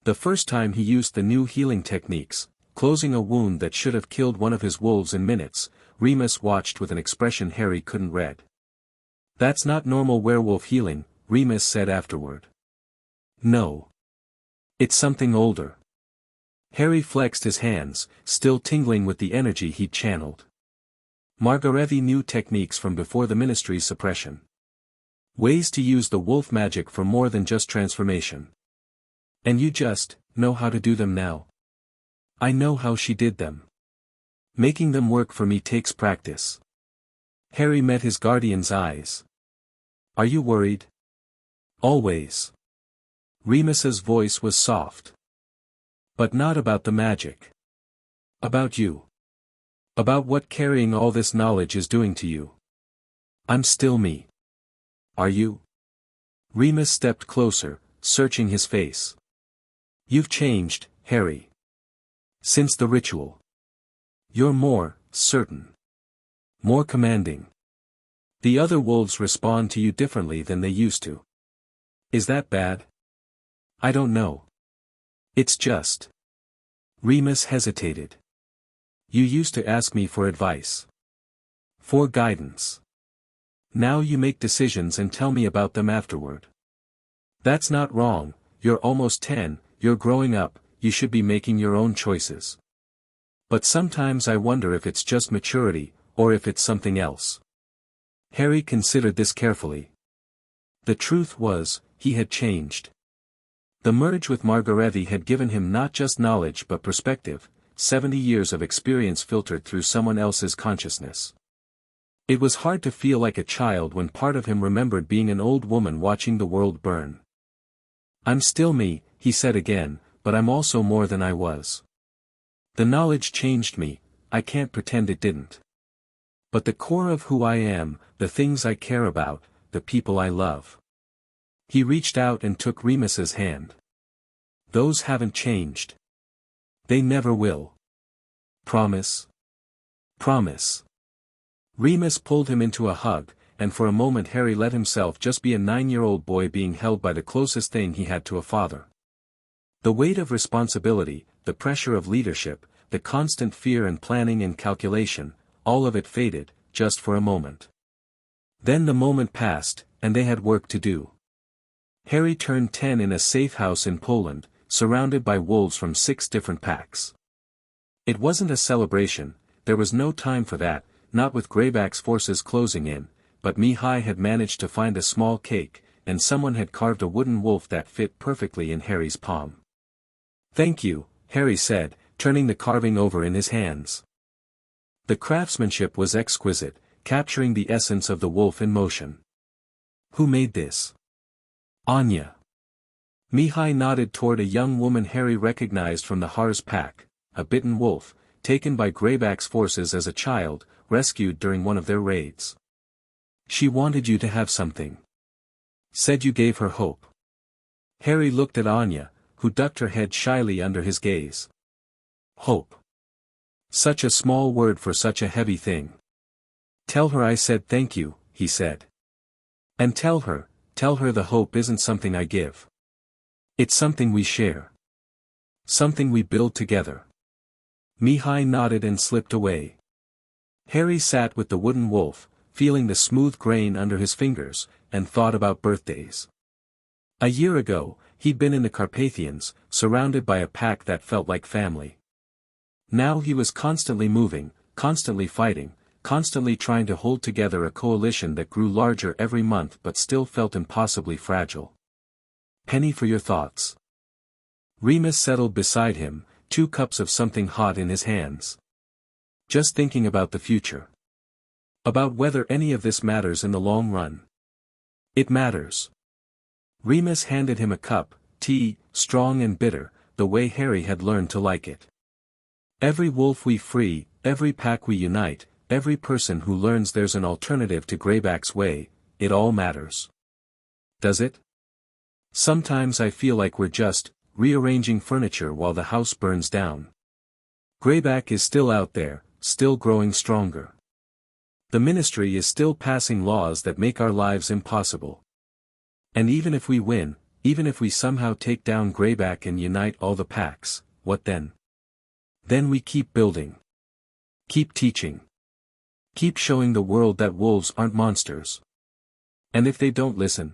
The first time he used the new healing techniques, closing a wound that should have killed one of his wolves in minutes, Remus watched with an expression Harry couldn't read. "That's not normal werewolf healing," Remus said afterward. "No. It's something older." Harry flexed his hands, still tingling with the energy he'd channeled. Margarethi knew techniques from before the Ministry's suppression. Ways to use the wolf magic for more than just transformation. "And you just know how to do them now?" "I know how she did them. Making them work for me takes practice." Harry met his guardian's eyes. "Are you worried?" "Always." Remus's voice was soft. "But not about the magic. About you. About what carrying all this knowledge is doing to you. I'm still me." "Are you?" Remus stepped closer, searching his face. "You've changed, Harry. Since the ritual. You're more certain. More commanding. The other wolves respond to you differently than they used to." "Is that bad?" "I don't know. It's just." Remus hesitated. "You used to ask me for advice. For guidance. Now you make decisions and tell me about them afterward. That's not wrong, you're almost 10, you're growing up, you should be making your own choices. But sometimes I wonder if it's just maturity, or if it's something else." Harry considered this carefully. The truth was, he had changed. The merge with Margarethi had given him not just knowledge but perspective, 70 years of experience filtered through someone else's consciousness. It was hard to feel like a child when part of him remembered being an old woman watching the world burn. "I'm still me," he said again, "but I'm also more than I was. The knowledge changed me, I can't pretend it didn't. But the core of who I am, the things I care about, the people I love." He reached out and took Remus's hand. "Those haven't changed. They never will. Promise? Promise." Remus pulled him into a hug, and for a moment Harry let himself just be a 9-year-old boy being held by the closest thing he had to a father. The weight of responsibility, the pressure of leadership, the constant fear and planning and calculation, all of it faded, just for a moment. Then the moment passed, and they had work to do. Harry turned 10 in a safe house in Poland, surrounded by wolves from 6 different packs. It wasn't a celebration, there was no time for that, not with Greyback's forces closing in, but Mihai had managed to find a small cake, and someone had carved a wooden wolf that fit perfectly in Harry's palm. "Thank you," Harry said, turning the carving over in his hands. The craftsmanship was exquisite, capturing the essence of the wolf in motion. "Who made this?" "Anya." Mihai nodded toward a young woman Harry recognized from the Har's pack, a bitten wolf, taken by Greyback's forces as a child, rescued during one of their raids. "She wanted you to have something. Said you gave her hope." Harry looked at Anya, who ducked her head shyly under his gaze. Hope. Such a small word for such a heavy thing. Tell her I said thank you, he said. And tell her the hope isn't something I give. It's something we share. Something we build together. Mihai nodded and slipped away. Harry sat with the wooden wolf, feeling the smooth grain under his fingers, and thought about birthdays. A year ago, he'd been in the Carpathians, surrounded by a pack that felt like family. Now he was constantly moving, constantly fighting, constantly trying to hold together a coalition that grew larger every month but still felt impossibly fragile. Penny for your thoughts. Remus settled beside him, 2 cups of something hot in his hands. Just thinking about the future. About whether any of this matters in the long run. It matters. Remus handed him a cup, tea, strong and bitter, the way Harry had learned to like it. Every wolf we free, every pack we unite, every person who learns there's an alternative to Greyback's way, it all matters. Does it? Sometimes I feel like we're just rearranging furniture while the house burns down. Greyback is still out there, still growing stronger. The Ministry is still passing laws that make our lives impossible. And even if we win, even if we somehow take down Greyback and unite all the packs, what then? Then we keep building. Keep teaching. Keep showing the world that wolves aren't monsters. And if they don't listen?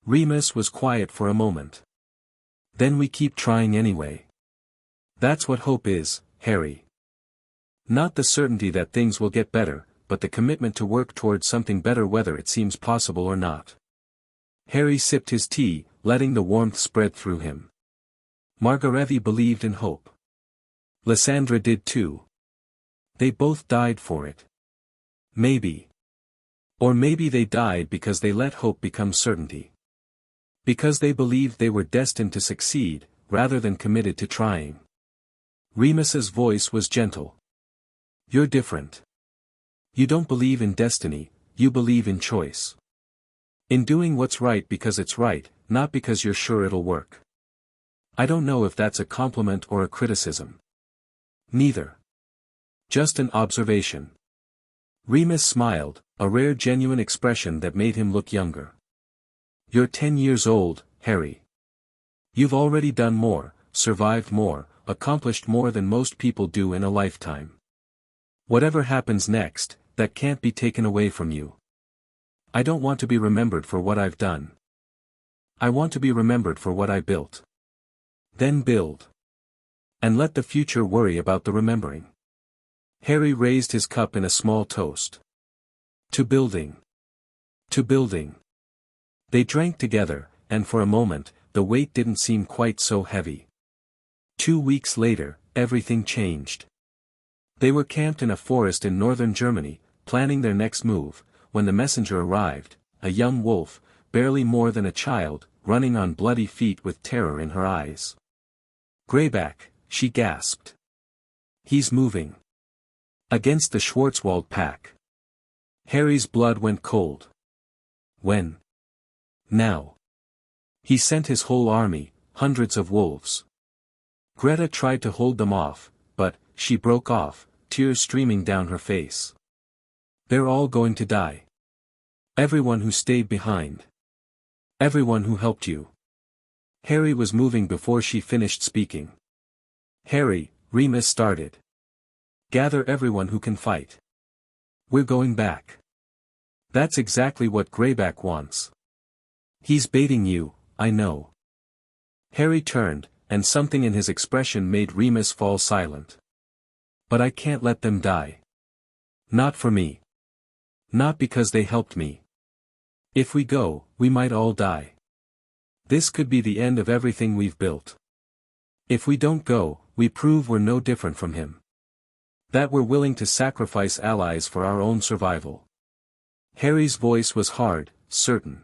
Remus was quiet for a moment. Then we keep trying anyway. That's what hope is, Harry. Not the certainty that things will get better, but the commitment to work towards something better whether it seems possible or not. Harry sipped his tea, letting the warmth spread through him. Margarethi believed in hope. Lysandra did too. They both died for it. Maybe. Or maybe they died because they let hope become certainty. Because they believed they were destined to succeed, rather than committed to trying. Remus's voice was gentle. You're different. You don't believe in destiny, you believe in choice. In doing what's right because it's right, not because you're sure it'll work. I don't know if that's a compliment or a criticism. Neither. Just an observation. Remus smiled, a rare genuine expression that made him look younger. You're 10 years old, Harry. You've already done more, survived more, accomplished more than most people do in a lifetime. Whatever happens next, that can't be taken away from you. I don't want to be remembered for what I've done. I want to be remembered for what I built. Then build. And let the future worry about the remembering. Harry raised his cup in a small toast. To building. To building. They drank together, and for a moment, the weight didn't seem quite so heavy. 2 weeks later, everything changed. They were camped in a forest in northern Germany, planning their next move, when the messenger arrived, a young wolf, barely more than a child, running on bloody feet with terror in her eyes. Greyback, she gasped. He's moving. Against the Schwarzwald pack. Harry's blood went cold. When? Now. He sent his whole army, hundreds of wolves. Greta tried to hold them off, but she broke off, tears streaming down her face. They're all going to die. Everyone who stayed behind. Everyone who helped you. Harry was moving before she finished speaking. Harry, Remus started. Gather everyone who can fight. We're going back. That's exactly what Greyback wants. He's baiting you, I know. Harry turned, and something in his expression made Remus fall silent. But I can't let them die. Not for me. Not because they helped me. If we go, we might all die. This could be the end of everything we've built. If we don't go, we prove we're no different from him. That we're willing to sacrifice allies for our own survival. Harry's voice was hard, certain.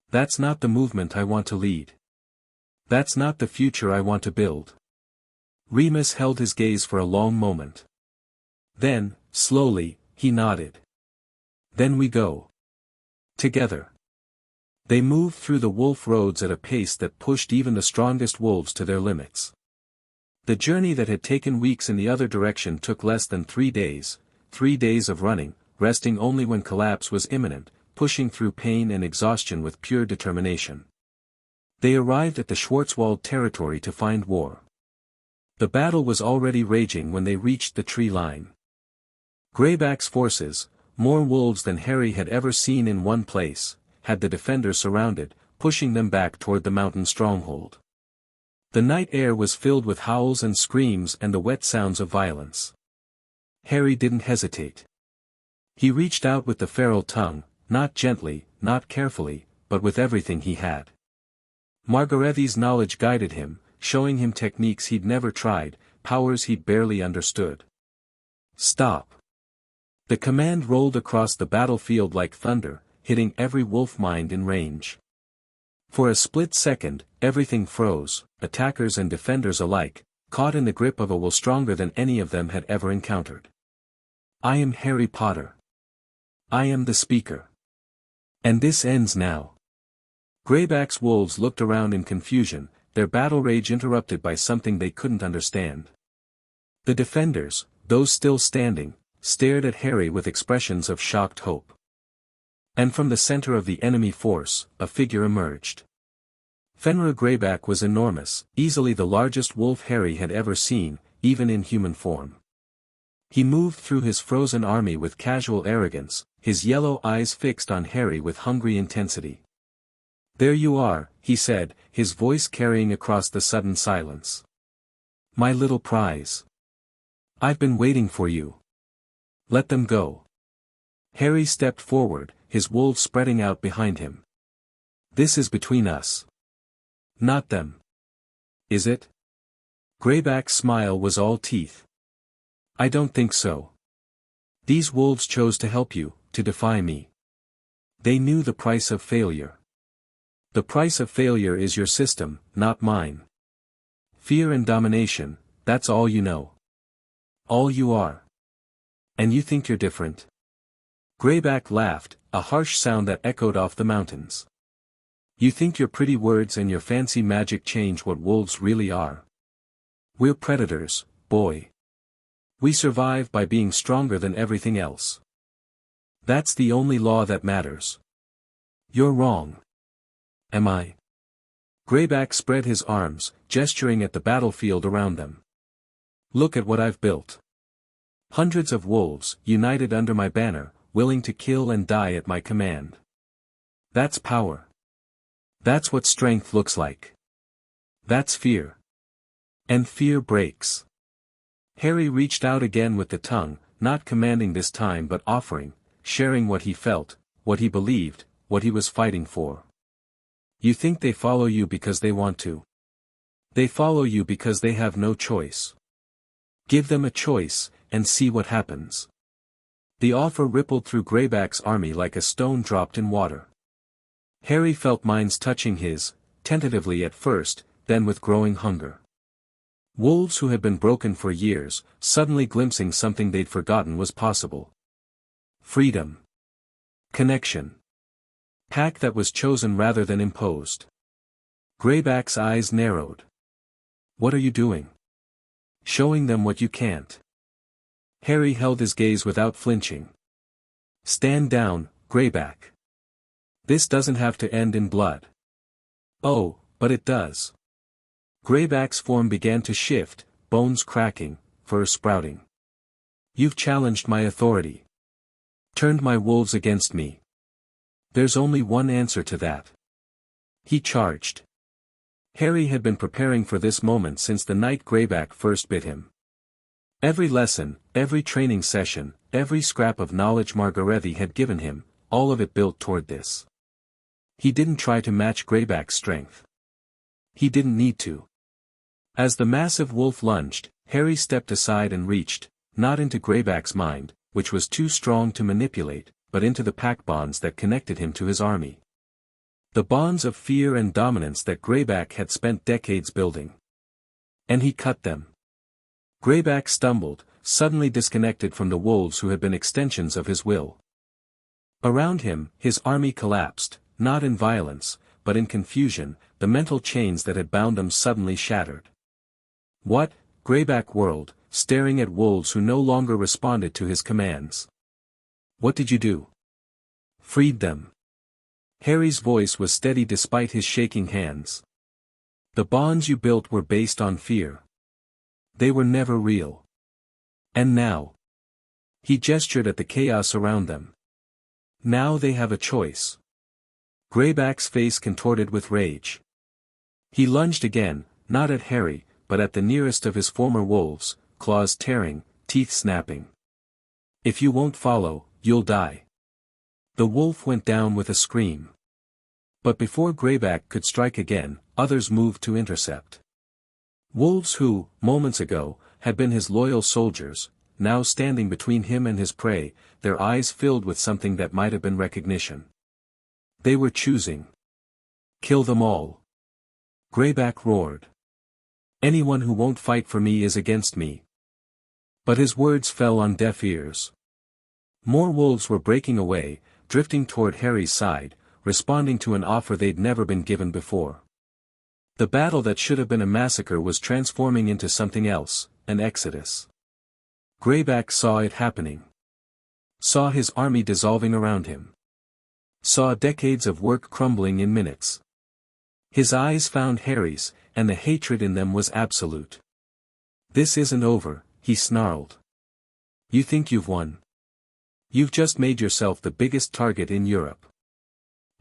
That's not the movement I want to lead. That's not the future I want to build. Remus held his gaze for a long moment. Then, slowly, he nodded. Then we go. Together. They moved through the wolf roads at a pace that pushed even the strongest wolves to their limits. The journey that had taken weeks in the other direction took less than 3 days, 3 days of running, resting only when collapse was imminent, pushing through pain and exhaustion with pure determination. They arrived at the Schwarzwald territory to find war. The battle was already raging when they reached the tree line. Greyback's forces, more wolves than Harry had ever seen in one place, had the defenders surrounded, pushing them back toward the mountain stronghold. The night air was filled with howls and screams and the wet sounds of violence. Harry didn't hesitate. He reached out with the feral tongue, not gently, not carefully, but with everything he had. Margarethi's knowledge guided him, showing him techniques he'd never tried, powers he'd barely understood. Stop! The command rolled across the battlefield like thunder, hitting every wolf mind in range. For a split second, everything froze, attackers and defenders alike, caught in the grip of a will stronger than any of them had ever encountered. I am Harry Potter. I am the speaker. And this ends now. Greyback's wolves looked around in confusion, their battle rage interrupted by something they couldn't understand. The defenders, those still standing, stared at Harry with expressions of shocked hope. And from the center of the enemy force, a figure emerged. Fenrir Greyback was enormous, easily the largest wolf Harry had ever seen, even in human form. He moved through his frozen army with casual arrogance, his yellow eyes fixed on Harry with hungry intensity. There you are, he said, his voice carrying across the sudden silence. My little prize. I've been waiting for you. Let them go. Harry stepped forward, his wolves spreading out behind him. This is between us. Not them. Is it? Greyback's smile was all teeth. I don't think so. These wolves chose to help you, to defy me. They knew the price of failure. The price of failure is your system, not mine. Fear and domination, that's all you know. All you are. And you think you're different? Greyback laughed, a harsh sound that echoed off the mountains. You think your pretty words and your fancy magic change what wolves really are. We're predators, boy. We survive by being stronger than everything else. That's the only law that matters. You're wrong. Am I? Greyback spread his arms, gesturing at the battlefield around them. Look at what I've built. Hundreds of wolves, united under my banner, willing to kill and die at my command. That's power. That's what strength looks like. That's fear. And fear breaks. Harry reached out again with the tongue, not commanding this time but offering, sharing what he felt, what he believed, what he was fighting for. You think they follow you because they want to. They follow you because they have no choice. Give them a choice, and see what happens. The offer rippled through Greyback's army like a stone dropped in water. Harry felt minds touching his, tentatively at first, then with growing hunger. Wolves who had been broken for years, suddenly glimpsing something they'd forgotten was possible. Freedom. Connection. Pack that was chosen rather than imposed. Greyback's eyes narrowed. What are you doing? Showing them what you can't. Harry held his gaze without flinching. Stand down, Greyback. This doesn't have to end in blood. Oh, but it does. Greyback's form began to shift, bones cracking, fur sprouting. You've challenged my authority. Turned my wolves against me. There's only one answer to that. He charged. Harry had been preparing for this moment since the night Greyback first bit him. Every lesson, every training session, every scrap of knowledge Margarethi had given him, all of it built toward this. He didn't try to match Greyback's strength. He didn't need to. As the massive wolf lunged, Harry stepped aside and reached, not into Greyback's mind, which was too strong to manipulate, but into the pack bonds that connected him to his army. The bonds of fear and dominance that Greyback had spent decades building. And he cut them. Greyback stumbled, suddenly disconnected from the wolves who had been extensions of his will. Around him, his army collapsed, not in violence, but in confusion, the mental chains that had bound them suddenly shattered. What? Greyback whirled, staring at wolves who no longer responded to his commands. What did you do? Freed them. Harry's voice was steady despite his shaking hands. The bonds you built were based on fear. They were never real. And now. He gestured at the chaos around them. Now they have a choice. Greyback's face contorted with rage. He lunged again, not at Harry, but at the nearest of his former wolves, claws tearing, teeth snapping. If you won't follow, you'll die. The wolf went down with a scream. But before Greyback could strike again, others moved to intercept. Wolves who, moments ago, had been his loyal soldiers, now standing between him and his prey, their eyes filled with something that might have been recognition. They were choosing. Kill them all. Greyback roared. Anyone who won't fight for me is against me. But his words fell on deaf ears. More wolves were breaking away, drifting toward Harry's side, responding to an offer they'd never been given before. The battle that should have been a massacre was transforming into something else, an exodus. Greyback saw it happening. Saw his army dissolving around him. Saw decades of work crumbling in minutes. His eyes found Harry's, and the hatred in them was absolute. This isn't over, he snarled. You think you've won? You've just made yourself the biggest target in Europe.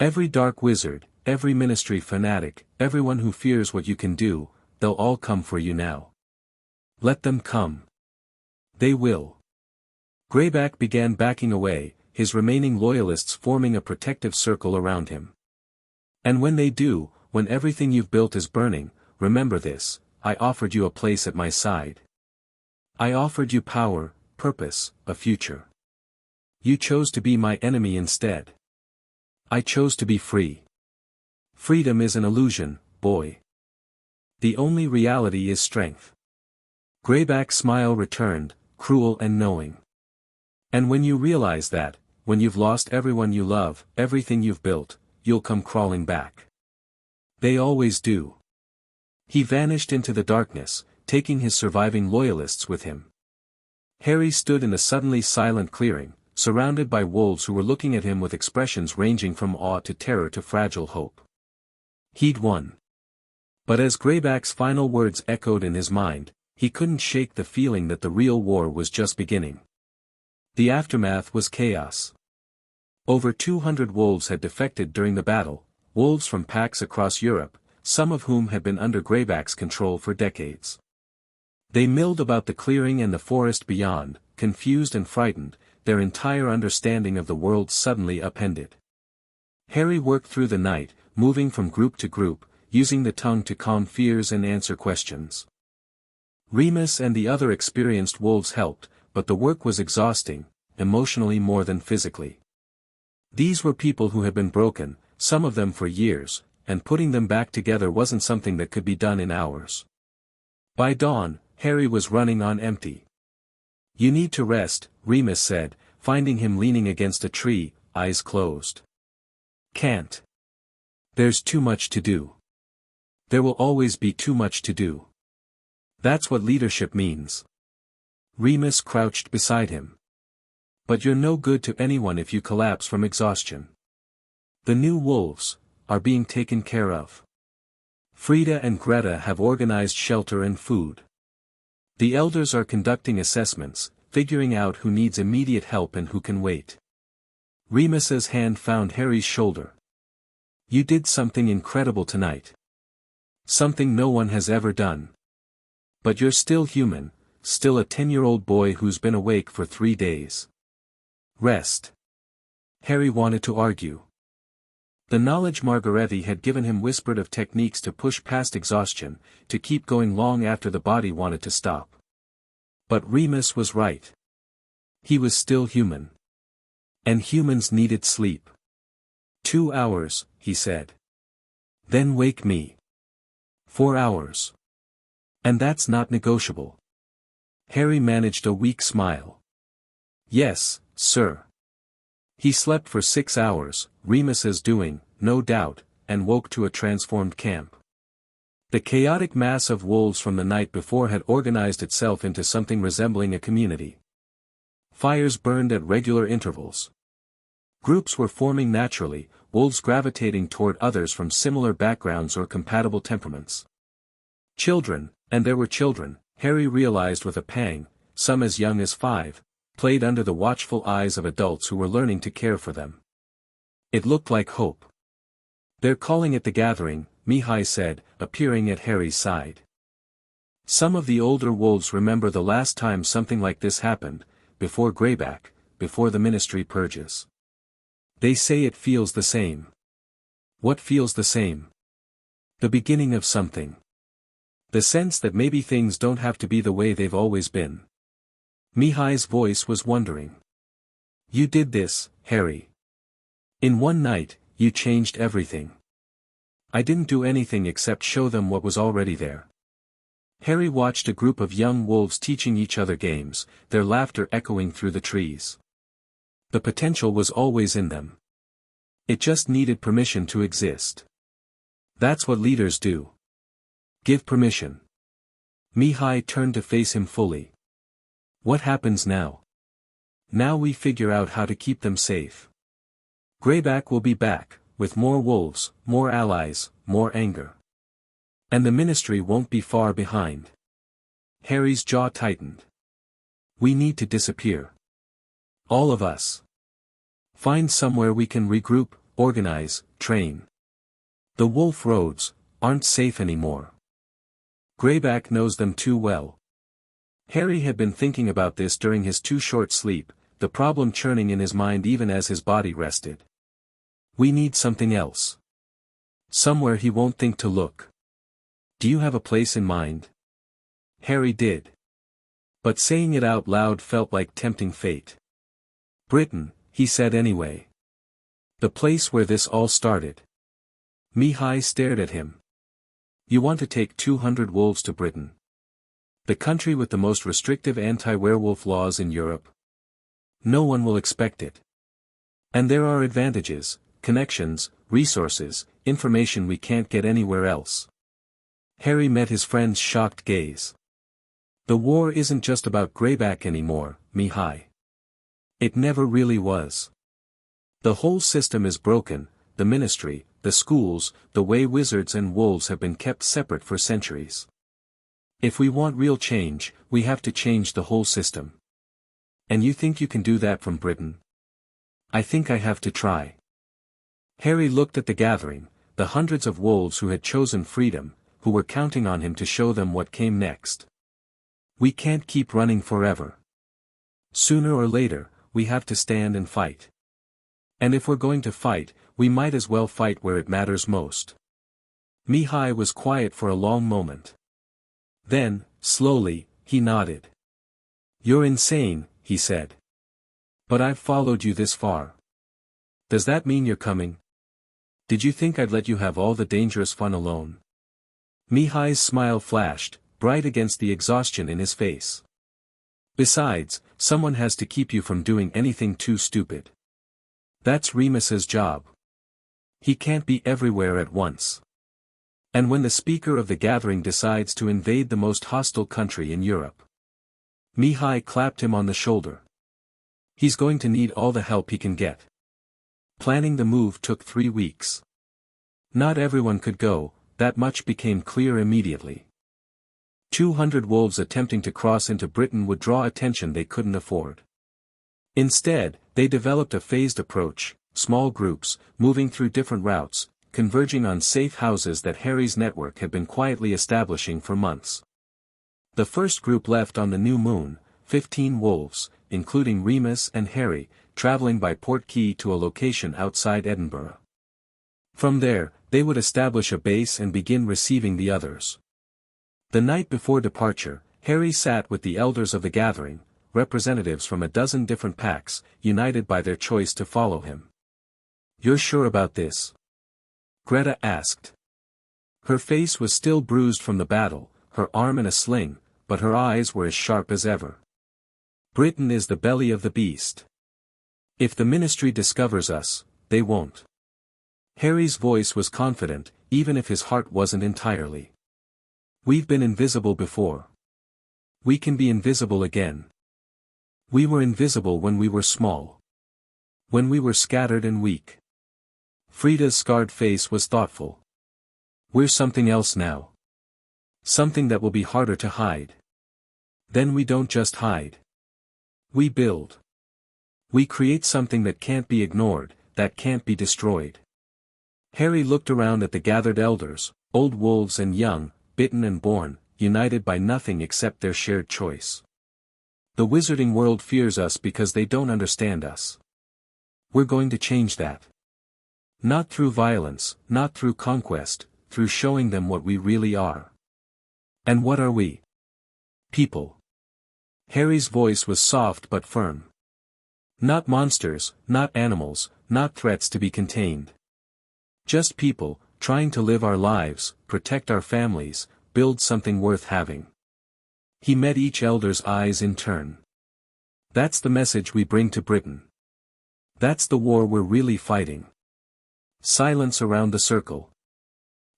Every dark wizard, every ministry fanatic, everyone who fears what you can do, they'll all come for you now. Let them come. They will. Greyback began backing away, his remaining loyalists forming a protective circle around him. And when they do, when everything you've built is burning, remember this, I offered you a place at my side. I offered you power, purpose, a future. You chose to be my enemy instead. I chose to be free. Freedom is an illusion, boy. The only reality is strength. Greyback's smile returned, cruel and knowing. And when you realize that, when you've lost everyone you love, everything you've built, you'll come crawling back. They always do. He vanished into the darkness, taking his surviving loyalists with him. Harry stood in a suddenly silent clearing, surrounded by wolves who were looking at him with expressions ranging from awe to terror to fragile hope. He'd won. But as Greyback's final words echoed in his mind, he couldn't shake the feeling that the real war was just beginning. The aftermath was chaos. Over 200 wolves had defected during the battle, wolves from packs across Europe, some of whom had been under Greyback's control for decades. They milled about the clearing and the forest beyond, confused and frightened, their entire understanding of the world suddenly upended. Harry worked through the night, moving from group to group, using the tongue to calm fears and answer questions. Remus and the other experienced wolves helped, but the work was exhausting, emotionally more than physically. These were people who had been broken, some of them for years, and putting them back together wasn't something that could be done in hours. By dawn, Harry was running on empty. You need to rest, Remus said, finding him leaning against a tree, eyes closed. Can't. There's too much to do. There will always be too much to do. That's what leadership means. Remus crouched beside him. But you're no good to anyone if you collapse from exhaustion. The new wolves are being taken care of. Frida and Greta have organized shelter and food. The elders are conducting assessments, figuring out who needs immediate help and who can wait. Remus's hand found Harry's shoulder. You did something incredible tonight. Something no one has ever done. But you're still human, still a 10-year-old boy who's been awake for 3 days. Rest. Harry wanted to argue. The knowledge Margaretti had given him whispered of techniques to push past exhaustion, to keep going long after the body wanted to stop. But Remus was right. He was still human. And humans needed sleep. 2 hours, he said. Then wake me. 4 hours. And that's not negotiable. Harry managed a weak smile. Yes, sir. He slept for 6 hours, Remus's doing, no doubt, and woke to a transformed camp. The chaotic mass of wolves from the night before had organized itself into something resembling a community. Fires burned at regular intervals. Groups were forming naturally, wolves gravitating toward others from similar backgrounds or compatible temperaments. Children, and there were children, Harry realized with a pang, some as young as 5, played under the watchful eyes of adults who were learning to care for them. It looked like hope. "They're calling it the Gathering," Mihai said, appearing at Harry's side. Some of the older wolves remember the last time something like this happened, before Greyback, before the Ministry purges. They say it feels the same. What feels the same? The beginning of something. The sense that maybe things don't have to be the way they've always been. Mihai's voice was wondering. "You did this, Harry. In one night, you changed everything." "I didn't do anything except show them what was already there." Harry watched a group of young wolves teaching each other games, their laughter echoing through the trees. The potential was always in them. It just needed permission to exist. That's what leaders do. Give permission. Mihai turned to face him fully. "What happens now?" "Now we figure out how to keep them safe. Greyback will be back, with more wolves, more allies, more anger. And the Ministry won't be far behind." Harry's jaw tightened. "We need to disappear. All of us. Find somewhere we can regroup, organize, train. The wolf roads aren't safe anymore. Greyback knows them too well." Harry had been thinking about this during his too short sleep, the problem churning in his mind even as his body rested. "We need something else. Somewhere he won't think to look." "Do you have a place in mind?" Harry did. But saying it out loud felt like tempting fate. "Britain," he said anyway. "The place where this all started." Mihai stared at him. "You want to take 200 wolves to Britain? The country with the most restrictive anti-werewolf laws in Europe? No one will expect it. And there are advantages, connections, resources, information we can't get anywhere else." Harry met his friend's shocked gaze. "The war isn't just about Greyback anymore, Mihai. It never really was. The whole system is broken, the Ministry, the schools, the way wizards and wolves have been kept separate for centuries. If we want real change, we have to change the whole system. And you think you can do that from Britain? I think I have to try." Harry looked at the gathering, the hundreds of wolves who had chosen freedom, who were counting on him to show them what came next. "We can't keep running forever. Sooner or later, we have to stand and fight. And if we're going to fight, we might as well fight where it matters most." Mihai was quiet for a long moment. Then, slowly, he nodded. "You're insane," he said. "But I've followed you this far. Does that mean you're coming? Did you think I'd let you have all the dangerous fun alone?" Mihai's smile flashed, bright against the exhaustion in his face. "Besides, someone has to keep you from doing anything too stupid. That's Remus's job. He can't be everywhere at once. And when the speaker of the gathering decides to invade the most hostile country in Europe." Mihai clapped him on the shoulder. "He's going to need all the help he can get." Planning the move took 3 weeks. Not everyone could go, that much became clear immediately. 200 wolves attempting to cross into Britain would draw attention they couldn't afford. Instead, they developed a phased approach, small groups, moving through different routes, converging on safe houses that Harry's network had been quietly establishing for months. The first group left on the new moon, 15 wolves, including Remus and Harry, traveling by Portkey to a location outside Edinburgh. From there, they would establish a base and begin receiving the others. The night before departure, Harry sat with the elders of the gathering, representatives from a dozen different packs, united by their choice to follow him. "You're sure about this?" Greta asked. Her face was still bruised from the battle, her arm in a sling, but her eyes were as sharp as ever. "Britain is the belly of the beast. If the Ministry discovers us, they won't. Harry's voice was confident, even if his heart wasn't entirely. We've been invisible before. We can be invisible again. We were invisible when we were small. When we were scattered and weak. Frida's scarred face was thoughtful. We're something else now. Something that will be harder to hide. Then we don't just hide. We build. We create something that can't be ignored, that can't be destroyed. Harry looked around at the gathered elders, old wolves and young, bitten and born, united by nothing except their shared choice. The wizarding world fears us because they don't understand us. We're going to change that. Not through violence, not through conquest, through showing them what we really are. And what are we? People. Harry's voice was soft but firm. Not monsters, not animals, not threats to be contained. Just people, trying to live our lives, protect our families, build something worth having. He met each elder's eyes in turn. That's the message we bring to Britain. That's the war we're really fighting. Silence around the circle.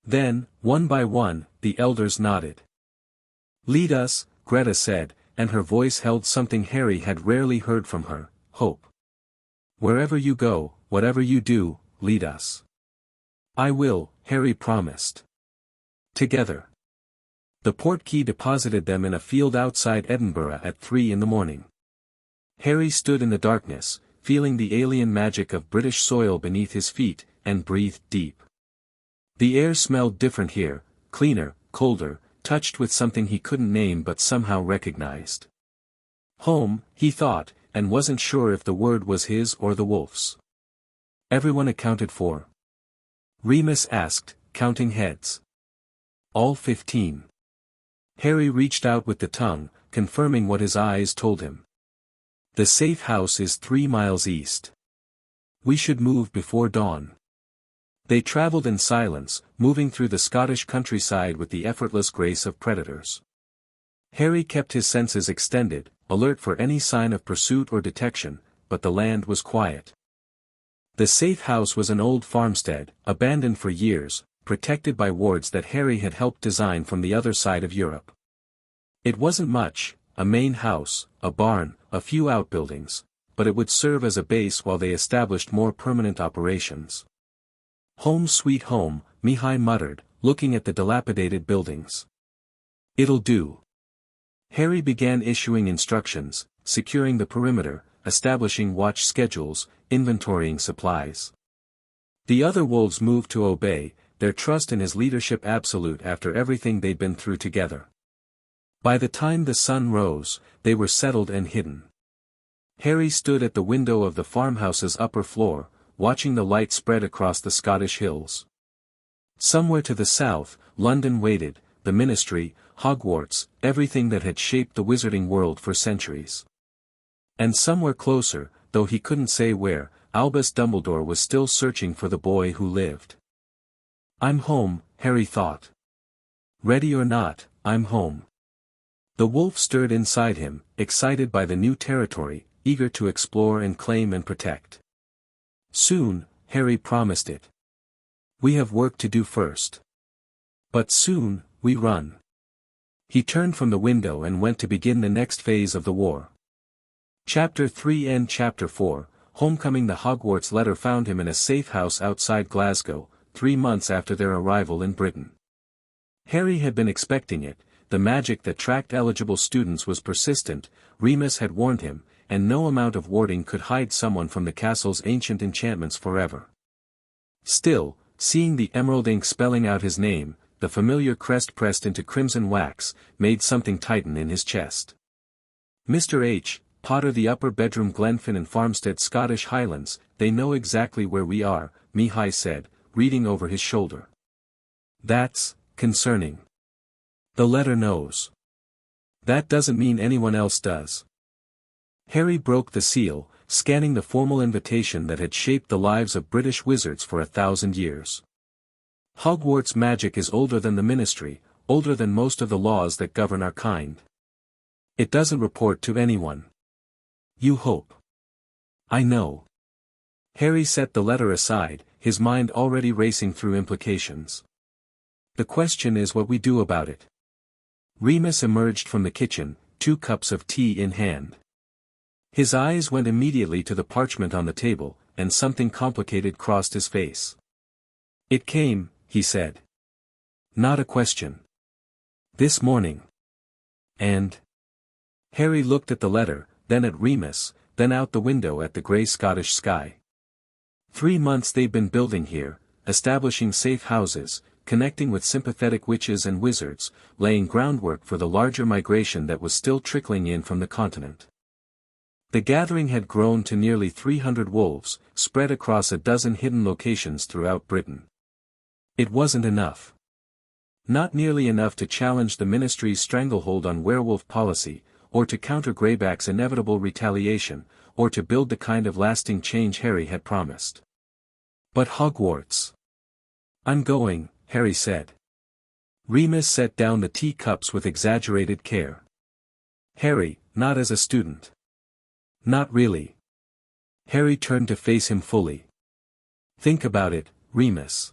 Then, one by one, the elders nodded. Lead us, Greta said, and her voice held something Harry had rarely heard from her, hope. Wherever you go, whatever you do, lead us. I will, Harry promised. Together. The portkey deposited them in a field outside Edinburgh at 3 a.m. Harry stood in the darkness, feeling the alien magic of British soil beneath his feet, and breathed deep. The air smelled different here, cleaner, colder, touched with something he couldn't name but somehow recognized. Home, he thought, and wasn't sure if the word was his or the wolf's. Everyone accounted for? Remus asked, counting heads. All 15. Harry reached out with the tongue, confirming what his eyes told him. The safe house is 3 miles east. We should move before dawn. They traveled in silence, moving through the Scottish countryside with the effortless grace of predators. Harry kept his senses extended, alert for any sign of pursuit or detection, but the land was quiet. The safe house was an old farmstead, abandoned for years, protected by wards that Harry had helped design from the other side of Europe. It wasn't much, a main house, a barn, a few outbuildings, but it would serve as a base while they established more permanent operations. Home sweet home, Mihai muttered, looking at the dilapidated buildings. It'll do. Harry began issuing instructions, securing the perimeter, establishing watch schedules, inventorying supplies. The other wolves moved to obey, their trust in his leadership absolute after everything they'd been through together. By the time the sun rose, they were settled and hidden. Harry stood at the window of the farmhouse's upper floor, watching the light spread across the Scottish hills. Somewhere to the south, London waited, the Ministry, Hogwarts, everything that had shaped the wizarding world for centuries. And somewhere closer, though he couldn't say where, Albus Dumbledore was still searching for the boy who lived. I'm home, Harry thought. Ready or not, I'm home. The wolf stirred inside him, excited by the new territory, eager to explore and claim and protect. Soon, Harry promised it. We have work to do first. But soon, we run. He turned from the window and went to begin the next phase of the war. Chapter 3 and Chapter 4, Homecoming. The Hogwarts letter found him in a safe house outside Glasgow, 3 months after their arrival in Britain. Harry had been expecting it, the magic that tracked eligible students was persistent, Remus had warned him, and no amount of warding could hide someone from the castle's ancient enchantments forever. Still, seeing the emerald ink spelling out his name, the familiar crest pressed into crimson wax, made something tighten in his chest. Mr. H. Potter, the upper bedroom, Glenfin and Farmstead, Scottish Highlands, they know exactly where we are, Mihai said, reading over his shoulder. That's concerning. The letter knows. That doesn't mean anyone else does. Harry broke the seal, scanning the formal invitation that had shaped the lives of British wizards for 1,000 years. Hogwarts magic is older than the Ministry, older than most of the laws that govern our kind. It doesn't report to anyone. You hope. I know. Harry set the letter aside, his mind already racing through implications. The question is what we do about it. Remus emerged from the kitchen, 2 cups of tea in hand. His eyes went immediately to the parchment on the table, and something complicated crossed his face. "It came," he said. "Not a question. This morning." "And?" Harry looked at the letter, then at Remus, then out the window at the grey Scottish sky. 3 months they'd been building here, establishing safe houses, connecting with sympathetic witches and wizards, laying groundwork for the larger migration that was still trickling in from the continent. The gathering had grown to nearly 300 wolves, spread across a dozen hidden locations throughout Britain. It wasn't enough. Not nearly enough to challenge the Ministry's stranglehold on werewolf policy, or to counter Greyback's inevitable retaliation, or to build the kind of lasting change Harry had promised. But Hogwarts. "I'm going," Harry said. Remus set down the teacups with exaggerated care. "Harry, not as a student." "Not really." Harry turned to face him fully. "Think about it, Remus.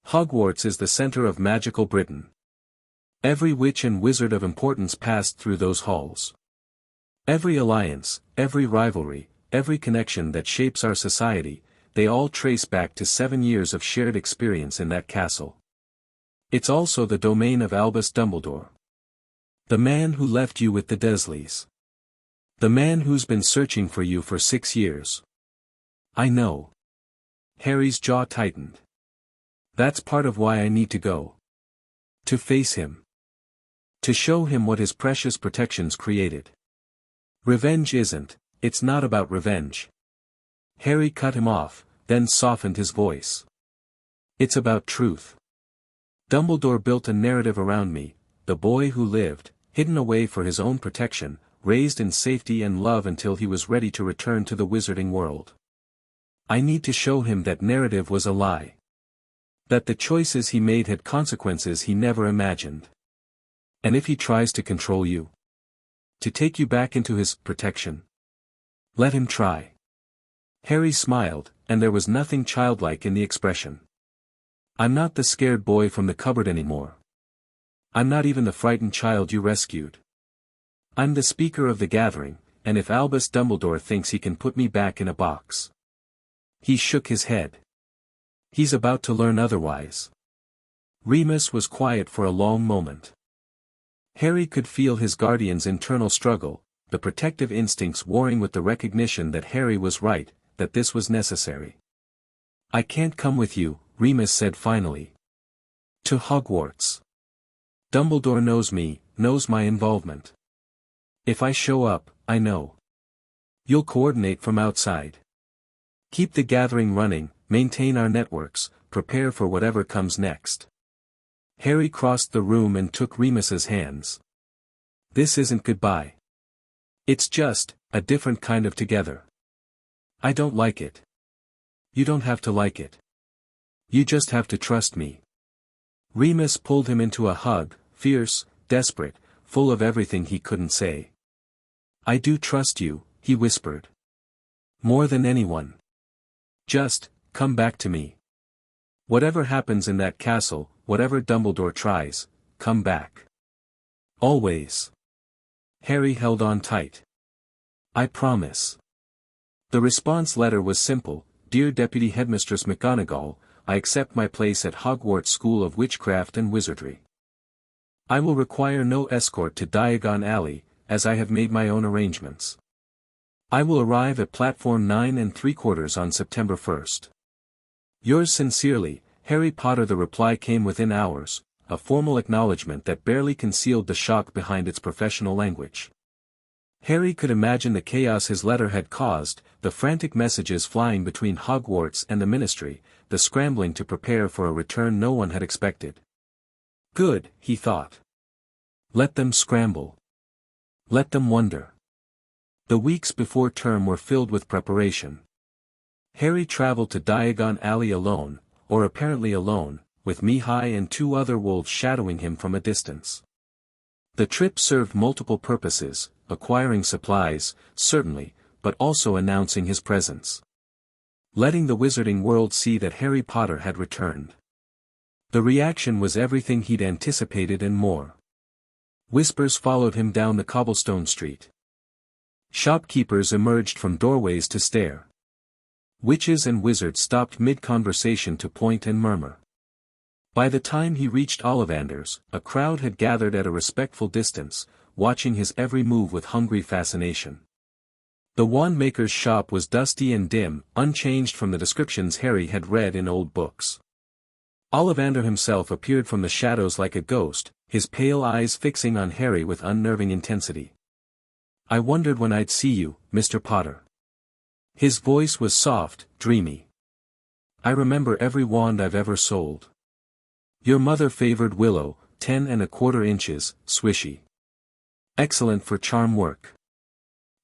Hogwarts is the center of magical Britain. Every witch and wizard of importance passed through those halls. Every alliance, every rivalry, every connection that shapes our society, they all trace back to 7 years of shared experience in that castle. It's also the domain of Albus Dumbledore. The man who left you with the Dursleys. The man who's been searching for you for 6 years." "I know." Harry's jaw tightened. "That's part of why I need to go. To face him. To show him what his precious protections created. Revenge isn't, it's not about revenge." Harry cut him off, then softened his voice. "It's about truth. Dumbledore built a narrative around me, the boy who lived, hidden away for his own protection, raised in safety and love until he was ready to return to the wizarding world. I need to show him that narrative was a lie. That the choices he made had consequences he never imagined. And if he tries to control you, to take you back into his protection, let him try." Harry smiled, and there was nothing childlike in the expression. "I'm not the scared boy from the cupboard anymore. I'm not even the frightened child you rescued. I'm the speaker of the gathering, and if Albus Dumbledore thinks he can put me back in a box..." He shook his head. "He's about to learn otherwise." Remus was quiet for a long moment. Harry could feel his guardian's internal struggle, the protective instincts warring with the recognition that Harry was right, that this was necessary. "I can't come with you," Remus said finally. "To Hogwarts. Dumbledore knows me, knows my involvement. If I show up, I know. You'll coordinate from outside. Keep the gathering running, maintain our networks, prepare for whatever comes next." Harry crossed the room and took Remus's hands. "This isn't goodbye. It's just, a different kind of together. I don't like it. You don't have to like it. You just have to trust me." Remus pulled him into a hug, fierce, desperate, full of everything he couldn't say. "I do trust you," he whispered. "More than anyone. Just, come back to me. Whatever happens in that castle, whatever Dumbledore tries, come back. Always." Harry held on tight. "I promise." The response letter was simple: "Dear Deputy Headmistress McGonagall, I accept my place at Hogwarts School of Witchcraft and Wizardry. I will require no escort to Diagon Alley, as I have made my own arrangements. I will arrive at platform 9 3/4 on September 1st. Yours sincerely, Harry Potter." The reply came within hours, a formal acknowledgement that barely concealed the shock behind its professional language. Harry could imagine the chaos his letter had caused, the frantic messages flying between Hogwarts and the Ministry, the scrambling to prepare for a return no one had expected. Good, he thought. Let them scramble. Let them wonder. The weeks before term were filled with preparation. Harry traveled to Diagon Alley alone, or apparently alone, with Mihai and 2 other wolves shadowing him from a distance. The trip served multiple purposes, acquiring supplies, certainly, but also announcing his presence. letting the wizarding world see that Harry Potter had returned. The reaction was everything he'd anticipated and more. Whispers followed him down the cobblestone street. Shopkeepers emerged from doorways to stare. Witches and wizards stopped mid-conversation to point and murmur. By the time he reached Ollivander's, a crowd had gathered at a respectful distance, watching his every move with hungry fascination. The wand-maker's shop was dusty and dim, unchanged from the descriptions Harry had read in old books. Ollivander himself appeared from the shadows like a ghost, his pale eyes fixing on Harry with unnerving intensity. "I wondered when I'd see you, Mr. Potter." His voice was soft, dreamy. "I remember every wand I've ever sold. Your mother favored willow, 10¼ inches, swishy. Excellent for charm work.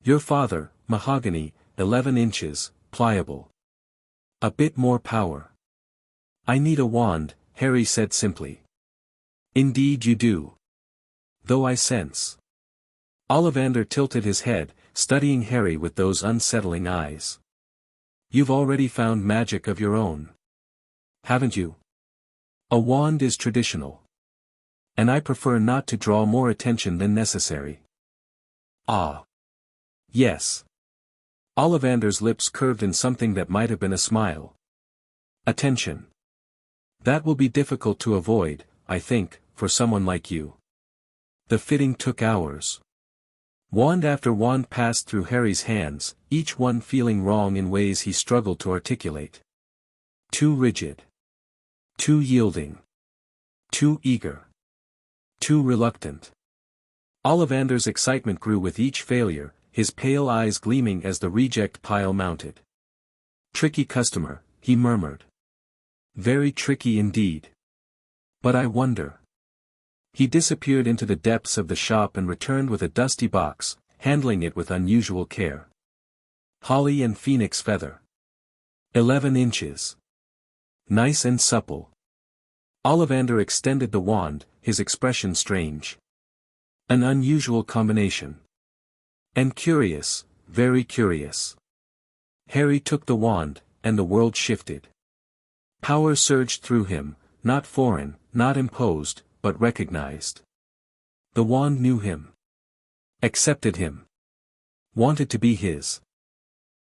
Your father, mahogany, 11 inches, pliable. A bit more power." "I need a wand," Harry said simply. "Indeed you do. Though I sense." Ollivander tilted his head, studying Harry with those unsettling eyes. "You've already found magic of your own. Haven't you? A wand is traditional. And I prefer not to draw more attention than necessary." "Ah. Yes." Ollivander's lips curved in something that might have been a smile. "Attention. That will be difficult to avoid, I think, for someone like you." The fitting took hours. Wand after wand passed through Harry's hands, each one feeling wrong in ways he struggled to articulate. Too rigid. Too yielding. Too eager. Too reluctant. Ollivander's excitement grew with each failure, his pale eyes gleaming as the reject pile mounted. "Tricky customer," he murmured. "Very tricky indeed. But I wonder." He disappeared into the depths of the shop and returned with a dusty box, handling it with unusual care. "Holly and phoenix feather. 11 inches. Nice and supple." Ollivander extended the wand, his expression strange. "An unusual combination. And curious, very curious." Harry took the wand, and the world shifted. Power surged through him, not foreign, not imposed, but recognized. The wand knew him. Accepted him. Wanted to be his.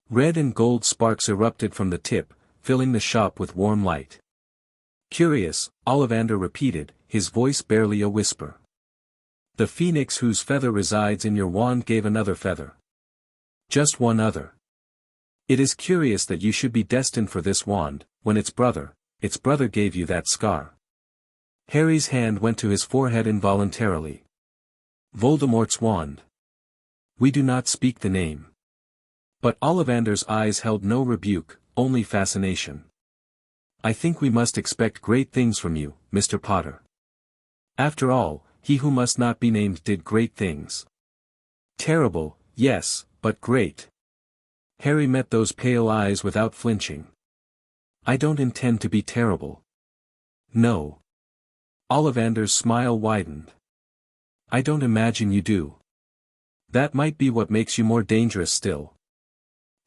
Red and gold sparks erupted from the tip, filling the shop with warm light. "Curious," Ollivander repeated, his voice barely a whisper. "The phoenix whose feather resides in your wand gave another feather. Just one other. It is curious that you should be destined for this wand, when its brother gave you that scar." Harry's hand went to his forehead involuntarily. "Voldemort's wand. We do not speak the name." But Ollivander's eyes held no rebuke, only fascination. "I think we must expect great things from you, Mr. Potter. After all, he who must not be named did great things." "Terrible, yes, but great." Harry met those pale eyes without flinching. "I don't intend to be terrible." "No." Ollivander's smile widened. "I don't imagine you do. That might be what makes you more dangerous still."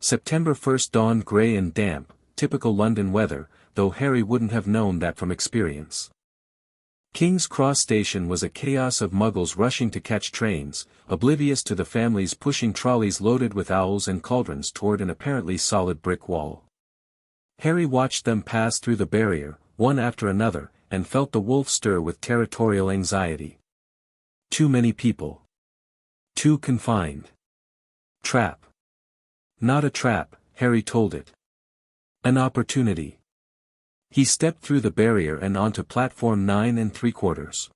September 1st dawned grey and damp, typical London weather, though Harry wouldn't have known that from experience. King's Cross Station was a chaos of muggles rushing to catch trains, oblivious to the families pushing trolleys loaded with owls and cauldrons toward an apparently solid brick wall. Harry watched them pass through the barrier, one after another, and felt the wolf stir with territorial anxiety. Too many people. Too confined. Trap. Not a trap, Harry told it. An opportunity. He stepped through the barrier and onto platform 9¾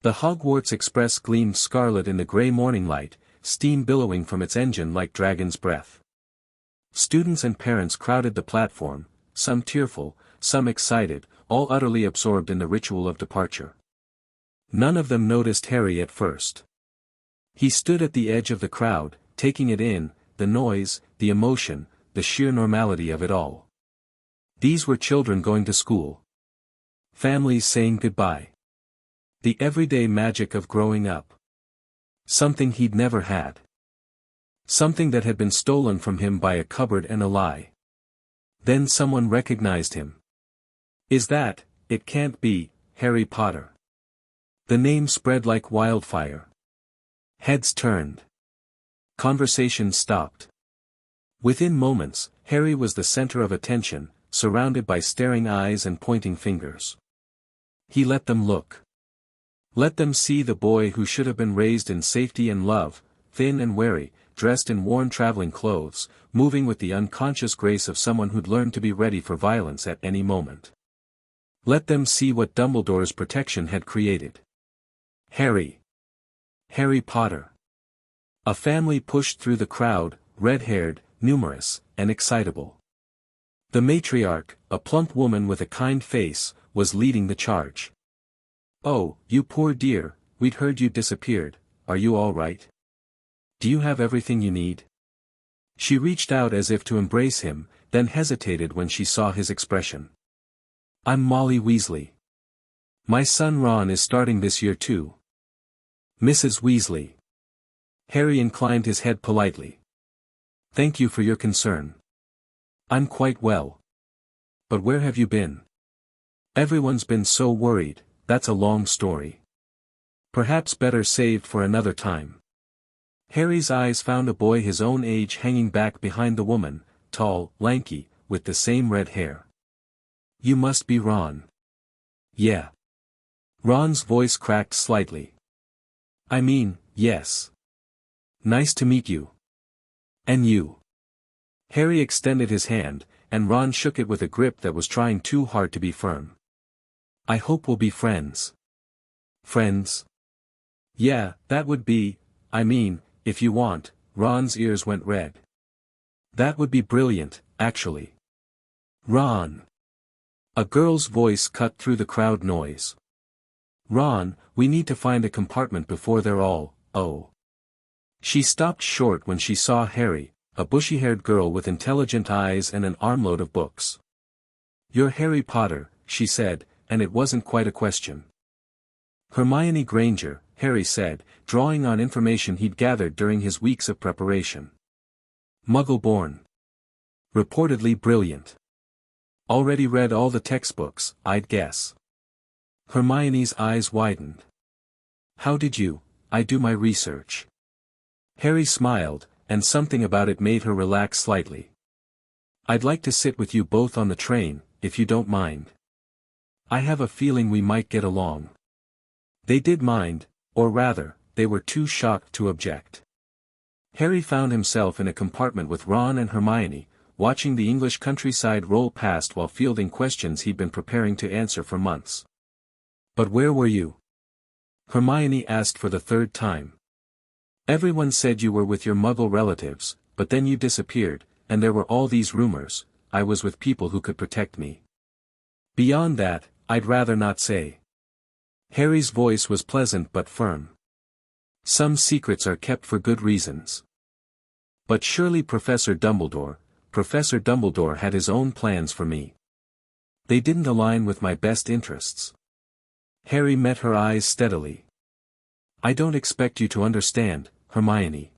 The Hogwarts Express gleamed scarlet in the grey morning light, steam billowing from its engine like dragon's breath. Students and parents crowded the platform, some tearful, some excited, all utterly absorbed in the ritual of departure. None of them noticed Harry at first. He stood at the edge of the crowd, taking it in, the noise, the emotion, the sheer normality of it all. These were children going to school. Families saying goodbye. The everyday magic of growing up. Something he'd never had. Something that had been stolen from him by a cupboard and a lie. Then someone recognized him. It can't be, Harry Potter. The name spread like wildfire. Heads turned. Conversation stopped. Within moments, Harry was the center of attention, surrounded by staring eyes and pointing fingers. He let them look. Let them see the boy who should have been raised in safety and love, thin and wary, dressed in worn traveling clothes, moving with the unconscious grace of someone who'd learned to be ready for violence at any moment. Let them see what Dumbledore's protection had created. Harry Potter. A family pushed through the crowd, red-haired, numerous, and excitable. The matriarch, a plump woman with a kind face, was leading the charge. "Oh, you poor dear, we'd heard you disappeared, are you all right? Do you have everything you need?" She reached out as if to embrace him, then hesitated when she saw his expression. "I'm Molly Weasley. My son Ron is starting this year too." "Mrs. Weasley." Harry inclined his head politely. "Thank you for your concern. I'm quite well. But where have you been? Everyone's been so worried, that's a long story. Perhaps better saved for another time." Harry's eyes found a boy his own age hanging back behind the woman, tall, lanky, with the same red hair. "You must be Ron." "Yeah." Ron's voice cracked slightly. "I mean, yes. Nice to meet you. And you." Harry extended his hand, and Ron shook it with a grip that was trying too hard to be firm. "I hope we'll be friends." "Friends?" "Yeah, that would be, if you want." Ron's ears went red. "That would be brilliant, actually." "Ron!" A girl's voice cut through the crowd noise. "Ron, we need to find a compartment before they're all, oh." She stopped short when she saw Harry, a bushy-haired girl with intelligent eyes and an armload of books. "You're Harry Potter," she said, and it wasn't quite a question. "Hermione Granger," Harry said, drawing on information he'd gathered during his weeks of preparation. "Muggle-born. Reportedly brilliant. Already read all the textbooks, I'd guess." Hermione's eyes widened. "How did you?" "I do my research." Harry smiled, and something about it made her relax slightly. "I'd like to sit with you both on the train, if you don't mind. I have a feeling we might get along." They did mind, or rather, they were too shocked to object. Harry found himself in a compartment with Ron and Hermione, watching the English countryside roll past while fielding questions he'd been preparing to answer for months. "But where were you?" Hermione asked for the third time. "Everyone said you were with your Muggle relatives, but then you disappeared, and there were all these rumors. I was with people who could protect me. Beyond that, I'd rather not say." Harry's voice was pleasant but firm. "Some secrets are kept for good reasons. But surely Professor Dumbledore had his own plans for me. They didn't align with my best interests." Harry met her eyes steadily. "I don't expect you to understand, Hermione.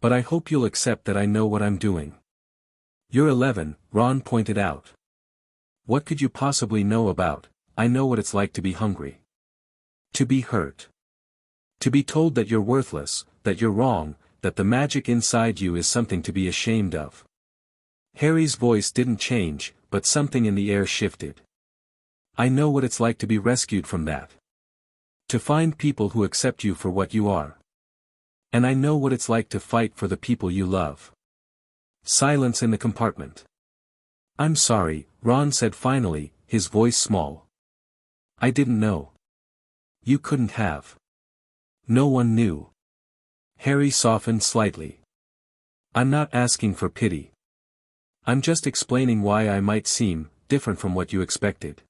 But I hope you'll accept that I know what I'm doing." "You're 11, Ron pointed out. "What could you possibly know about, I know what it's like to be hungry. To be hurt. To be told that you're worthless, that you're wrong, that the magic inside you is something to be ashamed of." Harry's voice didn't change, but something in the air shifted. "I know what it's like to be rescued from that. To find people who accept you for what you are. And I know what it's like to fight for the people you love." Silence in the compartment. "I'm sorry," Ron said finally, his voice small. "I didn't know." "You couldn't have. No one knew." Harry softened slightly. "I'm not asking for pity. I'm just explaining why I might seem different from what you expected."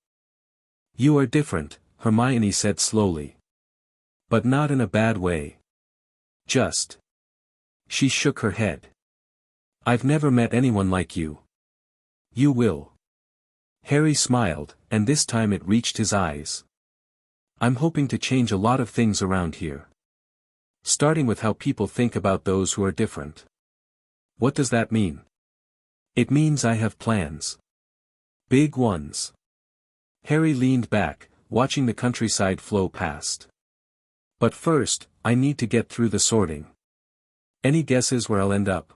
"You are different," Hermione said slowly. "But not in a bad way. Just." She shook her head. "I've never met anyone like you." "You will." Harry smiled, and this time it reached his eyes. "I'm hoping to change a lot of things around here. Starting with how people think about those who are different." "What does that mean?" It means I have plans. Big ones. Harry leaned back, watching the countryside flow past. But first, I need to get through the sorting. Any guesses where I'll end up?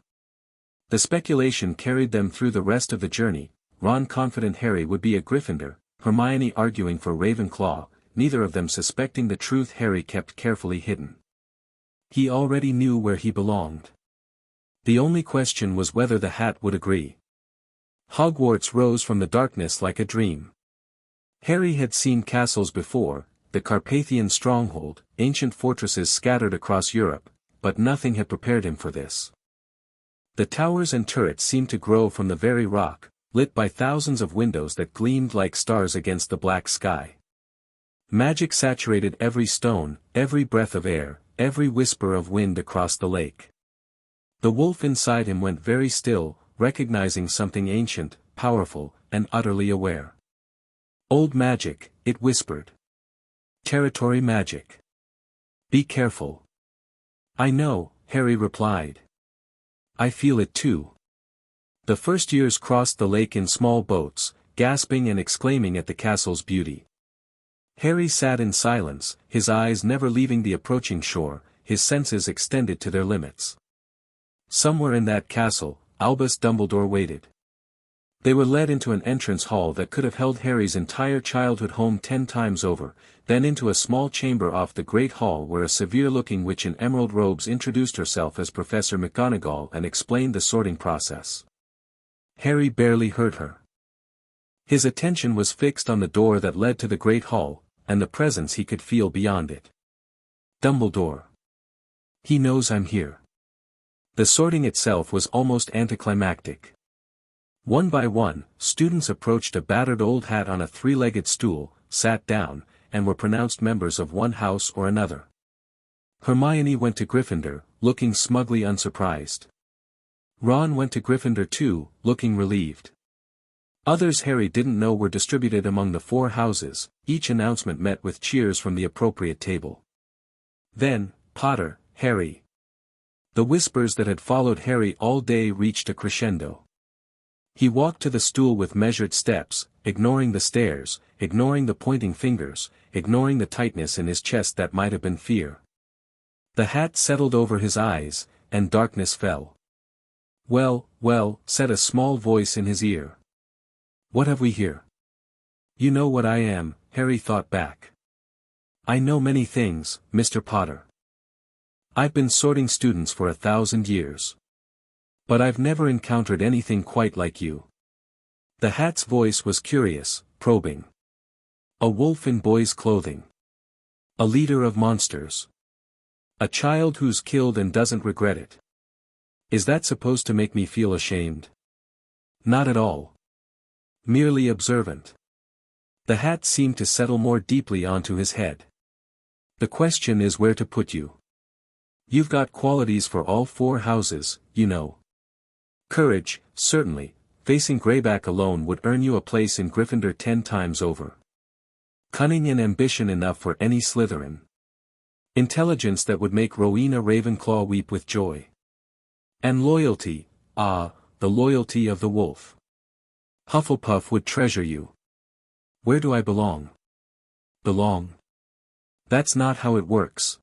The speculation carried them through the rest of the journey, Ron confident Harry would be a Gryffindor, Hermione arguing for Ravenclaw, neither of them suspecting the truth Harry kept carefully hidden. He already knew where he belonged. The only question was whether the hat would agree. Hogwarts rose from the darkness like a dream. Harry had seen castles before, the Carpathian stronghold, ancient fortresses scattered across Europe, but nothing had prepared him for this. The towers and turrets seemed to grow from the very rock, lit by thousands of windows that gleamed like stars against the black sky. Magic saturated every stone, every breath of air, every whisper of wind across the lake. The wolf inside him went very still, recognizing something ancient, powerful, and utterly aware. Old magic, it whispered. Territory magic. Be careful. I know, Harry replied. I feel it too. The first years crossed the lake in small boats, gasping and exclaiming at the castle's beauty. Harry sat in silence, his eyes never leaving the approaching shore, his senses extended to their limits. Somewhere in that castle, Albus Dumbledore waited. They were led into an entrance hall that could have held Harry's entire childhood home 10 times over, then into a small chamber off the great hall where a severe-looking witch in emerald robes introduced herself as Professor McGonagall and explained the sorting process. Harry barely heard her. His attention was fixed on the door that led to the great hall, and the presence he could feel beyond it. Dumbledore. He knows I'm here. The sorting itself was almost anticlimactic. One by one, students approached a battered old hat on a 3-legged stool, sat down, and were pronounced members of one house or another. Hermione went to Gryffindor, looking smugly unsurprised. Ron went to Gryffindor too, looking relieved. Others Harry didn't know were distributed among the 4 houses, each announcement met with cheers from the appropriate table. Then, Potter, Harry. The whispers that had followed Harry all day reached a crescendo. He walked to the stool with measured steps, ignoring the stares, ignoring the pointing fingers, ignoring the tightness in his chest that might have been fear. The hat settled over his eyes, and darkness fell. Well, well, said a small voice in his ear. What have we here? You know what I am, Harry thought back. I know many things, Mr. Potter. I've been sorting students for 1,000 years. But I've never encountered anything quite like you. The hat's voice was curious, probing. A wolf in boy's clothing. A leader of monsters. A child who's killed and doesn't regret it. Is that supposed to make me feel ashamed? Not at all. Merely observant. The hat seemed to settle more deeply onto his head. The question is where to put you. You've got qualities for all 4 houses, you know. Courage, certainly, facing Greyback alone would earn you a place in Gryffindor 10 times over. Cunning and ambition enough for any Slytherin. Intelligence that would make Rowena Ravenclaw weep with joy. And loyalty, the loyalty of the wolf. Hufflepuff would treasure you. Where do I belong? Belong? That's not how it works.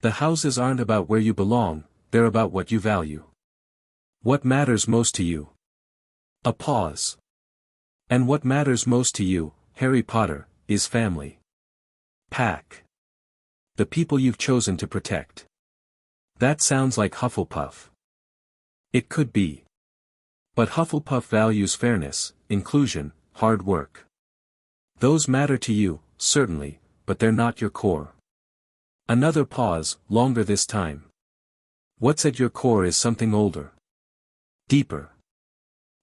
The houses aren't about where you belong, they're about what you value. What matters most to you? A pause. And what matters most to you, Harry Potter, is family. Pack. The people you've chosen to protect. That sounds like Hufflepuff. It could be. But Hufflepuff values fairness, inclusion, hard work. Those matter to you, certainly, but they're not your core. Another pause, longer this time. What's at your core is something older. Deeper.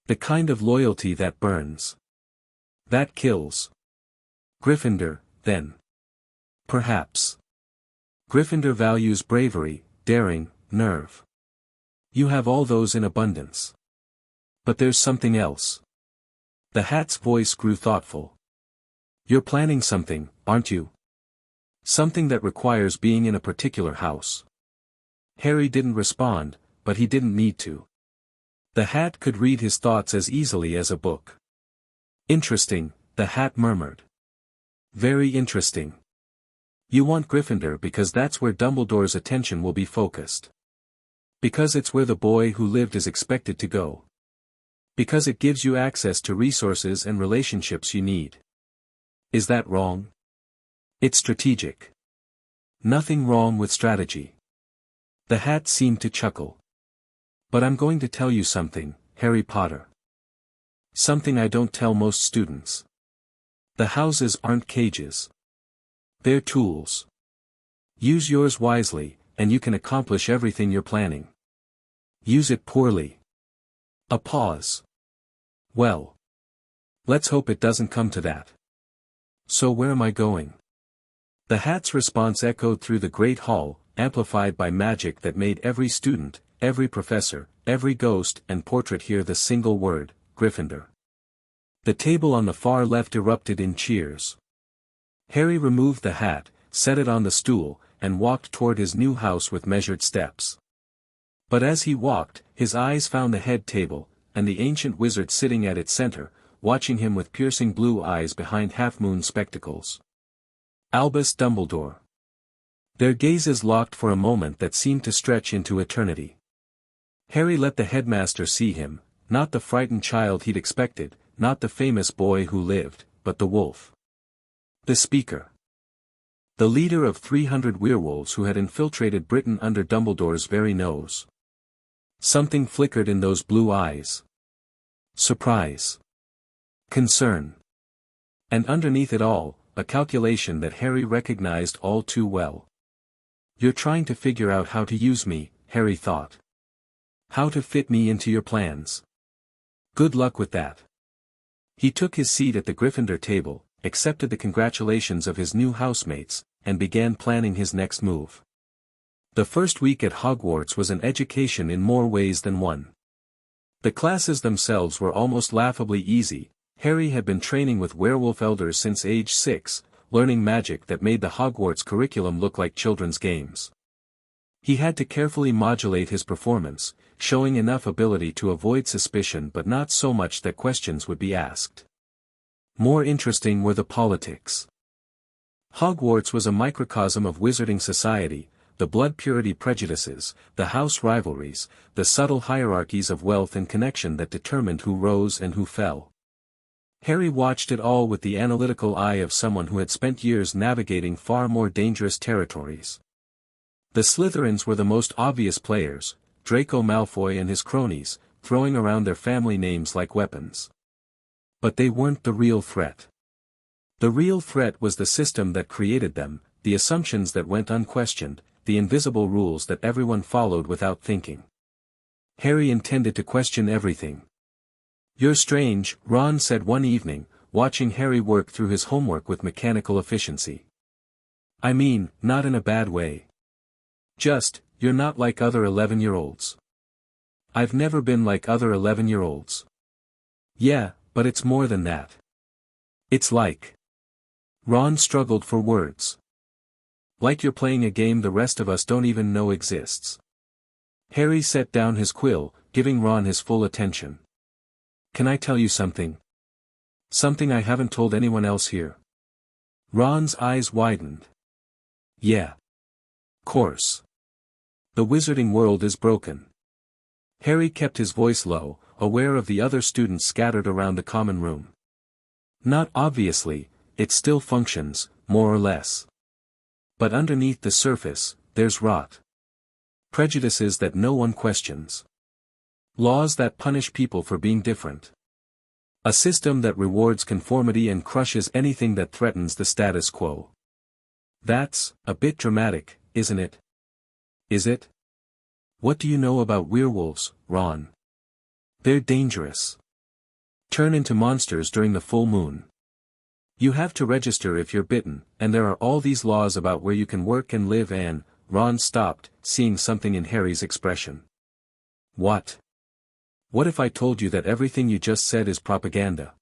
The kind of loyalty that burns. That kills. Gryffindor, then. Perhaps. Gryffindor values bravery, daring, nerve. You have all those in abundance. But there's something else. The hat's voice grew thoughtful. You're planning something, aren't you? Something that requires being in a particular house. Harry didn't respond, but he didn't need to. The hat could read his thoughts as easily as a book. Interesting, the hat murmured. Very interesting. You want Gryffindor because that's where Dumbledore's attention will be focused. Because it's where the boy who lived is expected to go. Because it gives you access to resources and relationships you need. Is that wrong? It's strategic. Nothing wrong with strategy. The hat seemed to chuckle. But I'm going to tell you something, Harry Potter. Something I don't tell most students. The houses aren't cages. They're tools. Use yours wisely, and you can accomplish everything you're planning. Use it poorly. A pause. Well. Let's hope it doesn't come to that. So where am I going? The hat's response echoed through the great hall, amplified by magic that made every student, every professor, every ghost and portrait hear the single word, Gryffindor. The table on the far left erupted in cheers. Harry removed the hat, set it on the stool, and walked toward his new house with measured steps. But as he walked, his eyes found the head table, and the ancient wizard sitting at its center, watching him with piercing blue eyes behind half-moon spectacles. Albus Dumbledore. Their gazes locked for a moment that seemed to stretch into eternity. Harry let the headmaster see him, not the frightened child he'd expected, not the famous boy who lived, but the wolf. The speaker. The leader of 300 werewolves who had infiltrated Britain under Dumbledore's very nose. Something flickered in those blue eyes. Surprise. Concern. And underneath it all, a calculation that Harry recognized all too well. You're trying to figure out how to use me, Harry thought. How to fit me into your plans. Good luck with that. He took his seat at the Gryffindor table, accepted the congratulations of his new housemates, and began planning his next move. The first week at Hogwarts was an education in more ways than one. The classes themselves were almost laughably easy. Harry had been training with werewolf elders since age 6, learning magic that made the Hogwarts curriculum look like children's games. He had to carefully modulate his performance, showing enough ability to avoid suspicion but not so much that questions would be asked. More interesting were the politics. Hogwarts was a microcosm of wizarding society, the blood purity prejudices, the house rivalries, the subtle hierarchies of wealth and connection that determined who rose and who fell. Harry watched it all with the analytical eye of someone who had spent years navigating far more dangerous territories. The Slytherins were the most obvious players, Draco Malfoy and his cronies, throwing around their family names like weapons. But they weren't the real threat. The real threat was the system that created them, the assumptions that went unquestioned, the invisible rules that everyone followed without thinking. Harry intended to question everything. "You're strange," Ron said one evening, watching Harry work through his homework with mechanical efficiency. "I mean, not in a bad way. Just, you're not like other 11-year-olds. "I've never been like other 11-year-olds. "Yeah, but it's more than that. It's like..." Ron struggled for words. "Like you're playing a game the rest of us don't even know exists." Harry set down his quill, giving Ron his full attention. "Can I tell you something? Something I haven't told anyone else here?" Ron's eyes widened. "Yeah. Course. The wizarding world is broken." Harry kept his voice low, aware of the other students scattered around the common room. "Not obviously, it still functions, more or less. But underneath the surface, there's rot. Prejudices that no one questions. Laws that punish people for being different. A system that rewards conformity and crushes anything that threatens the status quo. That's a bit dramatic, isn't it?" "Is it? What do you know about werewolves, Ron?" "They're dangerous. Turn into monsters during the full moon. You have to register if you're bitten, and there are all these laws about where you can work and live and..." Ron stopped, seeing something in Harry's expression. "What? What if I told you that everything you just said is propaganda?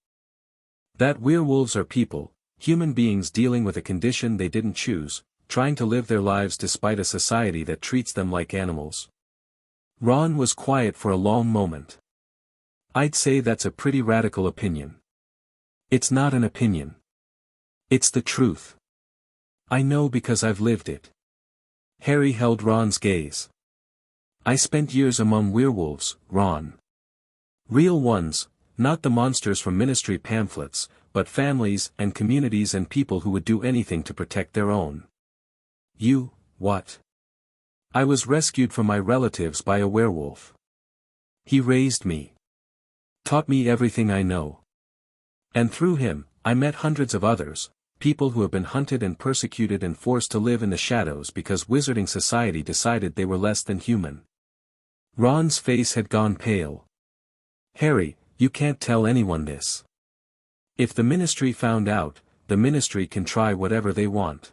That werewolves are people, human beings dealing with a condition they didn't choose, trying to live their lives despite a society that treats them like animals." Ron was quiet for a long moment. I'd say that's a pretty radical opinion. It's not an opinion. It's the truth. I know because I've lived it. Harry held Ron's gaze. I spent years among werewolves, Ron. Real ones, not the monsters from ministry pamphlets, but families and communities and people who would do anything to protect their own. You, what? I was rescued from my relatives by a werewolf. He raised me. Taught me everything I know. And through him, I met hundreds of others, people who have been hunted and persecuted and forced to live in the shadows because wizarding society decided they were less than human. Ron's face had gone pale. Harry, you can't tell anyone this. If the ministry found out, the ministry can try whatever they want.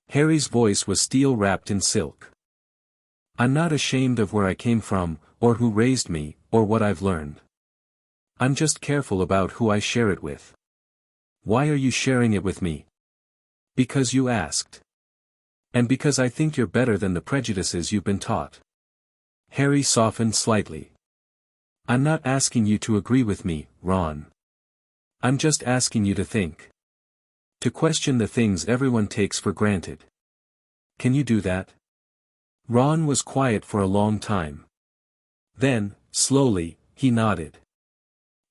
Harry's voice was steel wrapped in silk. I'm not ashamed of where I came from, or who raised me, or what I've learned. I'm just careful about who I share it with. Why are you sharing it with me? Because you asked. And because I think you're better than the prejudices you've been taught. Harry softened slightly. I'm not asking you to agree with me, Ron. I'm just asking you to think. To question the things everyone takes for granted. Can you do that? Ron was quiet for a long time. Then, slowly, he nodded.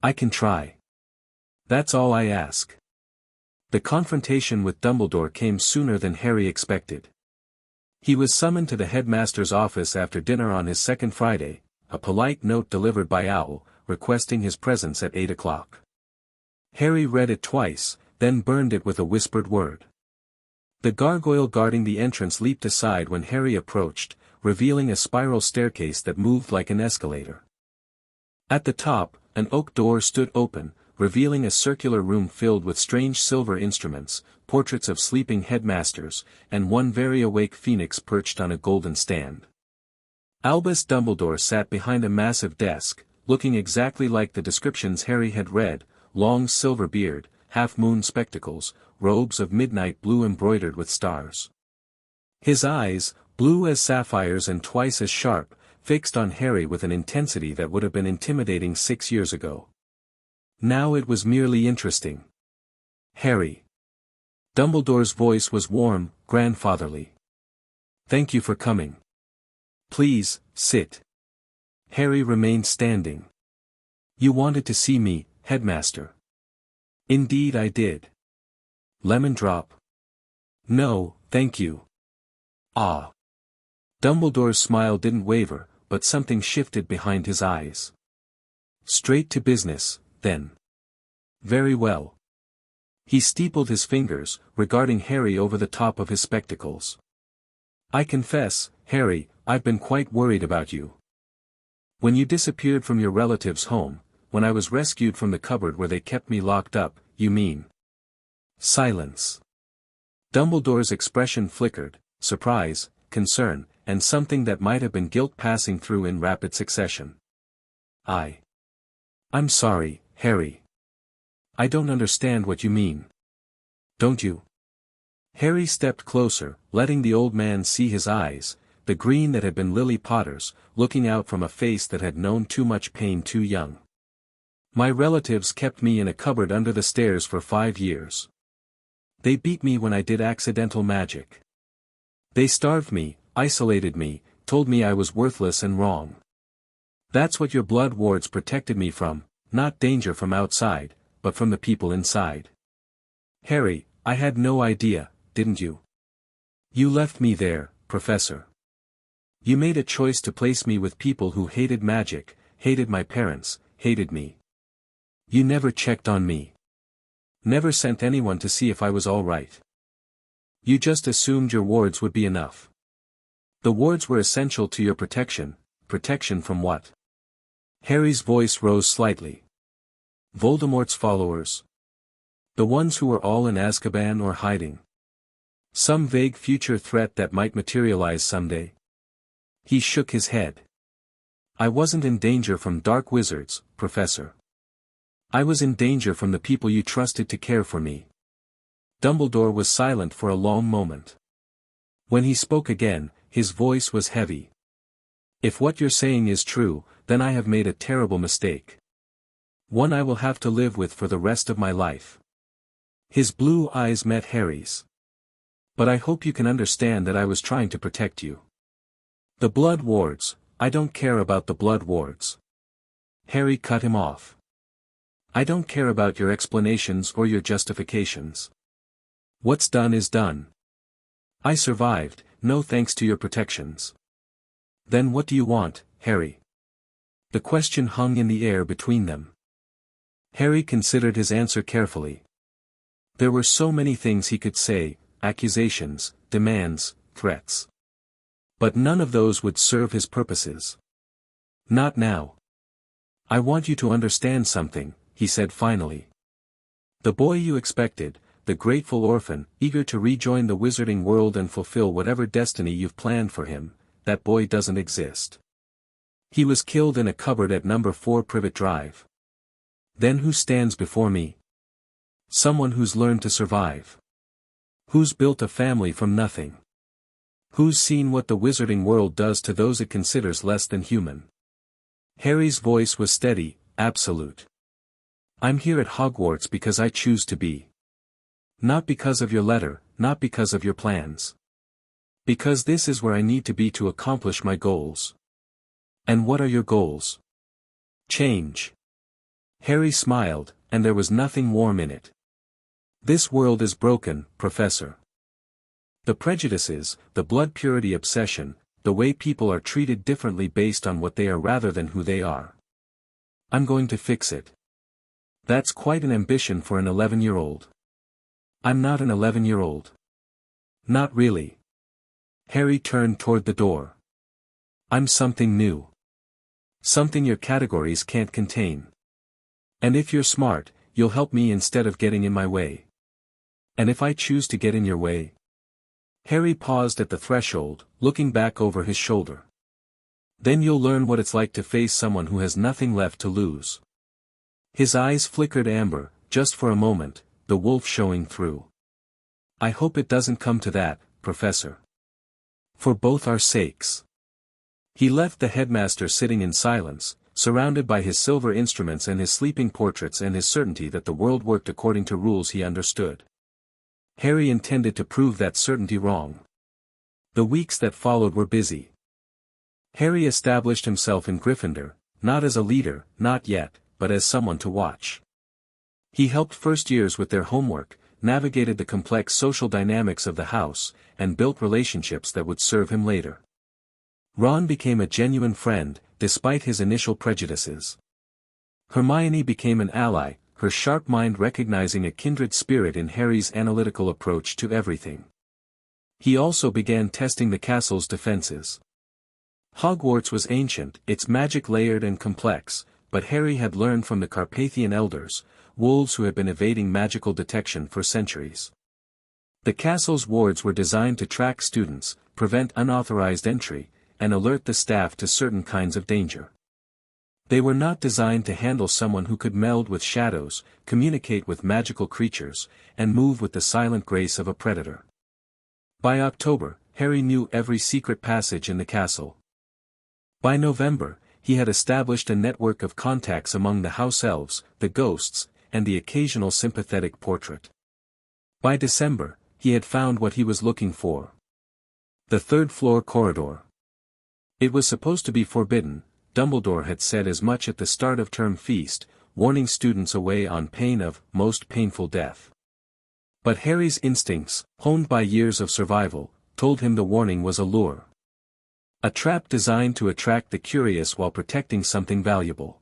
I can try. That's all I ask. The confrontation with Dumbledore came sooner than Harry expected. He was summoned to the headmaster's office after dinner on his second Friday, a polite note delivered by Owl, requesting his presence at 8 o'clock. Harry read it twice, then burned it with a whispered word. The gargoyle guarding the entrance leaped aside when Harry approached, revealing a spiral staircase that moved like an escalator. At the top, an oak door stood open, revealing a circular room filled with strange silver instruments, portraits of sleeping headmasters, and one very awake phoenix perched on a golden stand. Albus Dumbledore sat behind a massive desk, looking exactly like the descriptions Harry had read, long silver beard, half-moon spectacles, robes of midnight blue embroidered with stars. His eyes, blue as sapphires and twice as sharp, fixed on Harry with an intensity that would have been intimidating 6 years ago. Now it was merely interesting. Harry. Dumbledore's voice was warm, grandfatherly. Thank you for coming. Please, sit. Harry remained standing. You wanted to see me, headmaster. Indeed I did. Lemon drop? No, thank you. Ah. Dumbledore's smile didn't waver, but something shifted behind his eyes. Straight to business, then. Very well. He steepled his fingers, regarding Harry over the top of his spectacles. I confess, Harry, I've been quite worried about you. When you disappeared from your relative's home, when I was rescued from the cupboard where they kept me locked up, you mean? Silence. Dumbledore's expression flickered, surprise, concern, and something that might have been guilt passing through in rapid succession. I'm sorry, Harry. I don't understand what you mean. Don't you? Harry stepped closer, letting the old man see his eyes, the green that had been Lily Potter's, looking out from a face that had known too much pain too young. My relatives kept me in a cupboard under the stairs for 5 years. They beat me when I did accidental magic. They starved me, isolated me, told me I was worthless and wrong. That's what your blood wards protected me from, not danger from outside, but from the people inside. Harry, I had no idea, didn't you? You left me there, Professor. You made a choice to place me with people who hated magic, hated my parents, hated me. You never checked on me. Never sent anyone to see if I was all right. You just assumed your wards would be enough. The wards were essential to your protection. Protection from what? Harry's voice rose slightly. Voldemort's followers. The ones who were all in Azkaban or hiding. Some vague future threat that might materialize someday. He shook his head. I wasn't in danger from dark wizards, Professor. I was in danger from the people you trusted to care for me. Dumbledore was silent for a long moment. When he spoke again, his voice was heavy. If what you're saying is true, then I have made a terrible mistake. One I will have to live with for the rest of my life. His blue eyes met Harry's. But I hope you can understand that I was trying to protect you. The blood wards, I don't care about the blood wards. Harry cut him off. I don't care about your explanations or your justifications. What's done is done. I survived, no thanks to your protections. Then what do you want, Harry? The question hung in the air between them. Harry considered his answer carefully. There were so many things he could say, accusations, demands, threats. But none of those would serve his purposes. Not now. I want you to understand something, he said finally. The boy you expected, the grateful orphan, eager to rejoin the wizarding world and fulfill whatever destiny you've planned for him, that boy doesn't exist. He was killed in a cupboard at number 4 Privet Drive. Then who stands before me? Someone who's learned to survive. Who's built a family from nothing. Who's seen what the wizarding world does to those it considers less than human. Harry's voice was steady, absolute. I'm here at Hogwarts because I choose to be. Not because of your letter, not because of your plans. Because this is where I need to be to accomplish my goals. And what are your goals? Change. Harry smiled, and there was nothing warm in it. This world is broken, Professor. The prejudices, the blood purity obsession, the way people are treated differently based on what they are rather than who they are. I'm going to fix it. That's quite an ambition for an 11-year-old. I'm not an 11-year-old. Not really. Harry turned toward the door. I'm something new. Something your categories can't contain. And if you're smart, you'll help me instead of getting in my way. And if I choose to get in your way? Harry paused at the threshold, looking back over his shoulder. Then you'll learn what it's like to face someone who has nothing left to lose. His eyes flickered amber, just for a moment, the wolf showing through. I hope it doesn't come to that, Professor. For both our sakes. He left the headmaster sitting in silence, surrounded by his silver instruments and his sleeping portraits and his certainty that the world worked according to rules he understood. Harry intended to prove that certainty wrong. The weeks that followed were busy. Harry established himself in Gryffindor, not as a leader, not yet, but as someone to watch. He helped first years with their homework, navigated the complex social dynamics of the house, and built relationships that would serve him later. Ron became a genuine friend, despite his initial prejudices. Hermione became an ally, her sharp mind recognizing a kindred spirit in Harry's analytical approach to everything. He also began testing the castle's defenses. Hogwarts was ancient, its magic layered and complex, but Harry had learned from the Carpathian elders, wolves who had been evading magical detection for centuries. The castle's wards were designed to track students, prevent unauthorized entry, and alert the staff to certain kinds of danger. They were not designed to handle someone who could meld with shadows, communicate with magical creatures, and move with the silent grace of a predator. By October, Harry knew every secret passage in the castle. By November, he had established a network of contacts among the house elves, the ghosts, and the occasional sympathetic portrait. By December, he had found what he was looking for. The third-floor corridor. It was supposed to be forbidden, Dumbledore had said as much at the start of term feast, warning students away on pain of most painful death. But Harry's instincts, honed by years of survival, told him the warning was a lure. A trap designed to attract the curious while protecting something valuable.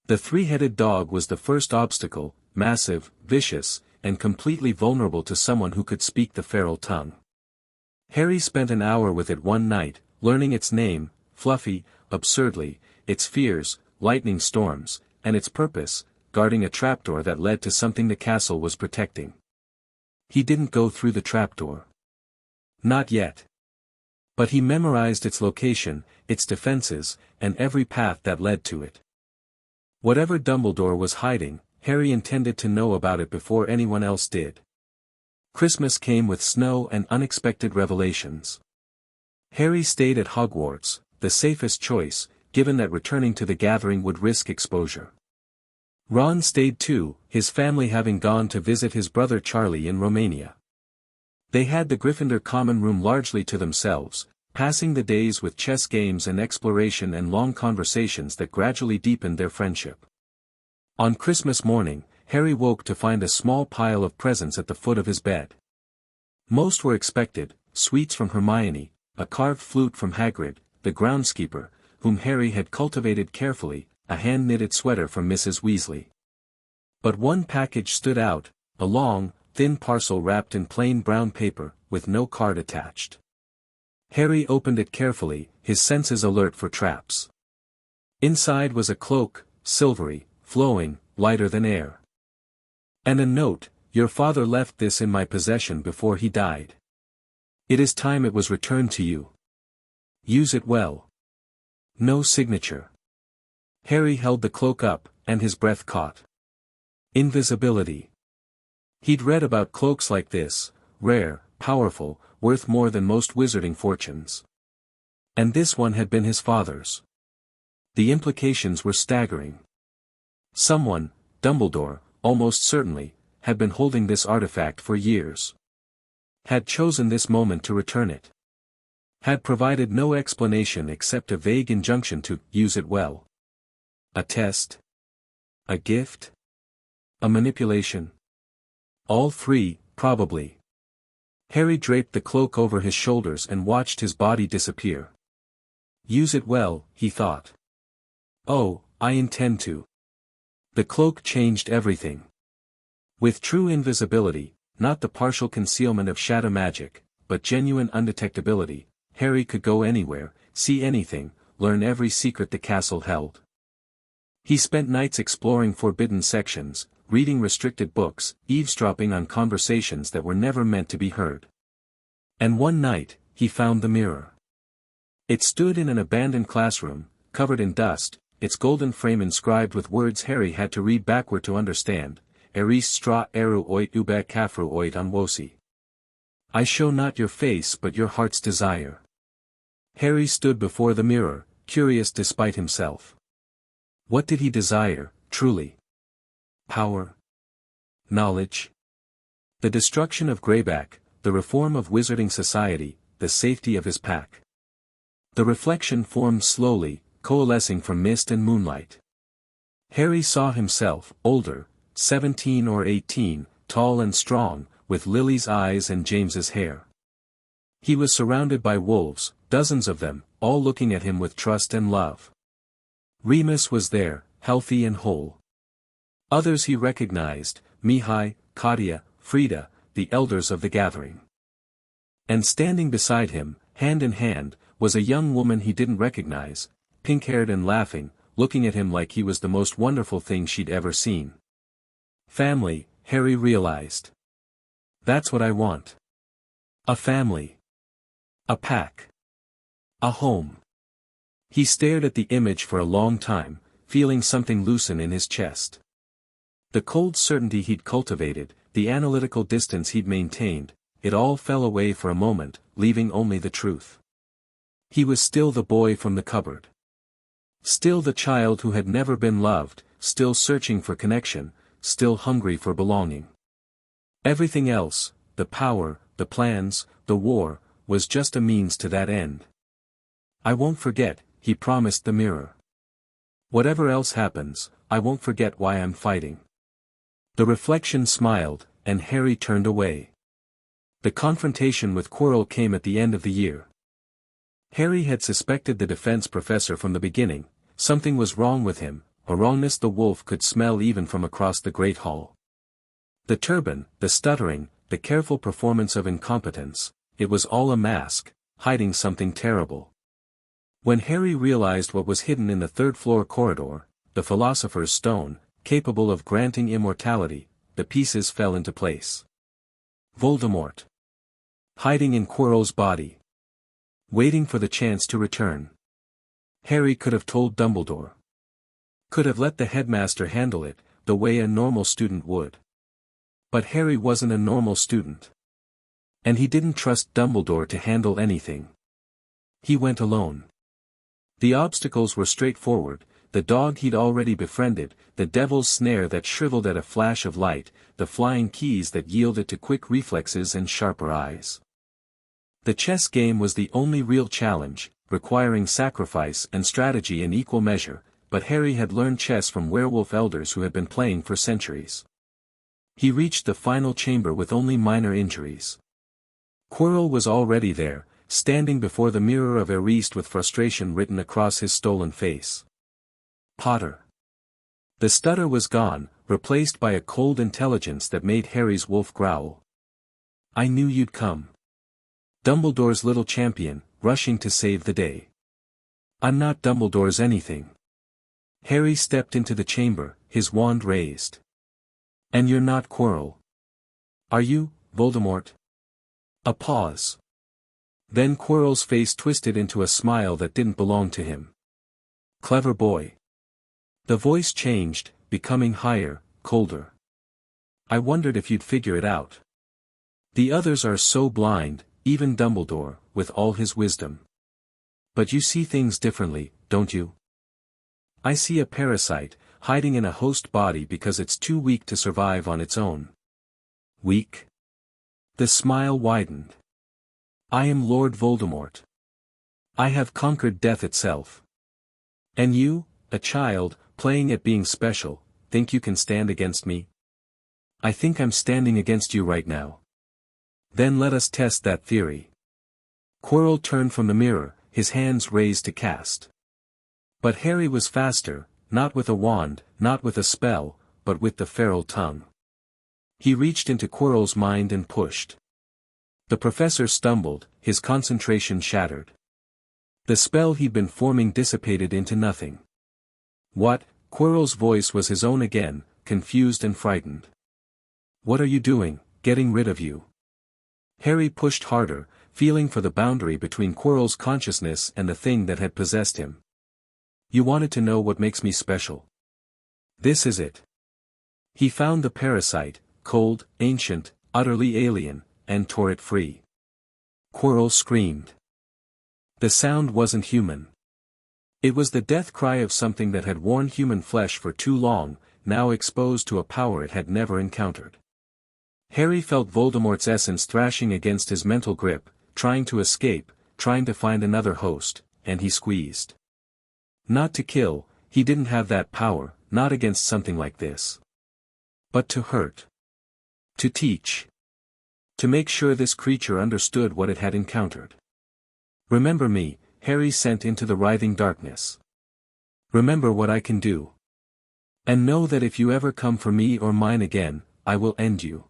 The three-headed dog was the first obstacle, massive, vicious, and completely vulnerable to someone who could speak the feral tongue. Harry spent an hour with it one night, learning its name, Fluffy, absurdly, its fears, lightning storms, and its purpose, guarding a trapdoor that led to something the castle was protecting. He didn't go through the trapdoor. Not yet. But he memorized its location, its defenses, and every path that led to it. Whatever Dumbledore was hiding, Harry intended to know about it before anyone else did. Christmas came with snow and unexpected revelations. Harry stayed at Hogwarts, the safest choice, given that returning to the gathering would risk exposure. Ron stayed too, his family having gone to visit his brother Charlie in Romania. They had the Gryffindor common room largely to themselves, passing the days with chess games and exploration and long conversations that gradually deepened their friendship. On Christmas morning, Harry woke to find a small pile of presents at the foot of his bed. Most were expected: sweets from Hermione, a carved flute from Hagrid, the groundskeeper, whom Harry had cultivated carefully, a hand-knitted sweater from Mrs. Weasley. But one package stood out, a long, thin parcel wrapped in plain brown paper, with no card attached. Harry opened it carefully, his senses alert for traps. Inside was a cloak, silvery, flowing, lighter than air. And a note: "Your father left this in my possession before he died. It is time it was returned to you. Use it well." No signature. Harry held the cloak up, and his breath caught. Invisibility. He'd read about cloaks like this, rare, powerful, worth more than most wizarding fortunes. And this one had been his father's. The implications were staggering. Someone, Dumbledore, almost certainly, had been holding this artifact for years. Had chosen this moment to return it. Had provided no explanation except a vague injunction to use it well. A test? A gift? A manipulation? All three, probably. Harry draped the cloak over his shoulders and watched his body disappear. Use it well, he thought. Oh, I intend to. The cloak changed everything. With true invisibility, not the partial concealment of shadow magic, but genuine undetectability, Harry could go anywhere, see anything, learn every secret the castle held. He spent nights exploring forbidden sections, reading restricted books, eavesdropping on conversations that were never meant to be heard. And one night, he found the mirror. It stood in an abandoned classroom, covered in dust, its golden frame inscribed with words Harry had to read backward to understand: Eris stra eru oit ube kafru oit anwosi. I show not your face but your heart's desire. Harry stood before the mirror, curious despite himself. What did he desire, truly? Power? Knowledge? The destruction of Greyback, the reform of wizarding society, the safety of his pack. The reflection formed slowly, coalescing from mist and moonlight. Harry saw himself, older, 17 or 18, tall and strong, with Lily's eyes and James's hair. He was surrounded by wolves, dozens of them, all looking at him with trust and love. Remus was there, healthy and whole. Others he recognized: Mihai, Katia, Frida, the elders of the gathering. And standing beside him, hand in hand, was a young woman he didn't recognize, pink-haired and laughing, looking at him like he was the most wonderful thing she'd ever seen. Family, Harry realized. That's what I want. A family. A pack. A home. He stared at the image for a long time, feeling something loosen in his chest. The cold certainty he'd cultivated, the analytical distance he'd maintained, it all fell away for a moment, leaving only the truth. He was still the boy from the cupboard. Still the child who had never been loved, still searching for connection, still hungry for belonging. Everything else, the power, the plans, the war, was just a means to that end. I won't forget, he promised the mirror. Whatever else happens, I won't forget why I'm fighting. The reflection smiled, and Harry turned away. The confrontation with Quirrell came at the end of the year. Harry had suspected the defense professor from the beginning. Something was wrong with him, a wrongness the wolf could smell even from across the great hall. The turban, the stuttering, the careful performance of incompetence, it was all a mask, hiding something terrible. When Harry realized what was hidden in the third-floor corridor, the Philosopher's Stone, capable of granting immortality, the pieces fell into place. Voldemort. Hiding in Quirrell's body. Waiting for the chance to return. Harry could have told Dumbledore. Could have let the headmaster handle it, the way a normal student would. But Harry wasn't a normal student. And he didn't trust Dumbledore to handle anything. He went alone. The obstacles were straightforward: the dog he'd already befriended, the devil's snare that shriveled at a flash of light, the flying keys that yielded to quick reflexes and sharper eyes. The chess game was the only real challenge, requiring sacrifice and strategy in equal measure, but Harry had learned chess from werewolf elders who had been playing for centuries. He reached the final chamber with only minor injuries. Quirrell was already there, standing before the mirror of Eriste with frustration written across his stolen face. Potter. The stutter was gone, replaced by a cold intelligence that made Harry's wolf growl. I knew you'd come. Dumbledore's little champion, rushing to save the day. I'm not Dumbledore's anything. Harry stepped into the chamber, his wand raised. And you're not Quirrell. Are you, Voldemort? A pause. Then Quirrell's face twisted into a smile that didn't belong to him. Clever boy. The voice changed, becoming higher, colder. I wondered if you'd figure it out. The others are so blind, even Dumbledore, with all his wisdom. But you see things differently, don't you? I see a parasite, hiding in a host body because it's too weak to survive on its own. Weak? The smile widened. I am Lord Voldemort. I have conquered death itself. And you, a child, playing at being special, think you can stand against me? I think I'm standing against you right now. Then let us test that theory. Quirrell turned from the mirror, his hands raised to cast. But Harry was faster, not with a wand, not with a spell, but with the feral tongue. He reached into Quirrell's mind and pushed. The professor stumbled, his concentration shattered. The spell he'd been forming dissipated into nothing. What? Quirrell's voice was his own again, confused and frightened. What are you doing, getting rid of you? Harry pushed harder, feeling for the boundary between Quirrell's consciousness and the thing that had possessed him. You wanted to know what makes me special. This is it. He found the parasite, cold, ancient, utterly alien, and tore it free. Quirrell screamed. The sound wasn't human. It was the death cry of something that had worn human flesh for too long, now exposed to a power it had never encountered. Harry felt Voldemort's essence thrashing against his mental grip, trying to escape, trying to find another host, and he squeezed. Not to kill, he didn't have that power, not against something like this. But to hurt. To teach. To make sure this creature understood what it had encountered. Remember me, Harry sent into the writhing darkness. Remember what I can do. And know that if you ever come for me or mine again, I will end you.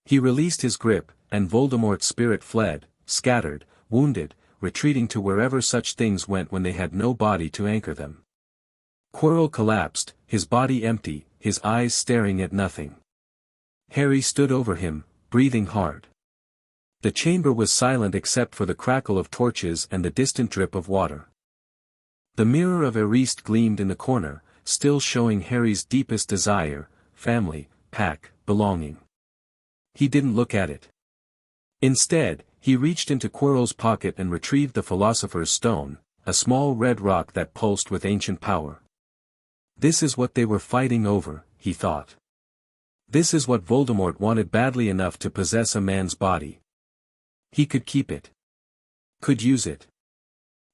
He released his grip, and Voldemort's spirit fled, scattered, wounded, retreating to wherever such things went when they had no body to anchor them. Quirrell collapsed, his body empty, his eyes staring at nothing. Harry stood over him, breathing hard. The chamber was silent except for the crackle of torches and the distant drip of water. The mirror of Eriste gleamed in the corner, still showing Harry's deepest desire, family, pack, belonging. He didn't look at it. Instead, he reached into Quirrell's pocket and retrieved the Philosopher's Stone, a small red rock that pulsed with ancient power. This is what they were fighting over, he thought. This is what Voldemort wanted badly enough to possess a man's body. He could keep it. Could use it.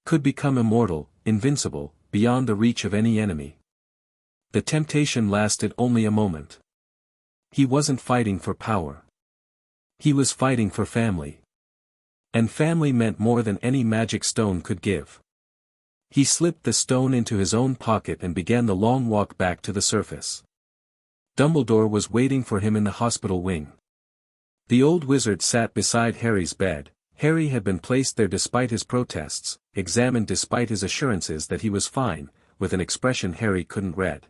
Could become immortal, invincible, beyond the reach of any enemy. The temptation lasted only a moment. He wasn't fighting for power. He was fighting for family. And family meant more than any magic stone could give. He slipped the stone into his own pocket and began the long walk back to the surface. Dumbledore was waiting for him in the hospital wing. The old wizard sat beside Harry's bed. Harry had been placed there despite his protests, examined despite his assurances that he was fine, with an expression Harry couldn't read.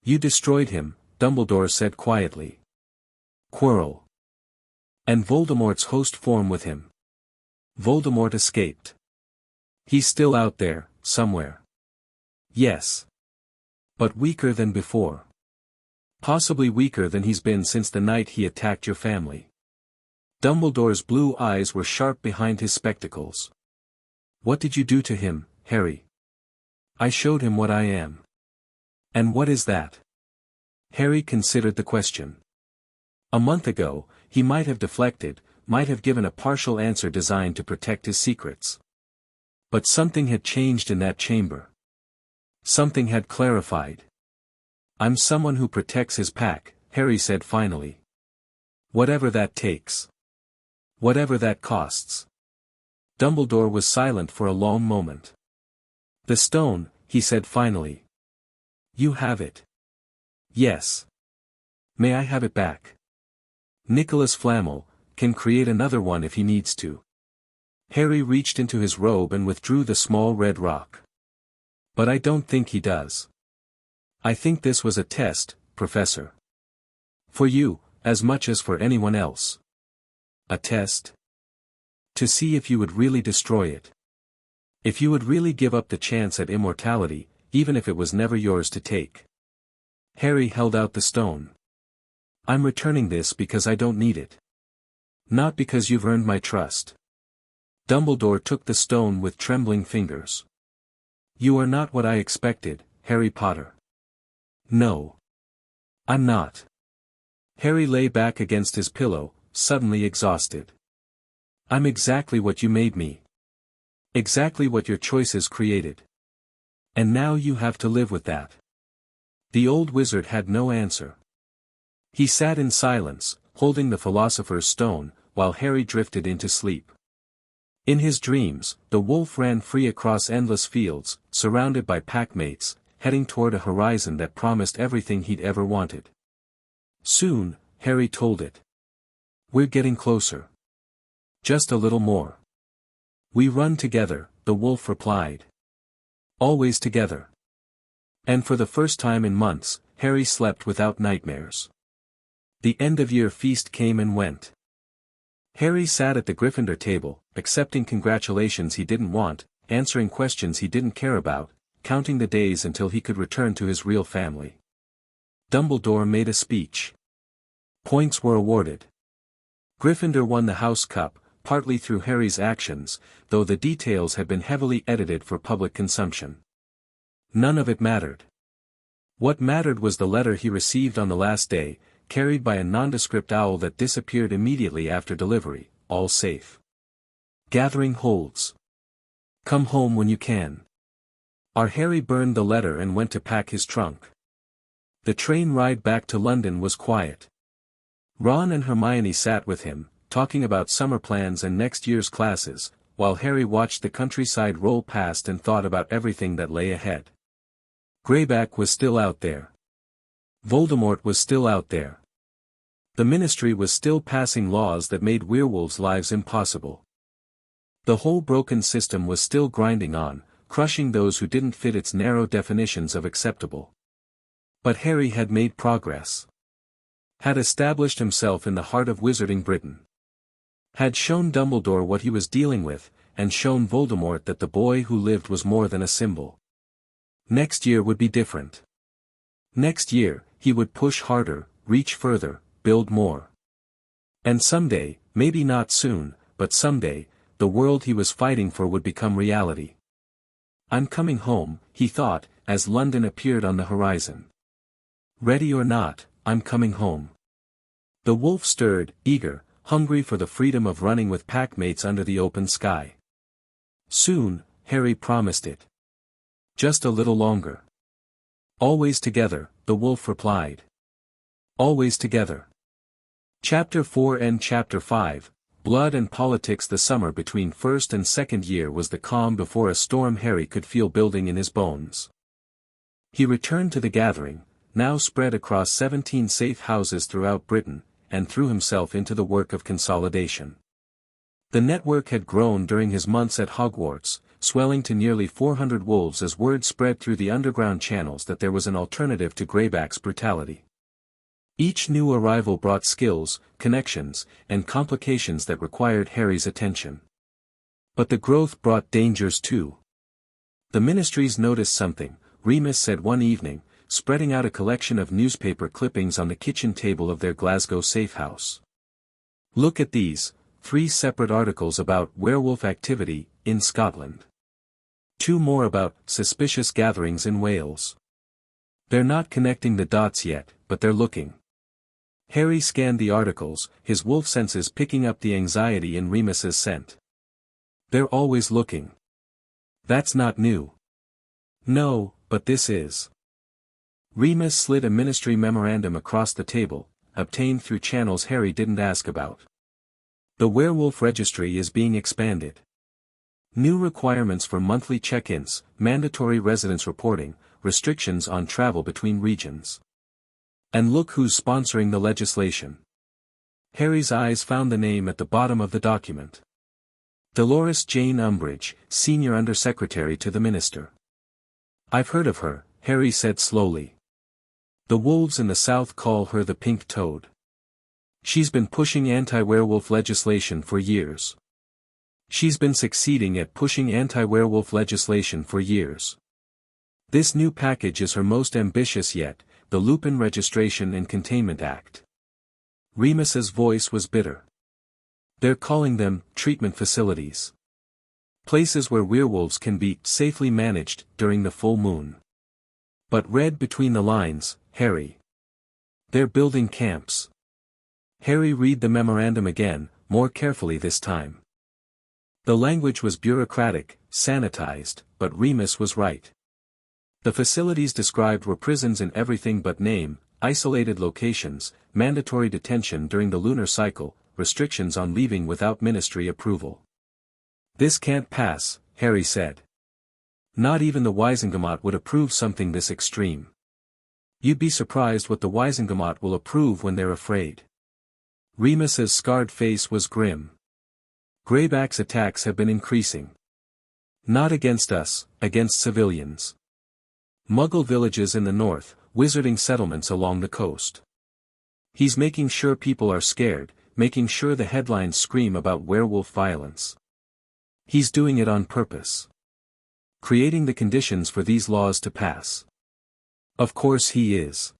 You destroyed him, Dumbledore said quietly. Quirrell. And Voldemort's host form with him. Voldemort escaped. He's still out there, somewhere. Yes. But weaker than before. Possibly weaker than he's been since the night he attacked your family. Dumbledore's blue eyes were sharp behind his spectacles. What did you do to him, Harry? I showed him what I am. And what is that? Harry considered the question. A month ago, he might have deflected, might have given a partial answer designed to protect his secrets. But something had changed in that chamber. Something had clarified. I'm someone who protects his pack, Harry said finally. Whatever that takes. Whatever that costs. Dumbledore was silent for a long moment. The stone, he said finally. You have it. Yes. May I have it back? Nicholas Flamel can create another one if he needs to. Harry reached into his robe and withdrew the small red rock. But I don't think he does. I think this was a test, Professor. For you, as much as for anyone else. A test? To see if you would really destroy it. If you would really give up the chance at immortality, even if it was never yours to take. Harry held out the stone. I'm returning this because I don't need it. Not because you've earned my trust. Dumbledore took the stone with trembling fingers. You are not what I expected, Harry Potter. No. I'm not. Harry lay back against his pillow, suddenly exhausted. I'm exactly what you made me. Exactly what your choices created. And now you have to live with that. The old wizard had no answer. He sat in silence, holding the philosopher's stone, while Harry drifted into sleep. In his dreams, the wolf ran free across endless fields, surrounded by packmates, heading toward a horizon that promised everything he'd ever wanted. Soon, Harry told it. We're getting closer. Just a little more. We run together, the wolf replied. Always together. And for the first time in months, Harry slept without nightmares. The end-of-year feast came and went. Harry sat at the Gryffindor table, accepting congratulations he didn't want, answering questions he didn't care about, counting the days until he could return to his real family. Dumbledore made a speech. Points were awarded. Gryffindor won the House Cup, partly through Harry's actions, though the details had been heavily edited for public consumption. None of it mattered. What mattered was the letter he received on the last day, carried by a nondescript owl that disappeared immediately after delivery, all safe. Gathering holds. Come home when you can. Harry burned the letter and went to pack his trunk. The train ride back to London was quiet. Ron and Hermione sat with him, talking about summer plans and next year's classes, while Harry watched the countryside roll past and thought about everything that lay ahead. Greyback was still out there. Voldemort was still out there. The Ministry was still passing laws that made werewolves' lives impossible. The whole broken system was still grinding on, crushing those who didn't fit its narrow definitions of acceptable. But Harry had made progress. Had established himself in the heart of wizarding Britain. Had shown Dumbledore what he was dealing with, and shown Voldemort that the boy who lived was more than a symbol. Next year would be different. Next year, he would push harder, reach further, build more. And someday, maybe not soon, but someday, the world he was fighting for would become reality. I'm coming home, he thought, as London appeared on the horizon. Ready or not, I'm coming home. The wolf stirred, eager, hungry for the freedom of running with packmates under the open sky. Soon, Harry promised it. Just a little longer. Always together, the wolf replied. Always together. Chapter 4 and Chapter 5, Blood and Politics. The summer between first and second year was the calm before a storm Harry could feel building in his bones. He returned to the gathering, now spread across 17 safe houses throughout Britain, and threw himself into the work of consolidation. The network had grown during his months at Hogwarts, swelling to nearly 400 wolves as word spread through the underground channels that there was an alternative to Greyback's brutality. Each new arrival brought skills, connections, and complications that required Harry's attention. But the growth brought dangers too. The Ministries noticed something, Remus said one evening, spreading out a collection of newspaper clippings on the kitchen table of their Glasgow safe house. Look at these, 3 separate articles about werewolf activity in Scotland. Two more about suspicious gatherings in Wales. They're not connecting the dots yet, but they're looking. Harry scanned the articles, his wolf senses picking up the anxiety in Remus's scent. They're always looking. That's not new. No, but this is. Remus slid a ministry memorandum across the table, obtained through channels Harry didn't ask about. The werewolf registry is being expanded. New requirements for monthly check-ins, mandatory residence reporting, restrictions on travel between regions. And look who's sponsoring the legislation. Harry's eyes found the name at the bottom of the document. Dolores Jane Umbridge, Senior Undersecretary to the Minister. I've heard of her, Harry said slowly. The wolves in the South call her the Pink Toad. She's been pushing anti-werewolf legislation for years. She's been succeeding at pushing anti-werewolf legislation for years. This new package is her most ambitious yet, the Lupin Registration and Containment Act. Remus's voice was bitter. They're calling them treatment facilities. Places where werewolves can be safely managed during the full moon. But read between the lines, Harry. They're building camps. Harry read the memorandum again, more carefully this time. The language was bureaucratic, sanitized, but Remus was right. The facilities described were prisons in everything but name, isolated locations, mandatory detention during the lunar cycle, restrictions on leaving without ministry approval. This can't pass, Harry said. Not even the Wisengamot would approve something this extreme. You'd be surprised what the Wisengamot will approve when they're afraid. Remus's scarred face was grim. Greyback's attacks have been increasing. Not against us, against civilians. Muggle villages in the north, wizarding settlements along the coast. He's making sure people are scared, making sure the headlines scream about werewolf violence. He's doing it on purpose. Creating the conditions for these laws to pass. Of course he is.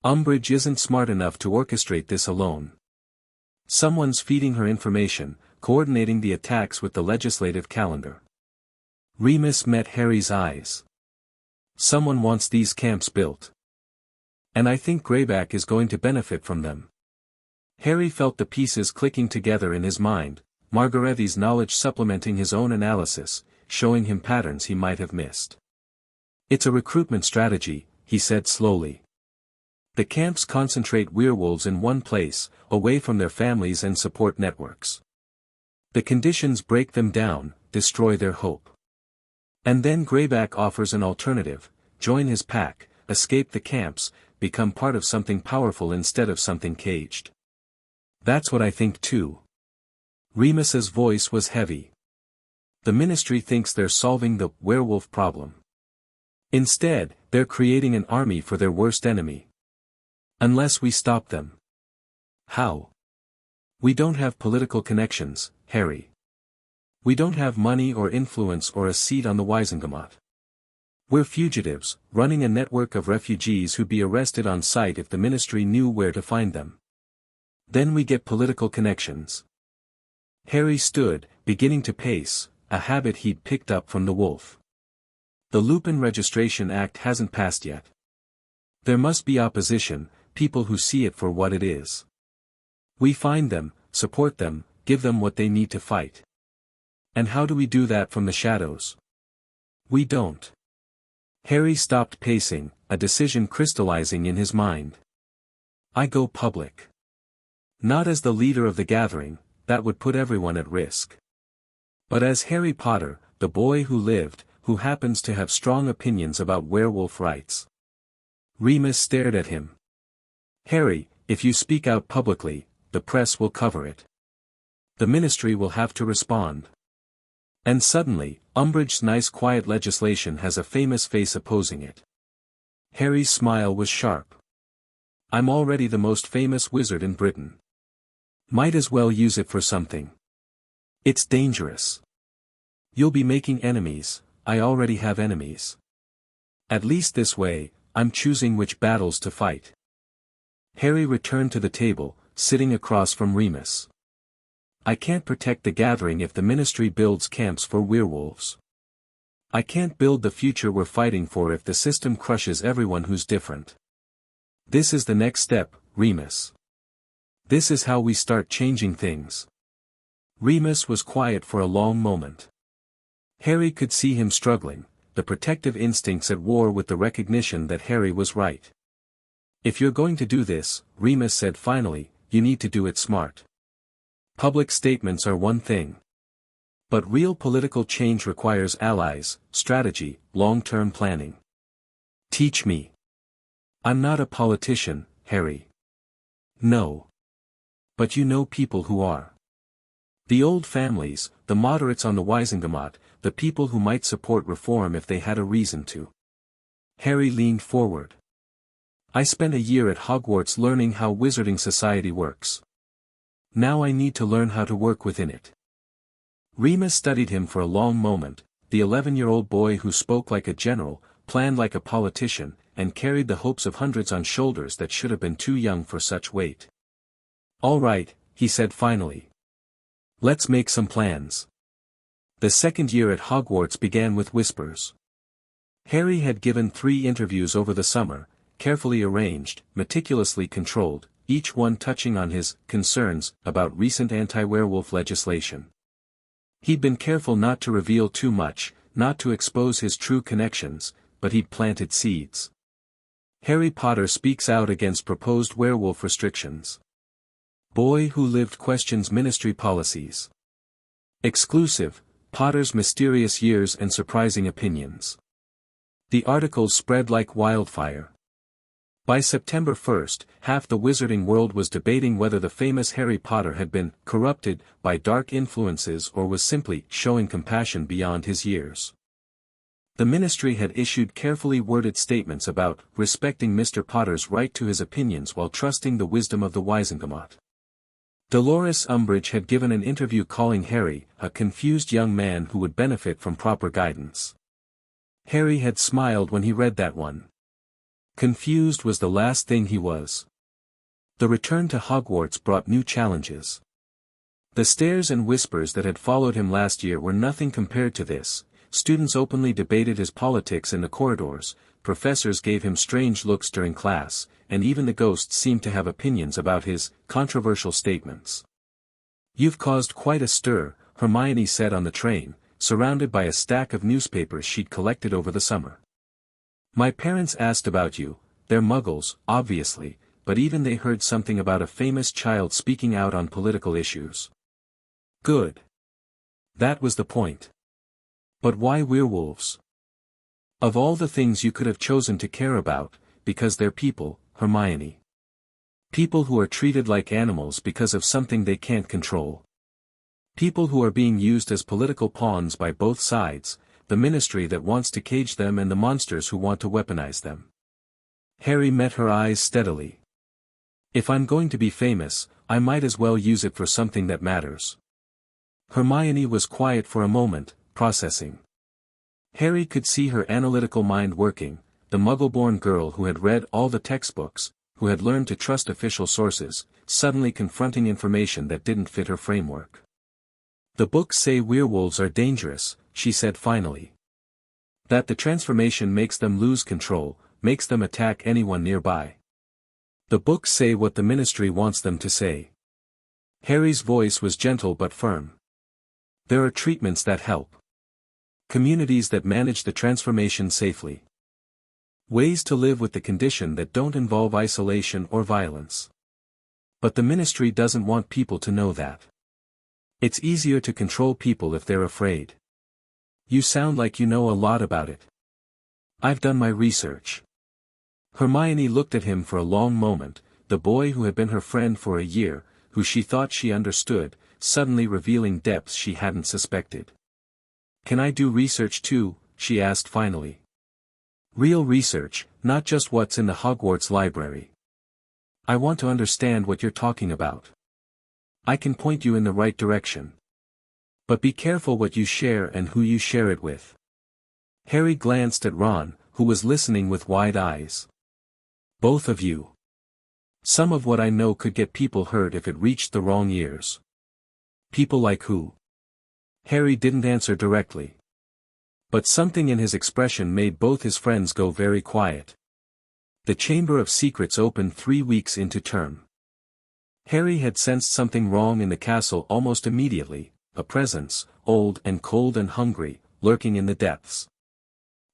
Umbridge isn't smart enough to orchestrate this alone. Someone's feeding her information, coordinating the attacks with the legislative calendar. Remus met Harry's eyes. Someone wants these camps built. And I think Greyback is going to benefit from them. Harry felt the pieces clicking together in his mind, Margarethi's knowledge supplementing his own analysis, showing him patterns he might have missed. It's a recruitment strategy, he said slowly. The camps concentrate werewolves in one place, away from their families and support networks. The conditions break them down, destroy their hope. And then Greyback offers an alternative: join his pack, escape the camps, become part of something powerful instead of something caged. That's what I think too. Remus's voice was heavy. The ministry thinks they're solving the werewolf problem. Instead, they're creating an army for their worst enemy. Unless we stop them. How? We don't have political connections, Harry. We don't have money or influence or a seat on the Wisengamot. We're fugitives, running a network of refugees who'd be arrested on sight if the ministry knew where to find them. Then we get political connections. Harry stood, beginning to pace, a habit he'd picked up from the wolf. The Lupin Registration Act hasn't passed yet. There must be opposition, people who see it for what it is. We find them, support them, give them what they need to fight. And how do we do that from the shadows? We don't. Harry stopped pacing, a decision crystallizing in his mind. I go public. Not as the leader of the gathering, that would put everyone at risk. But as Harry Potter, the boy who lived, who happens to have strong opinions about werewolf rights. Remus stared at him. Harry, if you speak out publicly, the press will cover it. The ministry will have to respond. And suddenly, Umbridge's nice quiet legislation has a famous face opposing it. Harry's smile was sharp. I'm already the most famous wizard in Britain. Might as well use it for something. It's dangerous. You'll be making enemies. I already have enemies. At least this way, I'm choosing which battles to fight. Harry returned to the table, sitting across from Remus. I can't protect the gathering if the ministry builds camps for werewolves. I can't build the future we're fighting for if the system crushes everyone who's different. This is the next step, Remus. This is how we start changing things. Remus was quiet for a long moment. Harry could see him struggling, the protective instincts at war with the recognition that Harry was right. If you're going to do this, Remus said finally, you need to do it smart. Public statements are one thing. But real political change requires allies, strategy, long-term planning. Teach me. I'm not a politician, Harry. No. But you know people who are. The old families, the moderates on the Wisingamat, the people who might support reform if they had a reason to. Harry leaned forward. I spent a year at Hogwarts learning how wizarding society works. Now I need to learn how to work within it. Remus studied him for a long moment, the 11-year-old boy who spoke like a general, planned like a politician, and carried the hopes of hundreds on shoulders that should have been too young for such weight. All right, he said finally. Let's make some plans. The second year at Hogwarts began with whispers. Harry had given 3 interviews over the summer, carefully arranged, meticulously controlled, each one touching on his concerns about recent anti-werewolf legislation. He'd been careful not to reveal too much, not to expose his true connections, but he'd planted seeds. Harry Potter speaks out against proposed werewolf restrictions. Boy who lived questions ministry policies. Exclusive, Potter's mysterious years and surprising opinions. The articles spread like wildfire. By September 1st, half the wizarding world was debating whether the famous Harry Potter had been corrupted by dark influences or was simply showing compassion beyond his years. The ministry had issued carefully worded statements about respecting Mr. Potter's right to his opinions while trusting the wisdom of the Wisingamat. Dolores Umbridge had given an interview calling Harry a confused young man who would benefit from proper guidance. Harry had smiled when he read that one. Confused was the last thing he was. The return to Hogwarts brought new challenges. The stares and whispers that had followed him last year were nothing compared to this. Students openly debated his politics in the corridors, professors gave him strange looks during class, and even the ghosts seemed to have opinions about his controversial statements. You've caused quite a stir, Hermione said on the train, surrounded by a stack of newspapers she'd collected over the summer. My parents asked about you, they're muggles, obviously, but even they heard something about a famous child speaking out on political issues. Good. That was the point. But why werewolves? Of all the things you could have chosen to care about, because they're people, Hermione. People who are treated like animals because of something they can't control. People who are being used as political pawns by both sides, the ministry that wants to cage them and the monsters who want to weaponize them. Harry met her eyes steadily. If I'm going to be famous, I might as well use it for something that matters. Hermione was quiet for a moment, processing. Harry could see her analytical mind working, the muggle-born girl who had read all the textbooks, who had learned to trust official sources, suddenly confronting information that didn't fit her framework. The books say werewolves are dangerous, she said finally. That the transformation makes them lose control, makes them attack anyone nearby. The books say what the ministry wants them to say. Harry's voice was gentle but firm. There are treatments that help. Communities that manage the transformation safely. Ways to live with the condition that don't involve isolation or violence. But the ministry doesn't want people to know that. It's easier to control people if they're afraid. You sound like you know a lot about it. I've done my research. Hermione looked at him for a long moment, the boy who had been her friend for a year, who she thought she understood, suddenly revealing depths she hadn't suspected. Can I do research too? She asked finally. Real research, not just what's in the Hogwarts library. I want to understand what you're talking about. I can point you in the right direction. But be careful what you share and who you share it with. Harry glanced at Ron, who was listening with wide eyes. Both of you. Some of what I know could get people hurt if it reached the wrong ears. People like who? Harry didn't answer directly. But something in his expression made both his friends go very quiet. The Chamber of Secrets opened 3 weeks into term. Harry had sensed something wrong in the castle almost immediately, a presence, old and cold and hungry, lurking in the depths.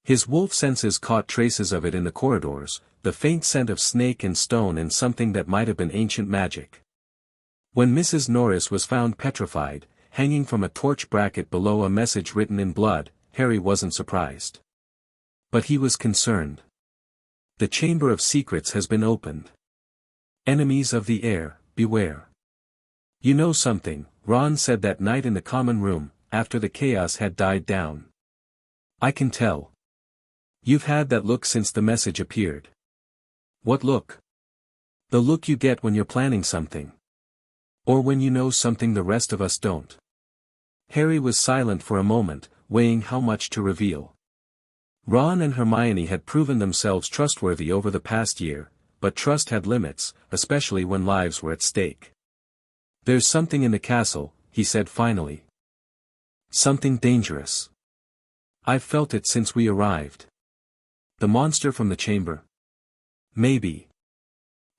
His wolf senses caught traces of it in the corridors, the faint scent of snake and stone and something that might have been ancient magic. When Mrs. Norris was found petrified, hanging from a torch bracket below a message written in blood, Harry wasn't surprised. But he was concerned. The Chamber of Secrets has been opened. Enemies of the air, beware. You know something, Ron said that night in the common room, after the chaos had died down. I can tell. You've had that look since the message appeared. What look? The look you get when you're planning something. Or when you know something the rest of us don't. Harry was silent for a moment, weighing how much to reveal. Ron and Hermione had proven themselves trustworthy over the past year, but trust had limits, especially when lives were at stake. There's something in the castle, he said finally. Something dangerous. I've felt it since we arrived. The monster from the chamber? Maybe.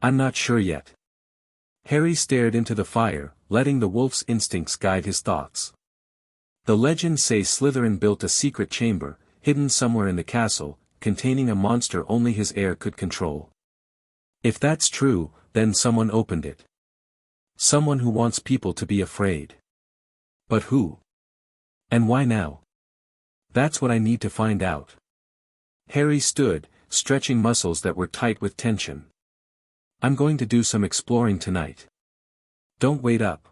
I'm not sure yet. Harry stared into the fire, letting the wolf's instincts guide his thoughts. The legends say Slytherin built a secret chamber, hidden somewhere in the castle, containing a monster only his heir could control. If that's true, then someone opened it. Someone who wants people to be afraid. But who? And why now? That's what I need to find out. Harry stood, stretching muscles that were tight with tension. I'm going to do some exploring tonight. Don't wait up.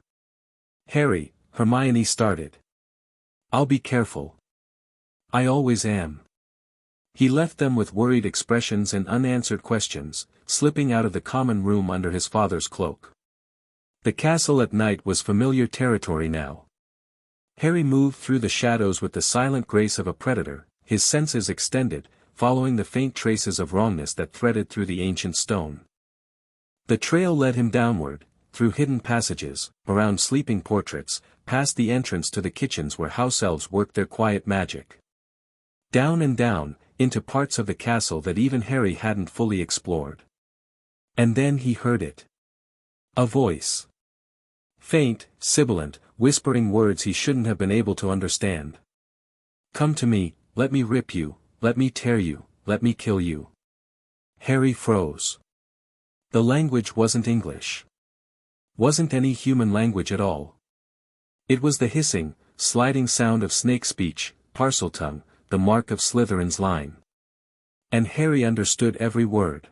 Harry, Hermione started. I'll be careful. I always am. He left them with worried expressions and unanswered questions, slipping out of the common room under his father's cloak. The castle at night was familiar territory now. Harry moved through the shadows with the silent grace of a predator, his senses extended, following the faint traces of wrongness that threaded through the ancient stone. The trail led him downward, through hidden passages, around sleeping portraits, past the entrance to the kitchens where house elves worked their quiet magic. Down and down, into parts of the castle that even Harry hadn't fully explored. And then he heard it. A voice. Faint, sibilant, whispering words he shouldn't have been able to understand. Come to me, let me rip you, let me tear you, let me kill you. Harry froze. The language wasn't English. Wasn't any human language at all. It was the hissing, sliding sound of snake speech, Parseltongue, the mark of Slytherin's line. And Harry understood every word.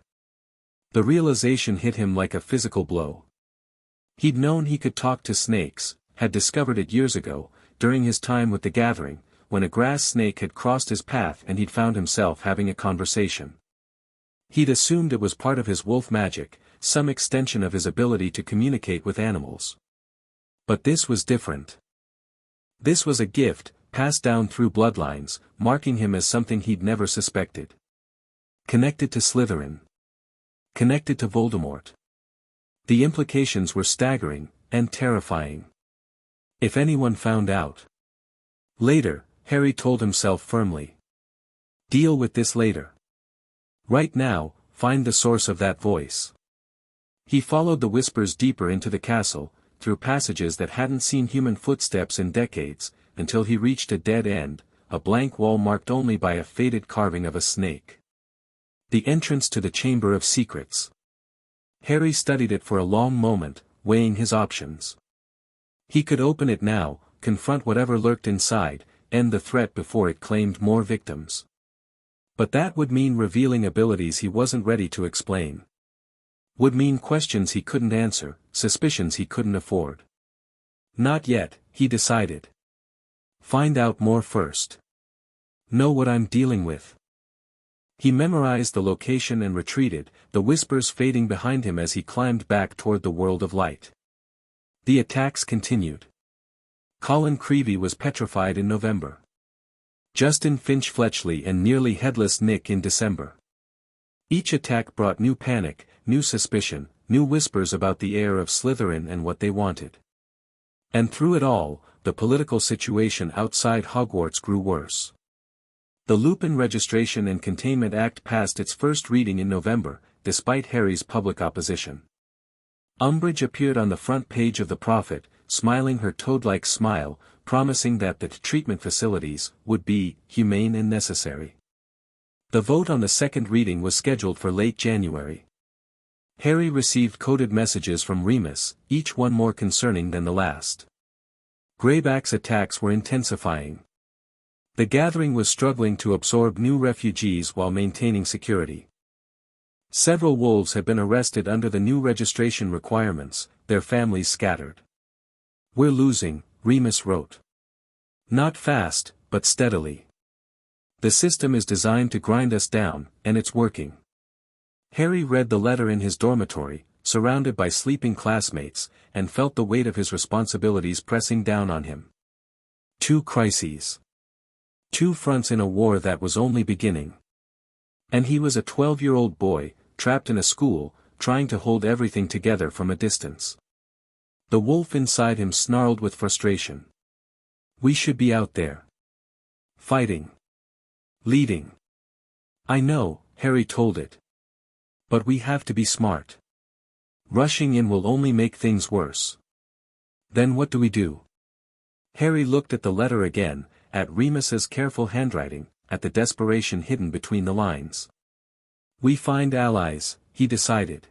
The realization hit him like a physical blow. He'd known he could talk to snakes, had discovered it years ago, during his time with the Gathering, when a grass snake had crossed his path and he'd found himself having a conversation. He'd assumed it was part of his wolf magic, some extension of his ability to communicate with animals. But this was different. This was a gift, passed down through bloodlines, marking him as something he'd never suspected. Connected to Slytherin. Connected to Voldemort. The implications were staggering, and terrifying. If anyone found out. Later, Harry told himself firmly. Deal with this later. Right now, find the source of that voice. He followed the whispers deeper into the castle, through passages that hadn't seen human footsteps in decades, until he reached a dead end, a blank wall marked only by a faded carving of a snake. The entrance to the Chamber of Secrets. Harry studied it for a long moment, weighing his options. He could open it now, confront whatever lurked inside, end the threat before it claimed more victims. But that would mean revealing abilities he wasn't ready to explain. Would mean questions he couldn't answer, suspicions he couldn't afford. Not yet, he decided. Find out more first. Know what I'm dealing with. He memorized the location and retreated, the whispers fading behind him as he climbed back toward the world of light. The attacks continued. Colin Creevey was petrified in November. Justin Finch-Fletchley and nearly headless Nick in December. Each attack brought new panic, new suspicion, new whispers about the heir of Slytherin and what they wanted. And through it all, the political situation outside Hogwarts grew worse. The Lupin Registration and Containment Act passed its first reading in November, despite Harry's public opposition. Umbridge appeared on the front page of the Prophet, smiling her toad-like smile, promising that the treatment facilities would be humane and necessary. The vote on the second reading was scheduled for late January. Harry received coded messages from Remus, each one more concerning than the last. Greyback's attacks were intensifying. The gathering was struggling to absorb new refugees while maintaining security. Several wolves had been arrested under the new registration requirements, their families scattered. "We're losing," Remus wrote. "Not fast, but steadily. The system is designed to grind us down, and it's working." Harry read the letter in his dormitory, surrounded by sleeping classmates, and felt the weight of his responsibilities pressing down on him. 2 crises. 2 fronts in a war that was only beginning. And he was a 12-year-old boy, trapped in a school, trying to hold everything together from a distance. The wolf inside him snarled with frustration. "We should be out there. Fighting. Leading." "I know," Harry told it. "But we have to be smart. Rushing in will only make things worse." "Then what do we do?" Harry looked at the letter again, at Remus's careful handwriting, at the desperation hidden between the lines. "We find allies," he decided.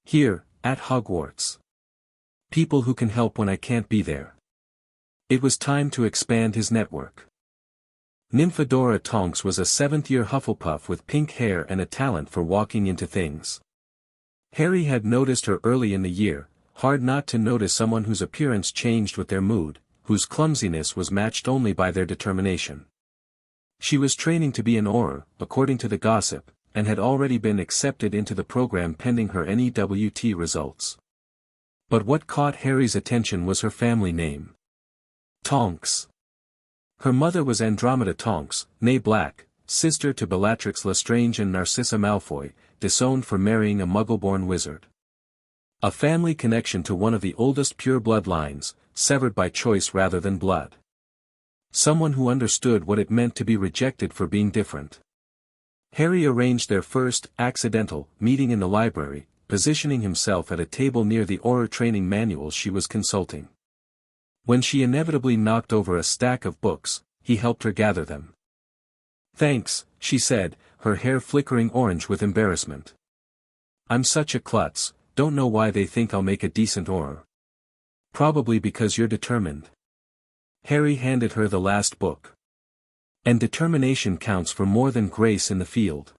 "Here, at Hogwarts. People who can help when I can't be there." It was time to expand his network. Nymphadora Tonks was a 7th-year Hufflepuff with pink hair and a talent for walking into things. Harry had noticed her early in the year, hard not to notice someone whose appearance changed with their mood, whose clumsiness was matched only by their determination. She was training to be an Auror, according to the gossip, and had already been accepted into the program pending her NEWT results. But what caught Harry's attention was her family name. Tonks. Her mother was Andromeda Tonks, née Black, sister to Bellatrix Lestrange and Narcissa Malfoy, disowned for marrying a Muggle-born wizard. A family connection to one of the oldest pure blood lines, severed by choice rather than blood. Someone who understood what it meant to be rejected for being different. Harry arranged their first, accidental, meeting in the library, positioning himself at a table near the Auror training manuals she was consulting. When she inevitably knocked over a stack of books, he helped her gather them. "Thanks," she said, her hair flickering orange with embarrassment. "I'm such a klutz, don't know why they think I'll make a decent Auror." "Probably because you're determined." Harry handed her the last book. "And determination counts for more than grace in the field."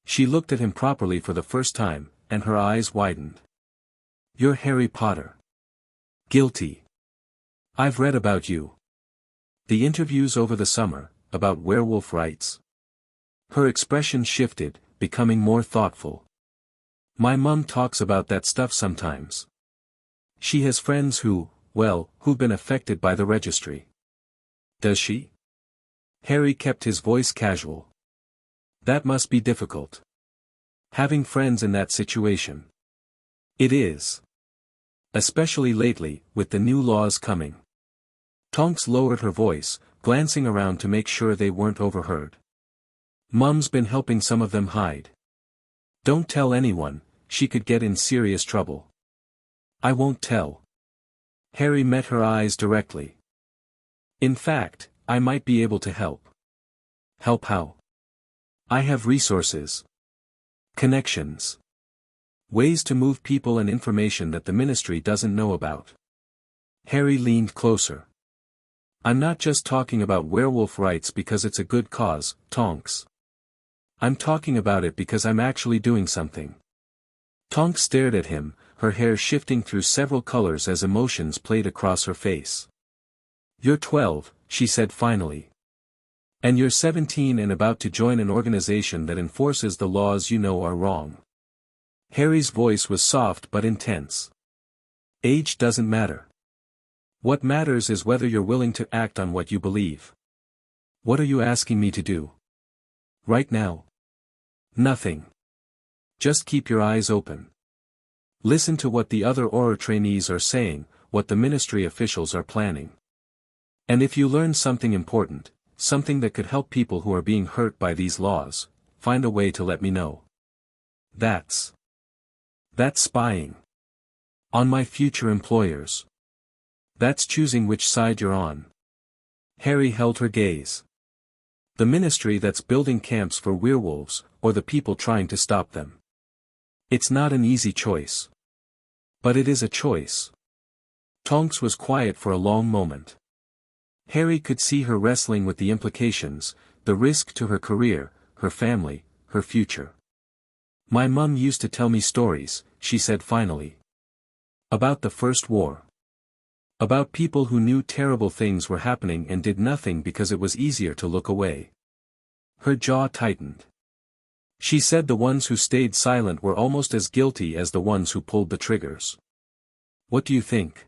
She looked at him properly for the first time, and her eyes widened. "You're Harry Potter." "Guilty. I've read about you. The interviews over the summer, about werewolf rights." Her expression shifted, becoming more thoughtful. "My mum talks about that stuff sometimes. She has friends who've been affected by the registry." "Does she?" Harry kept his voice casual. "That must be difficult. Having friends in that situation." "It is. Especially lately, with the new laws coming." Tonks lowered her voice, glancing around to make sure they weren't overheard. "Mum's been helping some of them hide. Don't tell anyone, she could get in serious trouble." "I won't tell." Harry met her eyes directly. "In fact, I might be able to help." "Help how?" "I have resources. Connections. Ways to move people and information that the Ministry doesn't know about." Harry leaned closer. "I'm not just talking about werewolf rights because it's a good cause, Tonks. I'm talking about it because I'm actually doing something." Tonks stared at him, her hair shifting through several colors as emotions played across her face. "You're 12, she said finally. "And you're 17 and about to join an organization that enforces the laws you know are wrong." Harry's voice was soft but intense. "Age doesn't matter. What matters is whether you're willing to act on what you believe." "What are you asking me to do?" "Right now?" "Nothing. Just keep your eyes open. Listen to what the other Auror trainees are saying, what the Ministry officials are planning. And if you learn something important, something that could help people who are being hurt by these laws. Find a way to let me know. That's spying. On my future employers. That's choosing which side you're on. Harry held her gaze. The ministry that's building camps for werewolves, or the people trying to stop them. It's not an easy choice. But it is a choice. Tonks was quiet for a long moment. Harry could see her wrestling with the implications, the risk to her career, her family, her future. My mum used to tell me stories, she said finally. About the First War. About people who knew terrible things were happening and did nothing because it was easier to look away. Her jaw tightened. She said the ones who stayed silent were almost as guilty as the ones who pulled the triggers. What do you think?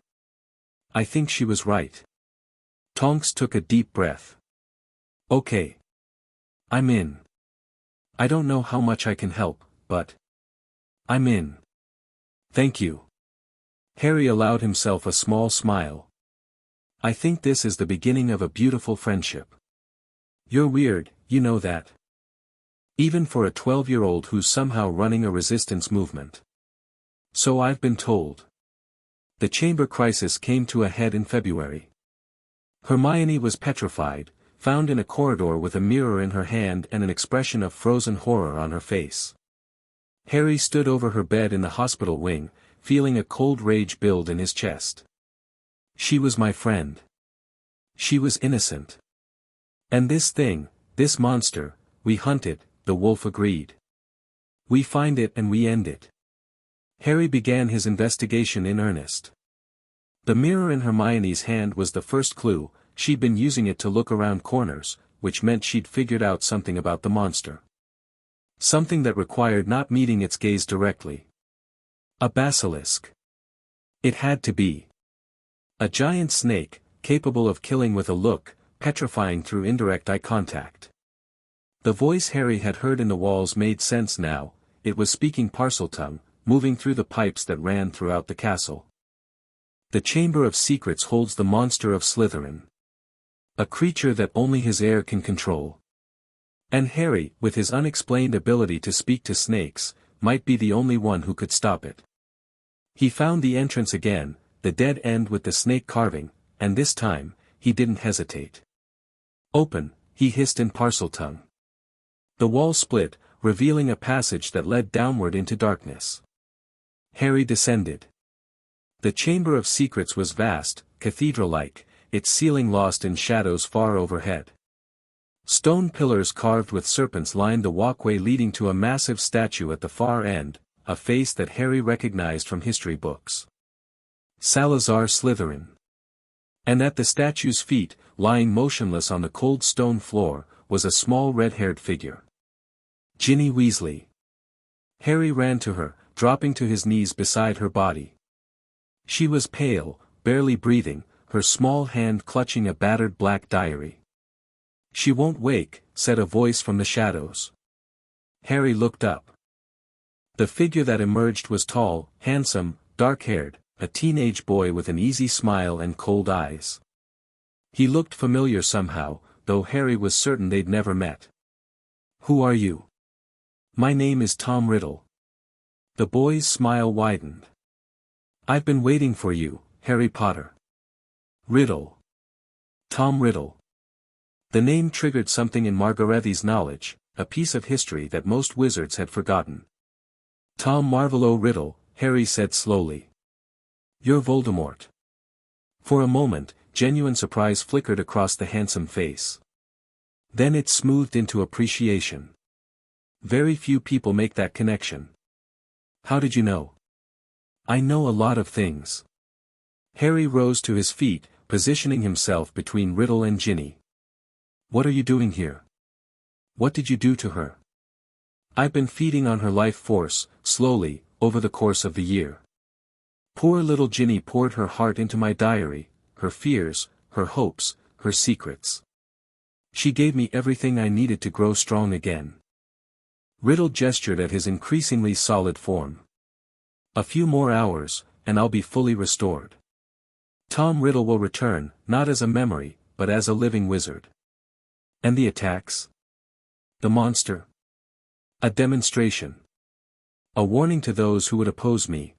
I think she was right. Tonks took a deep breath. Okay. I'm in. I don't know how much I can help, but I'm in. Thank you. Harry allowed himself a small smile. I think this is the beginning of a beautiful friendship. You're weird, you know that. Even for a 12-year-old who's somehow running a resistance movement. So I've been told. The chamber crisis came to a head in February. Hermione was petrified, found in a corridor with a mirror in her hand and an expression of frozen horror on her face. Harry stood over her bed in the hospital wing, feeling a cold rage build in his chest. She was my friend. She was innocent. And this thing, this monster, we hunt it, the wolf agreed. We find it and we end it. Harry began his investigation in earnest. The mirror in Hermione's hand was the first clue. She'd been using it to look around corners, which meant she'd figured out something about the monster. Something that required not meeting its gaze directly. A basilisk. It had to be. A giant snake, capable of killing with a look, petrifying through indirect eye contact. The voice Harry had heard in the walls made sense now. It was speaking Parseltongue, moving through the pipes that ran throughout the castle. The Chamber of Secrets holds the monster of Slytherin. A creature that only his heir can control. And Harry, with his unexplained ability to speak to snakes, might be the only one who could stop it. He found the entrance again, the dead end with the snake carving, and this time, he didn't hesitate. Open, he hissed in Parseltongue. The wall split, revealing a passage that led downward into darkness. Harry descended. The Chamber of Secrets was vast, cathedral-like, its ceiling lost in shadows far overhead. Stone pillars carved with serpents lined the walkway leading to a massive statue at the far end, a face that Harry recognized from history books. Salazar Slytherin. And at the statue's feet, lying motionless on the cold stone floor, was a small red-haired figure. Ginny Weasley. Harry ran to her, dropping to his knees beside her body. She was pale, barely breathing, her small hand clutching a battered black diary. She won't wake, said a voice from the shadows. Harry looked up. The figure that emerged was tall, handsome, dark-haired, a teenage boy with an easy smile and cold eyes. He looked familiar somehow, though Harry was certain they'd never met. Who are you? My name is Tom Riddle. The boy's smile widened. I've been waiting for you, Harry Potter. Riddle. Tom Riddle. The name triggered something in Margarethy's knowledge, a piece of history that most wizards had forgotten. Tom Marvolo Riddle, Harry said slowly. You're Voldemort. For a moment, genuine surprise flickered across the handsome face. Then it smoothed into appreciation. Very few people make that connection. How did you know? I know a lot of things. Harry rose to his feet, positioning himself between Riddle and Ginny. What are you doing here? What did you do to her? I've been feeding on her life force, slowly, over the course of the year. Poor little Ginny poured her heart into my diary, her fears, her hopes, her secrets. She gave me everything I needed to grow strong again. Riddle gestured at his increasingly solid form. A few more hours, and I'll be fully restored. Tom Riddle will return, not as a memory, but as a living wizard. And the attacks? The monster? A demonstration. A warning to those who would oppose me.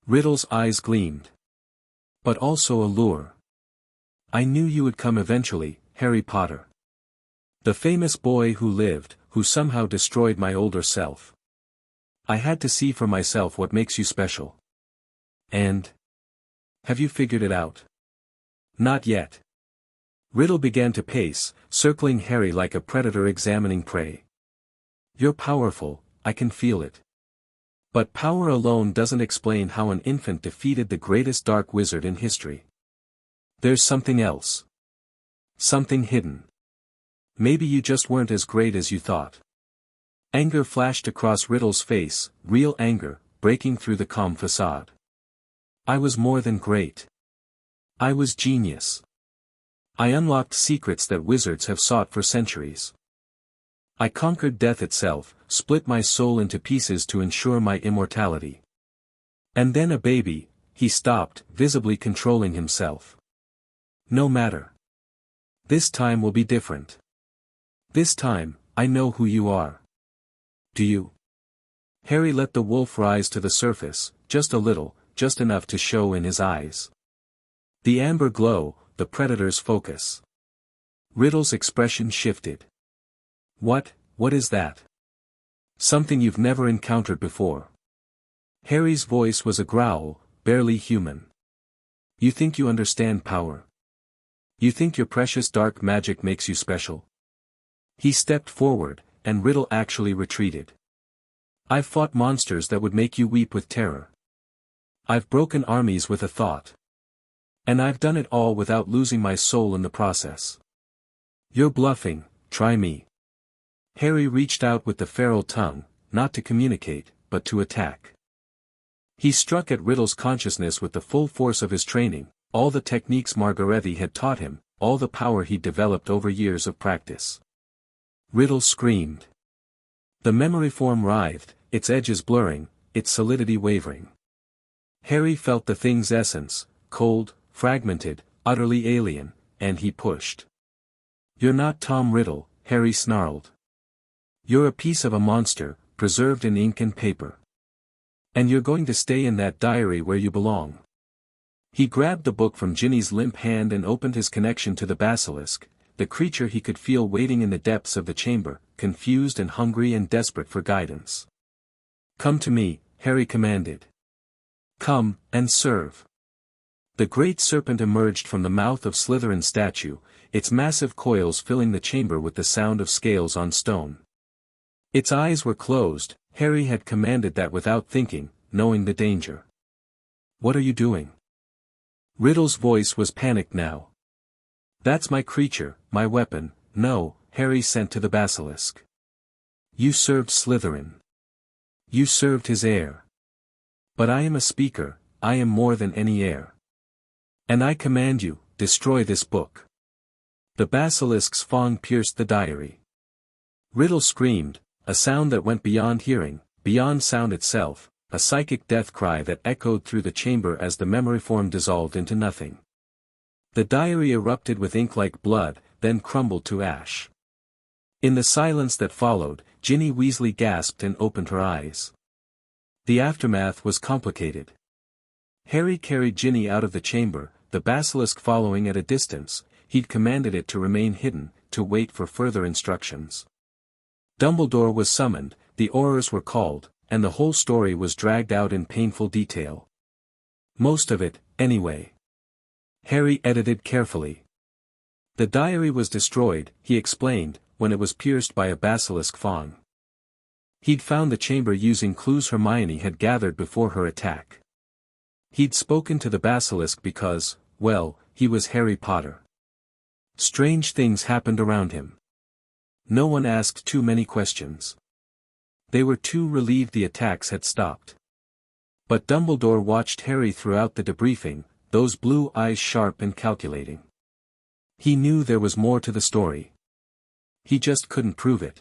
Riddle's eyes gleamed. But also a lure. I knew you would come eventually, Harry Potter. The famous boy who lived, who somehow destroyed my older self. I had to see for myself what makes you special. And? Have you figured it out? Not yet. Riddle began to pace, circling Harry like a predator examining prey. You're powerful, I can feel it. But power alone doesn't explain how an infant defeated the greatest dark wizard in history. There's something else. Something hidden. Maybe you just weren't as great as you thought. Anger flashed across Riddle's face, real anger, breaking through the calm facade. I was more than great. I was genius. I unlocked secrets that wizards have sought for centuries. I conquered death itself, split my soul into pieces to ensure my immortality. And then a baby, he stopped, visibly controlling himself. No matter. This time will be different. This time, I know who you are. Do you? Harry let the wolf rise to the surface, just a little, just enough to show in his eyes. The amber glow, the predator's focus. Riddle's expression shifted. What is that? Something you've never encountered before. Harry's voice was a growl, barely human. You think you understand power? You think your precious dark magic makes you special? He stepped forward, and Riddle actually retreated. I've fought monsters that would make you weep with terror. I've broken armies with a thought. And I've done it all without losing my soul in the process. You're bluffing, try me. Harry reached out with the feral tongue, not to communicate, but to attack. He struck at Riddle's consciousness with the full force of his training, all the techniques Margaretti had taught him, all the power he'd developed over years of practice. Riddle screamed. The memory form writhed, its edges blurring, its solidity wavering. Harry felt the thing's essence, cold, fragmented, utterly alien, and he pushed. You're not Tom Riddle, Harry snarled. You're a piece of a monster, preserved in ink and paper. And you're going to stay in that diary where you belong. He grabbed the book from Ginny's limp hand and opened his connection to the basilisk, the creature he could feel waiting in the depths of the chamber, confused and hungry and desperate for guidance. Come to me, Harry commanded. Come, and serve. The great serpent emerged from the mouth of Slytherin's statue, its massive coils filling the chamber with the sound of scales on stone. Its eyes were closed, Harry had commanded that without thinking, knowing the danger. What are you doing? Riddle's voice was panicked now. That's my creature, my weapon, no, Harry sent to the basilisk. You served Slytherin. You served his heir. But I am a speaker, I am more than any heir. And I command you, destroy this book. The basilisk's fang pierced the diary. Riddle screamed, a sound that went beyond hearing, beyond sound itself, a psychic death cry that echoed through the chamber as the memory form dissolved into nothing. The diary erupted with ink like blood, then crumbled to ash. In the silence that followed, Ginny Weasley gasped and opened her eyes. The aftermath was complicated. Harry carried Ginny out of the chamber, the basilisk following at a distance. He'd commanded it to remain hidden, to wait for further instructions. Dumbledore was summoned, the Aurors were called, and the whole story was dragged out in painful detail. Most of it, anyway. Harry edited carefully. The diary was destroyed, he explained, when it was pierced by a basilisk fang. He'd found the chamber using clues Hermione had gathered before her attack. He'd spoken to the basilisk because, well, he was Harry Potter. Strange things happened around him. No one asked too many questions. They were too relieved the attacks had stopped. But Dumbledore watched Harry throughout the debriefing, those blue eyes sharp and calculating. He knew there was more to the story. He just couldn't prove it.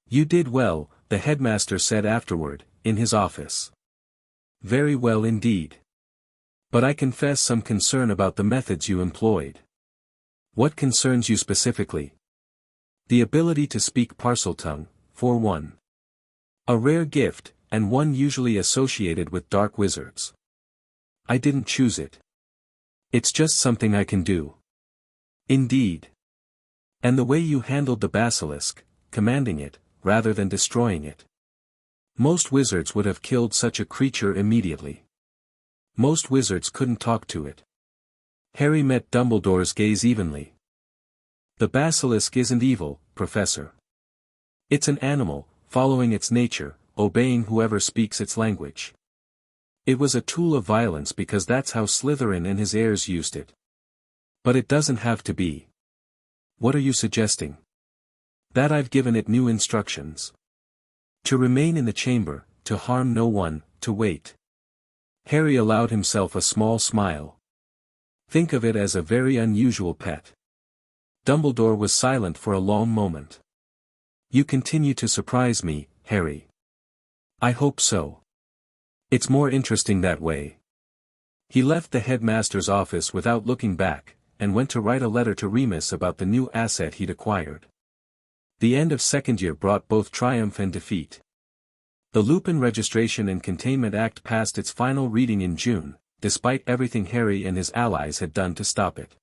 You did well, the headmaster said afterward, in his office. Very well indeed. But I confess some concern about the methods you employed. What concerns you specifically? The ability to speak Parseltongue, for one. A rare gift, and one usually associated with dark wizards. I didn't choose it. It's just something I can do. Indeed. And the way you handled the basilisk, commanding it, rather than destroying it. Most wizards would have killed such a creature immediately. Most wizards couldn't talk to it. Harry met Dumbledore's gaze evenly. The basilisk isn't evil, Professor. It's an animal, following its nature, obeying whoever speaks its language. It was a tool of violence because that's how Slytherin and his heirs used it. But it doesn't have to be. What are you suggesting? That I've given it new instructions. To remain in the chamber, to harm no one, to wait. Harry allowed himself a small smile. Think of it as a very unusual pet. Dumbledore was silent for a long moment. You continue to surprise me, Harry. I hope so. It's more interesting that way. He left the headmaster's office without looking back, and went to write a letter to Remus about the new asset he'd acquired. The end of second year brought both triumph and defeat. The Lupin Registration and Containment Act passed its final reading in June, despite everything Harry and his allies had done to stop it.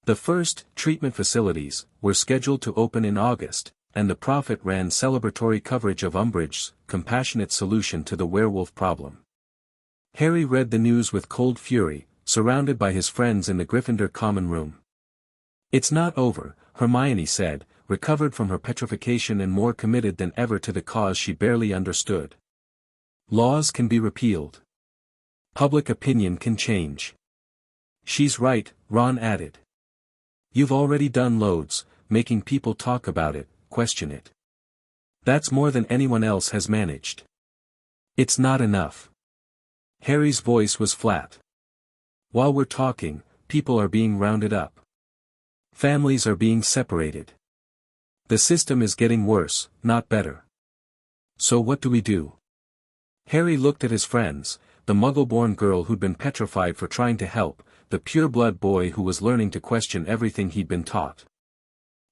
The first treatment facilities were scheduled to open in August, and the Prophet ran celebratory coverage of Umbridge's compassionate solution to the werewolf problem. Harry read the news with cold fury, surrounded by his friends in the Gryffindor common room. It's not over, Hermione said, recovered from her petrification and more committed than ever to the cause she barely understood. Laws can be repealed. Public opinion can change. She's right, Ron added. You've already done loads, making people talk about it, question it. That's more than anyone else has managed. It's not enough. Harry's voice was flat. While we're talking, people are being rounded up. Families are being separated. The system is getting worse, not better. So what do we do? Harry looked at his friends, the muggle-born girl who'd been petrified for trying to help, the pure-blood boy who was learning to question everything he'd been taught.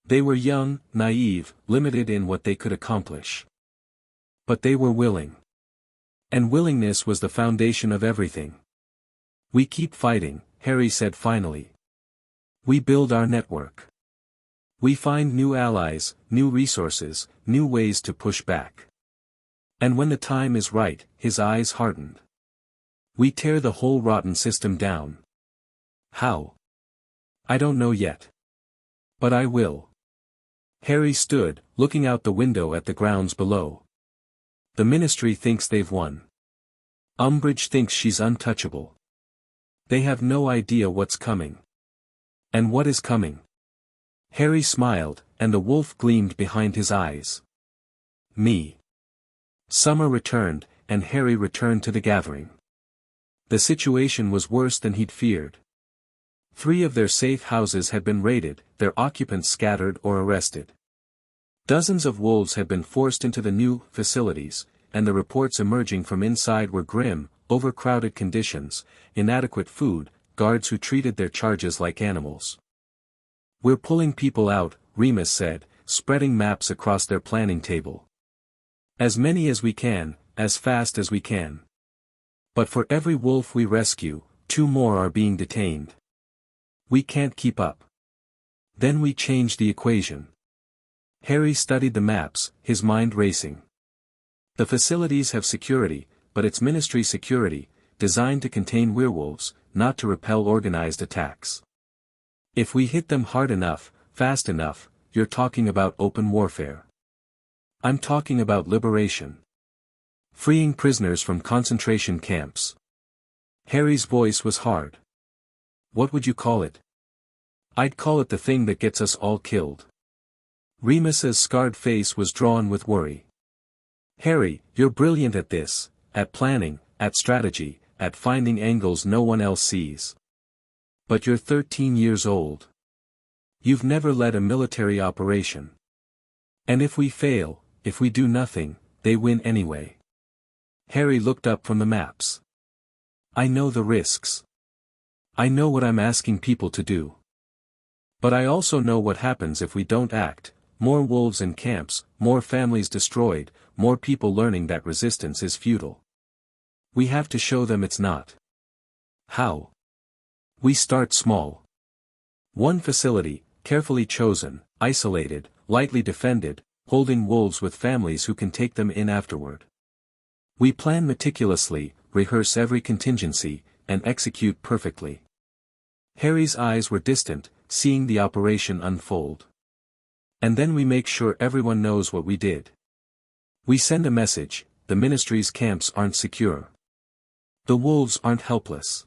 They were young, naive, limited in what they could accomplish. But they were willing. And willingness was the foundation of everything. We keep fighting, Harry said finally. We build our network. We find new allies, new resources, new ways to push back. And when the time is right, his eyes hardened. We tear the whole rotten system down. How? I don't know yet. But I will. Harry stood, looking out the window at the grounds below. The Ministry thinks they've won. Umbridge thinks she's untouchable. They have no idea what's coming. And what is coming? Harry smiled, and the wolf gleamed behind his eyes. Me. Summer returned, and Harry returned to the gathering. The situation was worse than he'd feared. 3 of their safe houses had been raided, their occupants scattered or arrested. Dozens of wolves had been forced into the new facilities, and the reports emerging from inside were grim, overcrowded conditions, inadequate food, guards who treated their charges like animals. We're pulling people out, Remus said, spreading maps across their planning table. As many as we can, as fast as we can. But for every wolf we rescue, 2 more are being detained. We can't keep up. Then we change the equation. Harry studied the maps, his mind racing. The facilities have security, but it's Ministry security, designed to contain werewolves, not to repel organized attacks. If we hit them hard enough, fast enough, you're talking about open warfare. I'm talking about liberation. Freeing prisoners from concentration camps. Harry's voice was hard. What would you call it? I'd call it the thing that gets us all killed. Remus's scarred face was drawn with worry. Harry, you're brilliant at this, at planning, at strategy, at finding angles no one else sees. But you're 13 years old. You've never led a military operation. And if we fail, if we do nothing, they win anyway. Harry looked up from the maps. I know the risks. I know what I'm asking people to do. But I also know what happens if we don't act, more wolves in camps, more families destroyed, more people learning that resistance is futile. We have to show them it's not. How? We start small. One facility, carefully chosen, isolated, lightly defended, holding wolves with families who can take them in afterward. We plan meticulously, rehearse every contingency, and execute perfectly. Harry's eyes were distant, seeing the operation unfold. And then we make sure everyone knows what we did. We send a message: the Ministry's camps aren't secure. The wolves aren't helpless.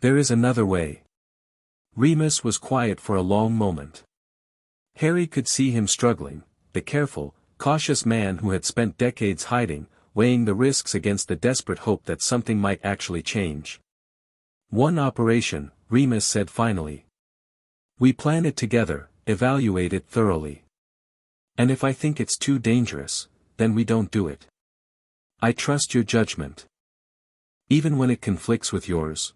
There is another way. Remus was quiet for a long moment. Harry could see him struggling, the careful, cautious man who had spent decades hiding, weighing the risks against the desperate hope that something might actually change. One operation, Remus said finally. We plan it together, evaluate it thoroughly. And if I think it's too dangerous, then we don't do it. I trust your judgment. Even when it conflicts with yours.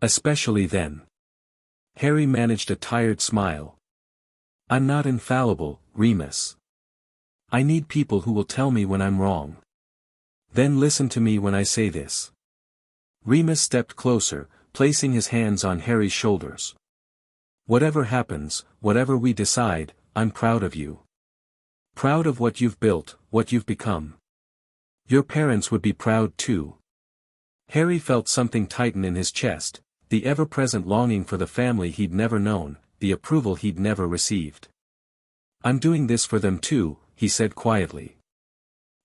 Especially then. Harry managed a tired smile. I'm not infallible, Remus. I need people who will tell me when I'm wrong. Then listen to me when I say this. Remus stepped closer, placing his hands on Harry's shoulders. Whatever happens, whatever we decide, I'm proud of you. Proud of what you've built, what you've become. Your parents would be proud too. Harry felt something tighten in his chest, the ever-present longing for the family he'd never known, the approval he'd never received. I'm doing this for them too, he said quietly.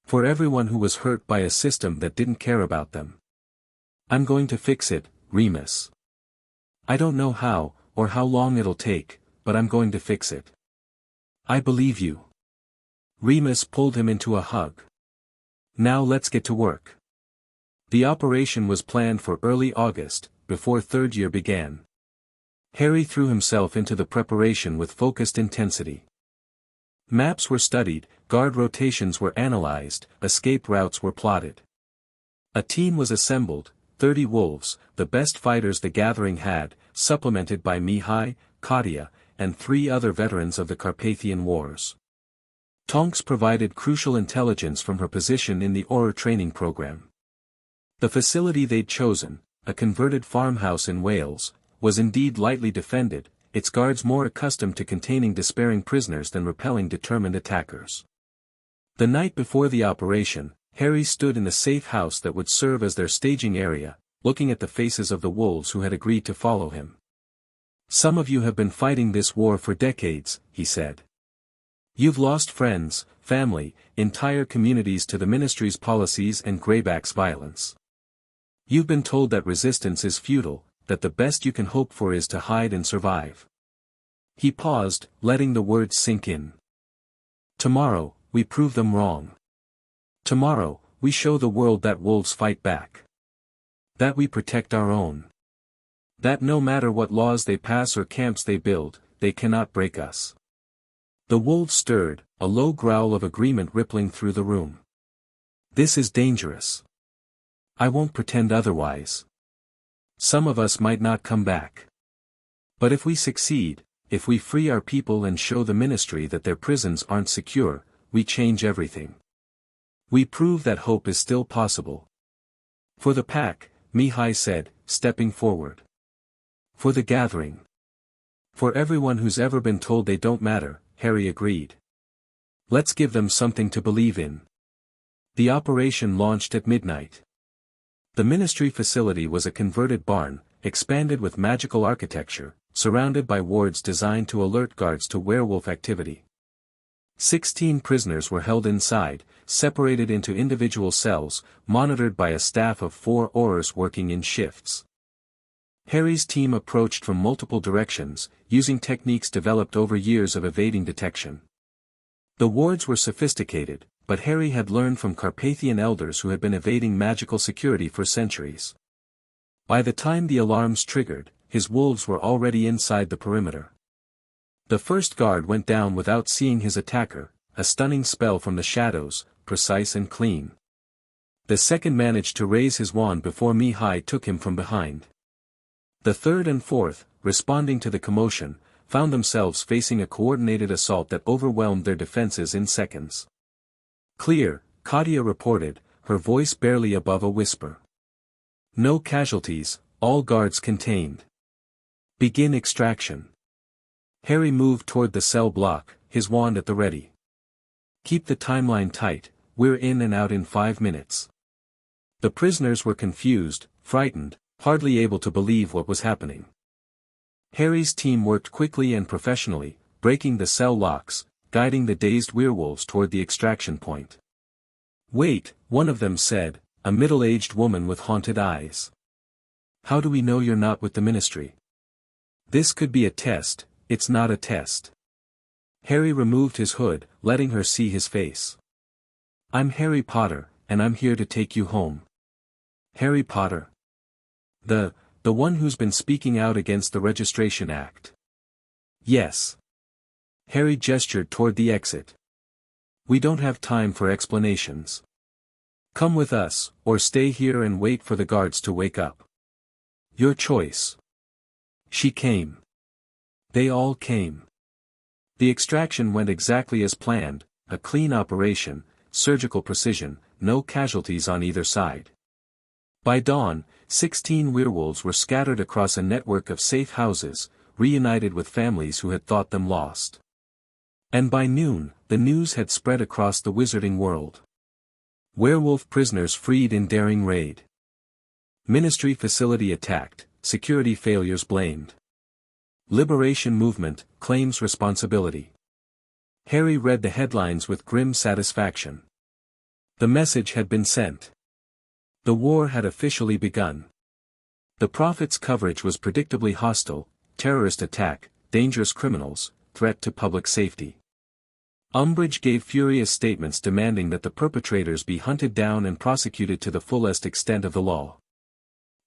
For everyone who was hurt by a system that didn't care about them. I'm going to fix it, Remus. I don't know how, or how long it'll take, but I'm going to fix it. I believe you. Remus pulled him into a hug. Now let's get to work. The operation was planned for early August, before third year began. Harry threw himself into the preparation with focused intensity. Maps were studied, guard rotations were analyzed, escape routes were plotted. A team was assembled, 30 wolves, the best fighters the gathering had, supplemented by Mihai, Katia, and 3 other veterans of the Carpathian Wars. Tonks provided crucial intelligence from her position in the Auror training program. The facility they'd chosen, a converted farmhouse in Wales, was indeed lightly defended, its guards more accustomed to containing despairing prisoners than repelling determined attackers. The night before the operation, Harry stood in the safe house that would serve as their staging area, looking at the faces of the wolves who had agreed to follow him. Some of you have been fighting this war for decades, he said. You've lost friends, family, entire communities to the Ministry's policies and Greyback's violence. You've been told that resistance is futile, that the best you can hope for is to hide and survive. He paused, letting the words sink in. Tomorrow, we prove them wrong. Tomorrow, we show the world that wolves fight back. That we protect our own. That no matter what laws they pass or camps they build, they cannot break us. The wolves stirred, a low growl of agreement rippling through the room. This is dangerous. I won't pretend otherwise. Some of us might not come back. But if we succeed, if we free our people and show the Ministry that their prisons aren't secure, we change everything. We prove that hope is still possible. For the pack, Mihai said, stepping forward. For the gathering. For everyone who's ever been told they don't matter, Harry agreed. Let's give them something to believe in. The operation launched at midnight. The Ministry facility was a converted barn, expanded with magical architecture, surrounded by wards designed to alert guards to werewolf activity. 16 prisoners were held inside, separated into individual cells, monitored by a staff of 4 Aurors working in shifts. Harry's team approached from multiple directions, using techniques developed over years of evading detection. The wards were sophisticated, but Harry had learned from Carpathian elders who had been evading magical security for centuries. By the time the alarms triggered, his wolves were already inside the perimeter. The first guard went down without seeing his attacker, a stunning spell from the shadows, precise and clean. The second managed to raise his wand before Mihai took him from behind. The third and fourth, responding to the commotion, found themselves facing a coordinated assault that overwhelmed their defenses in seconds. "Clear," Katia reported, her voice barely above a whisper. "No casualties, all guards contained. Begin extraction." Harry moved toward the cell block, his wand at the ready. "Keep the timeline tight, we're in and out in 5 minutes." The prisoners were confused, frightened, hardly able to believe what was happening. Harry's team worked quickly and professionally, breaking the cell locks, guiding the dazed werewolves toward the extraction point. "Wait," one of them said, a middle-aged woman with haunted eyes. "How do we know you're not with the Ministry?" "This could be a test, it's not a test." Harry removed his hood, letting her see his face. "I'm Harry Potter, and I'm here to take you home." "Harry Potter? The one who's been speaking out against the Registration Act?" "Yes." Harry gestured toward the exit. "We don't have time for explanations. Come with us, or stay here and wait for the guards to wake up. Your choice." She came. They all came. The extraction went exactly as planned, a clean operation, surgical precision, no casualties on either side. By dawn, 16 werewolves were scattered across a network of safe houses, reunited with families who had thought them lost. And by noon, the news had spread across the wizarding world. Werewolf prisoners freed in daring raid. Ministry facility attacked, security failures blamed. Liberation movement claims responsibility. Harry read the headlines with grim satisfaction. The message had been sent. The war had officially begun. The Prophet's coverage was predictably hostile: terrorist attack, dangerous criminals, threat to public safety. Umbridge gave furious statements demanding that the perpetrators be hunted down and prosecuted to the fullest extent of the law.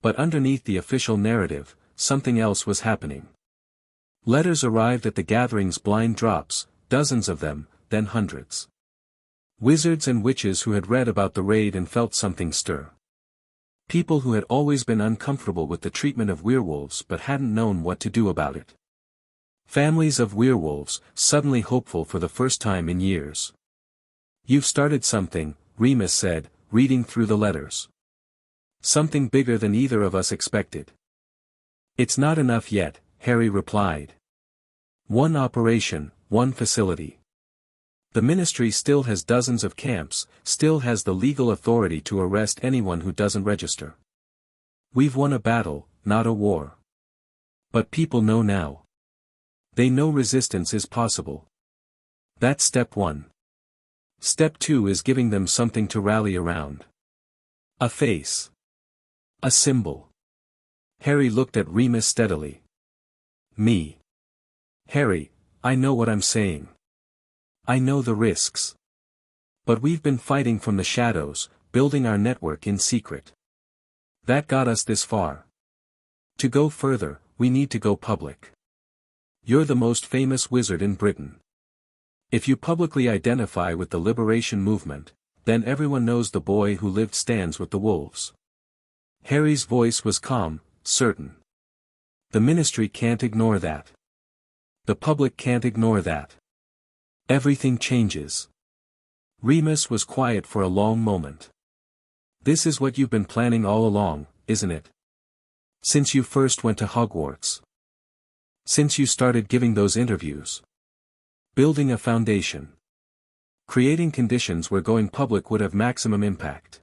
But underneath the official narrative, something else was happening. Letters arrived at the gatherings, blind drops, dozens of them, then hundreds. Wizards and witches who had read about the raid and felt something stir. People who had always been uncomfortable with the treatment of werewolves but hadn't known what to do about it. Families of werewolves, suddenly hopeful for the first time in years. "You've started something," Remus said, reading through the letters. "Something bigger than either of us expected." "It's not enough yet," Harry replied. "One operation, one facility. The Ministry still has dozens of camps, still has the legal authority to arrest anyone who doesn't register. We've won a battle, not a war. But people know now. They know resistance is possible. That's step 1. Step 2 is giving them something to rally around. A face. A symbol." Harry looked at Remus steadily. "Me. Harry, I know what I'm saying. I know the risks. But we've been fighting from the shadows, building our network in secret. That got us this far. To go further, we need to go public. You're the most famous wizard in Britain. If you publicly identify with the liberation movement, then everyone knows the boy who lived stands with the wolves." Harry's voice was calm, certain. "The Ministry can't ignore that. The public can't ignore that. Everything changes." Remus was quiet for a long moment. "This is what you've been planning all along, isn't it? Since you first went to Hogwarts. Since you started giving those interviews. Building a foundation. Creating conditions where going public would have maximum impact."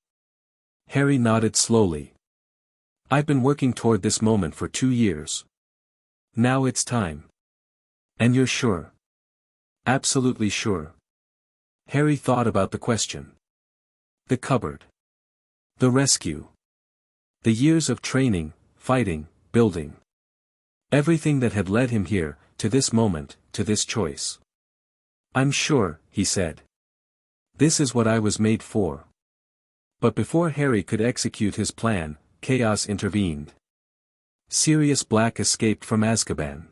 Harry nodded slowly. "I've been working toward this moment for 2 years. Now it's time." "And you're sure?" "Absolutely sure." Harry thought about the question. The cupboard. The rescue. The years of training, fighting, building. Everything that had led him here, to this moment, to this choice. "I'm sure," he said. "This is what I was made for." But before Harry could execute his plan, chaos intervened. Sirius Black escaped from Azkaban.